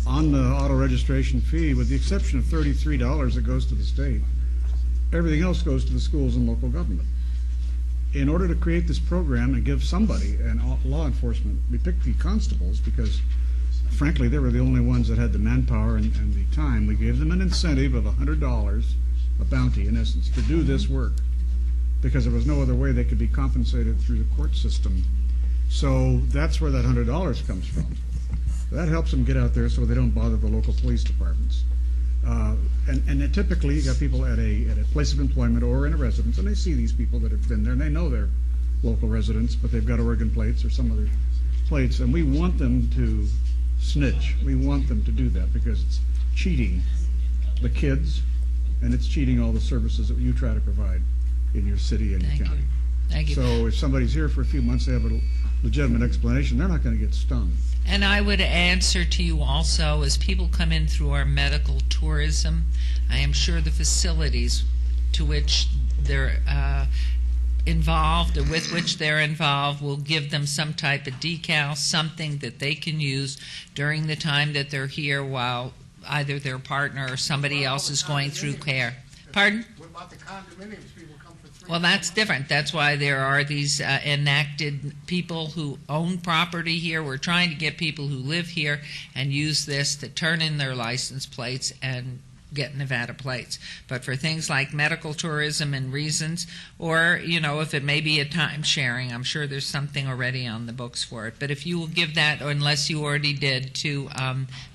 On the auto registration fee, with the exception of $33 that goes to the state, everything else goes to the schools and local government. In order to create this program and give somebody, and law enforcement, we picked the constables because, frankly, they were the only ones that had the manpower and the time. We gave them an incentive of $100, a bounty in essence, to do this work because there was no other way they could be compensated through the court system. So that's where that $100 comes from. That helps them get out there so they don't bother the local police departments. And typically, you got people at a place of employment or in a residence, and they see these people that have been there, and they know they're local residents, but they've got Oregon plates or some other plates, and we want them to snitch. We want them to do that because it's cheating the kids, and it's cheating all the services that you try to provide in your city and your county. Thank you. So if somebody's here for a few months, they have a legitimate explanation, they're not going to get stung. And I would answer to you also, as people come in through our medical tourism, I am sure the facilities to which they're involved or with which they're involved will give them some type of decal, something that they can use during the time that they're here while either their partner or somebody else is going through care. Pardon? What about the condominiums? People come for 3 Well, that's different. That's why there are these enacted people who own property here. We're trying to get people who live here and use this to turn in their license plates and get Nevada plates. But for things like medical tourism and reasons, or, if it may be a time sharing, I'm sure there's something already on the books for it. But if you will give that, or unless you already did, to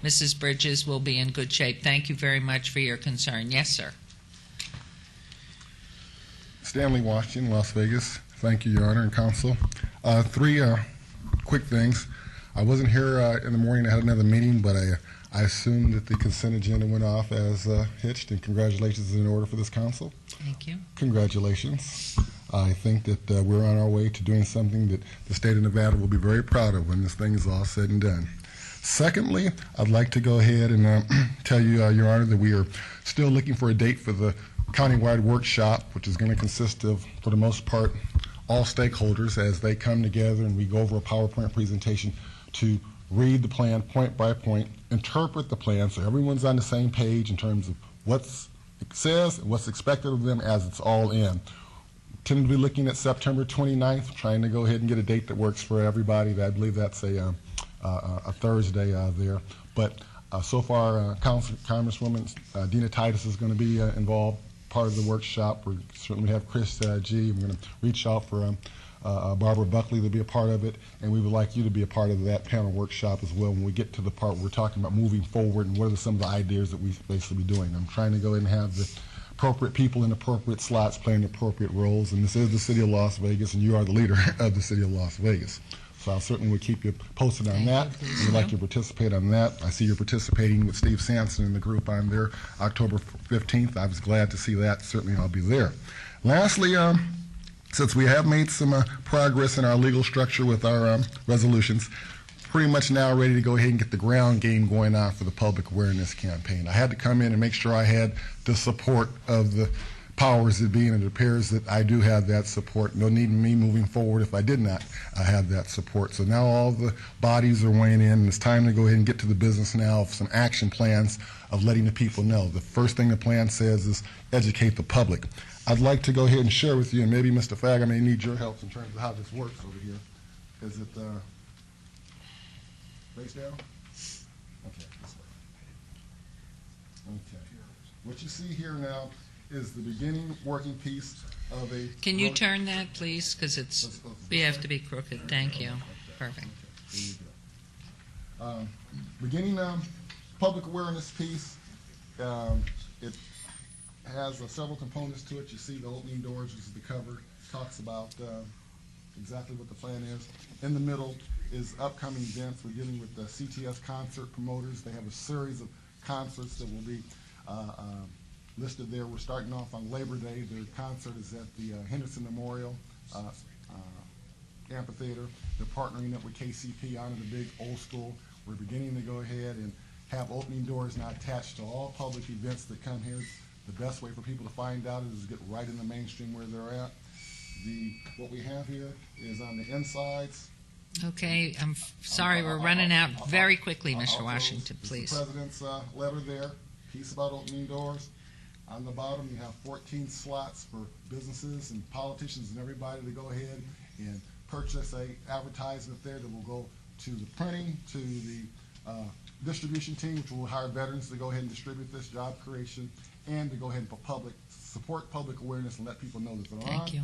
Mrs. Bridges, we'll be in good shape. Thank you very much for your concern. Yes, sir. Stanley Washington, Las Vegas. Thank you, Your Honor and Counsel. Three quick things. I wasn't here in the morning. I had another meeting, but I assume that the consent agenda went off as hitched, and congratulations is in order for this council. Thank you. Congratulations. I think that we're on our way to doing something that the state of Nevada will be very proud of when this thing is all said and done. Secondly, I'd like to go ahead and tell you, Your Honor, that we are still looking for a date for the countywide workshop, which is going to consist of, for the most part, all stakeholders as they come together and we go over a PowerPoint presentation to read the plan point by point, interpret the plan so everyone's on the same page in terms of what it says and what's expected of them as it's all in. Tentatively looking at September 29th, trying to go ahead and get a date that works for everybody. I believe that's a Thursday there. But so far, Congresswoman Dina Titus is going to be involved, part of the workshop. We certainly have Chris G. We're going to reach out for Barbara Buckley to be a part of it, and we would like you to be a part of that panel workshop as well when we get to the part where we're talking about moving forward and what are some of the ideas that we basically be doing. I'm trying to go ahead and have the appropriate people in appropriate slots playing appropriate roles, and this is the City of Las Vegas, and you are the leader of the City of Las Vegas. So I certainly will keep you posted on that. We'd like you to participate on that. I see you're participating with Steve Sampson in the group on there October 15th. I was glad to see that. Certainly I'll be there. Lastly, since we have made some progress in our legal structure with our resolutions, pretty much now ready to go ahead and get the ground game going on for the public awareness campaign. I had to come in and make sure I had the support of the powers that be, and it appears that I do have that support. No need in me moving forward if I did not have that support. So now all the bodies are weighing in, and it's time to go ahead and get to the business now of some action plans of letting the people know. The first thing the plan says is educate the public. I'd like to go ahead and share with you, and maybe Mr. Fagg, I may need your help in terms of how this works over here. Is it face down? Okay, this way. Okay. What you see here now is the beginning working piece of a... Can you turn that, please? Because we have to be crooked. Thank you. Perfect. Beginning public awareness piece. It has several components to it. You see the opening doors, which is the cover. Talks about exactly what the plan is. In the middle is upcoming events. We're dealing with the CTS concert promoters. They have a series of concerts that will be listed there. We're starting off on Labor Day. The concert is at the Henderson Memorial Amphitheater. They're partnering up with KCP on the big old school. We're beginning to go ahead and have opening doors now attached to all public events that come here. The best way for people to find out is to get right in the mainstream where they're at. What we have here is on the insides. Okay, I'm sorry, we're running out very quickly, Mr. Washington, please. The President's letter there, piece about opening doors. On the bottom, you have 14 slots for businesses and politicians and everybody to go ahead and purchase a advertisement there that will go to the printing, to the distribution team, which will hire veterans to go ahead and distribute this, job creation, and to go ahead and support public awareness and let people know that they're on. Thank you.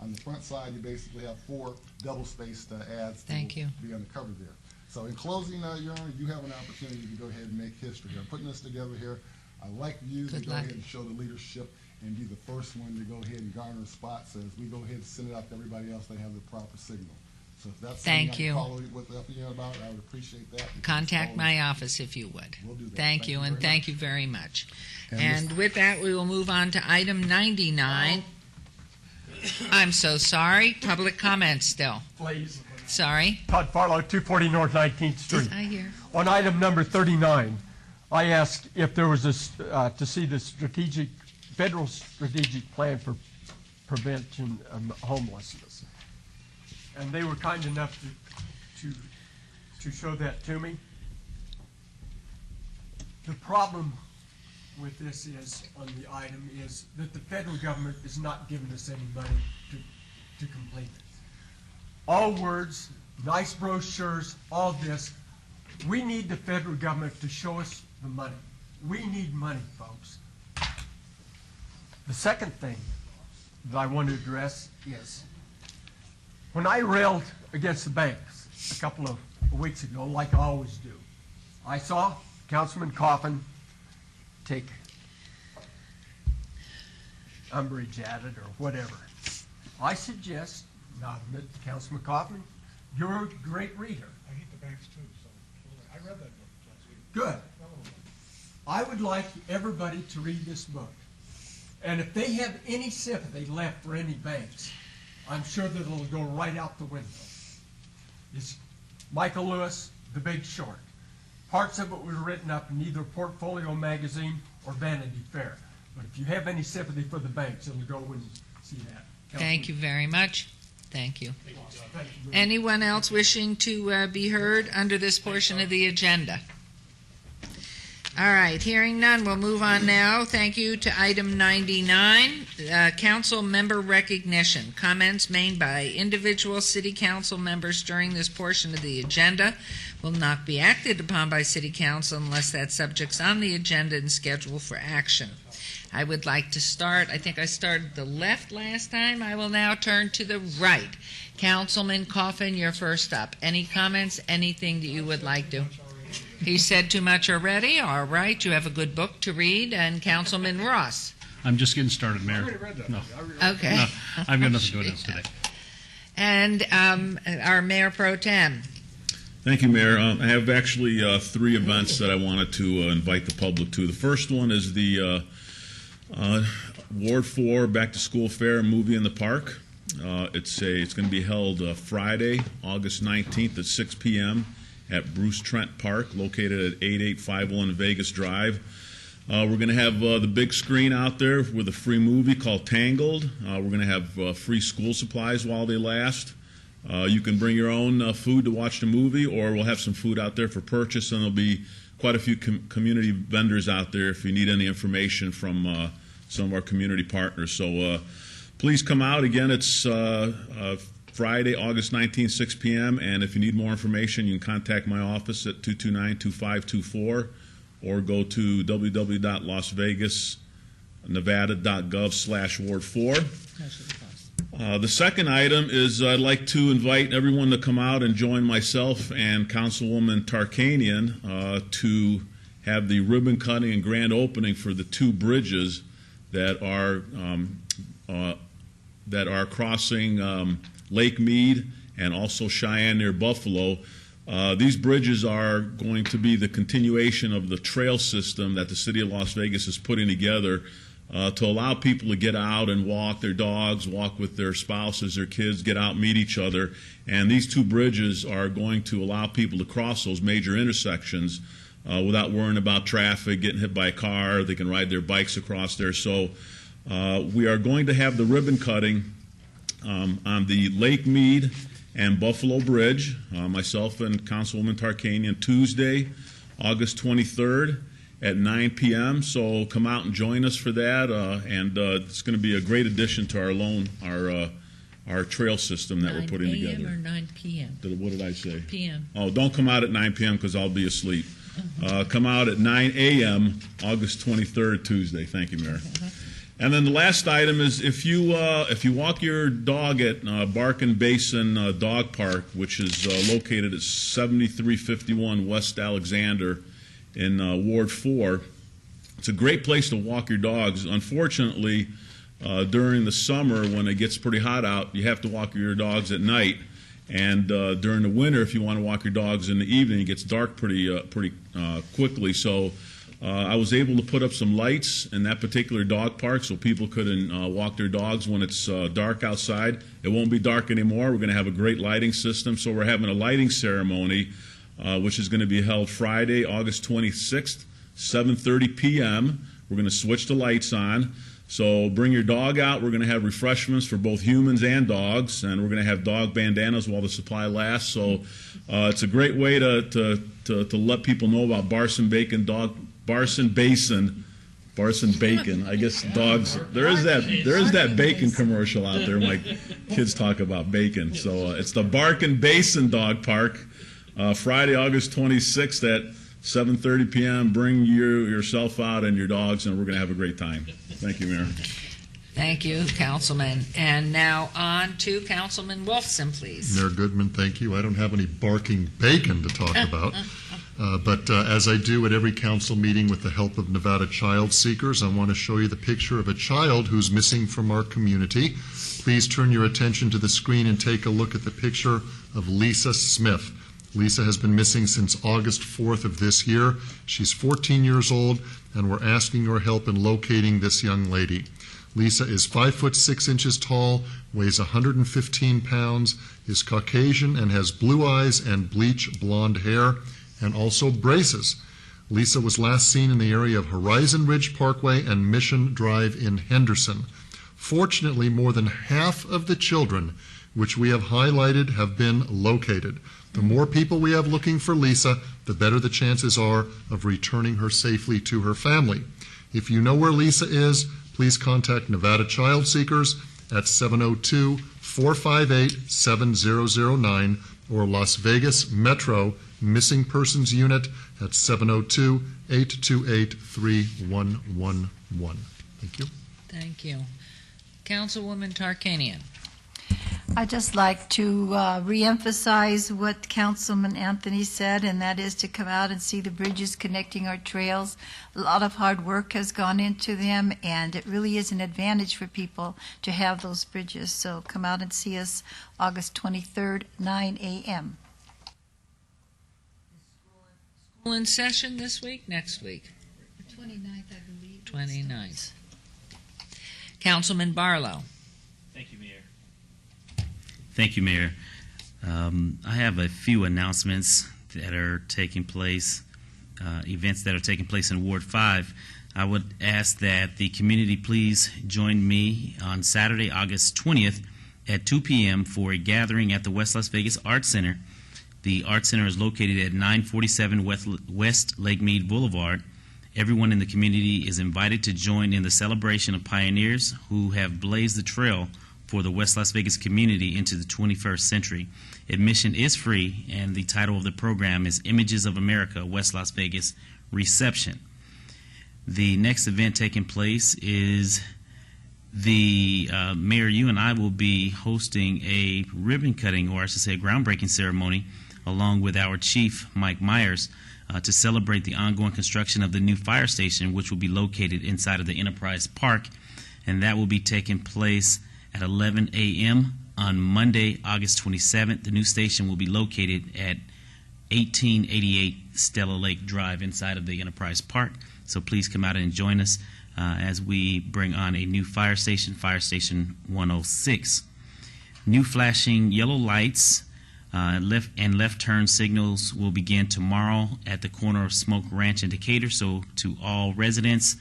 On the front side, you basically have 4 double-spaced ads that Thank you. will be on the cover there. So in closing, Your Honor, you have an opportunity to go ahead and make history. I'm putting this together here. I'd like you to go ahead and show the leadership and be the first one to go ahead and garner spots as we go ahead and send it out to everybody else. They have the proper signal. So if that's something I can follow up you about, I would appreciate that. Contact my office if you would. We'll do that. Thank you, and thank you very much. And with that, we will move on to item 99. I'm so sorry. Public comment still. Please. Sorry. Todd Farlow, 240 North 19th Street. I hear. On item number 39, I asked if there was to see the federal strategic plan for prevention of homelessness. And they were kind enough to show that to me. The problem with this is, on the item, is that the federal government is not giving us any money to complete it. All words, nice brochures, all this. We need the federal government to show us the money. We need money, folks. The second thing that I want to address is when I railed against the banks a couple of weeks ago, like I always do, I saw Councilman Coffin take umbrage at it or whatever. I suggest, now admit to Councilman Coffin, you're a great reader. I hate the banks too, so I read that book. Good. I would like everybody to read this book. And if they have any sympathy left for any banks, I'm sure that it'll go right out the window. It's Michael Lewis, The Big Short. Parts of it were written up in either Portfolio magazine or Vanity Fair. But if you have any sympathy for the banks, it'll go when you see that. Thank you very much. Thank you. Anyone else wishing to be heard under this portion of the agenda? All right, hearing none, we'll move on now. Thank you to item 99, council member recognition. Comments made by individual city council members during this portion of the agenda will not be acted upon by city council unless that subject's on the agenda and scheduled for action. I would like to start, I think I started the left last time. I will now turn to the right. Councilman Coffin, you're first up. Any comments, anything that you would like to? He said too much already. All right, you have a good book to read. And Councilman Ross. I'm just getting started, Mayor. No. Okay. No, I've got nothing to announce today. And our Mayor Pro Tem. Thank you, Mayor. I have actually 3 events that I wanted to invite the public to. The first one is the Ward 4 Back to School Fair and Movie in the Park. It's going to be held Friday, August 19th at 6 p.m. at Bruce Trent Park, located at 8851 Vegas Drive. We're going to have the big screen out there with a free movie called Tangled. We're going to have free school supplies while they last. You can bring your own food to watch the movie, or we'll have some food out there for purchase, and there'll be quite a few community vendors out there if you need any information from some of our community partners. So please come out. Again, it's Friday, August 19th, 6 p.m., and if you need more information, you can contact my office at 229-2524 or go to www.lasvegasnevada.gov/Ward4. The second item is I'd like to invite everyone to come out and join myself and Councilwoman Tarkanian to have the ribbon cutting and grand opening for the 2 bridges that are crossing Lake Mead and also Cheyenne near Buffalo. These bridges are going to be the continuation of the trail system that the City of Las Vegas is putting together to allow people to get out and walk their dogs, walk with their spouses, their kids, get out, meet each other. And these 2 bridges are going to allow people to cross those major intersections without worrying about traffic, getting hit by a car. They can ride their bikes across there. So we are going to have the ribbon cutting on the Lake Mead and Buffalo Bridge, myself and Councilwoman Tarkanian, Tuesday, August 23rd at 9 p.m. So come out and join us for that, and it's going to be a great addition to our trail system that we're putting together. 9 a.m. or 9 p.m.? What did I say? P.m. Oh, don't come out at 9 p.m. because I'll be asleep. Come out at 9 a.m. August 23rd, Tuesday. Thank you, Mayor. And then the last item is if you walk your dog at Barkin Basin Dog Park, which is located at 7351 West Alexander in Ward 4, it's a great place to walk your dogs. Unfortunately, during the summer when it gets pretty hot out, you have to walk your dogs at night. And during the winter, if you want to walk your dogs in the evening, it gets dark pretty quickly. So I was able to put up some lights in that particular dog park so people couldn't walk their dogs when it's dark outside. It won't be dark anymore. We're going to have a great lighting system. So we're having a lighting ceremony, which is going to be held Friday, August 26th, 7:30 p.m. We're going to switch the lights on. So bring your dog out. We're going to have refreshments for both humans and dogs, and we're going to have dog bandanas while the supply lasts. So it's a great way to let people know about Barson Basin. I guess dogs. There is that bacon commercial out there. My kids talk about bacon. So it's the Barkin Basin Dog Park, Friday, August 26th at 7:30 p.m. Bring yourself out and your dogs, and we're going to have a great time. Thank you, Mayor. Thank you, Councilman. And now on to Councilman Wolfson, please. Mayor Goodman, thank you. I don't have any barking bacon to talk about, but as I do at every council meeting with the help of Nevada Child Seekers, I want to show you the picture of a child who's missing from our community. Please turn your attention to the screen and take a look at the picture of Lisa Smith. Lisa has been missing since August 4th of this year. She's 14 years old, and we're asking your help in locating this young lady. Lisa is 5 foot 6 inches tall, weighs 115 pounds, is Caucasian, and has blue eyes and bleach blonde hair, and also braces. Lisa was last seen in the area of Horizon Ridge Parkway and Mission Drive in Henderson. Fortunately, more than half of the children which we have highlighted have been located. The more people we have looking for Lisa, the better the chances are of returning her safely to her family. If you know where Lisa is, please contact Nevada Child Seekers at 702-458-7009 or Las Vegas Metro Missing Persons Unit at 702-828-3111. Thank you. Thank you. Councilwoman Tarkanian. I'd just like to reemphasize what Councilman Anthony said, and that is to come out and see the bridges connecting our trails. A lot of hard work has gone into them, and it really is an advantage for people to have those bridges. So come out and see us August 23rd, 9 a.m. School in session this week, next week? 29th, I believe. 29th. Councilman Barlow. Thank you, Mayor. Thank you, Mayor. I have a few announcements that are taking place, events that are taking place in Ward 5. I would ask that the community please join me on Saturday, August 20th at 2 p.m. for a gathering at the West Las Vegas Arts Center. The Arts Center is located at 947 West Lake Mead Boulevard. Everyone in the community is invited to join in the celebration of pioneers who have blazed the trail for the West Las Vegas community into the 21st century. Admission is free, and the title of the program is Images of America, West Las Vegas Reception. The next event taking place is the Mayor, you and I will be hosting a ribbon cutting, or I should say a groundbreaking ceremony, along with our chief, Mike Myers, to celebrate the ongoing construction of the new fire station, which will be located inside of the Enterprise Park, and that will be taking place at 11 a.m. on Monday, August 27th. The new station will be located at 1888 Stella Lake Drive inside of the Enterprise Park. So please come out and join us as we bring on a new fire station, Fire Station 106. New flashing yellow lights left turn signals will begin tomorrow at the corner of Smoke Ranch and Decatur. So to all residents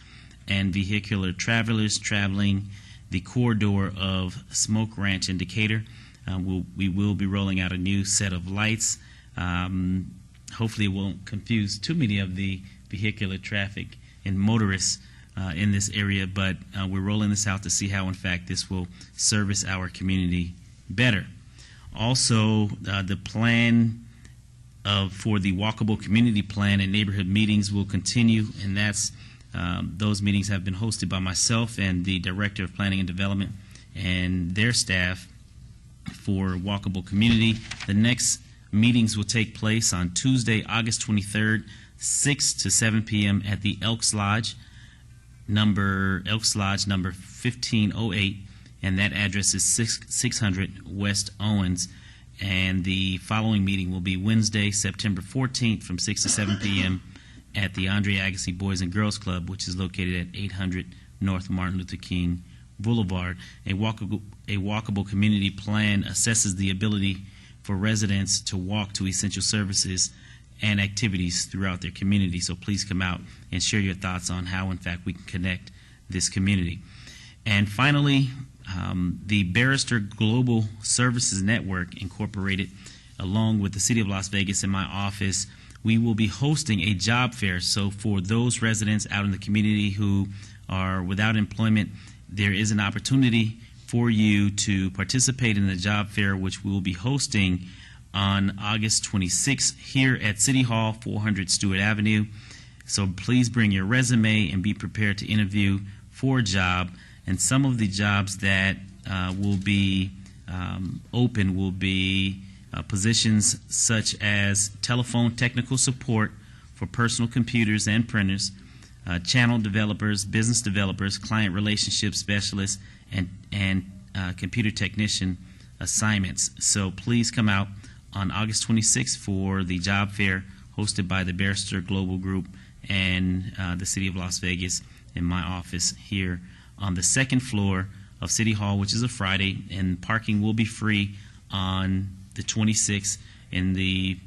and vehicular travelers traveling the corridor of Smoke Ranch and Decatur, we will be rolling out a new set of lights. Hopefully it won't confuse too many of the vehicular traffic and motorists in this area, but we're rolling this out to see how, in fact, this will service our community better. Also, the plan for the walkable community plan and neighborhood meetings will continue, and that's those meetings have been hosted by myself and the Director of Planning and Development and their staff for walkable community. The next meetings will take place on Tuesday, August 23rd, 6 to 7 p.m. at the Elks Lodge number 1508, and that address is 600 West Owens. And the following meeting will be Wednesday, September 14th from 6 to 7 p.m. at the Andre Agassi Boys and Girls Club, which is located at 800 North Martin Luther King Boulevard. A walkable community plan assesses the ability for residents to walk to essential services and activities throughout their community. So please come out and share your thoughts on how, in fact, we can connect this community. And finally, the Barrister Global Services Network Incorporated, along with the City of Las Vegas and my office, we will be hosting a job fair. So for those residents out in the community who are without employment, there is an opportunity for you to participate in the job fair, which we will be hosting on August 26th here at City Hall, 400 Stewart Avenue. So please bring your resume and be prepared to interview for a job. And some of the jobs that will be open will be positions such as telephone technical support for personal computers and printers, channel developers, business developers, client relationship specialists, and computer technician assignments. So please come out on August 26th for the job fair hosted by the Barrister Global Group and the City of Las Vegas in my office here on the second floor of City Hall, which is a Friday, and parking will be free on the 26th, and the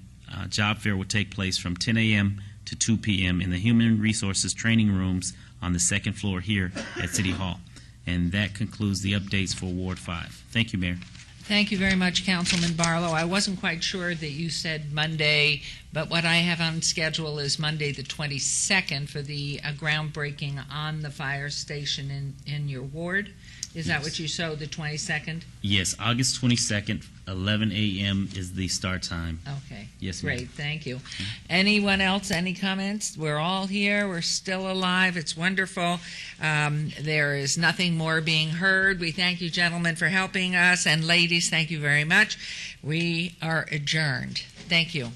job fair will take place from 10 a.m. to 2 p.m. in the Human Resources Training Rooms on the second floor here at City Hall. And that concludes the updates for Ward 5. Thank you, Mayor. Thank you very much, Councilman Barlow. I wasn't quite sure that you said Monday, but what I have on schedule is Monday the 22nd for the groundbreaking on the fire station in your ward. Is that what you showed, the 22nd? Yes, August 22nd, 11 a.m. is the start time. Okay. Yes, ma'am. Great, thank you. Anyone else, any comments? We're all here. We're still alive. It's wonderful. There is nothing more being heard. We thank you, gentlemen, for helping us. And ladies, thank you very much. We are adjourned. Thank you.